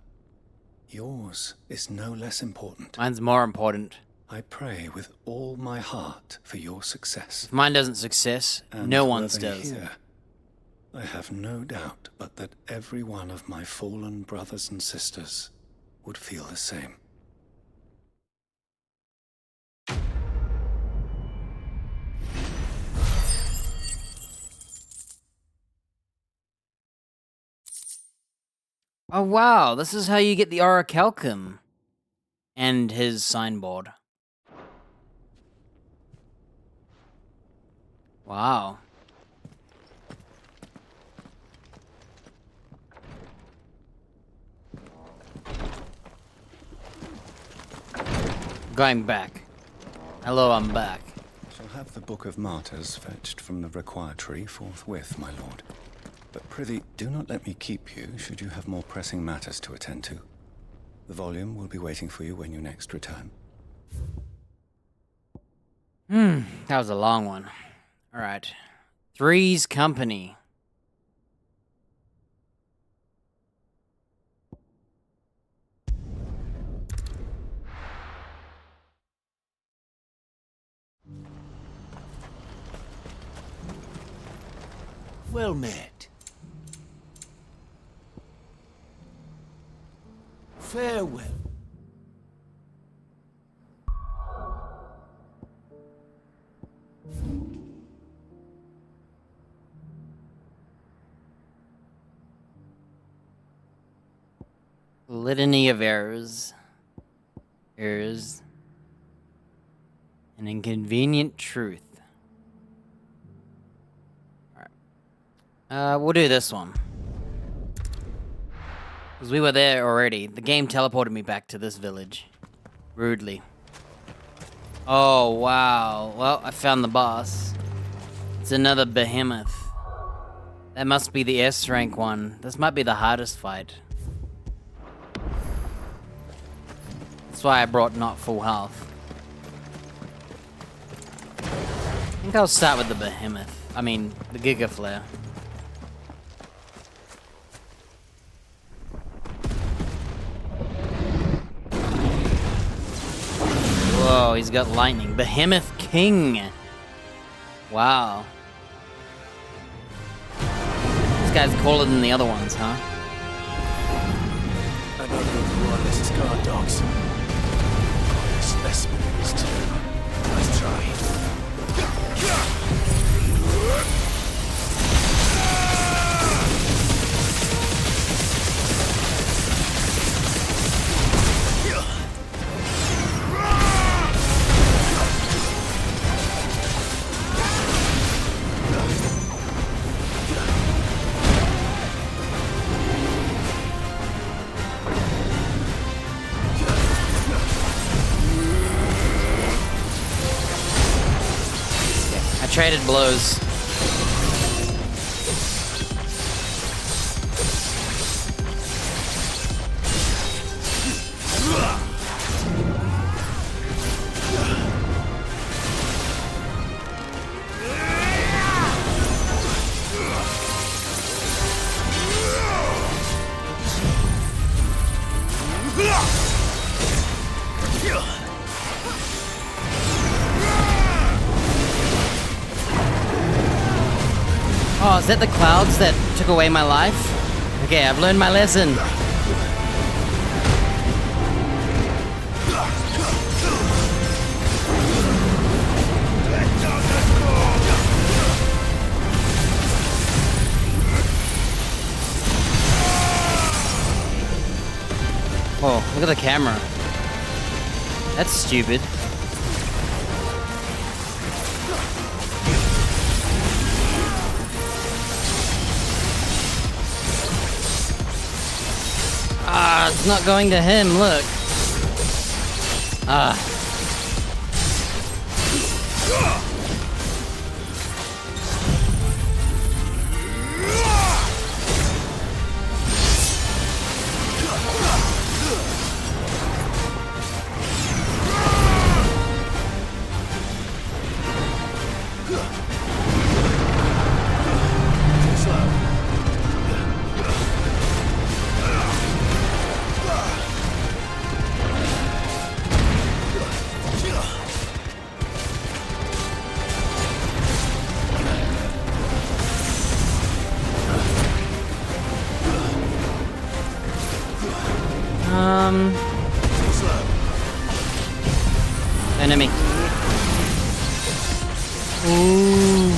yours is no less important. Mine's more important. I pray with all my heart for your success. If mine doesn't success, And no were one's they does. here, I have no doubt but that every one of my fallen brothers and sisters would feel the same. Oh wow, this is how you get the Orichalcum. And his signboard. Wow. Going back. Hello, I'm back. I shall have the Book of Martyrs fetched from the requiratory forthwith, my lord. But prithee, do not let me keep you, should you have more pressing matters to attend to. The volume will be waiting for you when you next return. That was a long one. Alright. Three's Company. Well met. Farewell. Litany of errors. Errors. An inconvenient truth. Alright. We'll do this one. Because we were there already. The game teleported me back to this village. Rudely. Oh, wow. Well, I found the boss. It's another behemoth. That must be the S rank one. This might be the hardest fight. That's why I brought not full health. I think I'll start with the behemoth. I mean, the Giga Flare. Whoa, he's got lightning. Behemoth King. Wow. This guy's cooler than the other ones, huh? I don't know who are this guard dogs. Oh, specimen is too. Let's try. traded blows. Oh, is that the clouds that took away my life? Okay, I've learned my lesson. Oh, look at the camera. That's stupid. Ah, it's not going to him, look. Ah. Enemy. Ooh.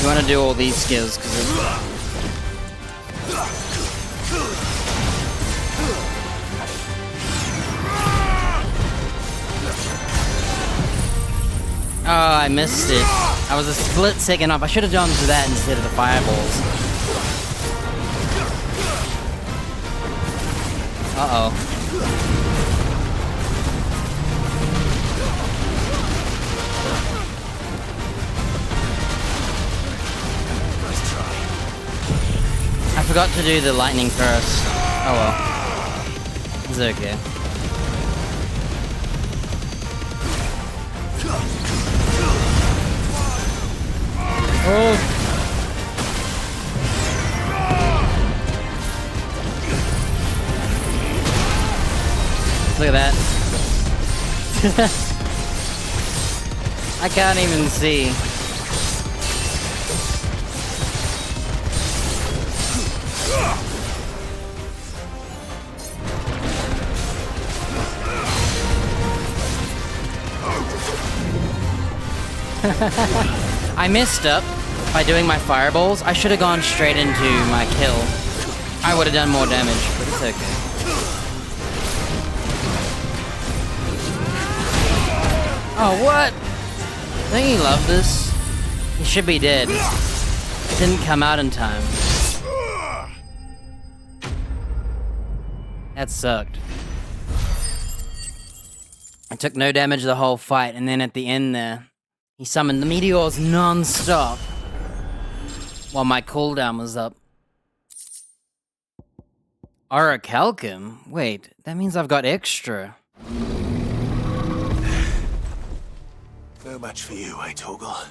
You want to do all these skills because oh, I missed it. I was a split second off. I should have gone to that instead of the fireballs. Uh-oh. I forgot to do the lightning first. Oh well. It's okay. Oh! Look at that. I can't even see. I messed up by doing my fireballs. I should have gone straight into my kill. I would have done more damage, but it's okay. Oh, what? Don't you love this? He should be dead. Didn't come out in time. That sucked. I took no damage the whole fight, and then at the end there, he summoned the meteors non-stop while my cooldown was up. Orichalcum? Wait, that means I've got extra. No match for you, eh, Torgal?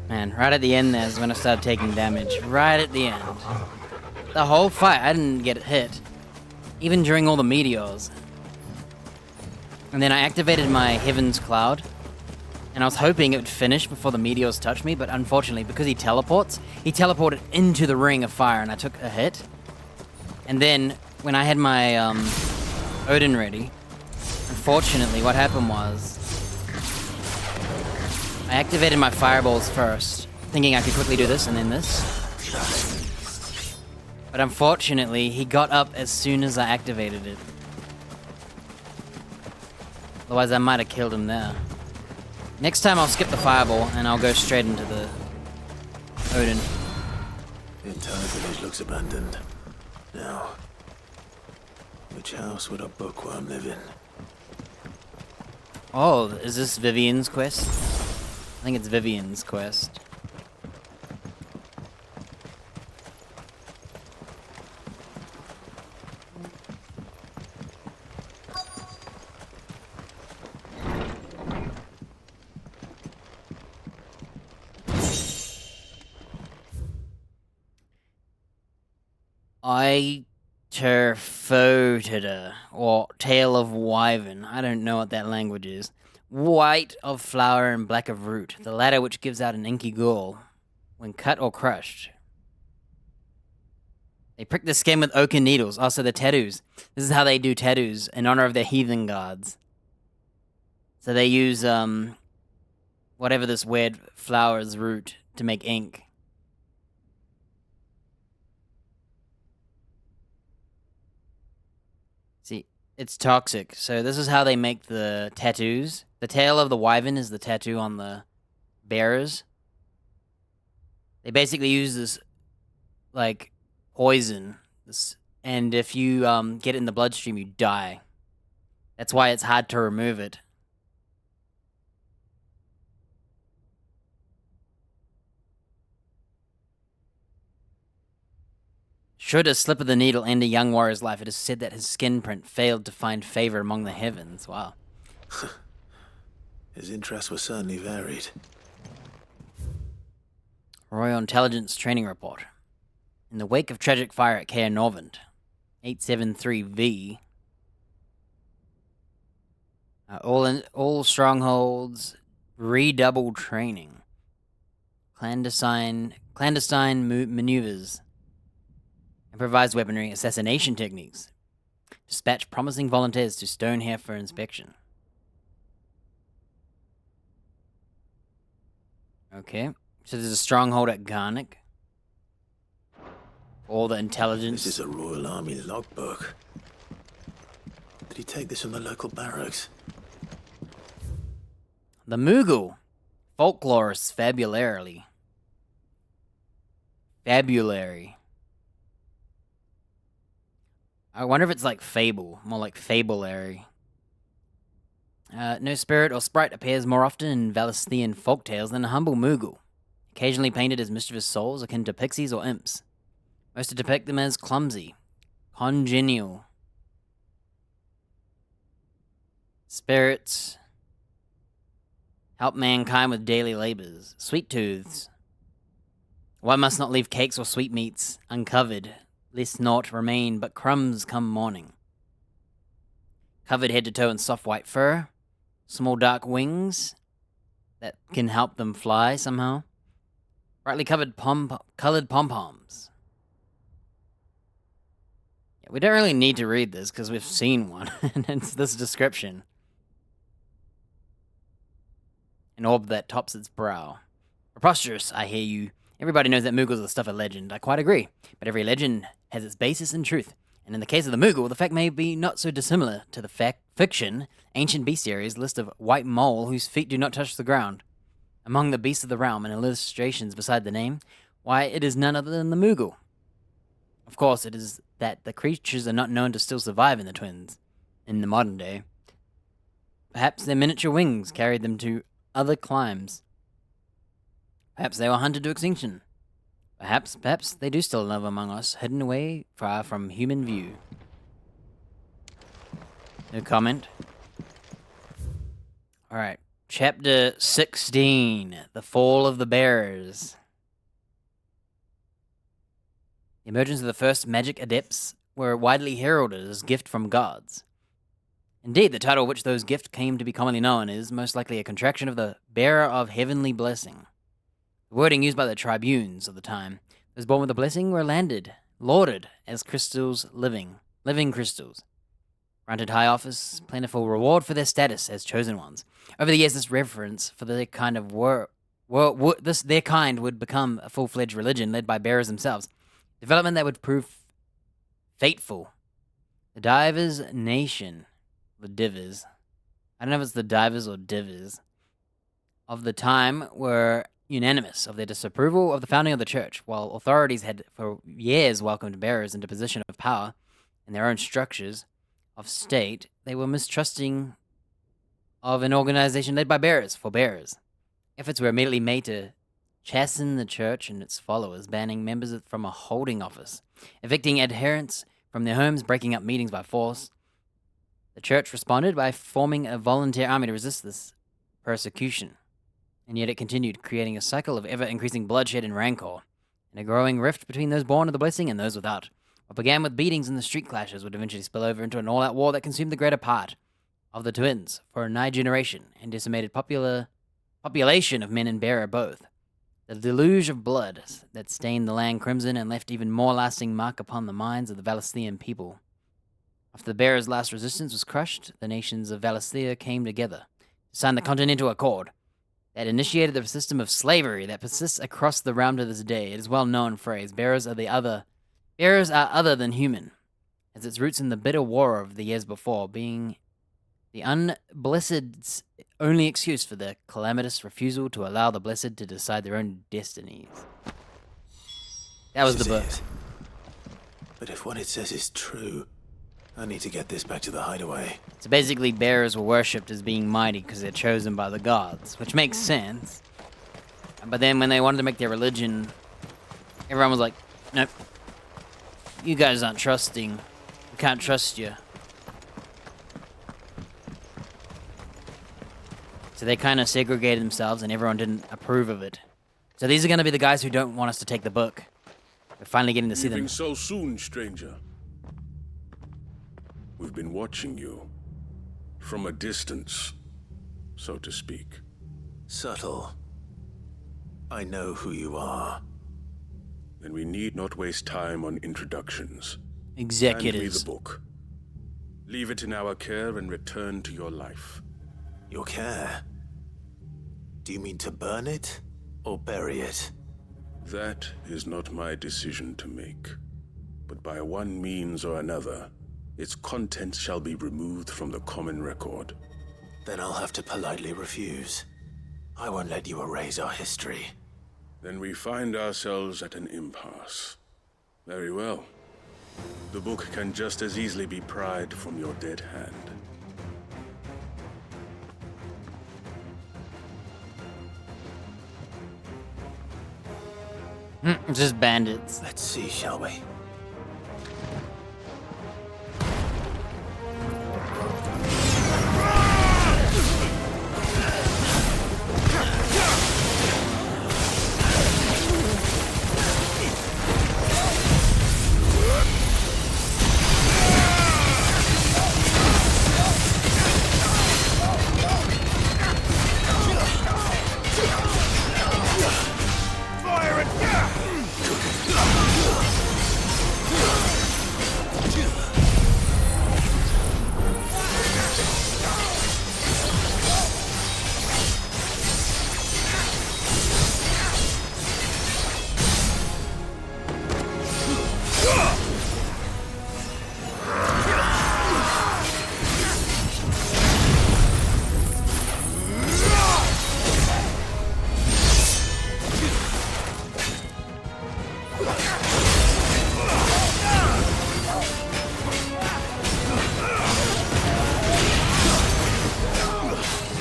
Man, right at the end there is when I started taking damage. Right at the end. The whole fight, I didn't get hit. Even during all the meteors. And then I activated my Heaven's Cloud. And I was hoping it would finish before the meteors touched me, but unfortunately, because he teleported into the ring of fire and I took a hit. And then, when I had my Odin ready, unfortunately, what happened was I activated my fireballs first, thinking I could quickly do this and then this. But unfortunately, he got up as soon as I activated it. Otherwise, I might have killed him there. Next time, I'll skip the fireball and I'll go straight into the Odin. The entire village looks abandoned. Now, which house would a bookworm live in? Oh, is this Vivian's quest? I think it's Vivian's quest. Eiterfotida, or Tale of Wyvern. I don't know what that language is. White of flower and black of root, the latter which gives out an inky gall when cut or crushed. They prick the skin with oaken needles. Also, the tattoos. This is how they do tattoos in honor of their heathen gods. So they use, whatever this weird flower's root to make ink. See, it's toxic. So this is how they make the tattoos. The tail of the wyvern is the tattoo on the bearers. They basically use this, like, poison. And if you get it in the bloodstream, you die. That's why it's hard to remove it. Should a slip of the needle end a young warrior's life, it is said that his skin print failed to find favor among the heavens. Wow. His interests were certainly varied. Royal Intelligence Training Report. In the wake of tragic fire at Caer Norvent, 873V, all strongholds redouble training. Clandestine maneuvers. Improvised weaponry, assassination techniques. Dispatch promising volunteers to Stonehair for inspection. Okay, so there's a stronghold at Garnick. All the intelligence. This is a Royal Army logbook. Did he take this from the local barracks? The Moogle. Folklorist's Fabulary. I wonder if it's like fable, more like fabulary. No spirit or sprite appears more often in Valisthian folktales than a humble Moogle, occasionally painted as mischievous souls akin to pixies or imps. Most depict them as clumsy, congenial spirits, help mankind with daily labors, sweet tooths. One must not leave cakes or sweetmeats uncovered, lest naught remain but crumbs come morning. Covered head to toe in soft white fur, small dark wings that can help them fly somehow, brightly colored pom-poms. Yeah, we don't really need to read this because we've seen one, and it's this description. An orb that tops its brow. Preposterous, I hear you. Everybody knows that Moogles are the stuff of legend. I quite agree. But every legend has its basis in truth. And in the case of the Moogle, the fact may be not so dissimilar to the fiction, Ancient Bestiary's list of white mole whose feet do not touch the ground. Among the beasts of the realm and illustrations beside the name, why, it is none other than the Moogle. Of course, it is that the creatures are not known to still survive in the Twins, in the modern day. Perhaps their miniature wings carried them to other climes. Perhaps they were hunted to extinction. Perhaps they do still live among us, hidden away far from human view. No comment. Alright. Chapter 16. The Fall of the Bearers. The emergence of the first magic adepts were widely heralded as gift from gods. Indeed, the title which those gifts came to be commonly known is most likely a contraction of the bearer of heavenly blessing. The wording used by the tribunes of the time, those born with a blessing were lauded as crystals living crystals. Granted high office, plentiful reward for their status as chosen ones. Over the years, this reverence for their kind would become a full-fledged religion led by bearers themselves. Development that would prove fateful. The Divers Nation, the Divers, I don't know if it's the Divers or Divers, of the time were unanimous of their disapproval of the founding of the church, while authorities had for years welcomed bearers into position of power in their own structures of state. They were mistrusting of an organization led by bearers for bearers. Efforts were immediately made to chasten the church and its followers, banning members from a holding office, evicting adherents from their homes, breaking up meetings by force. The church responded by forming a volunteer army to resist this persecution, and yet it continued, creating a cycle of ever-increasing bloodshed and rancor, and a growing rift between those born of the blessing and those without. What began with beatings and the street clashes would eventually spill over into an all-out war that consumed the greater part of the twins for a nigh generation and decimated population of men and bearer both. The deluge of blood that stained the land crimson and left even more lasting mark upon the minds of the Valisthian people. After the bearers' last resistance was crushed, the nations of Valisthea came together to sign the Continental Accord that initiated the system of slavery that persists across the realm to this day. It is a well-known phrase, bearers are other than human, as its roots in the bitter war of the years before, being the unblessed's only excuse for their calamitous refusal to allow the blessed to decide their own destinies. That was the book. But if what it says is true, I need to get this back to the hideaway. So basically, bearers were worshipped as being mighty because they're chosen by the gods, which makes sense. But then when they wanted to make their religion, everyone was like, nope, you guys aren't trusting. We can't trust you. So they kind of segregated themselves and everyone didn't approve of it. So these are going to be the guys who don't want us to take the book. We're finally getting to see them. Leaving so soon, stranger. We've been watching you. From a distance, so to speak. Subtle. I know who you are. Then we need not waste time on introductions. Executives. Hand me the book. Leave it in our care and return to your life. Your care? Do you mean to burn it or bury it? That is not my decision to make. But by one means or another, its contents shall be removed from the common record. Then I'll have to politely refuse. I won't let you erase our history. Then we find ourselves at an impasse. Very well. The book can just as easily be pried from your dead hand. Just bandits. Let's see, shall we?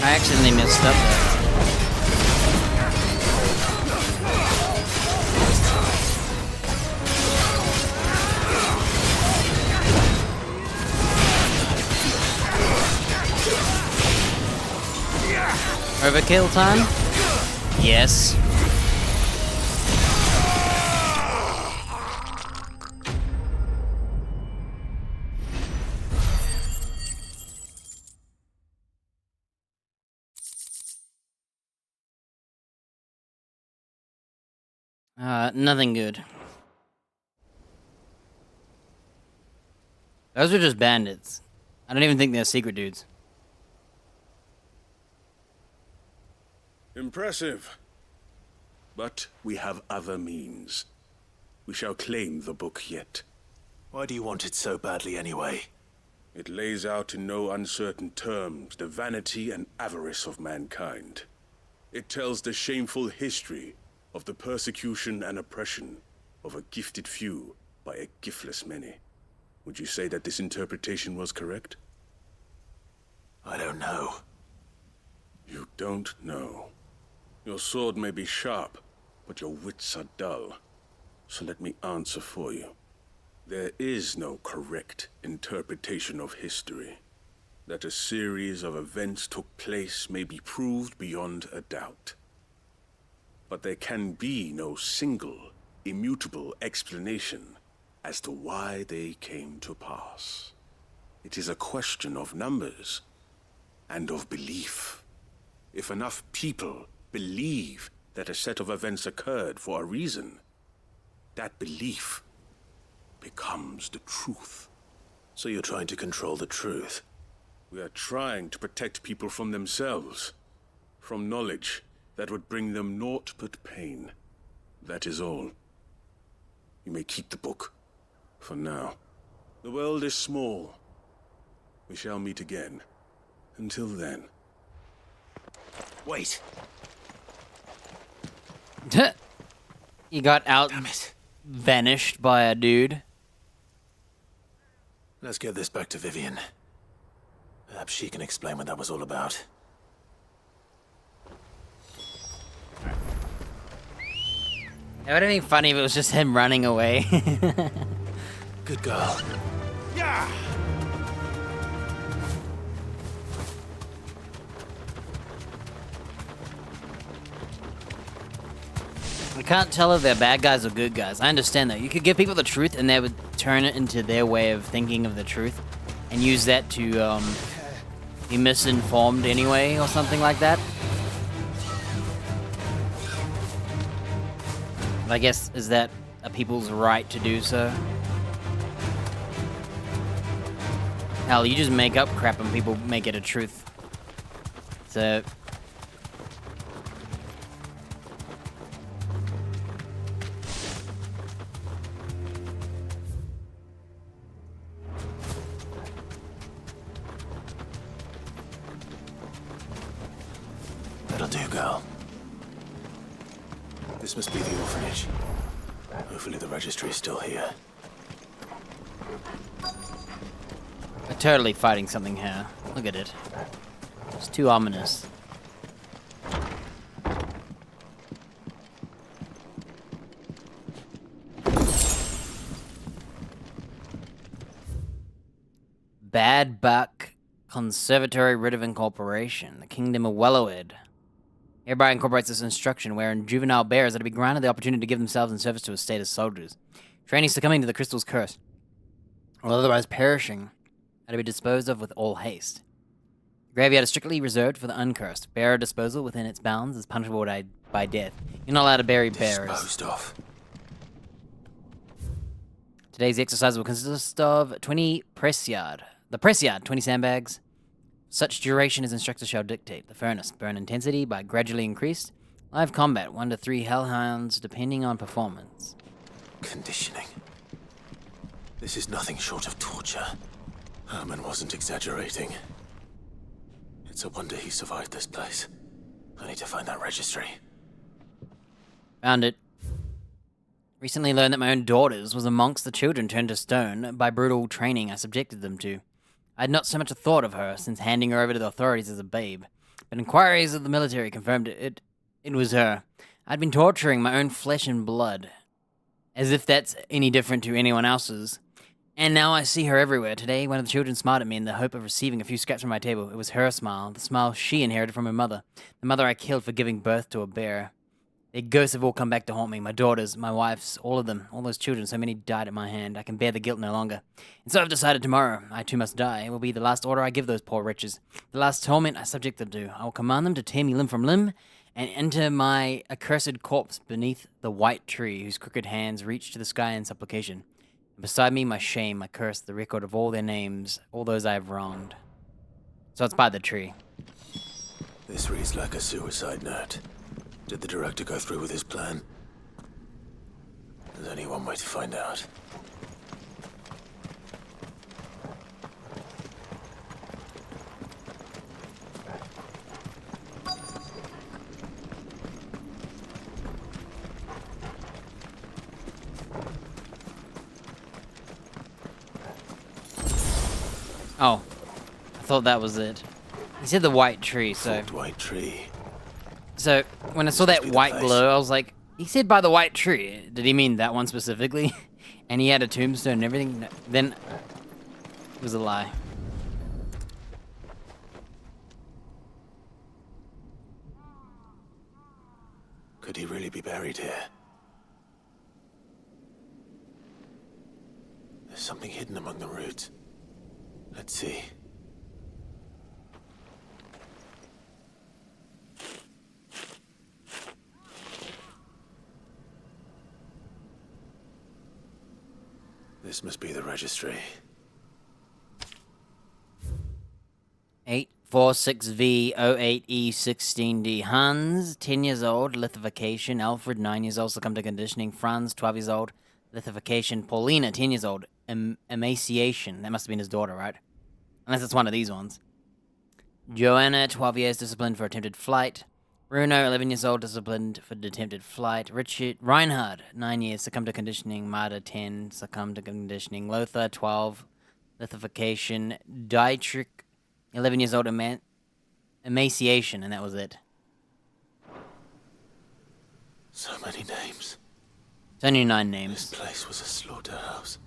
I accidentally messed up there. Overkill time? Yes. Nothing good. Those are just bandits. I don't even think they're secret dudes. Impressive. But we have other means. We shall claim the book yet. Why do you want it so badly anyway? It lays out in no uncertain terms the vanity and avarice of mankind. It tells the shameful history of the persecution and oppression of a gifted few by a giftless many. Would you say that this interpretation was correct? I don't know. You don't know. Your sword may be sharp, but your wits are dull. So let me answer for you. There is no correct interpretation of history. That a series of events took place may be proved beyond a doubt. But there can be no single, immutable explanation as to why they came to pass. It is a question of numbers and of belief. If enough people believe that a set of events occurred for a reason, that belief becomes the truth. So you're trying to control the truth? We are trying to protect people from themselves, from knowledge that would bring them naught but pain. That is all. You may keep the book, for now. The world is small. We shall meet again. Until then. Wait. You got out vanished by a dude. Let's get this back to Vivian. Perhaps she can explain what that was all about. It would have been funny if it was just him running away. Good girl. Yeah! I can't tell if they're bad guys or good guys. I understand that. You could give people the truth and they would turn it into their way of thinking of the truth and use that to be misinformed anyway or something like that. But I guess, is that a people's right to do so? Hell, you just make up crap and people make it a truth. So... That'll do, girl. This must be the orphanage. Hopefully the registry is still here. We're totally fighting something here. Look at it. It's too ominous. Bad Buck Conservatory Writ of Incorporation, the Kingdom of Wellowed. Hereby incorporates this instruction wherein juvenile bearers are to be granted the opportunity to give themselves in service to a state as soldiers. Trainees succumbing to the crystal's curse, or otherwise perishing, are to be disposed of with all haste. The graveyard is strictly reserved for the uncursed. Bearer disposal within its bounds is punishable by death. You're not allowed to bury bearers. Disposed of. Today's exercise will consist of 20 press yard. The press yard, 20 sandbags. Such duration as instructors shall dictate. The furnace, burn intensity by gradually increased. Live combat, 1 to 3 hellhounds, depending on performance. Conditioning. This is nothing short of torture. Herman wasn't exaggerating. It's a wonder he survived this place. I need to find that registry. Found it. Recently learned that my own daughters was amongst the children turned to stone by brutal training I subjected them to. I had not so much a thought of her since handing her over to the authorities as a babe, but inquiries of the military confirmed it was her. I'd been torturing my own flesh and blood, as if that's any different to anyone else's, And now I see her everywhere. Today, one of the children smiled at me in the hope of receiving a few scraps from my table. It was her smile, the smile she inherited from her mother, the mother I killed for giving birth to a bear. Their ghosts have all come back to haunt me. My daughters, my wife's, all of them, all those children, so many died at my hand. I can bear the guilt no longer. And so I've decided tomorrow, I too must die. It will be the last order I give those poor wretches, the last torment I subject them to. I will command them to tear me limb from limb, and enter my accursed corpse beneath the white tree whose crooked hands reach to the sky in supplication. And beside me, my shame, my curse, the record of all their names, all those I have wronged. So it's by the tree. This reads like a suicide note. Did the director go through with his plan? There's only one way to find out. Oh, I thought that was it. He said the white tree, so... Forked white tree. So, when I saw that white glow, I was like, he said by the white tree. Did he mean that one specifically? And he had a tombstone and everything? No, then, it was a lie. Could he really be buried here? There's something hidden among the roots. Let's see. This must be the registry. 846V08E16D. Hans, 10 years old, lithification. Alfred, 9 years old, succumbed to conditioning. Franz, 12 years old, lithification. Paulina, 10 years old, emaciation. That must have been his daughter, right? Unless it's one of these ones. Joanna, 12 years, disciplined for attempted flight. Bruno, 11 years old, disciplined for attempted flight. Reinhard, 9 years, succumbed to conditioning. Marta, 10, succumbed to conditioning. Lothar, 12, lithification. Dietrich, 11 years old, emaciation, and that was it. So many names. It's only 9 names. This place was a slaughterhouse.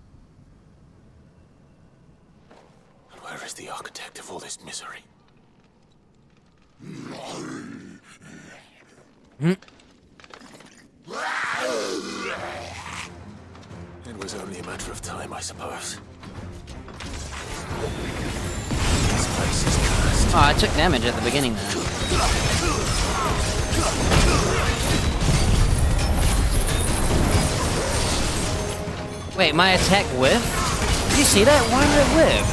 And where is the architect of all this misery? It was only a matter of time, I suppose. This place is cursed. Oh, I took damage at the beginning there. Wait, my attack whiffed? Did you see that? Why did it whiff?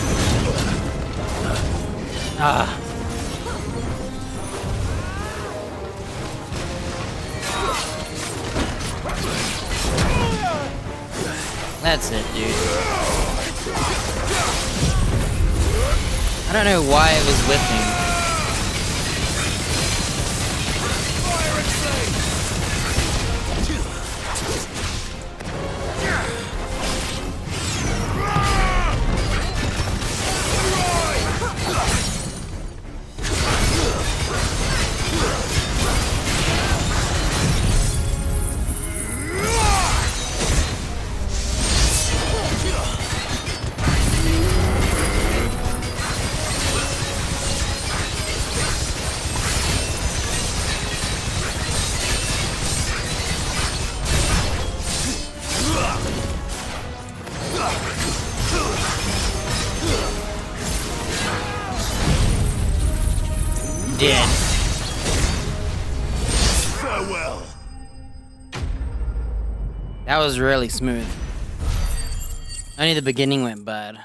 Ah. That's it, dude. I don't know why it was whiffing. Dead. Farewell. That was really smooth. Only the beginning went bad.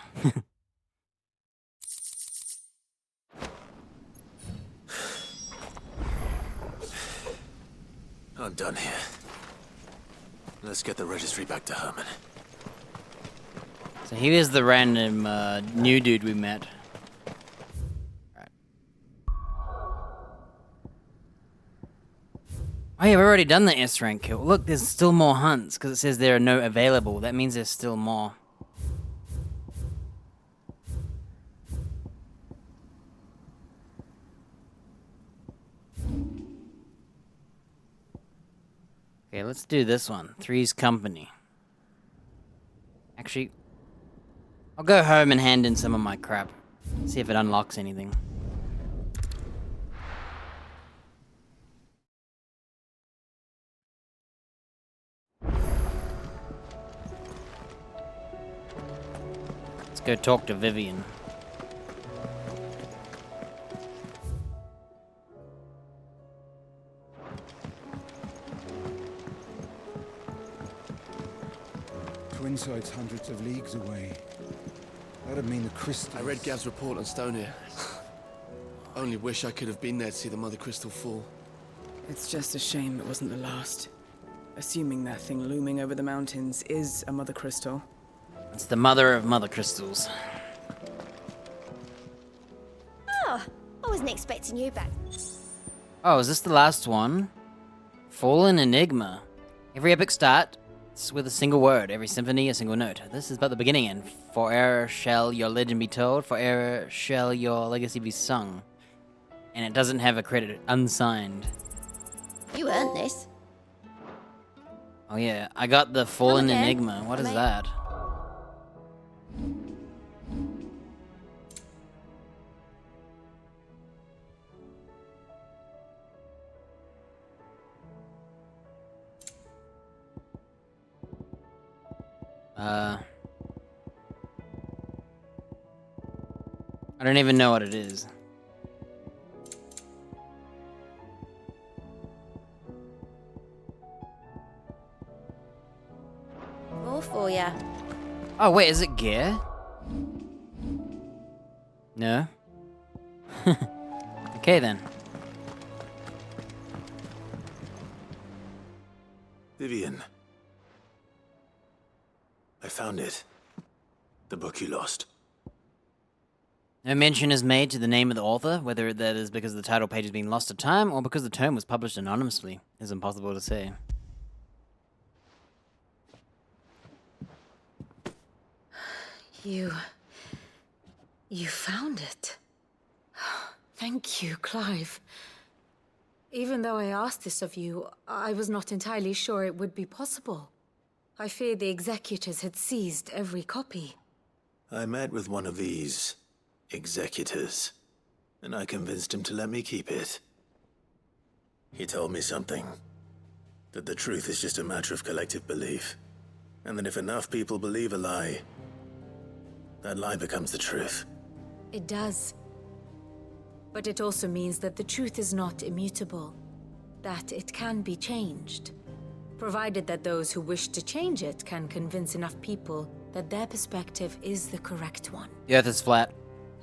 I'm done here. Let's get the registry back to Herman. So he was the random new dude we met. Oh yeah, we've already done the S rank kill. Look, there's still more hunts, because it says there are no available. That means there's still more. Okay, let's do this one. Three's Company. Actually, I'll go home and hand in some of my crap. See if it unlocks anything. Let's go talk to Vivian. Twinside's hundreds of leagues away. That'd mean the crystal. I read Gav's report on Stonehair. Only wish I could have been there to see the Mother Crystal fall. It's just a shame it wasn't the last. Assuming that thing looming over the mountains is a Mother Crystal. It's the mother of Mother Crystals. Oh, I wasn't expecting you back. Oh, is this the last one? Fallen Enigma. Every epic starts with a single word, every symphony a single note. This is but the beginning, and forever shall your legend be told, forever shall your legacy be sung. And it doesn't have a credit, unsigned. You earned this. Oh yeah, I got the Fallen again. Enigma. What is that? I don't even know what it is. More for ya. Oh wait, is it gear? No? Okay then. Vivian. I found it. The book you lost. No mention is made to the name of the author, whether that is because the title page has been lost to time or because the tome was published anonymously. It's impossible to say. You found it. Thank you, Clive. Even though I asked this of you, I was not entirely sure it would be possible. I feared the executors had seized every copy. I met with one of these executors, and I convinced him to let me keep it. He told me something. That the truth is just a matter of collective belief. And that if enough people believe a lie, that lie becomes the truth. It does. But it also means that the truth is not immutable. That it can be changed. Provided that those who wish to change it can convince enough people that their perspective is the correct one. The earth is flat.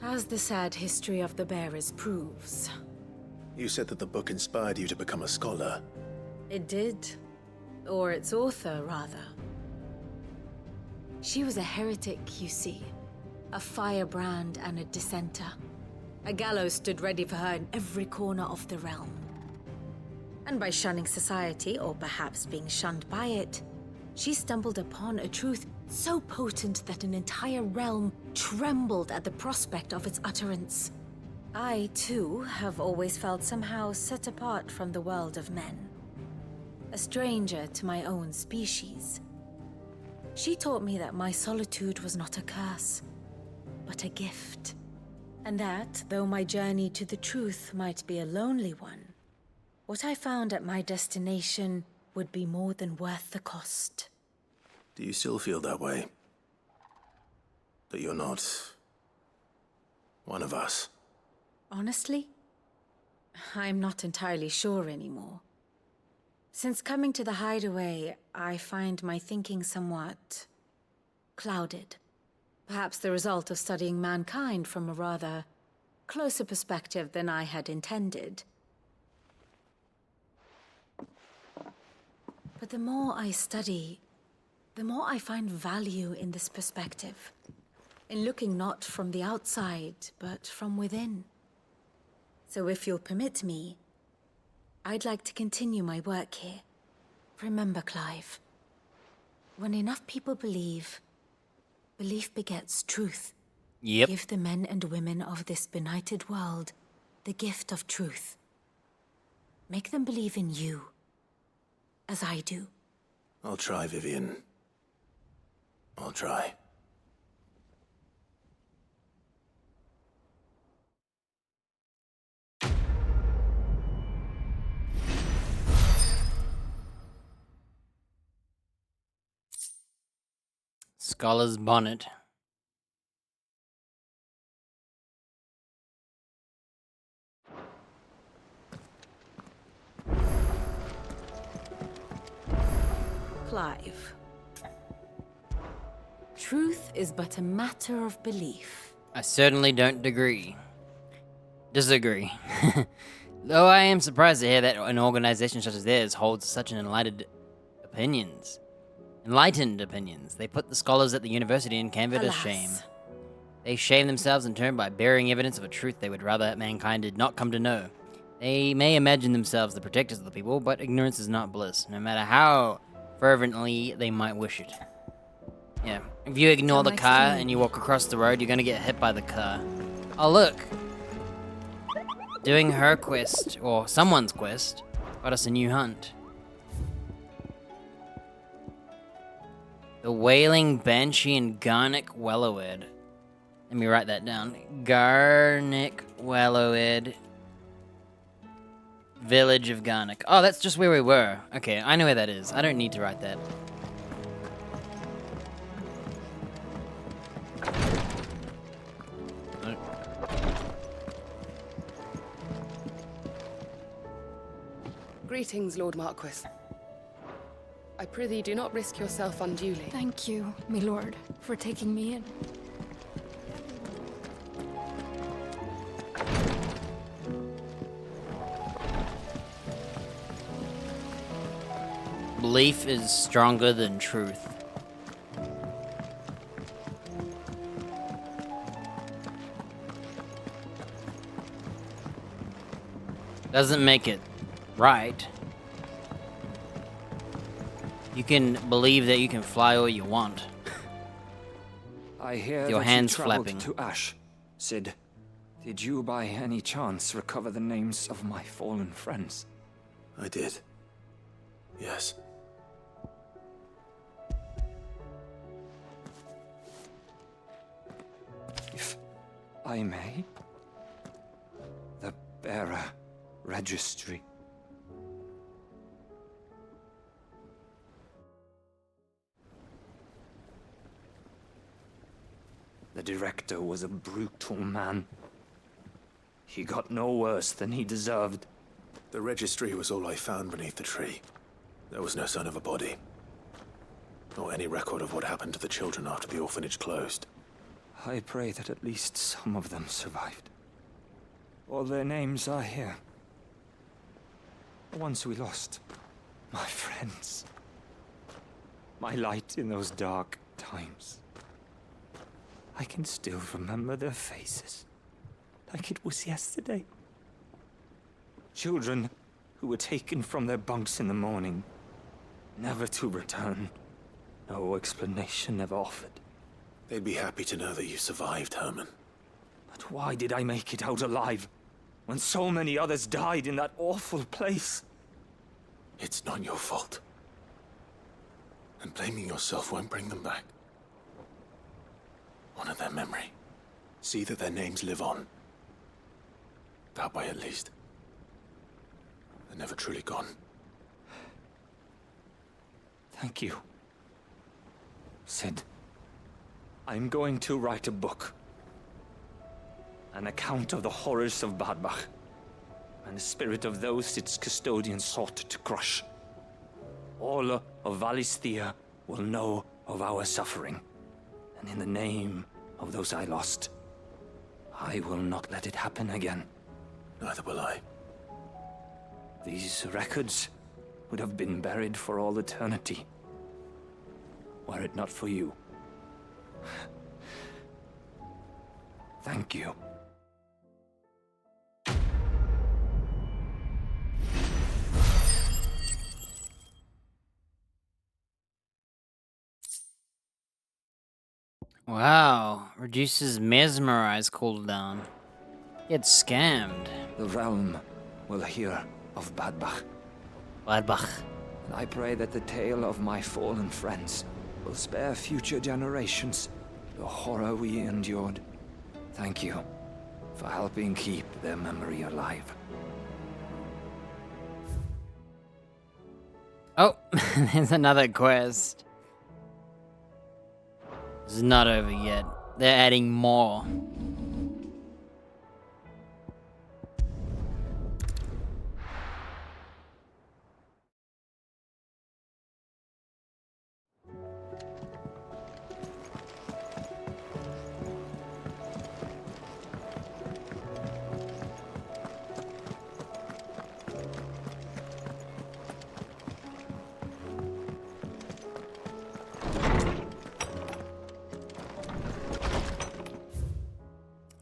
As the sad history of the bearers proves. You said that the book inspired you to become a scholar. It did. Or its author, rather. She was a heretic, you see. A firebrand and a dissenter. A gallows stood ready for her in every corner of the realm. And by shunning society, or perhaps being shunned by it, she stumbled upon a truth so potent that an entire realm trembled at the prospect of its utterance. I, too, have always felt somehow set apart from the world of men. A stranger to my own species. She taught me that my solitude was not a curse, but a gift. And that, though my journey to the truth might be a lonely one, what I found at my destination would be more than worth the cost. Do you still feel that way? That you're not one of us? Honestly, I'm not entirely sure anymore. Since coming to the hideaway, I find my thinking somewhat clouded. Perhaps the result of studying mankind from a rather closer perspective than I had intended. But the more I study, the more I find value in this perspective. In looking not from the outside, but from within. So if you'll permit me, I'd like to continue my work here. Remember, Clive, when enough people believe, belief begets truth. Yep. Give the men and women of this benighted world the gift of truth. Make them believe in you, as I do. I'll try, Vivian. I'll try. scholar's bonnet. Clive. Truth is but a matter of belief. I certainly don't disagree. Though I am surprised to hear that an organization such as theirs holds such an enlightened opinions. They put the scholars at the university in Canva to shame. They shame themselves in turn by burying evidence of a truth they would rather mankind did not come to know. They may imagine themselves the protectors of the people, but ignorance is not bliss, no matter how fervently they might wish it. Yeah, if you ignore the car and you walk across the road, you're gonna get hit by the car. Oh look! Doing her quest, or someone's quest, got us a new hunt. The Wailing Banshee in Garnick Wellowed. Let me write that down. Garnick Wellowed. Village of Garnick. Oh, that's just where we were. Okay, I know where that is. I don't need to write that. Greetings, Lord Marquis. I prithee do not risk yourself unduly. Thank you, my lord, for taking me in. Belief is stronger than truth. Doesn't make it right. You can believe that you can fly all you want. I hear Your that hands you traveled flapping. to Ash. Sid, did you by any chance recover the names of my fallen friends? I did. Yes. If I may? The bearer registry. The director was a brutal man. He got no worse than he deserved. The registry was all I found beneath the tree. There was no sign of a body. Or any record of what happened to the children after the orphanage closed. I pray that at least some of them survived. All their names are here. The ones we lost. My friends. My light in those dark times. I can still remember their faces. Like it was yesterday. Children who were taken from their bunks in the morning. Never to return. No explanation ever offered. They'd be happy to know that you survived, Herman. But why did I make it out alive? When so many others died in that awful place? It's not your fault. And blaming yourself won't bring them back. Honor their memory. See that their names live on. That way, at least. They're never truly gone. Thank you. Sid, I'm going to write a book. An account of the horrors of Badbach, and the spirit of those its custodians sought to crush. All of Valisthea will know of our suffering, and in the name of those I lost, I will not let it happen again. Neither will I. These records would have been buried for all eternity, were it not for you. Thank you. Wow, reduces mesmerize cooldown. Get scammed. The realm will hear of Badbach. Badbach. And I pray that the tale of my fallen friends will spare future generations the horror we endured. Thank you for helping keep their memory alive. Oh, there's another quest. This is not over yet. They're adding more.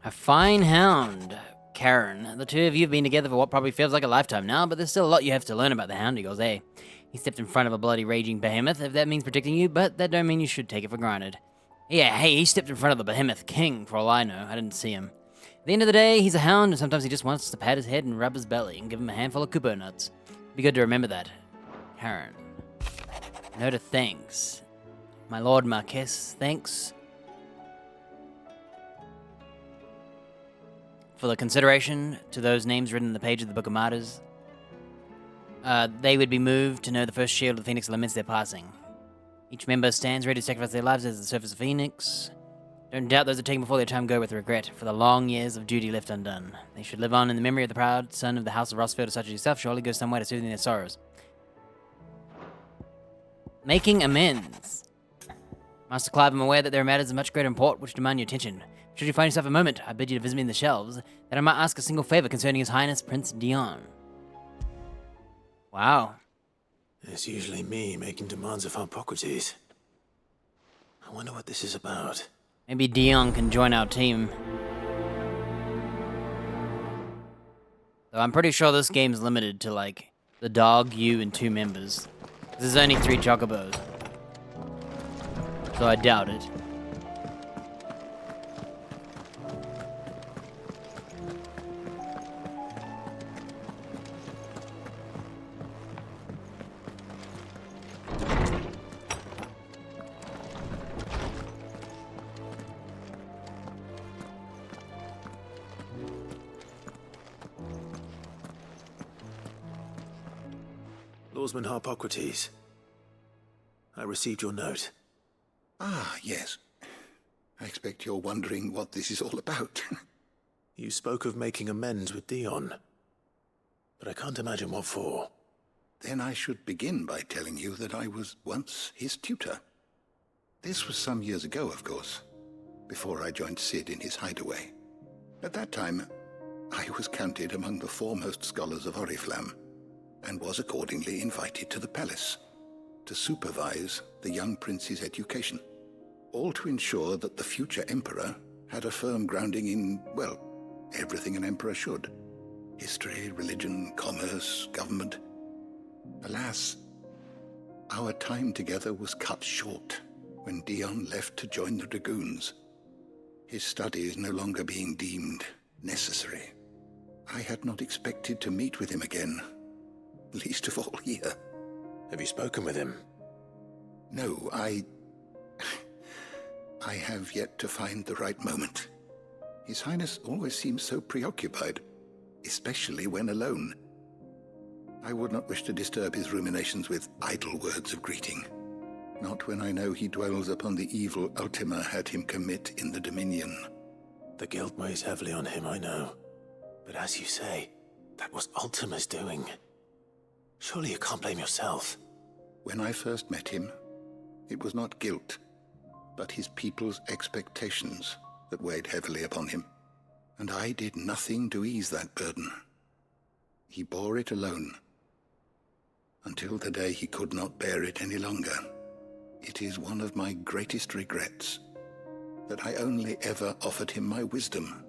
A fine hound, Karen. The two of you have been together for what probably feels like a lifetime now, but there's still a lot you have to learn about the hound, he goes, eh? He stepped in front of a bloody raging behemoth, if that means protecting you, but that don't mean you should take it for granted. Yeah, hey, he stepped in front of the behemoth king, for all I know. I didn't see him. At the end of the day, he's a hound, and sometimes he just wants to pat his head and rub his belly and give him a handful of kupo nuts. Be good to remember that. Karen. Note of thanks. My lord Marquess, thanks for the consideration to those names written in the page of the Book of Martyrs. They would be moved to know the first shield of the Phoenix laments their passing. Each member stands ready to sacrifice their lives as the surface of Phoenix. Don't doubt those who taken before their time go with regret, for the long years of duty left undone. They should live on in the memory of the proud son of the House of Rossfield, such as yourself, surely goes some way to soothing their sorrows. Making amends. Master Clive, I'm aware that there are matters of much greater import which demand your attention. Should you find yourself a moment, I bid you to visit me in the shelves, that I might ask a single favor concerning His Highness Prince Dion. Wow. It's usually me making demands of Hippocrates. I wonder what this is about. Maybe Dion can join our team. Though I'm pretty sure this game's limited to, like, the dog, you, and 2 members. There's only 3 chocobos. So I doubt it. Lawsman Hippocrates. I received your note. Ah, yes. I expect you're wondering what this is all about. You spoke of making amends with Dion, but I can't imagine what for. Then I should begin by telling you that I was once his tutor. This was some years ago, of course, before I joined Sid in his hideaway. At that time, I was counted among the foremost scholars of Oriflamme, and was accordingly invited to the palace to supervise the young prince's education, all to ensure that the future emperor had a firm grounding in, well, everything an emperor should. History, religion, commerce, government. Alas, our time together was cut short when Dion left to join the Dragoons, his studies no longer being deemed necessary. I had not expected to meet with him again, least of all here. Have you spoken with him? No, I have yet to find the right moment. His Highness always seems so preoccupied, especially when alone. I would not wish to disturb his ruminations with idle words of greeting, not when I know he dwells upon the evil Ultima had him commit in the Dominion. The guilt weighs heavily on him, I know. But as you say, that was Ultima's doing. Surely you can't blame yourself. When I first met him, it was not guilt, but his people's expectations that weighed heavily upon him. And I did nothing to ease that burden. He bore it alone, until the day he could not bear it any longer. It is one of my greatest regrets that I only ever offered him my wisdom,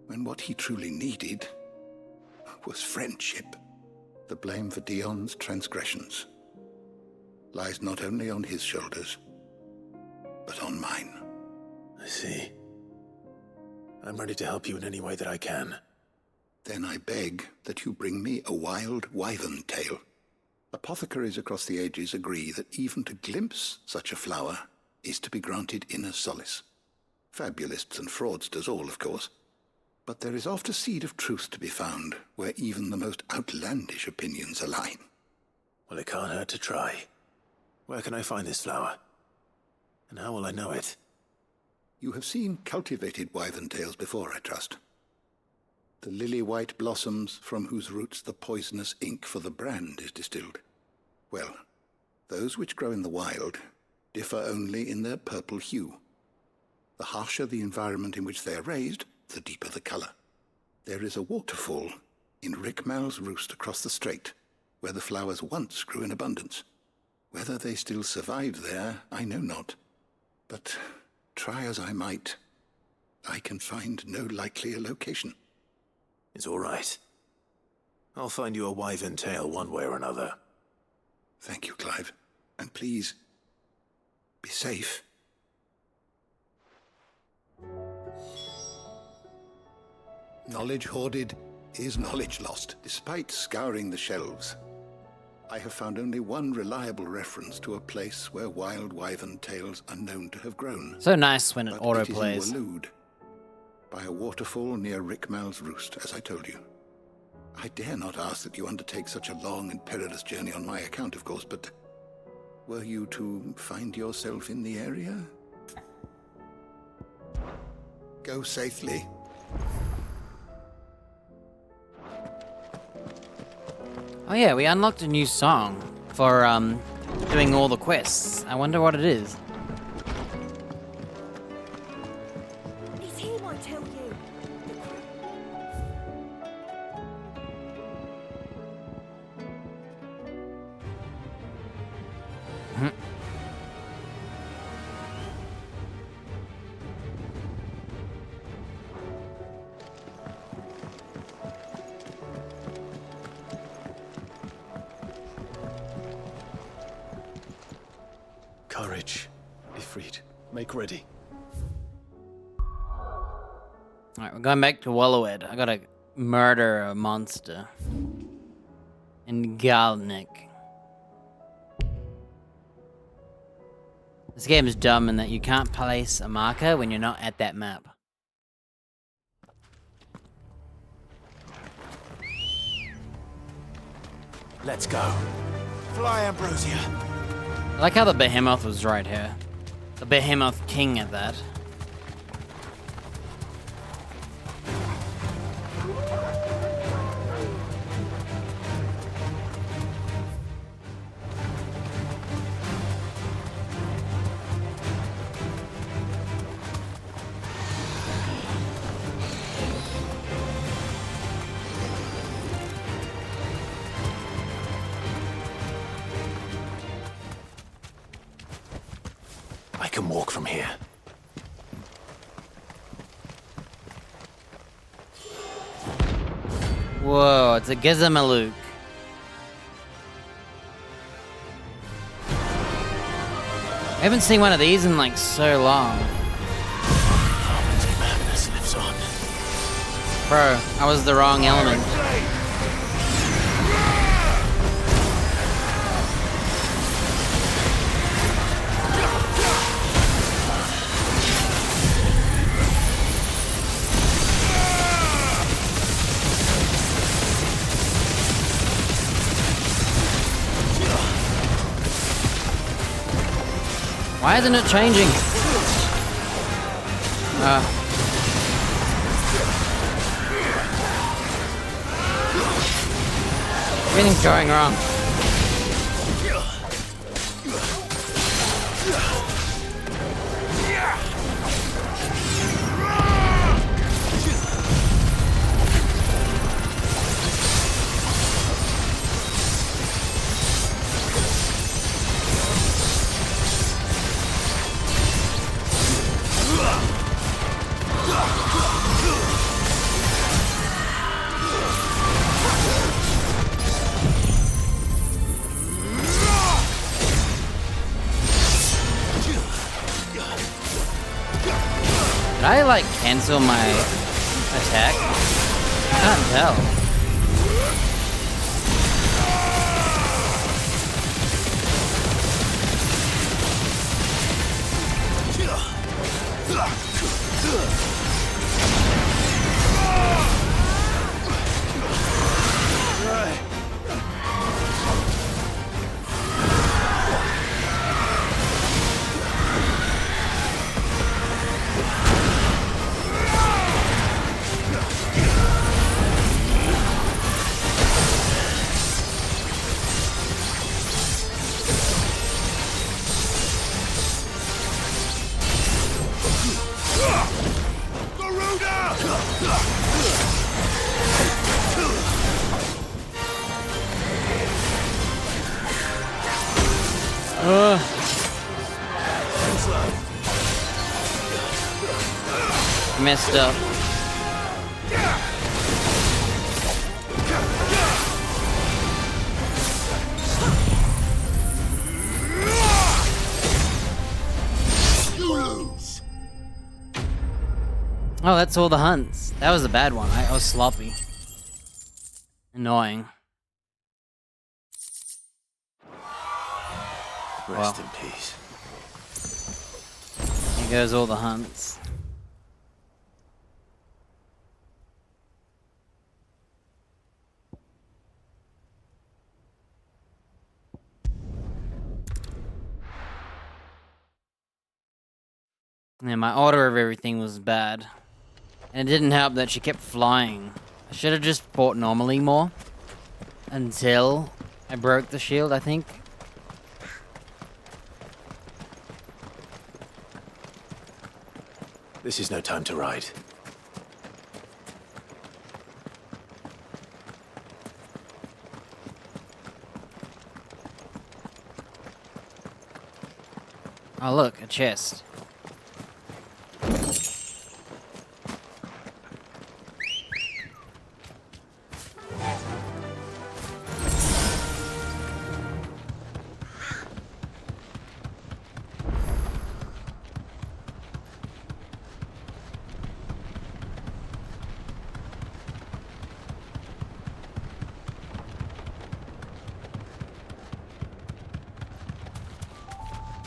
when what he truly needed was friendship. The blame for Dion's transgressions lies not only on his shoulders, but on mine. I see. I'm ready to help you in any way that I can. Then I beg that you bring me a wild wyvern tail. Apothecaries across the ages agree that even to glimpse such a flower is to be granted inner solace. Fabulists and fraudsters all, of course. But there is oft a seed of truth to be found where even the most outlandish opinions align. Well, it can't hurt to try. Where can I find this flower? And how will I know it? You have seen cultivated wyvern tails before, I trust. The lily-white blossoms from whose roots the poisonous ink for the brand is distilled. Well, those which grow in the wild differ only in their purple hue. The harsher the environment in which they are raised, the deeper the color. There is a waterfall in Rickmal's roost across the strait, where the flowers once grew in abundance. Whether they still survive there, I know not. But try as I might, I can find no likelier location. It's all right. I'll find you a wyvern tail one way or another. Thank you, Clive. And please, be safe. Knowledge hoarded is knowledge lost. Despite scouring the shelves, I have found only one reliable reference to a place where wild wyvern tails are known to have grown. So nice when it But autoplays. It is in Waloed, by a waterfall near Rickmal's roost, as I told you. I dare not ask that you undertake such a long and perilous journey on my account, of course, but were you to find yourself in the area? Go safely. Oh yeah, we unlocked a new song for doing all the quests. I wonder what it is. It's him, I tell you. Courage. Ifrit, make ready. Alright, we're going back to Wallowed. I gotta murder a monster. In Galnik. This game is dumb in that you can't place a marker when you're not at that map. Let's go. Fly, Ambrosia. I like how the behemoth was right here. The behemoth king at that. I can walk from here. Whoa, it's a Gizamaluke. I haven't seen one of these in like so long. Madness lives on. Bro, I was the wrong element. Why isn't it changing? Everything's going wrong. Did I like cancel my attack? I can't tell. Messed up. Oh, that's all the hunts. That was a bad one. I was sloppy. Annoying. Rest in peace. Here goes all the hunts. Yeah, my order of everything was bad. And it didn't help that she kept flying. I should have just fought normally more. Until I broke the shield, I think. This is no time to ride. Oh look, a chest.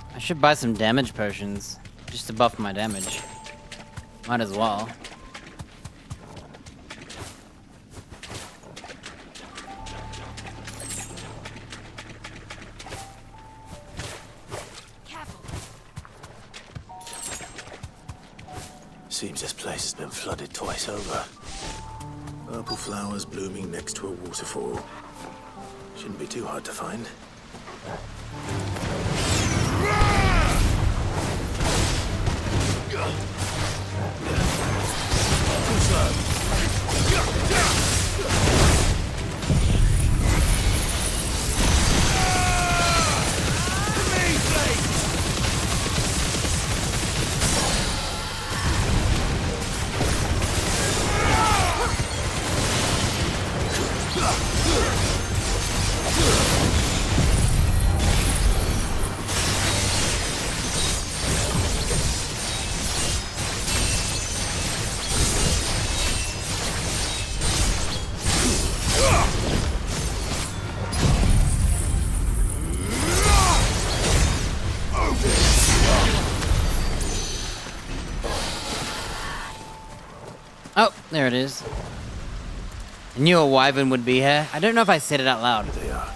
I should buy some damage potions, just to buff my damage. Might as well. Seems this place has been flooded twice over. Purple flowers blooming next to a waterfall. Shouldn't be too hard to find. Oh, there it is. I knew a wyvern would be here. I don't know if I said it out loud. They are.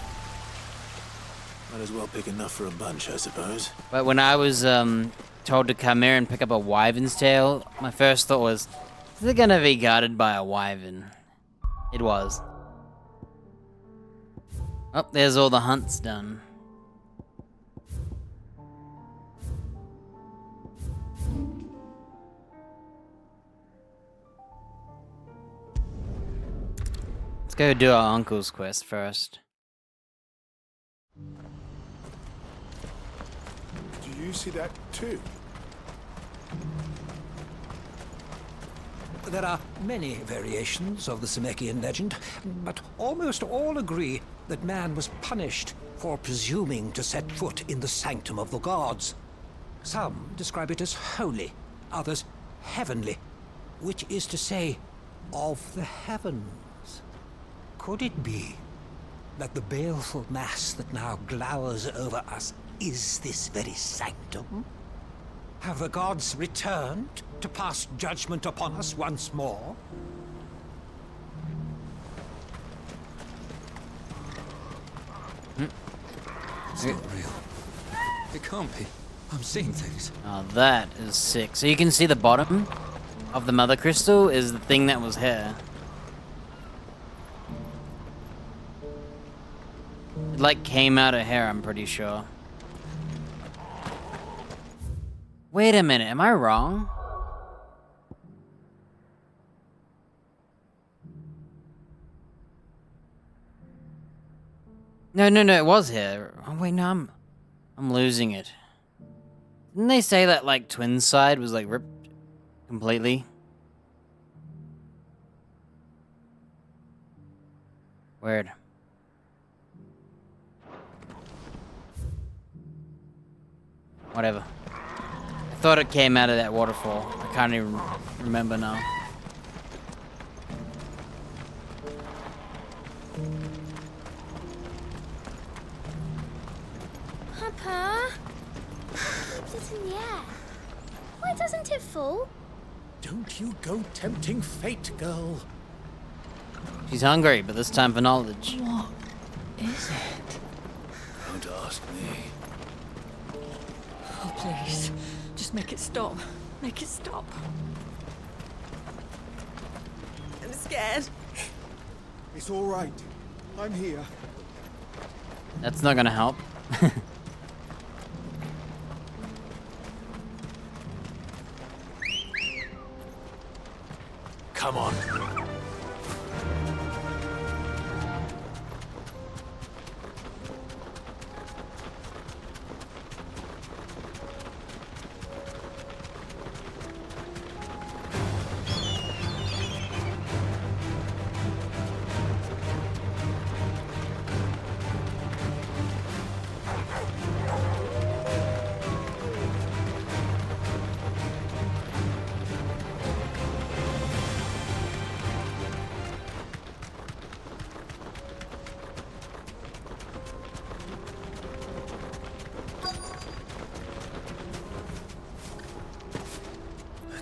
Might as well pick enough for a bunch, I suppose. But when I was told to come here and pick up a wyvern's tail, my first thought was, is it gonna be guarded by a wyvern? It was. Oh, there's all the hunts done. Let's go do our uncle's quest first. Do you see that too? There are many variations of the Semekian legend, but almost all agree that man was punished for presuming to set foot in the sanctum of the gods. Some describe it as holy, others heavenly, which is to say, of the heavens. Could it be that the baleful mass that now glowers over us is this very sanctum? Have the gods returned to pass judgment upon us once more? It's not real. It can't be. I'm seeing things. Oh, that is sick. So you can see the bottom of the mother crystal is the thing that was here. It like came out of here, I'm pretty sure. Wait a minute, am I wrong? No, it was here. Oh wait, no, I'm losing it. Didn't they say that like Twin's side was like ripped completely? Weird. Whatever. I thought it came out of that waterfall. I can't even remember now. Papa, keeps it in the air. Why doesn't it fall? Don't you go tempting fate, girl. She's hungry, but this time for knowledge. What is it? Don't ask me. Oh, please. Just make it stop. Make it stop. I'm scared. It's all right. I'm here. That's not gonna help. Come on.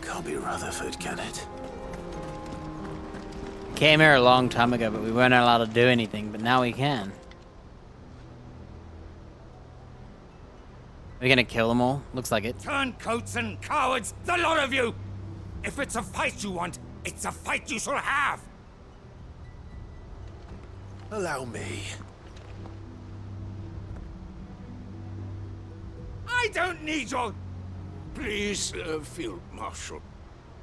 Can't be Rutherford, can it? Came here a long time ago, but we weren't allowed to do anything, but now we can. Are we gonna kill them all? Looks like it. Turncoats and cowards, the lot of you! If it's a fight you want, it's a fight you shall have! Allow me. I don't need your... Please, Field Marshal,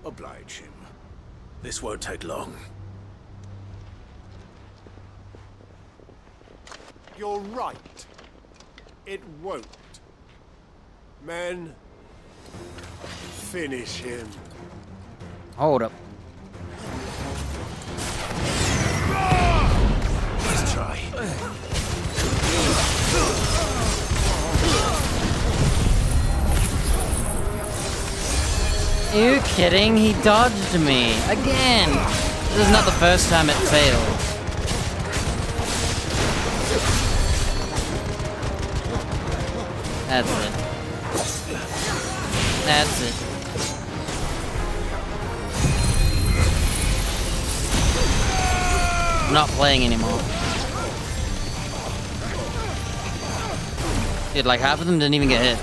oblige him. This won't take long. You're right. It won't. Men, finish him. Hold up. Let's try. Are you kidding? He dodged me. Again! This is not the first time it failed. That's it. That's it. I'm not playing anymore. Dude, like half of them didn't even get hit.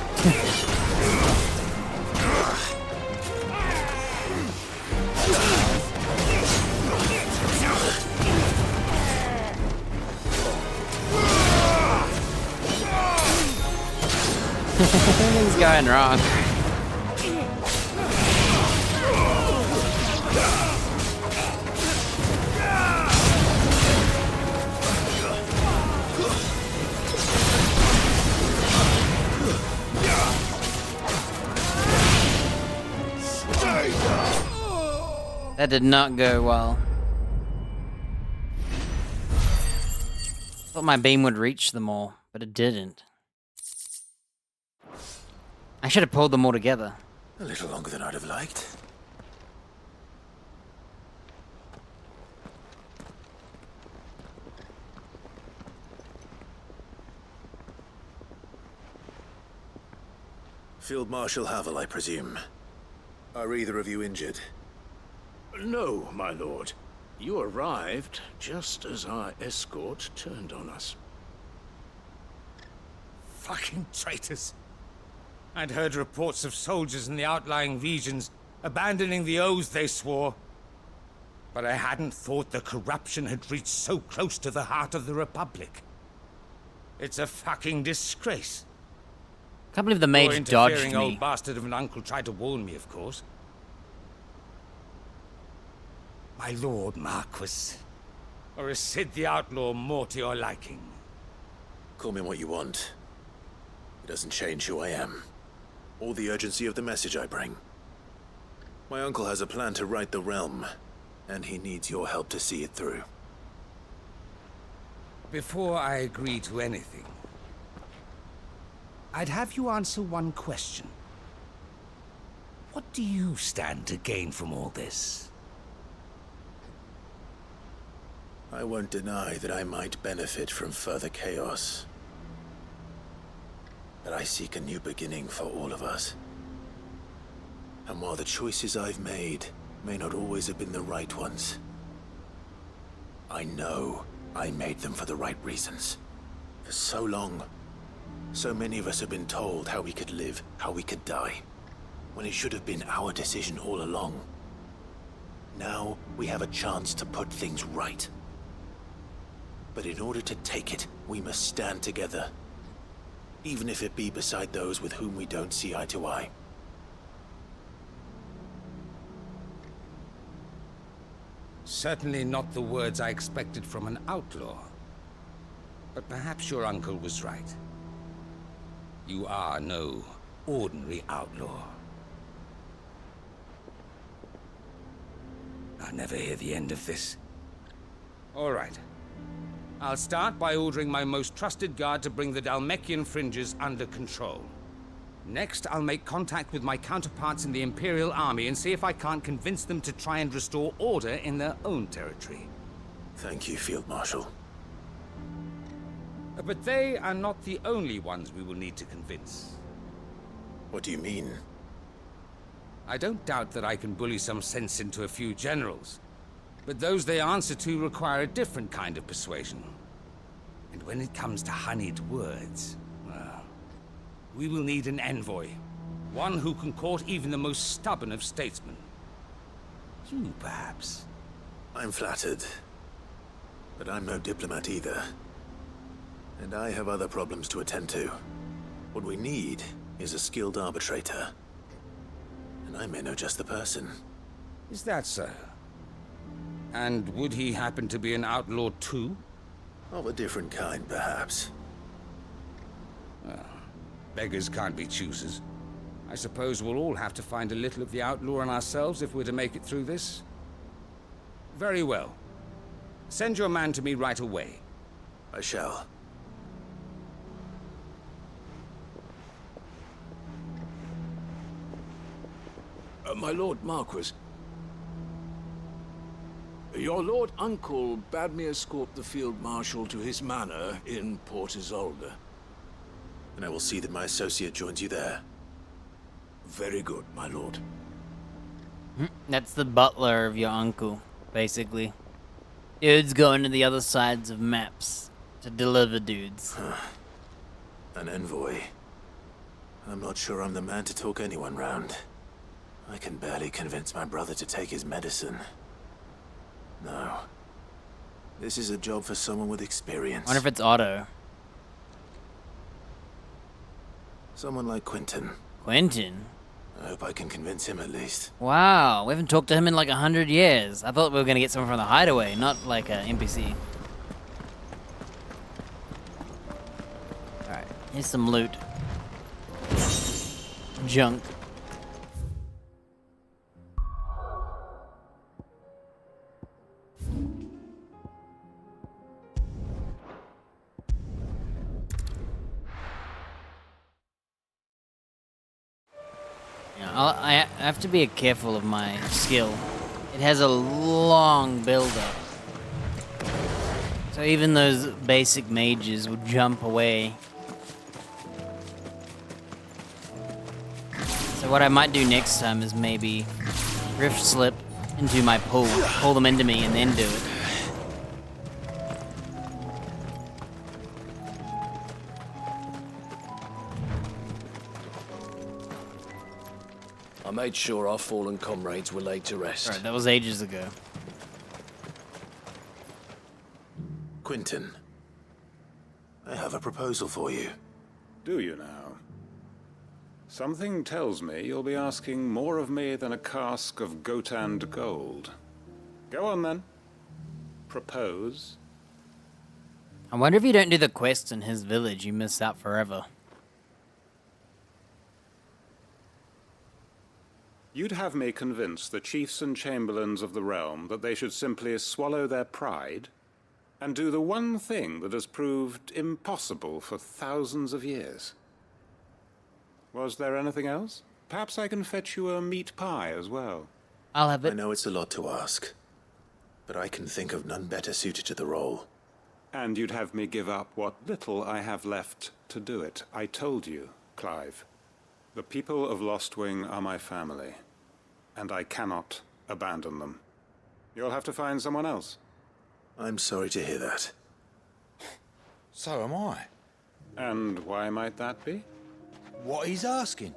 Everything's going wrong. That did not go well. Thought my beam would reach them all, but it didn't. I should have pulled them all together. A little longer than I'd have liked. Field Marshal Havel, I presume. Are either of you injured? No, my lord. You arrived just as our escort turned on us. Fucking traitors. I'd heard reports of soldiers in the outlying regions abandoning the oaths they swore. But I hadn't thought the corruption had reached so close to the heart of the Republic. It's a fucking disgrace. Can't believe the mage dodged interfering me. old bastard of an uncle tried to warn me, of course. My lord Marquis, or is Sid the Outlaw more to your liking? Call me what you want. It doesn't change who I am, or the urgency of the message I bring. My uncle has a plan to right the realm, and he needs your help to see it through. Before I agree to anything, I'd have you answer one question. What do you stand to gain from all this? I won't deny that I might benefit from further chaos. But I seek a new beginning for all of us. And while the choices I've made may not always have been the right ones, I know I made them for the right reasons. For so long, so many of us have been told how we could live, how we could die, when it should have been our decision all along. Now we have a chance to put things right. But in order to take it, we must stand together, even if it be beside those with whom we don't see eye to eye. Certainly not the words I expected from an outlaw. But perhaps your uncle was right. You are no ordinary outlaw. I'll never hear the end of this. All right. I'll start by ordering my most trusted guard to bring the Dhalmekian fringes under control. Next, I'll make contact with my counterparts in the Imperial Army and see if I can't convince them to try and restore order in their own territory. Thank you, Field Marshal. But they are not the only ones we will need to convince. What do you mean? I don't doubt that I can bully some sense into a few generals, but those they answer to require a different kind of persuasion. And when it comes to honeyed words, well, we will need an envoy. One who can court even the most stubborn of statesmen. You, perhaps? I'm flattered. But I'm no diplomat either. And I have other problems to attend to. What we need is a skilled arbitrator. And I may know just the person. Is that so? And would he happen to be an outlaw too? Of a different kind, perhaps. Well, beggars can't be choosers. I suppose we'll all have to find a little of the outlaw in ourselves if we're to make it through this. Very well. Send your man to me right away. I shall. My Lord Marquis, your Lord Uncle bade me escort the Field Marshal to his manor in Port Isolde. And I will see that my associate joins you there. Very good, my lord. That's the butler of your uncle, basically. Dude's going to the other sides of maps to deliver dudes. An envoy. I'm not sure I'm the man to talk anyone round. I can barely convince my brother to take his medicine. No. This is a job for someone with experience. I wonder if it's Otto. Someone like Quentin. Quentin? I hope I can convince him at least. Wow, we haven't talked to him in like 100 years. I thought we were gonna get someone from the hideaway, not like an NPC. Alright, here's some loot. Junk. I have to be careful of my skill. It has a long build-up. So even those basic mages would jump away. So what I might do next time is maybe rift slip into my pool, pull them into me, and then do it. I made sure our fallen comrades were laid to rest. Right, that was ages ago. Quentin, I have a proposal for you. Do you now? Something tells me you'll be asking more of me than a cask of Gotand gold. Go on then. Propose. I wonder if you don't do the quests in his village, you miss out forever. You'd have me convince the chiefs and chamberlains of the realm that they should simply swallow their pride and do the one thing that has proved impossible for thousands of years. Was there anything else? Perhaps I can fetch you a meat pie as well. I'll have it. I know it's a lot to ask, but I can think of none better suited to the role. And you'd have me give up what little I have left to do it. I told you, Clive. The people of Lostwing are my family, and I cannot abandon them. You'll have to find someone else. I'm sorry to hear that. So am I. And why might that be? What he's asking.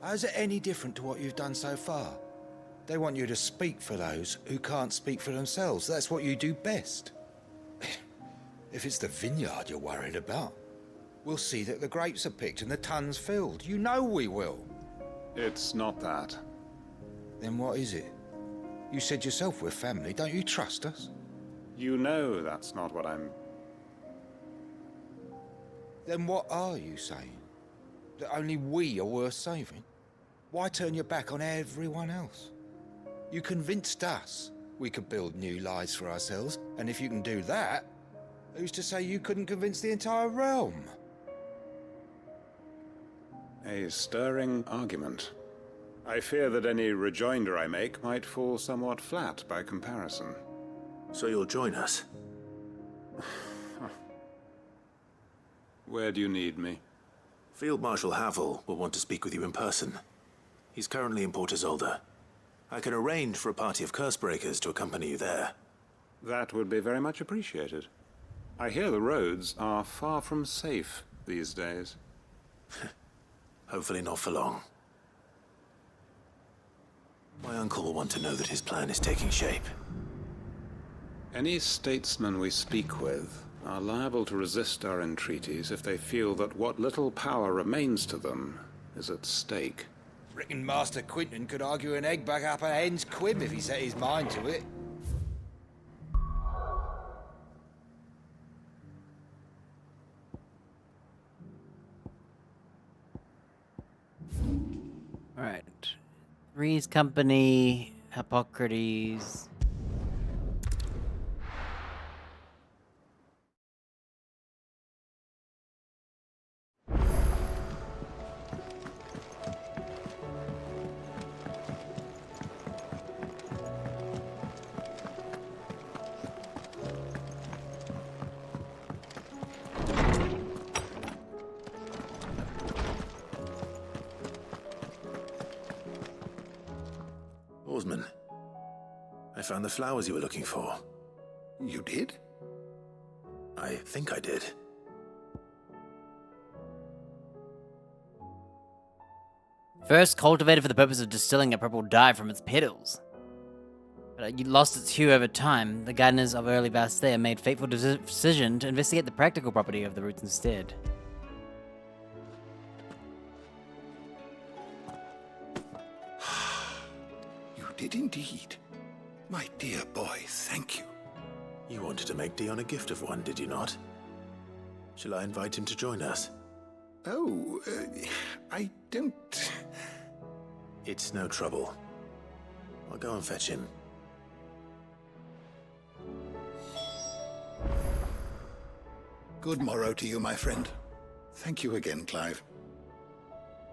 How's it any different to what you've done so far? They want you to speak for those who can't speak for themselves. That's what you do best. If it's the vineyard you're worried about, we'll see that the grapes are picked and the tons filled. You know we will. It's not that. Then what is it? You said yourself we're family. Don't you trust us? You know that's not what I'm... Then what are you saying? That only we are worth saving? Why turn your back on everyone else? You convinced us we could build new lives for ourselves, and if you can do that, who's to say you couldn't convince the entire realm? A stirring argument. I fear that any rejoinder I make might fall somewhat flat by comparison. So you'll join us? Where do you need me? Field Marshal Havel will want to speak with you in person. He's currently in Port Isolde. I can arrange for a party of Cursebreakers to accompany you there. That would be very much appreciated. I hear the roads are far from safe these days. Hopefully not for long. My uncle will want to know that his plan is taking shape. Any statesmen we speak with are liable to resist our entreaties if they feel that what little power remains to them is at stake. Reckon Master Quinton could argue an egg back up a hen's quib if he set his mind to it. Alright. Three's company, Hippocrates. Oarsman, I found the flowers you were looking for. You did? I think I did. First cultivated for the purpose of distilling a purple dye from its petals. But it lost its hue over time. The gardeners of early Bastia made fateful decision to investigate the practical property of the roots instead. You did indeed. My dear boy, thank you. You wanted to make Dion a gift of one, did you not? Shall I invite him to join us? Oh, I don't... It's no trouble. I'll go and fetch him. Good morrow to you, my friend. Thank you again, Clive.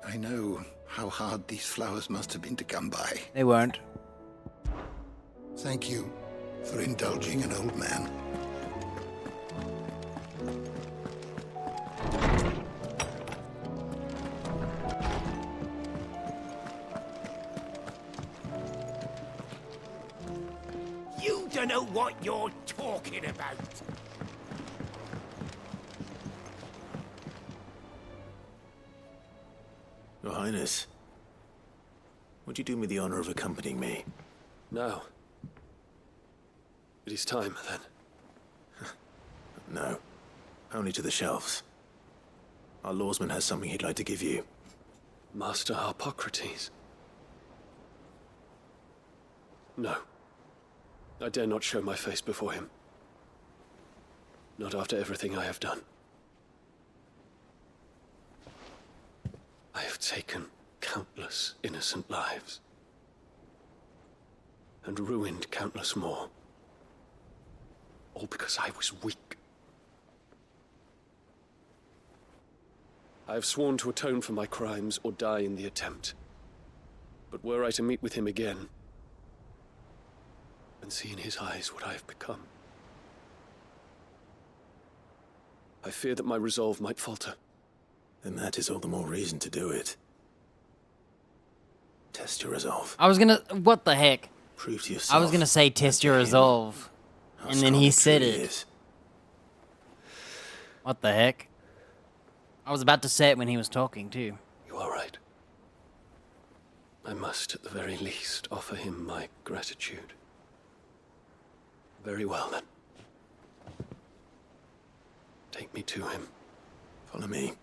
I know how hard these flowers must have been to come by. They weren't. Thank you for indulging an old man. You don't know what you're talking about. Your Highness, would you do me the honor of accompanying me? No. It is time, then. No. Only to the shelves. Our lawsman has something he'd like to give you. Master Hippocrates. No. I dare not show my face before him. Not after everything I have done. I have taken countless innocent lives. And ruined countless more. All because I was weak. I have sworn to atone for my crimes or die in the attempt. But were I to meet with him again, and see in his eyes what I have become, I fear that my resolve might falter. Then that is all the more reason to do it. Test your resolve. I was gonna... What the heck? Prove to yourself. I was gonna say test your resolve. And then he said it. What the heck? I was about to say it when he was talking, too. You are right. I must, at the very least, offer him my gratitude. Very well, then. Take me to him. Follow me.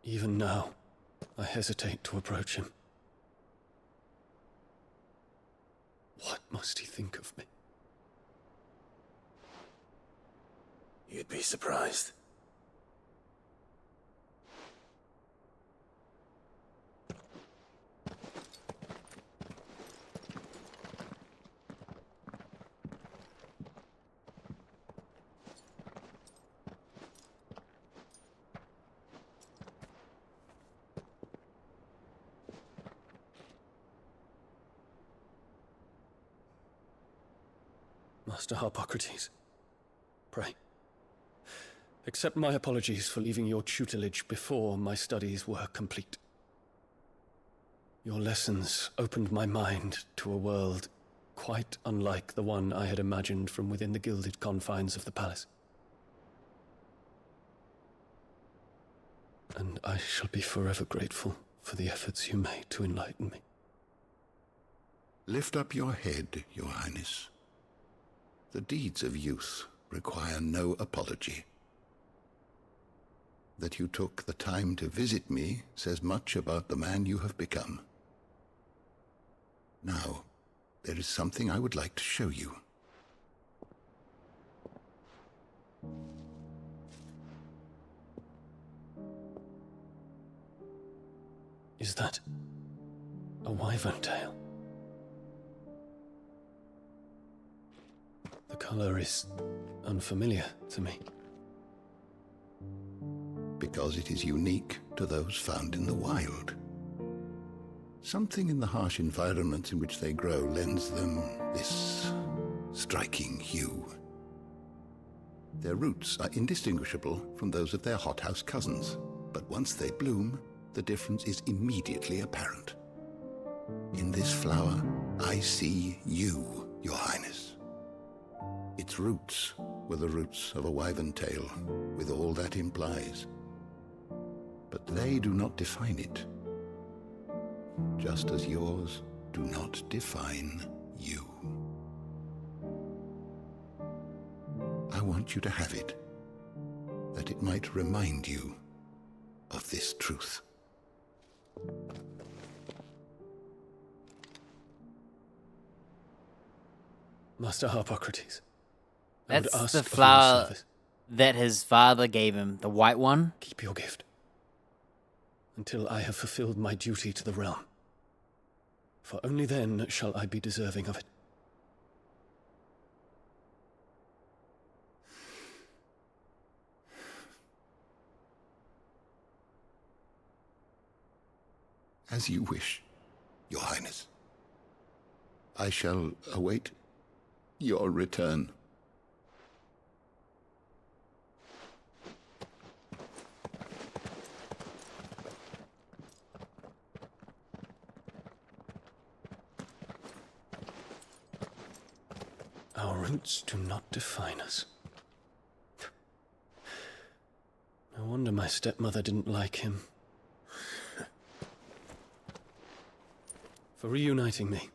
Even now, I hesitate to approach him. What must he think of me? You'd be surprised. Master Harpocrates, pray, accept my apologies for leaving your tutelage before my studies were complete. Your lessons opened my mind to a world quite unlike the one I had imagined from within the gilded confines of the palace. And I shall be forever grateful for the efforts you made to enlighten me. Lift up your head, Your Highness. The deeds of youth require no apology. That you took the time to visit me says much about the man you have become. Now, there is something I would like to show you. Is that a wyvern tail? The color is unfamiliar to me. Because it is unique to those found in the wild. Something in the harsh environments in which they grow lends them this striking hue. Their roots are indistinguishable from those of their hothouse cousins, but once they bloom, the difference is immediately apparent. In this flower, I see you, Your Highness. Its roots were the roots of a wyvern tail, with all that implies. But they do not define it, just as yours do not define you. I want you to have it, that it might remind you of this truth. Master Harpocrates, That's the flower that his father gave him, the white one. Keep your gift until I have fulfilled my duty to the realm, for only then shall I be deserving of it. As you wish, Your Highness. I shall await your return. Our roots do not define us. No wonder my stepmother didn't like him. For reuniting me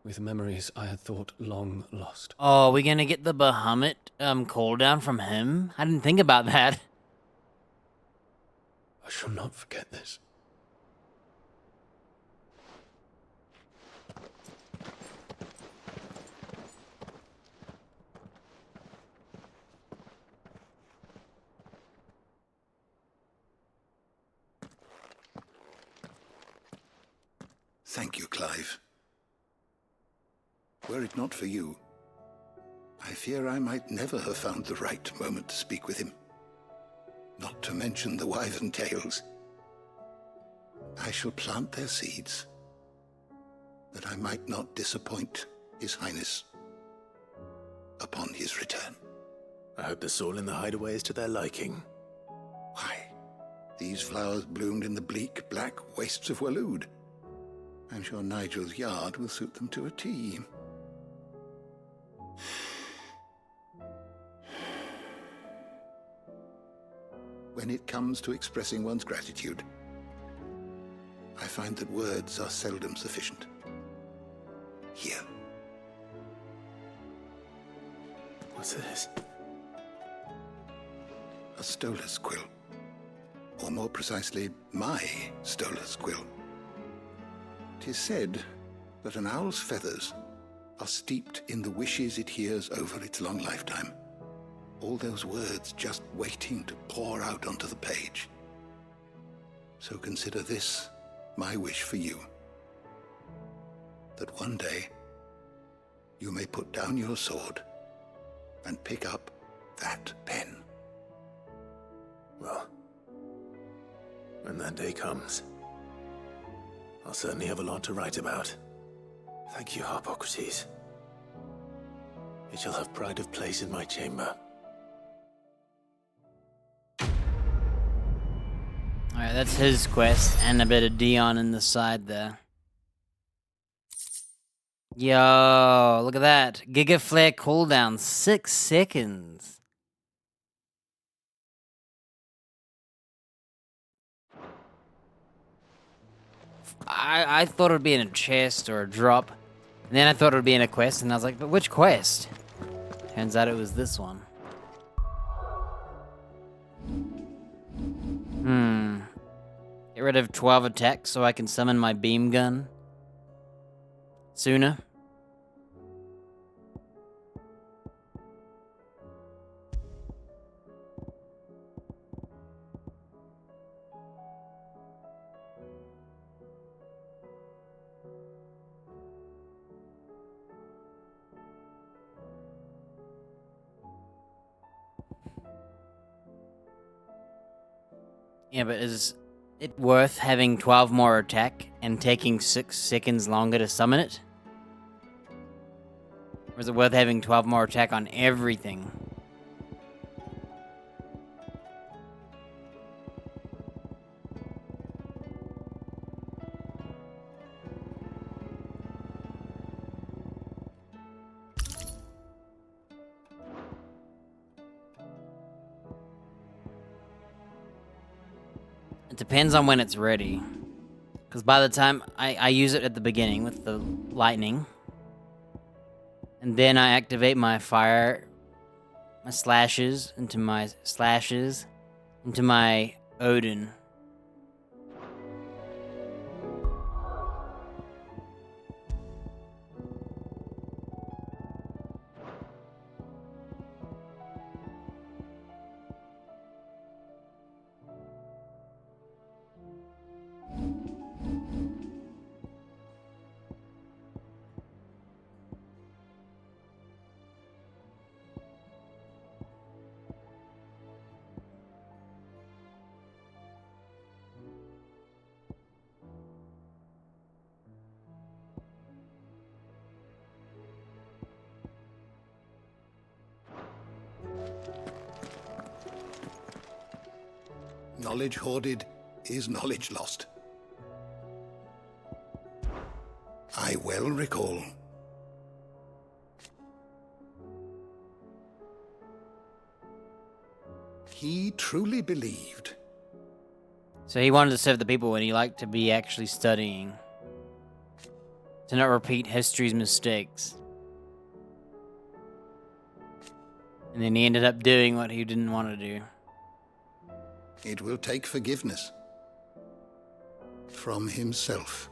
with memories I had thought long lost. Oh, are we gonna get the Bahamut cooldown from him? I didn't think about that. I shall not forget this. Thank you, Clive. Were it not for you, I fear I might never have found the right moment to speak with him. Not to mention the wyvern tales. I shall plant their seeds, that I might not disappoint His Highness upon his return. I hope the soil in the hideaway is to their liking. Why, these flowers bloomed in the bleak, black wastes of Waloed. I'm sure Nigel's yard will suit them to a T. When it comes to expressing one's gratitude, I find that words are seldom sufficient. Here. What's this? A stolas quill. Or more precisely, my stolas quill. 'Tis said that an owl's feathers are steeped in the wishes it hears over its long lifetime. All those words just waiting to pour out onto the page. So consider this my wish for you. That one day you may put down your sword and pick up that pen. Well, when that day comes, I'll certainly have a lot to write about. Thank you, Harpocrates. It shall have pride of place in my chamber. Alright, that's his quest, and a bit of Dion in the side there. Yo, look at that. Giga Flare cooldown, 6 seconds. I thought it would be in a chest or a drop. And then I thought it would be in a quest, and I was like, but which quest? Turns out it was this one. Get rid of 12 attacks so I can summon my beam gun sooner. Yeah, but is it worth having 12 more attack and taking 6 seconds longer to summon it? Or is it worth having 12 more attack on everything? It depends on when it's ready. Because by the time I use it at the beginning with the lightning. And then I activate my fire, my slashes into my Odin. Knowledge hoarded is knowledge lost. I well recall. He truly believed. So he wanted to serve the people and he liked to be actually studying. To not repeat history's mistakes. And then he ended up doing what he didn't want to do. It will take forgiveness. From himself.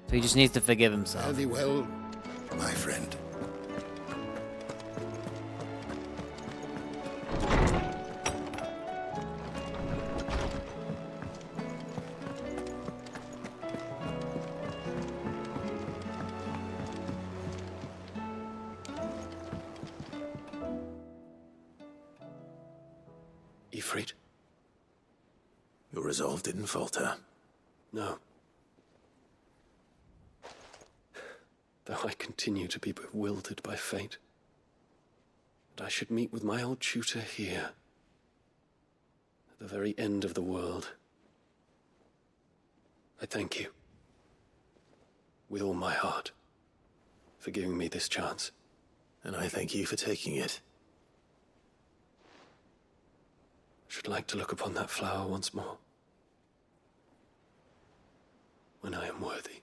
So he just needs to forgive himself. Fare thee well, my friend. Ifrit? Your resolve didn't falter. No. Though I continue to be bewildered by fate. And I should meet with my old tutor here. At the very end of the world. I thank you. With all my heart. For giving me this chance. And I thank you for taking it. I should like to look upon that flower once more. When I am worthy.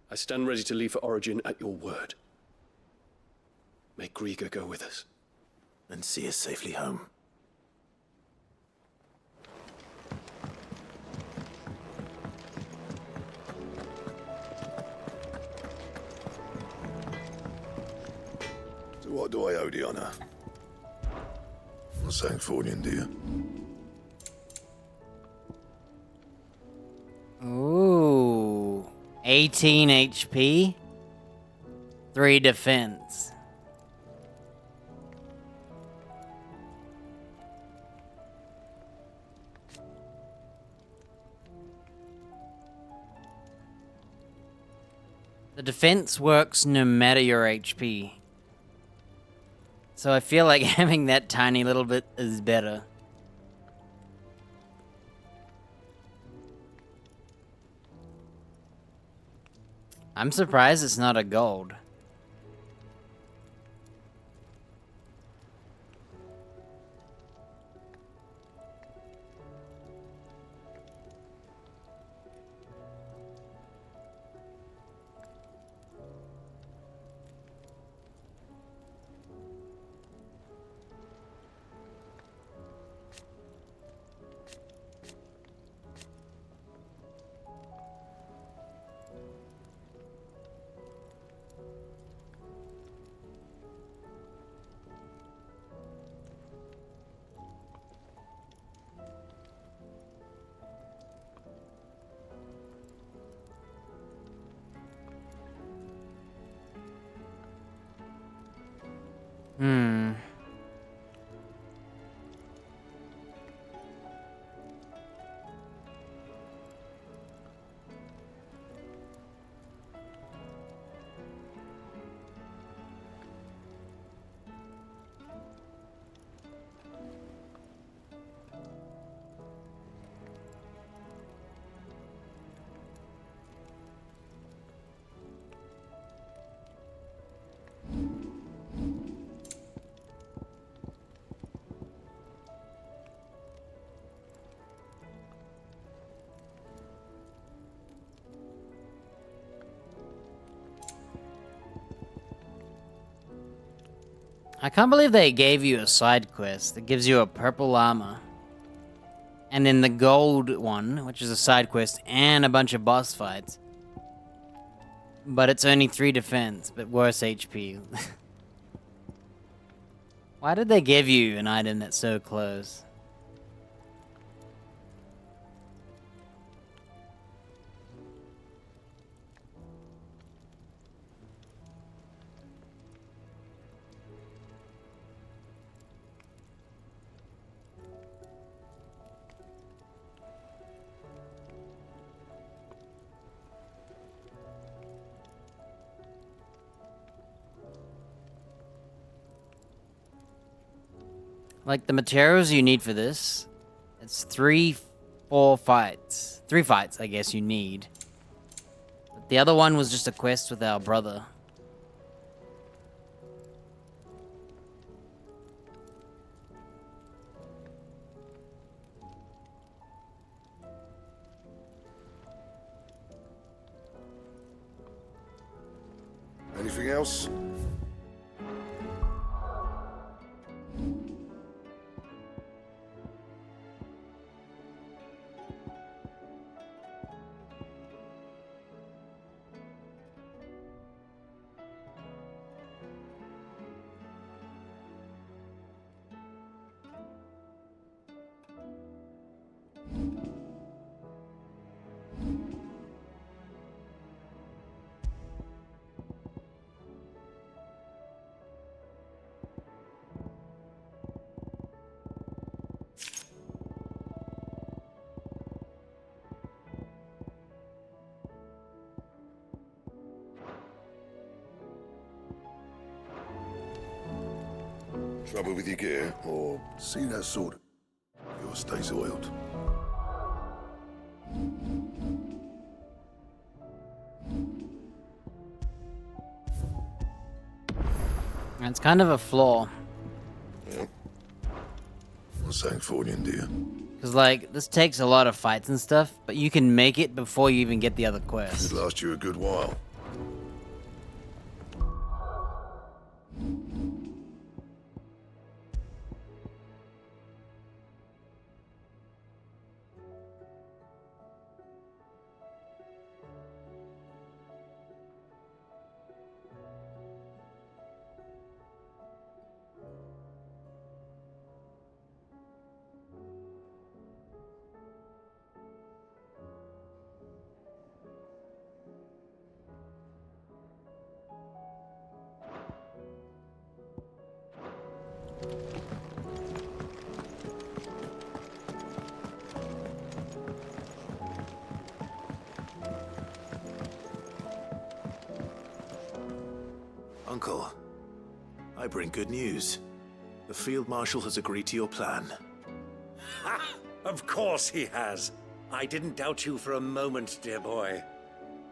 I stand ready to leave for Origin at your word. May Grieger go with us. And see us safely home. So what do I owe the honor? St. Fornian, do you? Ooh. 18 HP. 3 defense. The defense works no matter your HP. So I feel like having that tiny little bit is better. I'm surprised it's not a gold. Hmm. I can't believe they gave you a side quest that gives you a purple armor. And then the gold one, which is a side quest and a bunch of boss fights. But it's only 3 defense, but worse HP. Why did they give you an item that's so close? Like, the materials you need for this, it's 3 fights, I guess you need. The other one was just a quest with our brother. Anything else? Trouble with your gear, or see that sword? Yours stays oiled. And it's kind of a flaw. Yeah. What's that for you, dear? Because, like, this takes a lot of fights and stuff, but you can make it before you even get the other quest. It'd last you a good while. Uncle, I bring good news. The Field Marshal has agreed to your plan. Ha! Of course he has. I didn't doubt you for a moment, dear boy.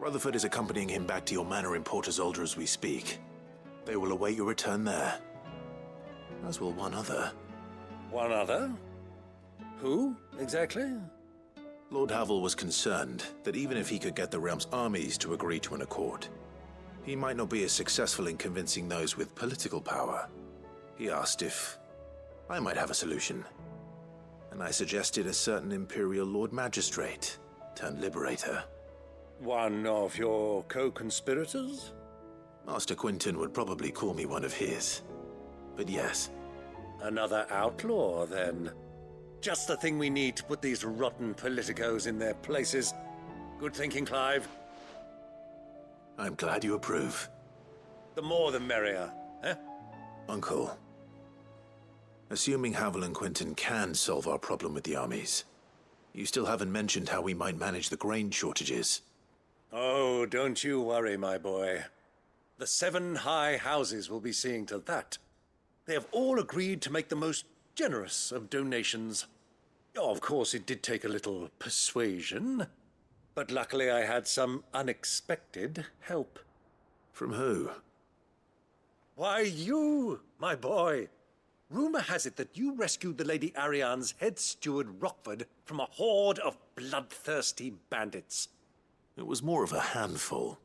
Rutherford is accompanying him back to your manor in Port Isolde as we speak. They will await your return there. As will one other. One other? Who, exactly? Lord Havel was concerned that even if he could get the realm's armies to agree to an accord, he might not be as successful in convincing those with political power. He asked if I might have a solution, and I suggested a certain Imperial Lord Magistrate turned Liberator. One of your co-conspirators? Master Quinton would probably call me one of his, but yes. Another outlaw, then. Just the thing we need to put these rotten politicos in their places. Good thinking, Clive. I'm glad you approve. The more the merrier, eh? Uncle, assuming Havel and Quinton can solve our problem with the armies, you still haven't mentioned how we might manage the grain shortages. Oh, don't you worry, my boy. The 7 high houses will be seeing to that. They have all agreed to make the most generous of donations. Oh, of course, it did take a little persuasion, but luckily I had some unexpected help. From who? Why, you, my boy. Rumor has it that you rescued the Lady Ariane's head steward Rockford from a horde of bloodthirsty bandits. It was more of a handful.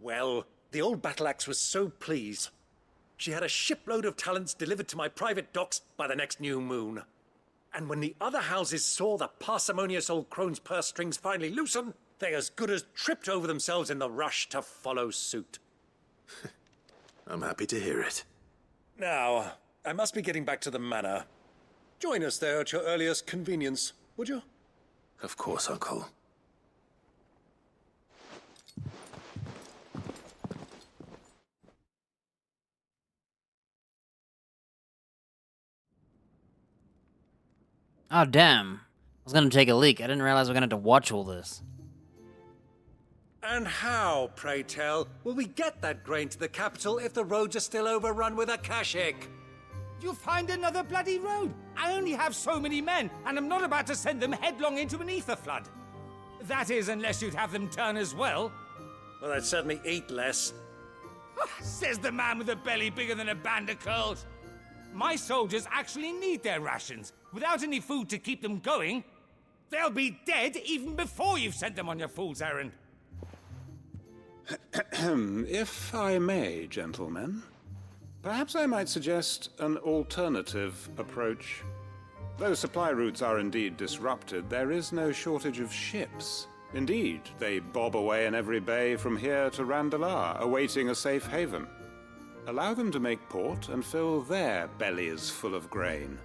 Well, the old battle axe was so pleased. She had a shipload of talents delivered to my private docks by the next new moon. And when the other houses saw the parsimonious old crone's purse strings finally loosen, they as good as tripped over themselves in the rush to follow suit. I'm happy to hear it. Now, I must be getting back to the manor. Join us there at your earliest convenience, would you? Of course, Uncle. Oh, damn. I was gonna take a leak. I didn't realize we were gonna have to watch all this. And how, pray tell, will we get that grain to the capital if the roads are still overrun with Akashic? You'll find another bloody road. I only have so many men, and I'm not about to send them headlong into an ether flood. That is, unless you'd have them turn as well. Well, I'd certainly eat less. Says the man with a belly bigger than a band of curls. My soldiers actually need their rations. Without any food to keep them going, they'll be dead even before you've sent them on your fool's errand. If I may, gentlemen, perhaps I might suggest an alternative approach. Though supply routes are indeed disrupted, there is no shortage of ships. Indeed, they bob away in every bay from here to Randalar, awaiting a safe haven. Allow them to make port and fill their bellies full of grain.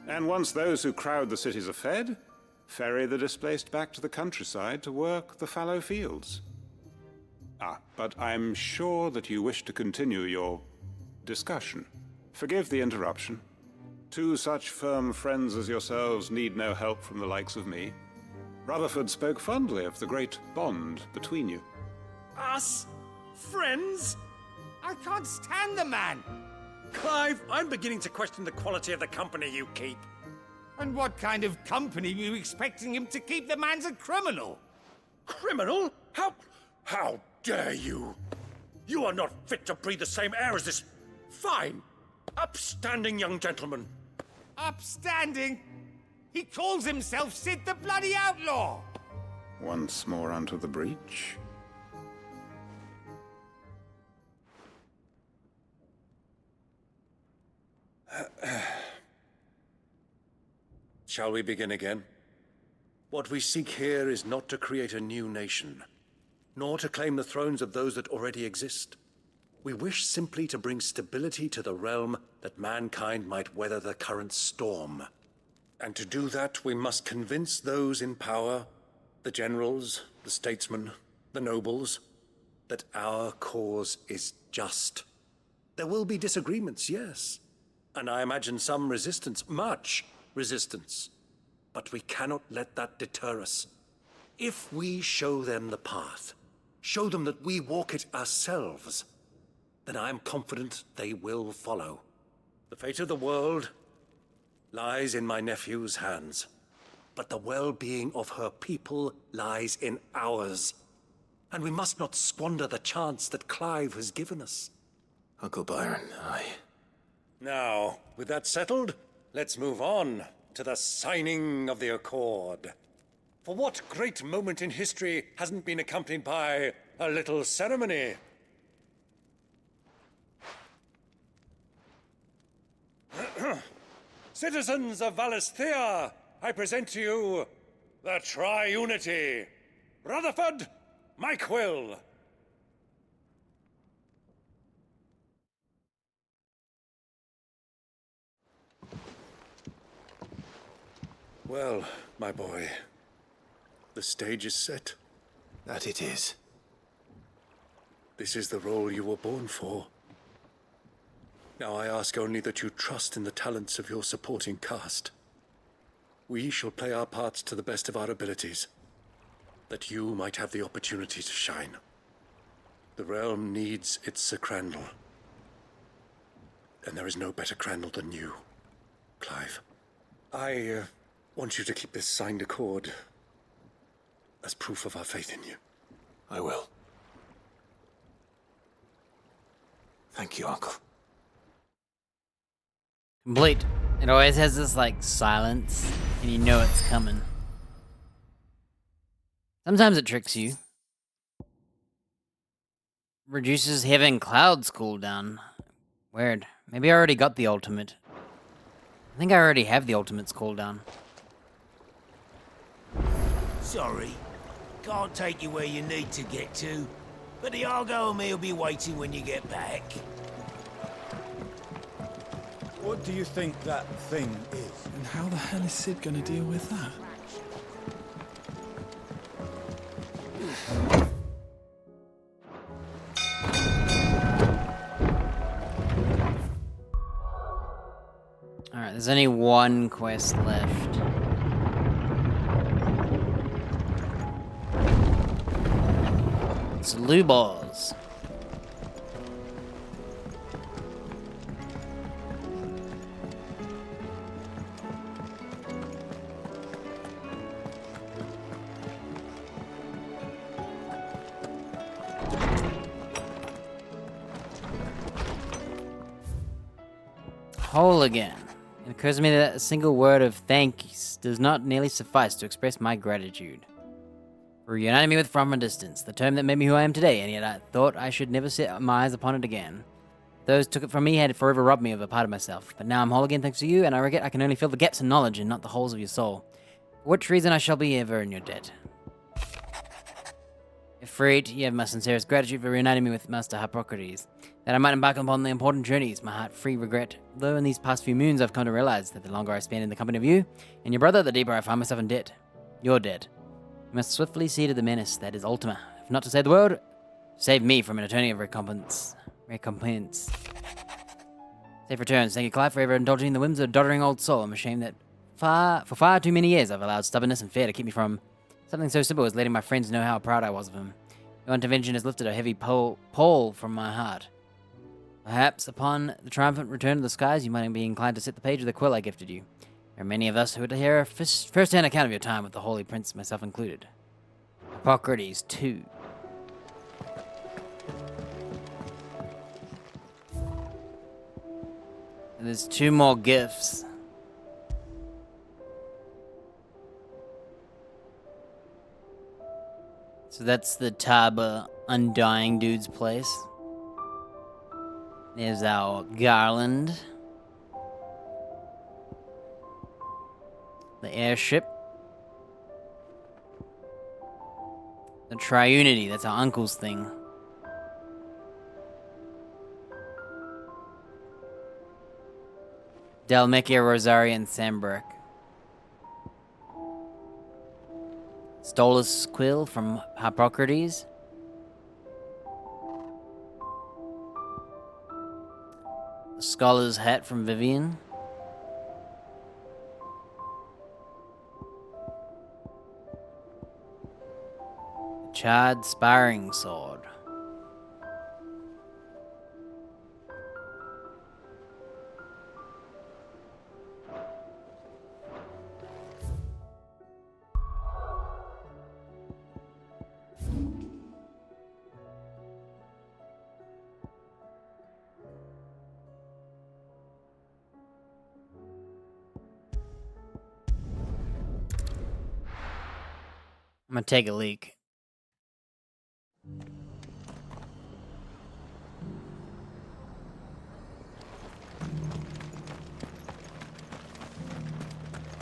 And once those who crowd the cities are fed, ferry the displaced back to the countryside to work the fallow fields. But I'm sure that you wish to continue your discussion. Forgive the interruption. Two such firm friends as yourselves need no help from the likes of me. Rutherford spoke fondly of the great bond between you. Us? Friends? I can't stand the man! Clive, I'm beginning to question the quality of the company you keep. And what kind of company were you expecting him to keep? The man's a criminal! Criminal? How dare you? You are not fit to breathe the same air as this fine, upstanding young gentleman. Upstanding? He calls himself Sid the Bloody Outlaw! Once more onto the breach. Shall we begin again? What we seek here is not to create a new nation, nor to claim the thrones of those that already exist. We wish simply to bring stability to the realm that mankind might weather the current storm. And to do that, we must convince those in power, the generals, the statesmen, the nobles, that our cause is just. There will be disagreements, yes. And I imagine some resistance, much resistance. But we cannot let that deter us. If we show them the path, show them that we walk it ourselves, then I am confident they will follow. The fate of the world lies in my nephew's hands, but the well-being of her people lies in ours. And we must not squander the chance that Clive has given us. Uncle Byron, Now, with that settled, let's move on to the signing of the Accord. For what great moment in history hasn't been accompanied by a little ceremony? Citizens of Valisthea, I present to you the Tri-Unity. Rutherford, Mike Will. Well, my boy, the stage is set. That it is. This is the role you were born for. Now I ask only that you trust in the talents of your supporting cast. We shall play our parts to the best of our abilities, that you might have the opportunity to shine. The realm needs its Sir Crandall. And there is no better Crandall than you, Clive. I want you to keep this signed accord as proof of our faith in you. I will. Thank you, Uncle. Complete. It always has this, like, silence, and you know it's coming. Sometimes it tricks you. Reduces heaven clouds cooldown. Weird. Maybe I already got the ultimate. I think I already have the ultimate's cooldown. Sorry. Can't take you where you need to get to. But the Argo and me will be waiting when you get back. What do you think that thing is? And how the hell is Sid gonna deal with that? Alright, there's only one quest left. It's Lubos. whole again. It occurs to me that a single word of thanks does not nearly suffice to express my gratitude. For reuniting me with from a distance, the term that made me who I am today, and yet I thought I should never set my eyes upon it again. Those who took it from me had forever robbed me of a part of myself, but now I'm whole again thanks to you, and I regret I can only fill the gaps in knowledge and not the holes of your soul. For which reason I shall be ever in your debt. If freed, you have my sincerest gratitude for reuniting me with Master Hippocrates, that I might embark upon the important journeys, my heart free regret, though in these past few moons I've come to realize that the longer I spend in the company of you and your brother, the deeper I find myself in debt. Your debt. You must swiftly see to the menace that is Ultima, if not to save the world, save me from an eternity of recompense. Safe returns. Thank you, Clive, for ever indulging the whims of a doddering old soul. I'm ashamed that for far too many years I've allowed stubbornness and fear to keep me from something so simple as letting my friends know how proud I was of him. Your intervention has lifted a heavy pall from my heart. Perhaps upon the triumphant return of the skies, you might be inclined to set the page with the quill I gifted you. There are many of us who would hear a first-hand account of your time with the Holy Prince, myself included. Hippocrates 2. And there's 2 more gifts. So that's the Taba Undying dude's place. There's our garland. The airship. The Triunity, that's our uncle's thing. Dalmekia, Rosaria, and Sambrick. Stolas quill from Hippocrates. The scholar's hat from Vivian. The charred sparring sword. I'm gonna take a leak.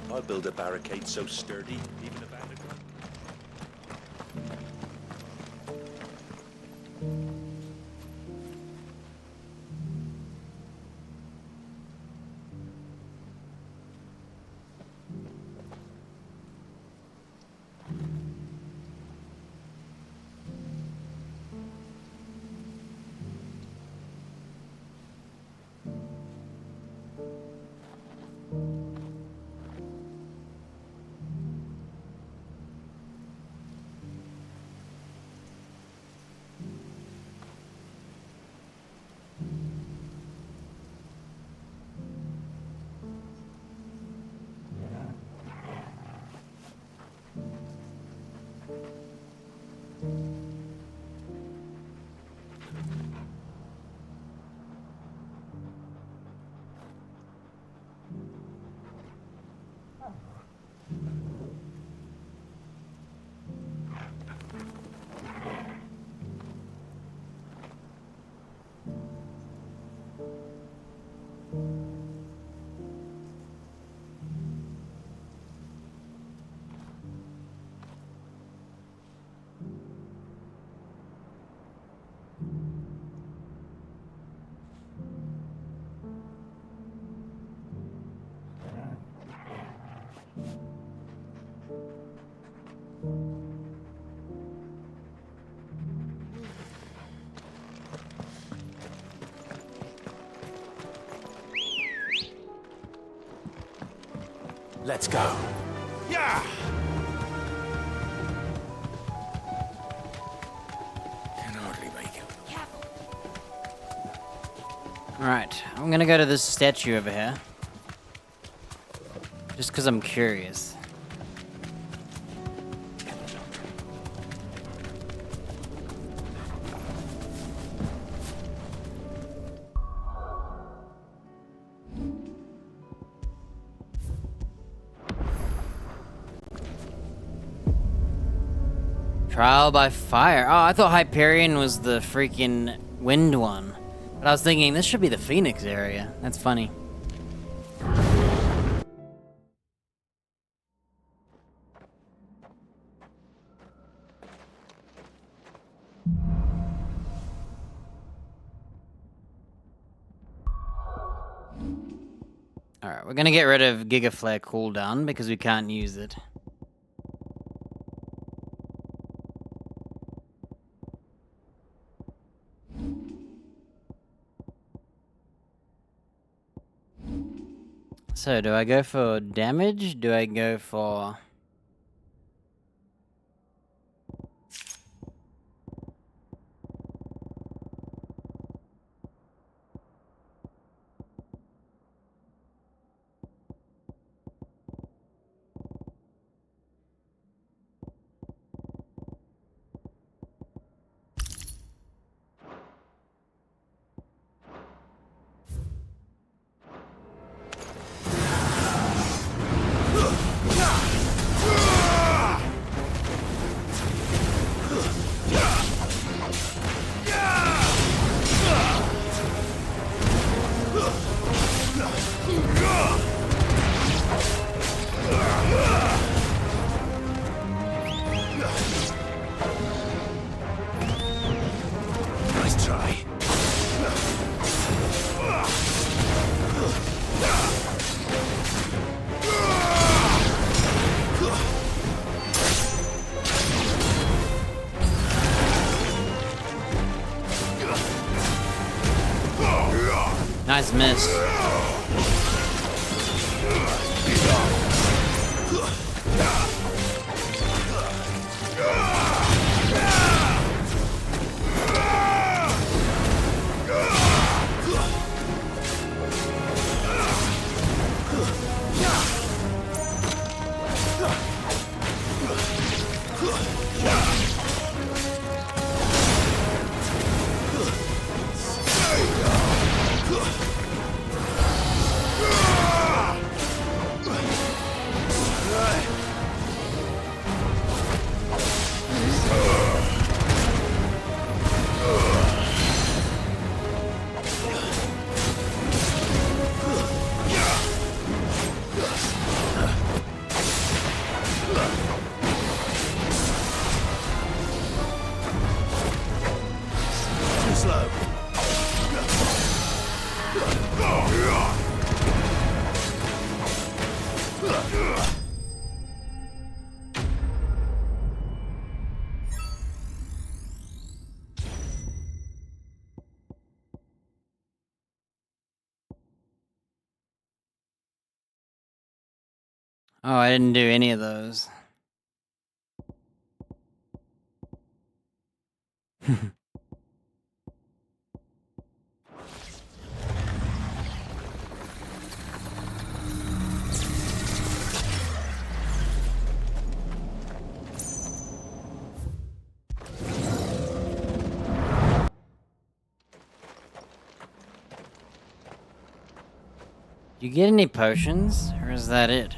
I'll build a barricade so sturdy, even a bandit. Let's go. Yeah! Can hardly make it. Alright, I'm gonna go to this statue over here. Just because I'm curious. Trial by fire. Oh, I thought Hyperion was the freaking wind one. But I was thinking this should be the Phoenix area. That's funny. Alright, we're gonna get rid of Giga Flare cooldown because we can't use it. So, do I go for damage? Do I go for... Nice try. Nice miss. Oh, I didn't do any of those. You get any potions, or is that it?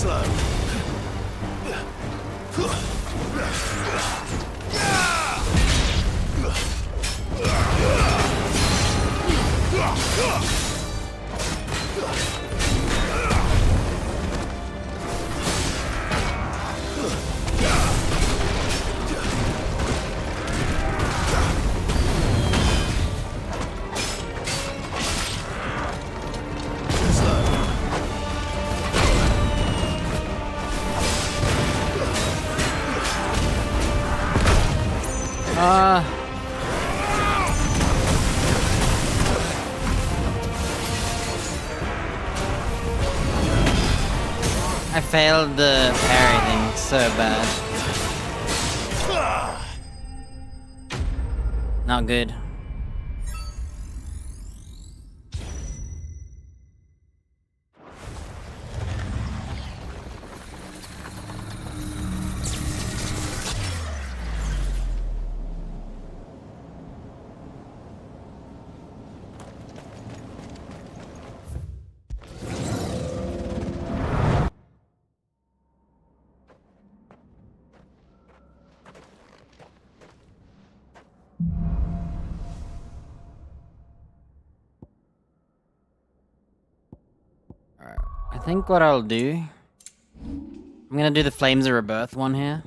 slow. I failed the parry thing so bad. Not good. I think what I'll do, I'm gonna do the Flames of Rebirth one here.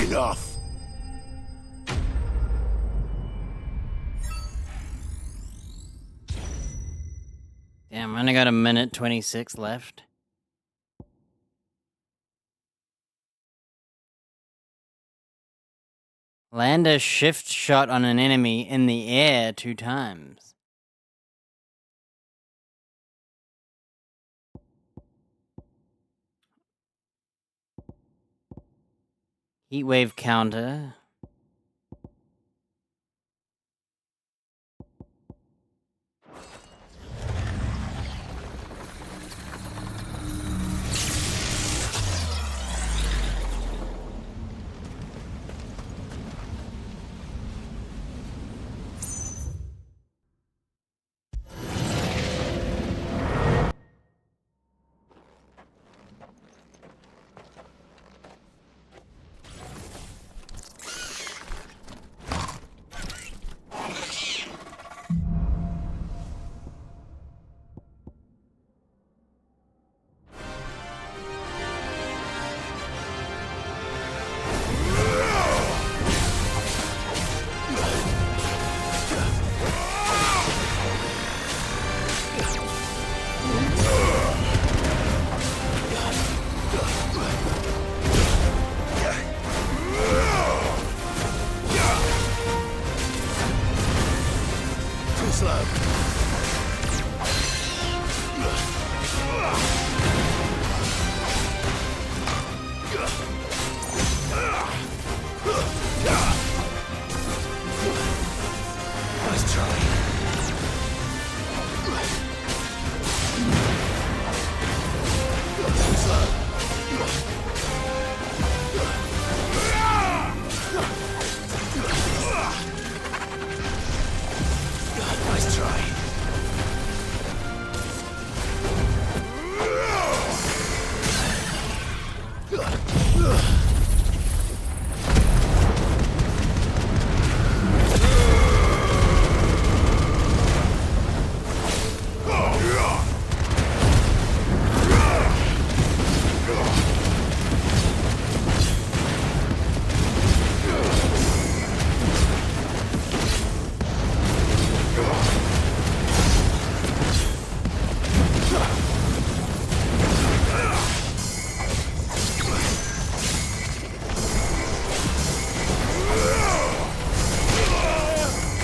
Enough! Damn, I only got a minute 26 left. Land a shift shot on an enemy in the air 2 times. Heatwave counter.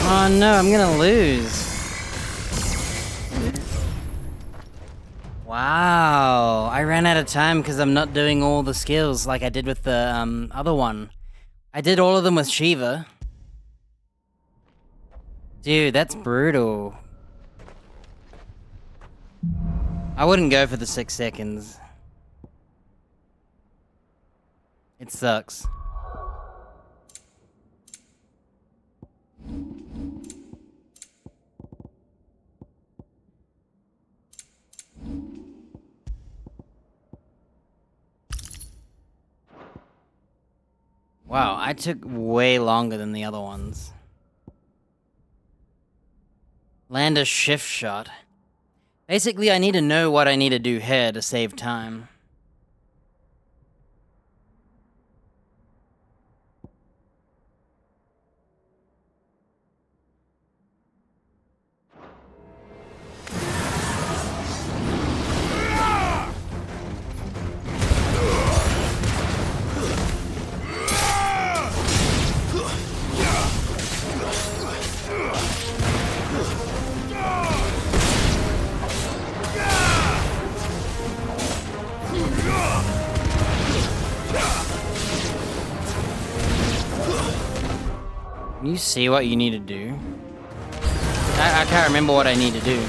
Oh no, I'm gonna lose. Wow, I ran out of time because I'm not doing all the skills like I did with the other one. I did all of them with Shiva. Dude, that's brutal. I wouldn't go for the 6 seconds. It sucks. Wow, I took way longer than the other ones. Land a shift shot. Basically, I need to know what I need to do here to save time. Can you see what you need to do? I can't remember what I need to do.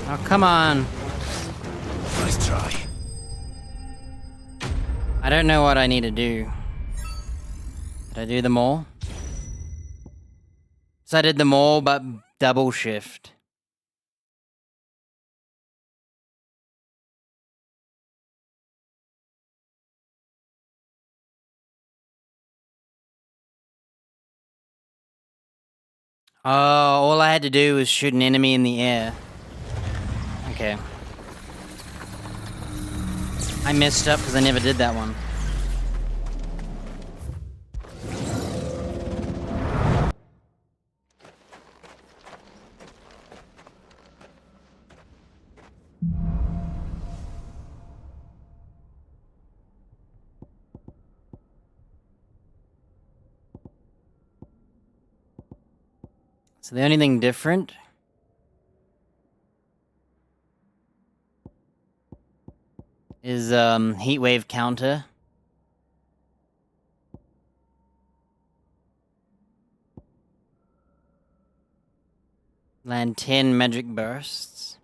Oh, come on. Nice try. I don't know what I need to do. Did I do them all? So I did them all, but double shift. Oh, all I had to do was shoot an enemy in the air. Okay. I messed up because I never did that one. So the only thing different is heat wave counter. Land 10 magic bursts.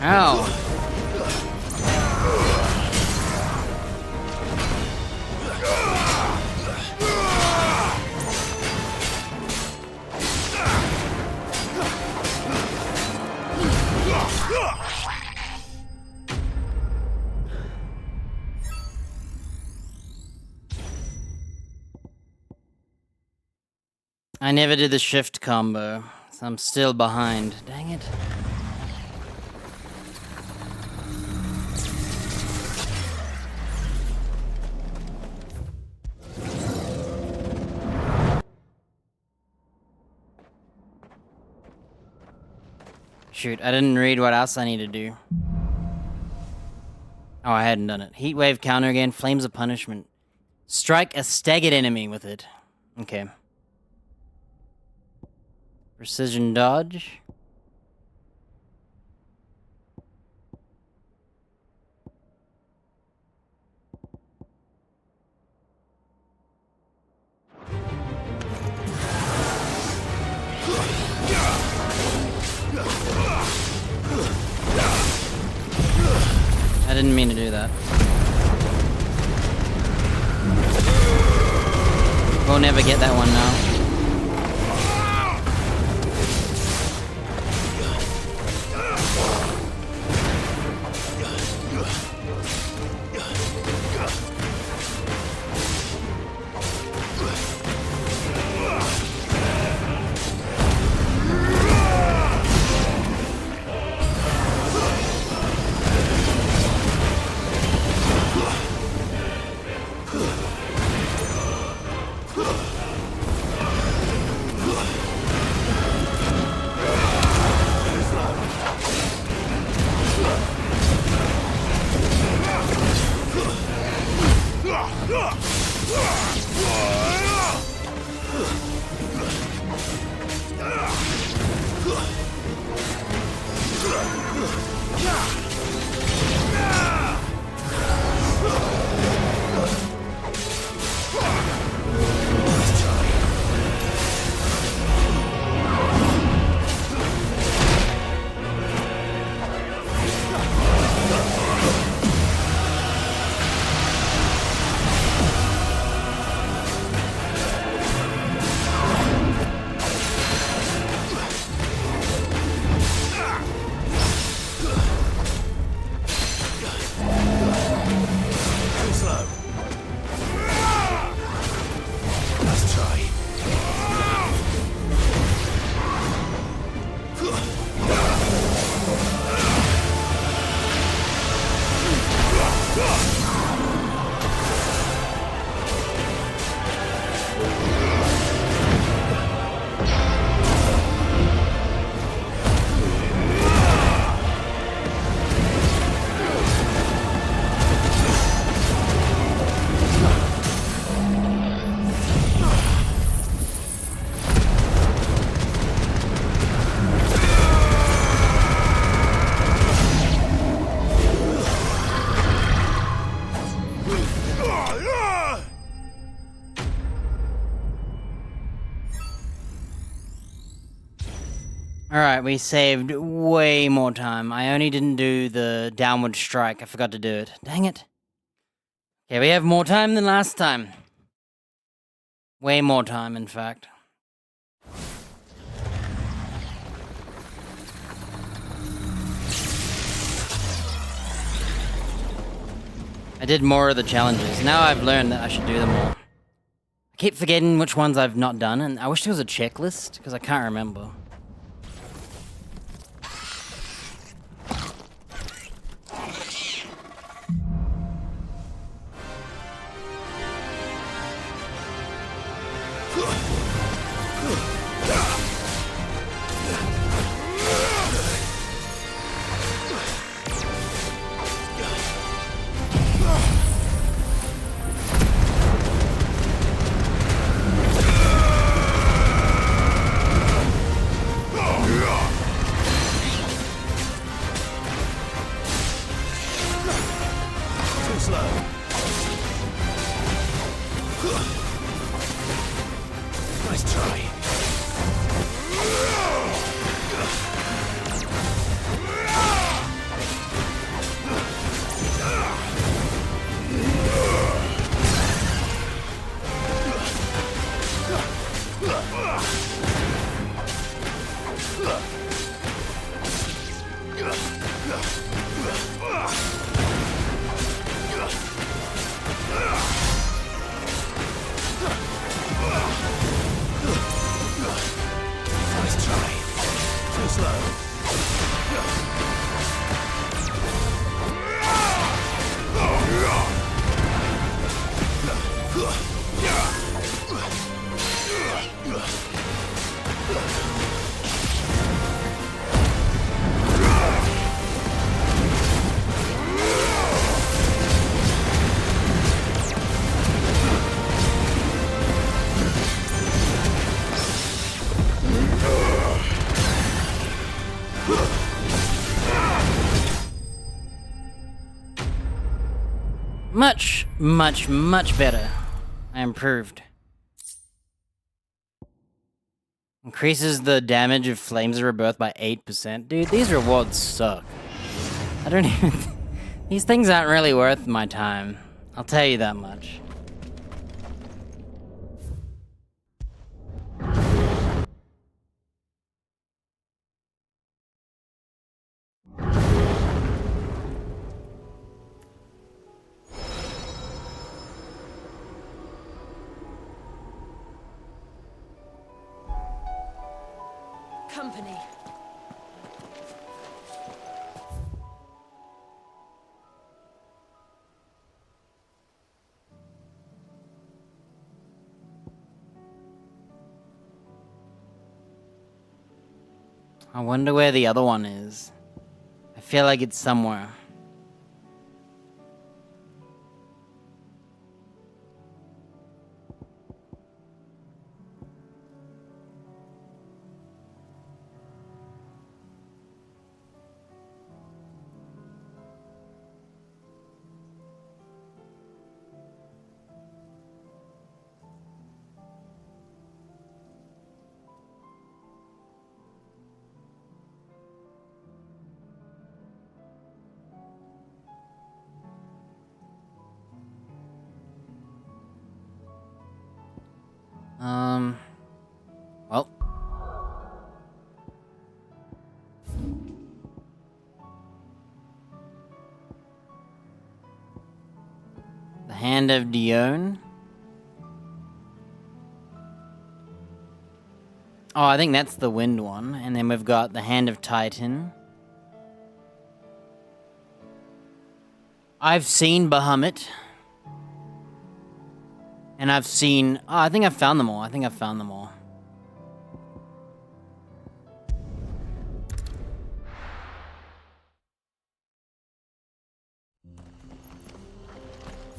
Ow. I never did the shift combo, so I'm still behind. Dang it. Shoot, I didn't read what else I need to do. Oh, I hadn't done it. Heat wave counter again, flames of punishment. Strike a staggered enemy with it. Okay. Precision dodge. I didn't mean to do that. We'll never get that one now. Alright, we saved way more time. I only didn't do the downward strike. I forgot to do it. Dang it. Okay, we have more time than last time. Way more time, in fact. I did more of the challenges. Now I've learned that I should do them all. I keep forgetting which ones I've not done, and I wish there was a checklist, because I can't remember. Much better. I improved. Increases the damage of Flames of Rebirth by 8%. Dude, these rewards suck. I don't even... These things aren't really worth my time. I'll tell you that much. Company. I wonder where the other one is. I feel like it's somewhere. Well. The Hand of Dione. Oh, I think that's the wind one. And then we've got the Hand of Titan. I've seen Bahamut. And I've seen... Oh, I think I've found them all.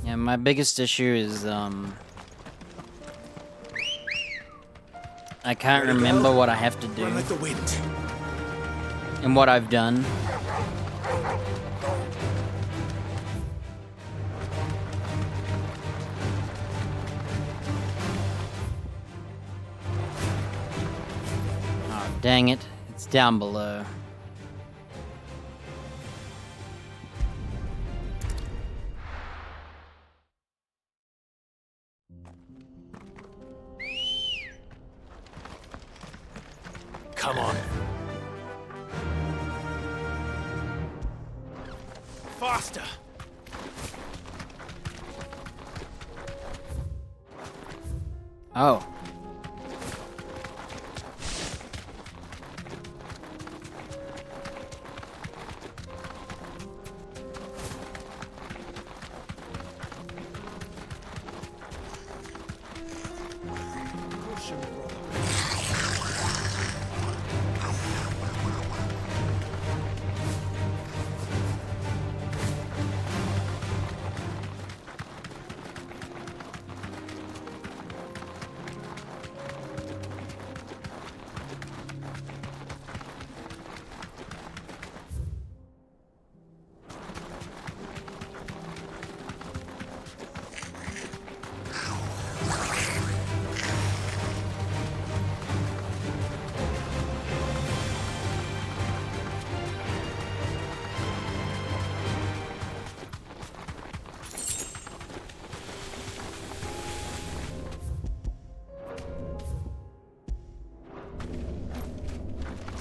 Yeah, my biggest issue is, I can't remember what I have to do. Run like the wind. And what I've done. Oh, dang it. It's down below. Come on. Faster! Oh.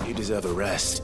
You deserve a rest.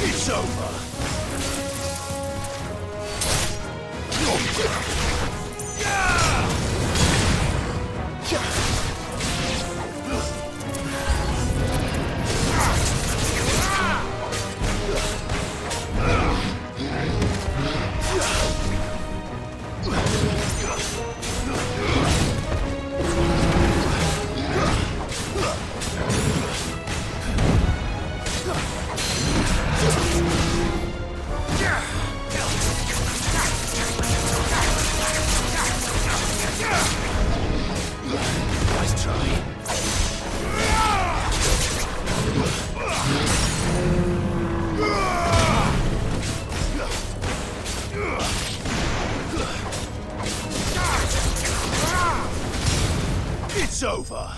It's over. Nice try. It's over.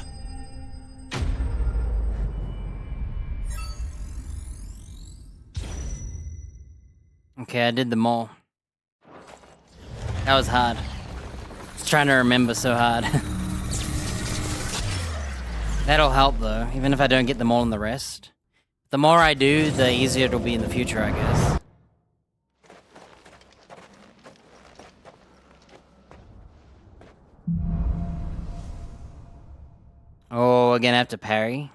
Okay, I did them all. That was hard. I was trying to remember so hard. That'll help though, even if I don't get them all in the rest. The more I do, the easier it'll be in the future, I guess. Oh, again I have to parry.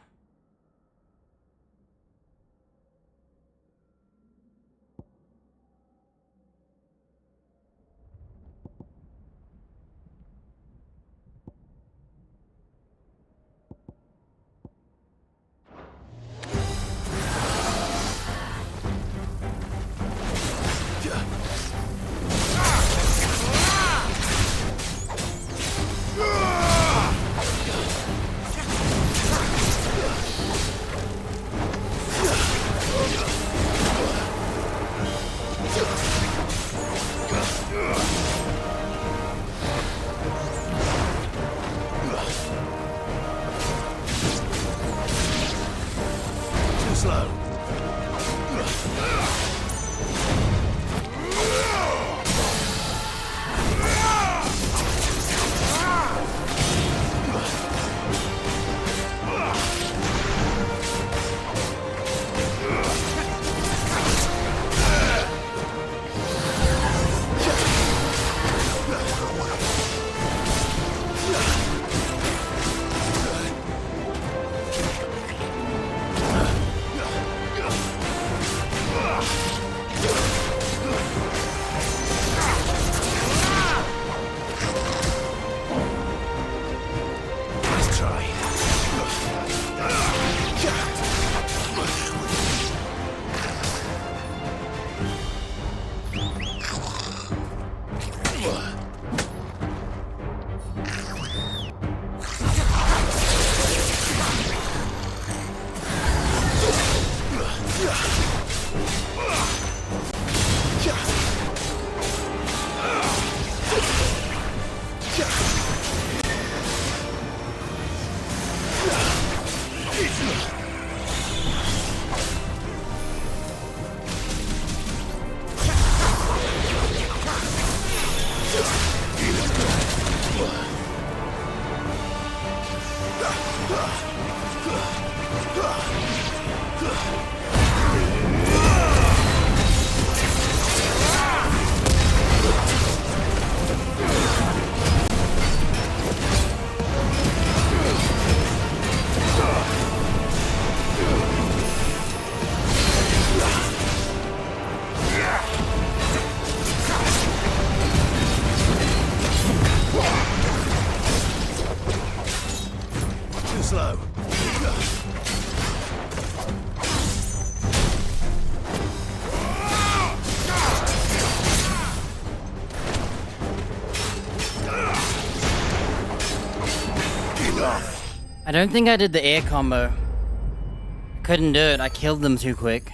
I don't think I did the air combo. I couldn't do it. I killed them too quick.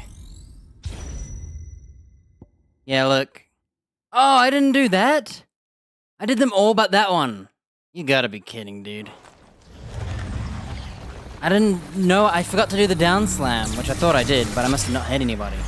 Yeah, look. Oh, I didn't do that? I did them all but that one. You gotta be kidding, dude. I didn't know. I forgot to do the down slam, which I thought I did, but I must have not hit anybody.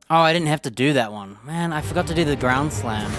Oh, I didn't have to do that one. Man, I forgot to do the ground slam.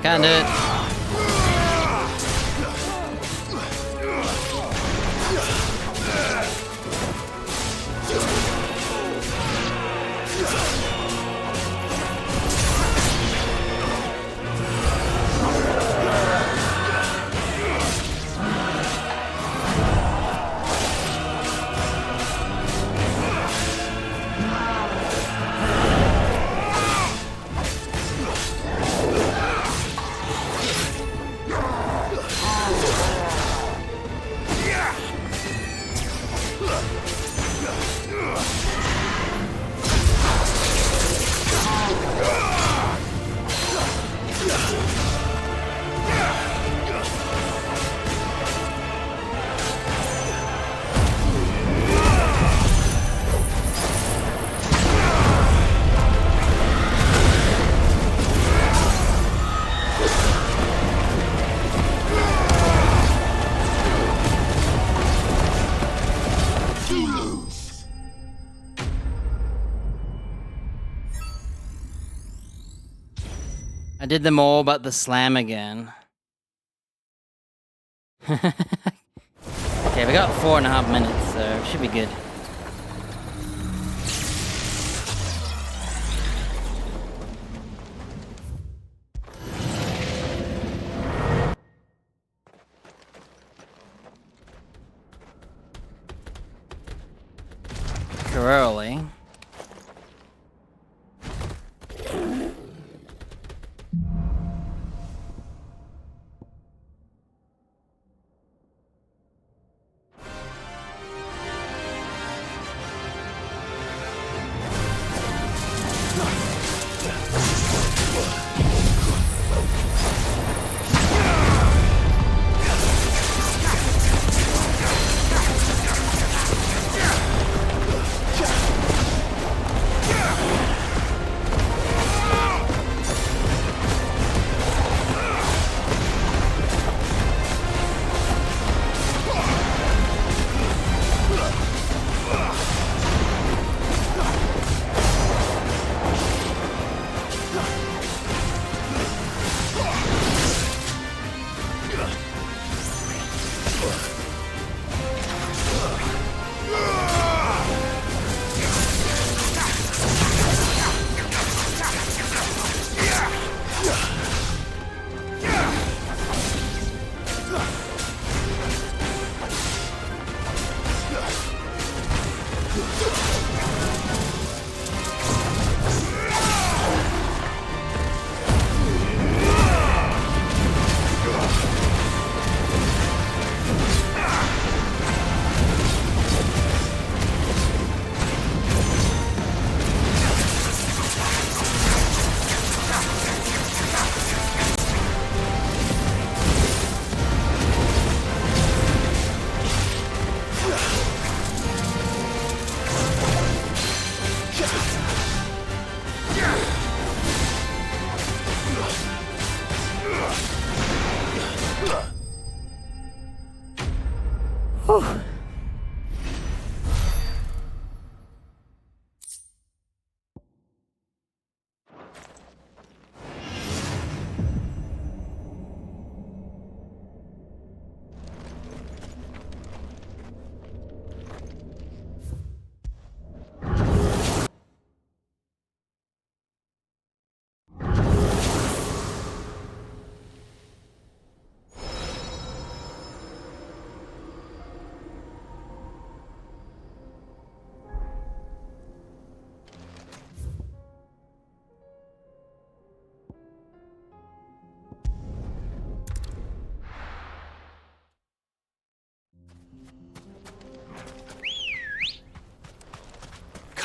Can't do it. I did them all but the slam again. Okay, we got 4.5 minutes, so it should be good. Early.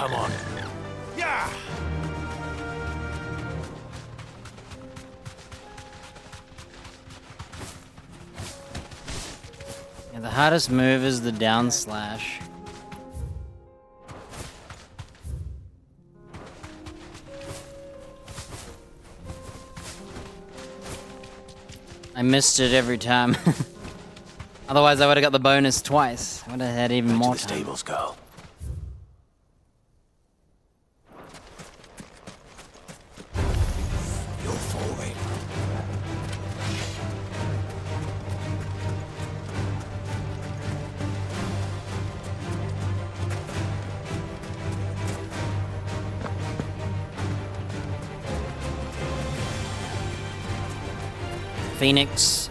Come on. Yeah! Yeah, the hardest move is the down slash. I missed it every time. Otherwise, I would have got the bonus twice. I would have had even more To the time. stables, girl. You're falling. Phoenix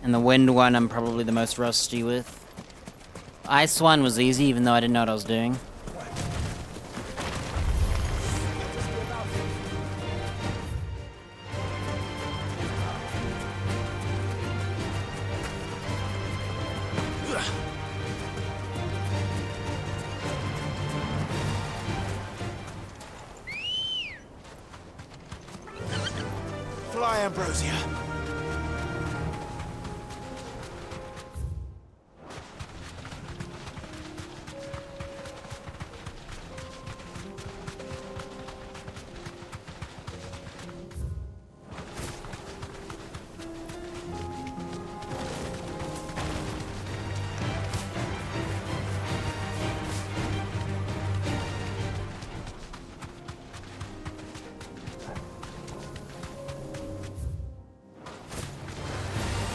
and the wind one I'm probably the most rusty with. Ice one was easy, even though I didn't know what I was doing. Fly, Ambrosia.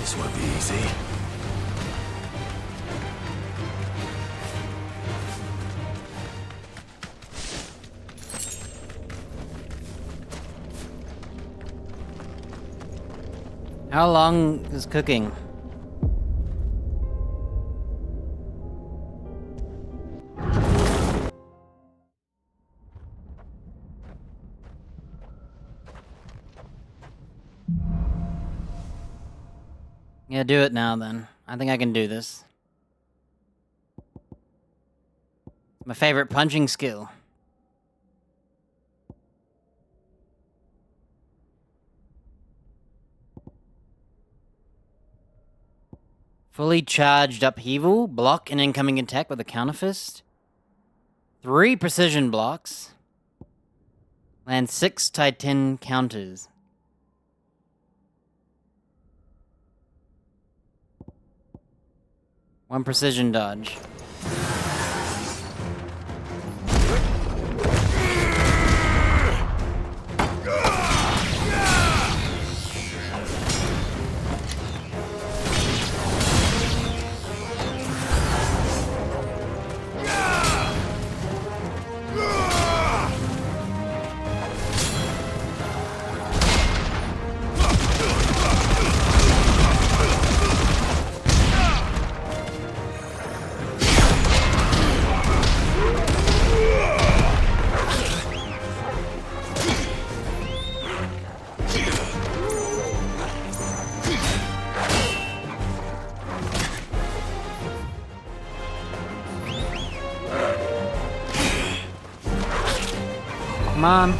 This won't be easy. How long is cooking? Yeah, do it now then. I think I can do this. My favorite punching skill. Fully charged upheaval, block an incoming attack with a counter fist. 3 precision blocks. Land 6 Titan counters. One precision dodge. Come on.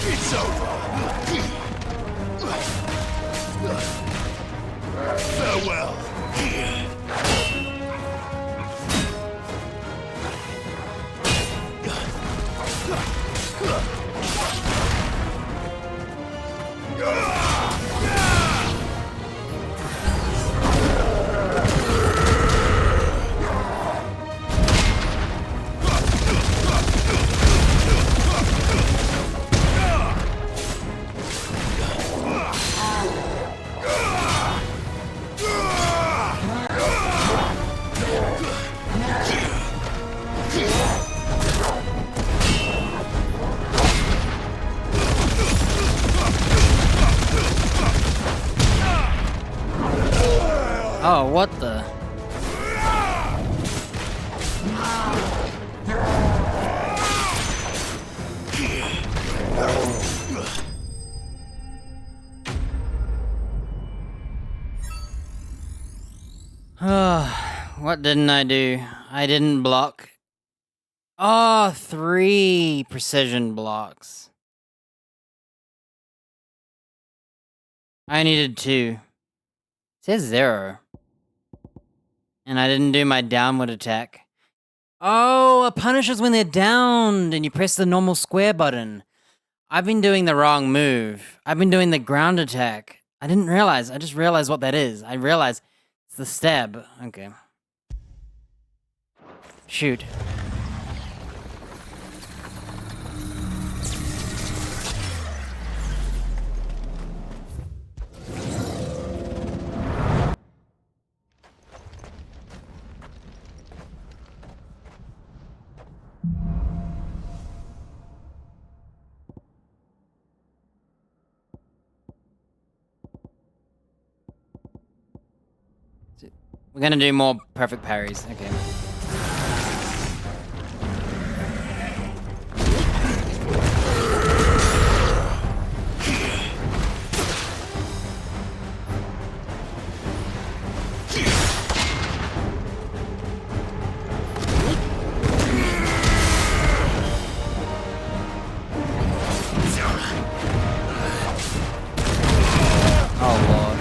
It's over. Farewell. Oh, what the? What didn't I do? I didn't block. Oh, 3 precision blocks. I needed 2. It says 0. And I didn't do my downward attack. Oh, it punishes when they're downed and you press the normal square button. I've been doing the wrong move. I've been doing the ground attack. I didn't realize. I just realized what that is. I realized it's the stab. Okay. Shoot. We're gonna do more perfect parries. Okay. Oh lord.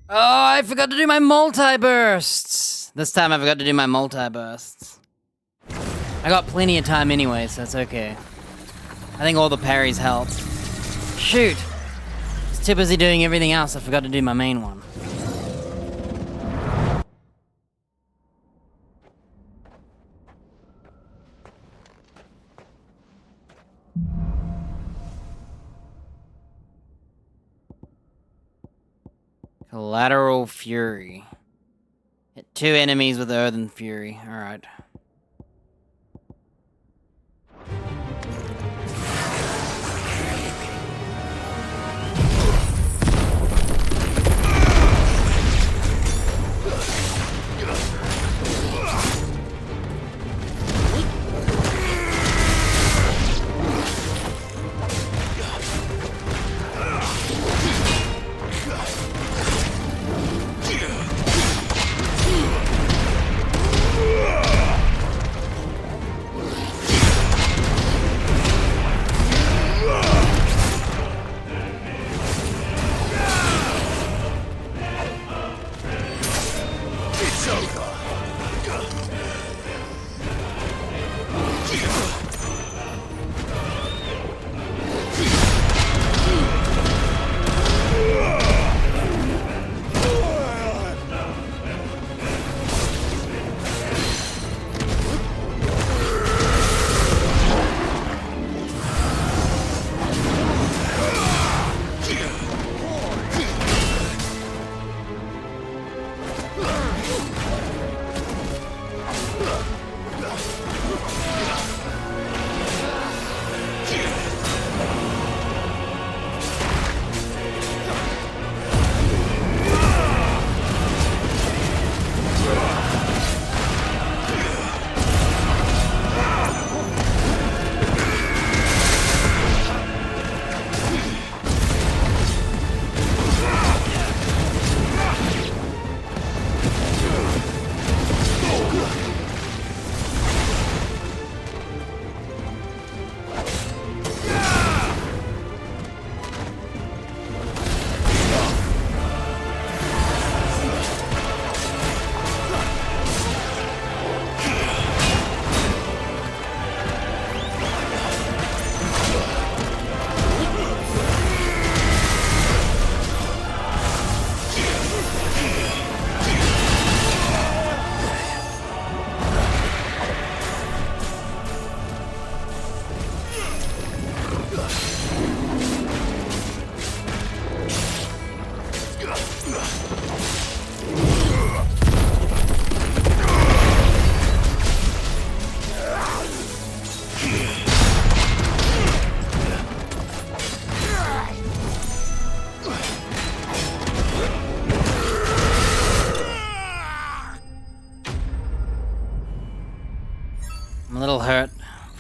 Oh, I forgot to do my multi-bursts. This time I forgot to do my multi-bursts. I got plenty of time anyway, so it's okay. I think all the parries help. Shoot! I was too busy doing everything else, I forgot to do my main one. Collateral Fury. Hit 2 enemies with Earthen Fury. Alright.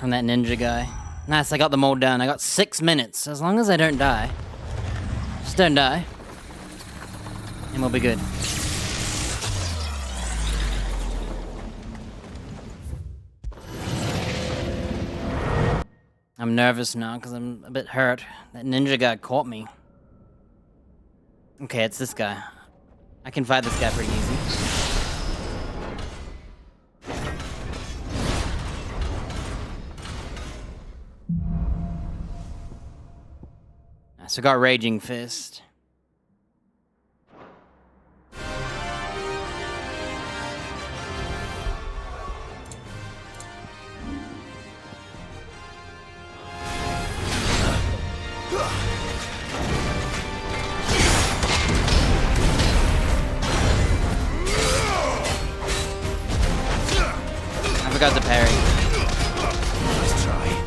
from that ninja guy. Nice, I got them all done. I got 6 minutes. As long as I don't die. Just don't die. And we'll be good. I'm nervous now because I'm a bit hurt. That ninja guy caught me. Okay, it's this guy. I can fight this guy pretty easy. So I got Raging Fist. I forgot to parry. Let's try.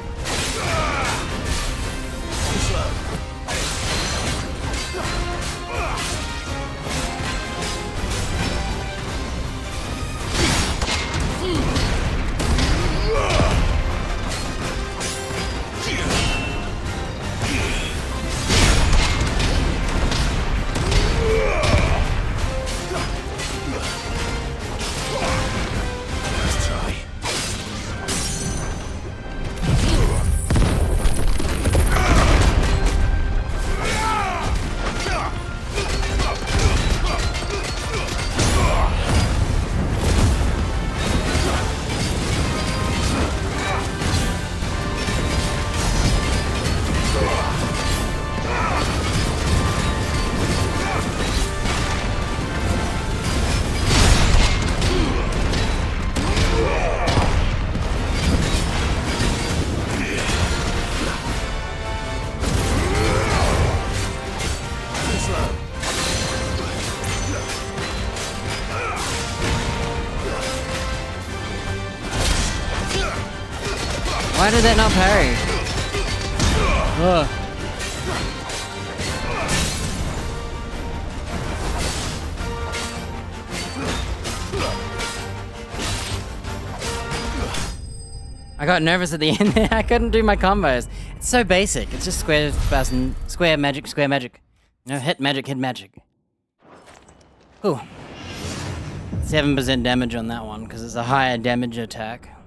Why did that not parry? Ugh. I got nervous at the end. I couldn't do my combos. It's so basic. It's just square magic, square magic. No, hit magic, hit magic. Ooh. 7% damage on that one because it's a higher damage attack.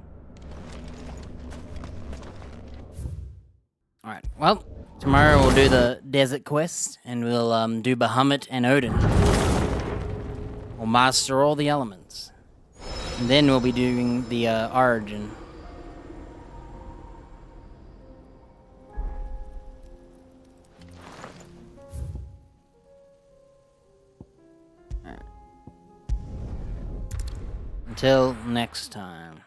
Alright, well, tomorrow we'll do the desert quest, and we'll do Bahamut and Odin. We'll master all the elements. And then we'll be doing the origin. Alright. Until next time.